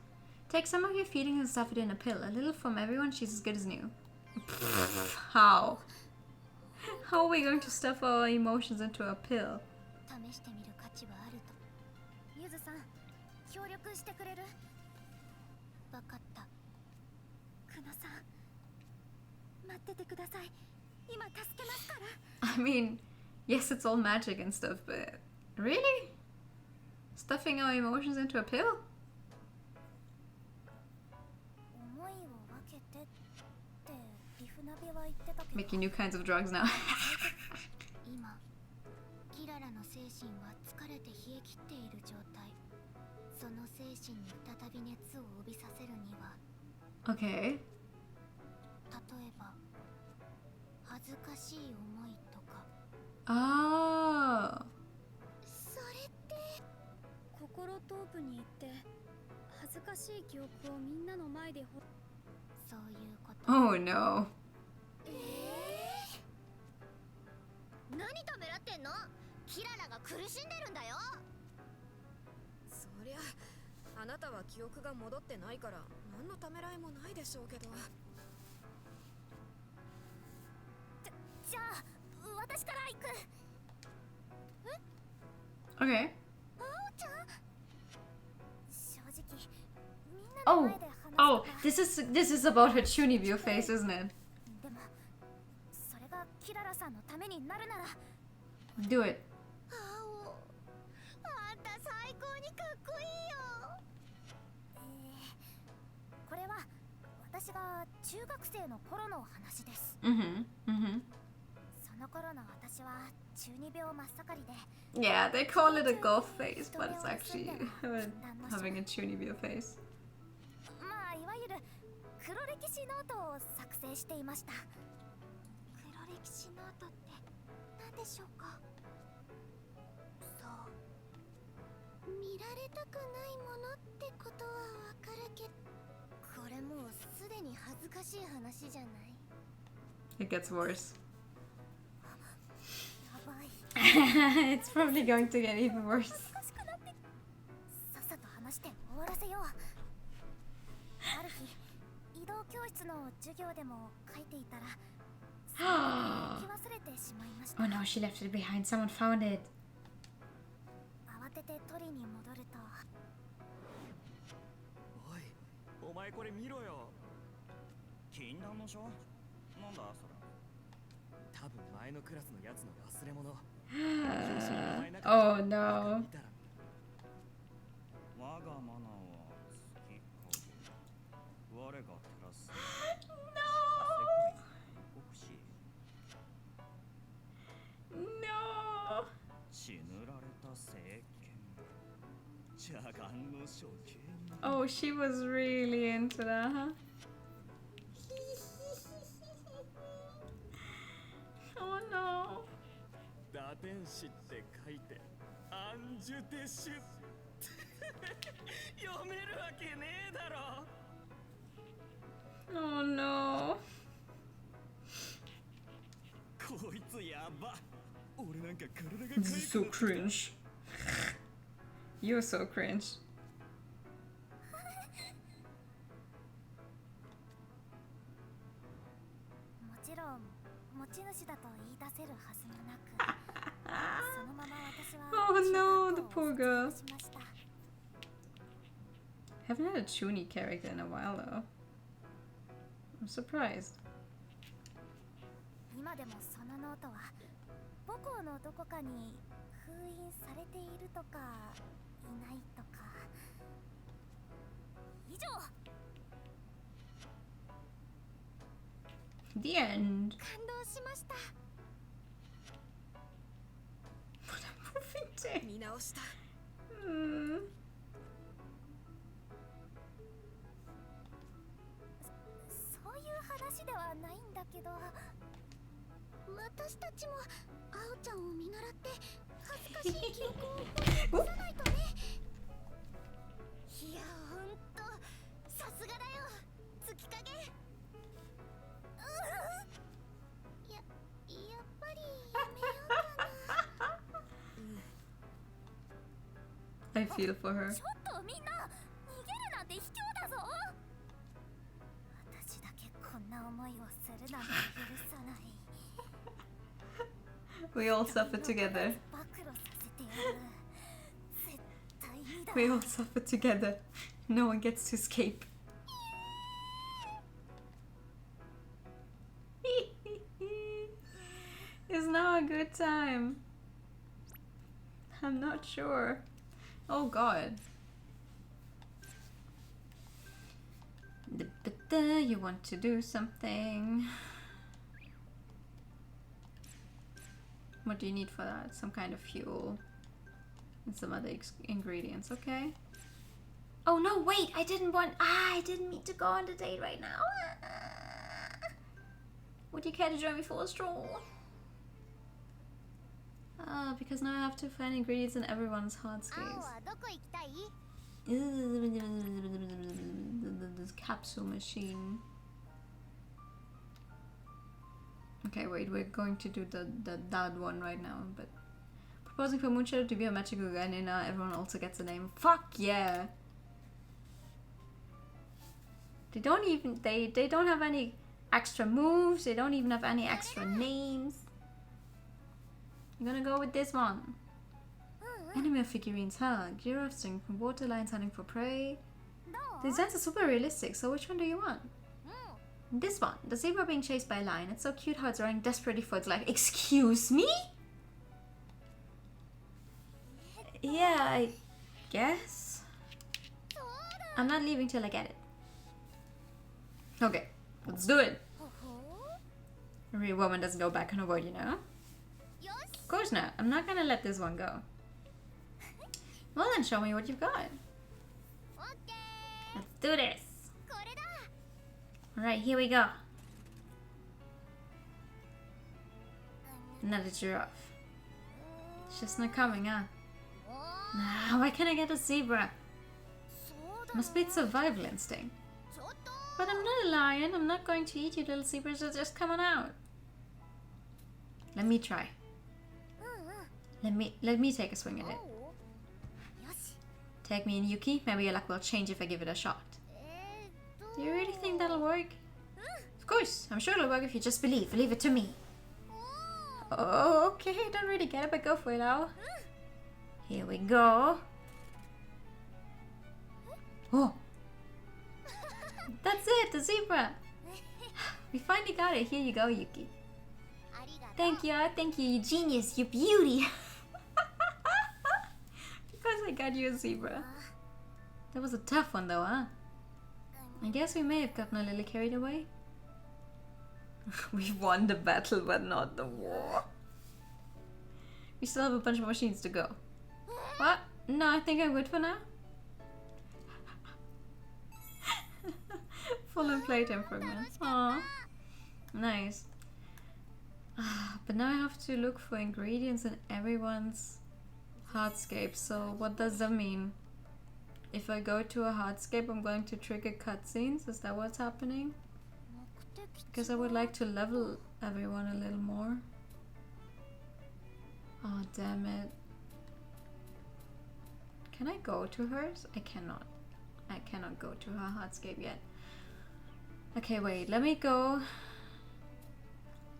Take some of your feelings and stuff it in a pill. A little from everyone, she's as good as new. How? How are we going to stuff our emotions into a pill? 試してみる価値はあるとゆずさん協力してくれる？わかったクナさん待っててください今助けますから I mean, yes, it's all magic and stuff, but really? Stuffing our emotions into a pill? けてってリフナビは言ってたけど Making new kinds of drugs now. 今キララの精神は疲れて冷え切っている状態。その精神に再び熱を帯びさせるには Okay. 例えば恥ずかしい思いとか。 Oh. それって心トープに行って恥ずかしい記憶をみんなの前でそういうこと。 Oh no. 何ためらってんの？キララが苦しんでるんだよ。そりゃあなたは記憶が戻ってないから何のためらいもないでしょうけど。じゃあ私から行く。 Okay. あおちゃん、正直みんなの Oh. 前で話すとか。 Oh, this is about her Chunibyo face, isn't it? でもそれがキララさんのためになるなら。 Do it. あお、あんた最高にかっこいいよ。これは私が中学生の頃の話です。 Mm-hmm. Mm-hmm. その頃の私は中二病真っ盛りで、 Yeah, they call it a golf face, but it's actually having a Chunibyo face. まあいわゆる黒歴史ノートを作成していました。黒歴史ノートって何でしょうか？そう、見られたくないものってことはわかるけど、これもうすでに恥ずかしい話じゃない？ It gets worse. やばい。It's probably going to get even worse. 恥ずかしくなって、さっさと話して終わらせよう。ある日移動教室の授業でも書いていたら書き忘れてしまいました。 Oh no, she left it behind. Someone found it. 慌てて取りに戻ると、おい、お前これ見ろよ。禁断の書？なんだそれ。多分前のクラスのやつの忘れ物。Oh no. 我がマナーは月影。我が照らす。No. 血塗られた聖剣。邪眼の処刑。 Oh, she was really into that, huh? Oh no. 打天使って書いてアンジュテシュ読めるわけねえだろ。 Oh no. こいつやば。俺なんか体が This is so cringe. You're so cringe. もちろん持ち主だと言い出せるはずもなく、そのまま私は Oh no, 中 the 学 poor 校を girl. 卒業しました。 Haven't had a Chuny character in a while though. I'm surprised. 今でもそのノートは母校のどこかに封印されているとかいないとか。以上。 The end. 感動しました。 What a movie day. 見直した。 Hmm. そういう話ではないんだけど、私たちもあおちゃんを見習って恥ずかしい記憶を思い出さないとね。いや、ほんとさすがだよ月影。やっぱりやめようかな。 I feel for her. ちょっとみんな逃げるなんて卑怯だぞ。私だけこんな思いをするなんて許さない。 We all suffer together. 暴露させてやる。絶対にだ。 We all suffer together. No one gets to escape. Is now a good time? I'm not sure. Oh god. You want to do something. What do you need for that? Some kind of fuel and some other ingredients. Okay. Oh no, wait, I didn't mean to go on the date right now. Would you care to join me for a stroll? Because now I have to find ingredients in everyone's hardscapes. This capsule machine. Okay, wait, we're going to do that one right now, but proposing for Moonshadow to be a magical guy, and now everyone also gets a name. Fuck yeah! They don't have any extra moves, they don't even have any extra names. I'm gonna go with this one. Anime figurines, huh? Giraffe string from water lions hunting for prey. The designs are super realistic, so which one do you want? This one, the zebra being chased by a lion. It's so cute how it's running desperately for its life. Excuse me? Yeah, I guess. I'm not leaving till I get it. Okay, let's do it. A real woman doesn't go back on her word, you know? Of course not. I'm not gonna let this one go. Well then, show me what you've got. Let's do this. Alright, here we go. Another giraffe. It's just not coming, huh? Nah, why can't I get a zebra? Must be its survival instinct. But I'm not a lion. I'm not going to eat you, little zebras. So just come on out. Let me try. Let me take a swing at it. Take me in, Yuki. Maybe your luck will change if I give it a shot. Do you really think that'll work? Of course. I'm sure it'll work if you just believe. Leave it to me. Oh, okay. I don't really get it, but go for it now. Here we go. Oh. That's it, the zebra. We finally got it. Here you go, Yuki. Thank you, you genius, you beauty. Because I got you a zebra. That was a tough one though, huh? I guess we may have gotten a little carried away. We won the battle, but not the war. We still have a bunch of machines to go. What? No, I think I'm good for now. Full and plate improvements. Aww. Nice. But now I have to look for ingredients in everyone's hardscape. So what does that mean? If I go to a hardscape, I'm going to trigger cutscenes? Is that what's happening? Because I would like to level everyone a little more. Oh, damn it. Can I go to hers? I cannot. I cannot go to her hardscape yet. Okay, wait, let me go.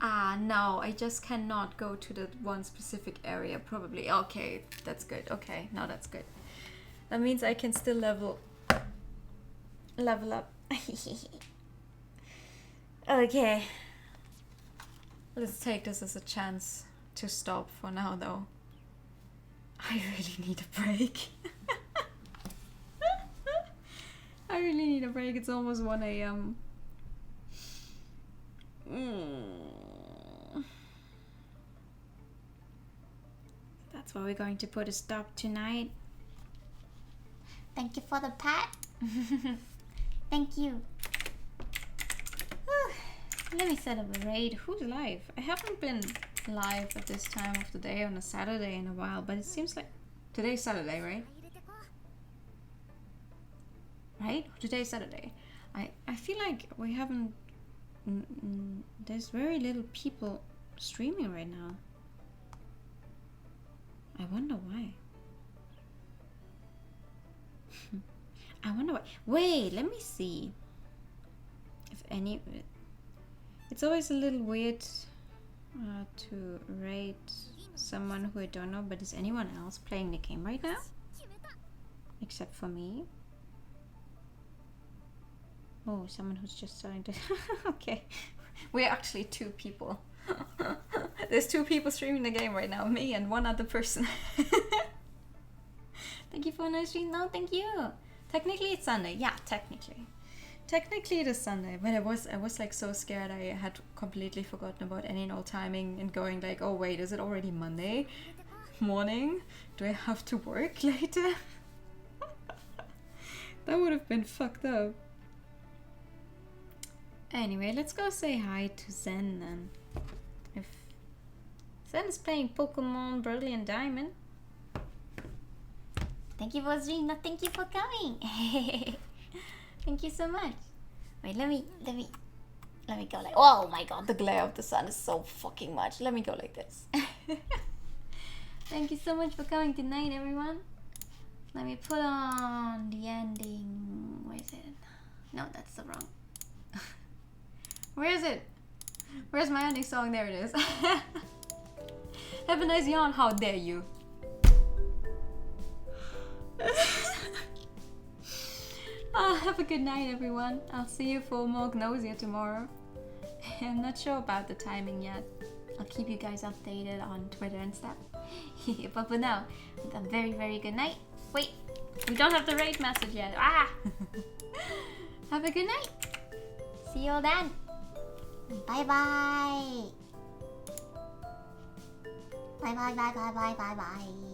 Ah, no, I just cannot go to that one specific area, probably. Okay, that's good. Okay, now that's good. That means I can still level up. Okay. Let's take this as a chance to stop for now, though. I really need a break. I really need a break. It's almost 1 AM. That's why we're going to put a stop tonight. Thank you for the pat. Thank you. Let me set up a raid. Who's live? I haven't been live at this time of the day on a Saturday in a while, but it seems like today's Saturday, right? Right? Today's Saturday. I feel like we haven't... there's very little people streaming right now. I wonder why. I wonder why. Wait, let me see. If any... It's always a little weird to rate someone who I don't know, but is anyone else playing the game right now? Except for me? Oh, someone who's just starting to... Okay. We're actually 2 people. There's 2 people streaming the game right now. Me and 1 other person. Thank you for a nice stream. No, thank you. Technically it's Sunday. Yeah, technically. technically it is Sunday, but I was like so scared. I had completely forgotten about any and all timing and going like, oh wait, is it already Monday morning? Do I have to work later? That would have been fucked up. Anyway, let's go say hi to Zen then. If Zen is playing Pokemon Brilliant Diamond. Thank you for streaming. Thank you for coming. Thank you so much. Wait, let me go like. Oh my god, the glare of the sun is so fucking much. Let me go like this. Thank you so much for coming tonight, everyone. Let me put on the ending. Where is it? No, that's the wrong. Where is it? Where's my ending song? There it is. Have a nice yawn. How dare you? Have a good night, everyone. I'll see you for more Gnosia tomorrow. I'm not sure about the timing yet. I'll keep you guys updated on Twitter and stuff. But for now, a very, very good night. Wait, we don't have the raid message yet. Ah! Have a good night. See you all then. Bye bye. Bye bye bye bye bye bye bye.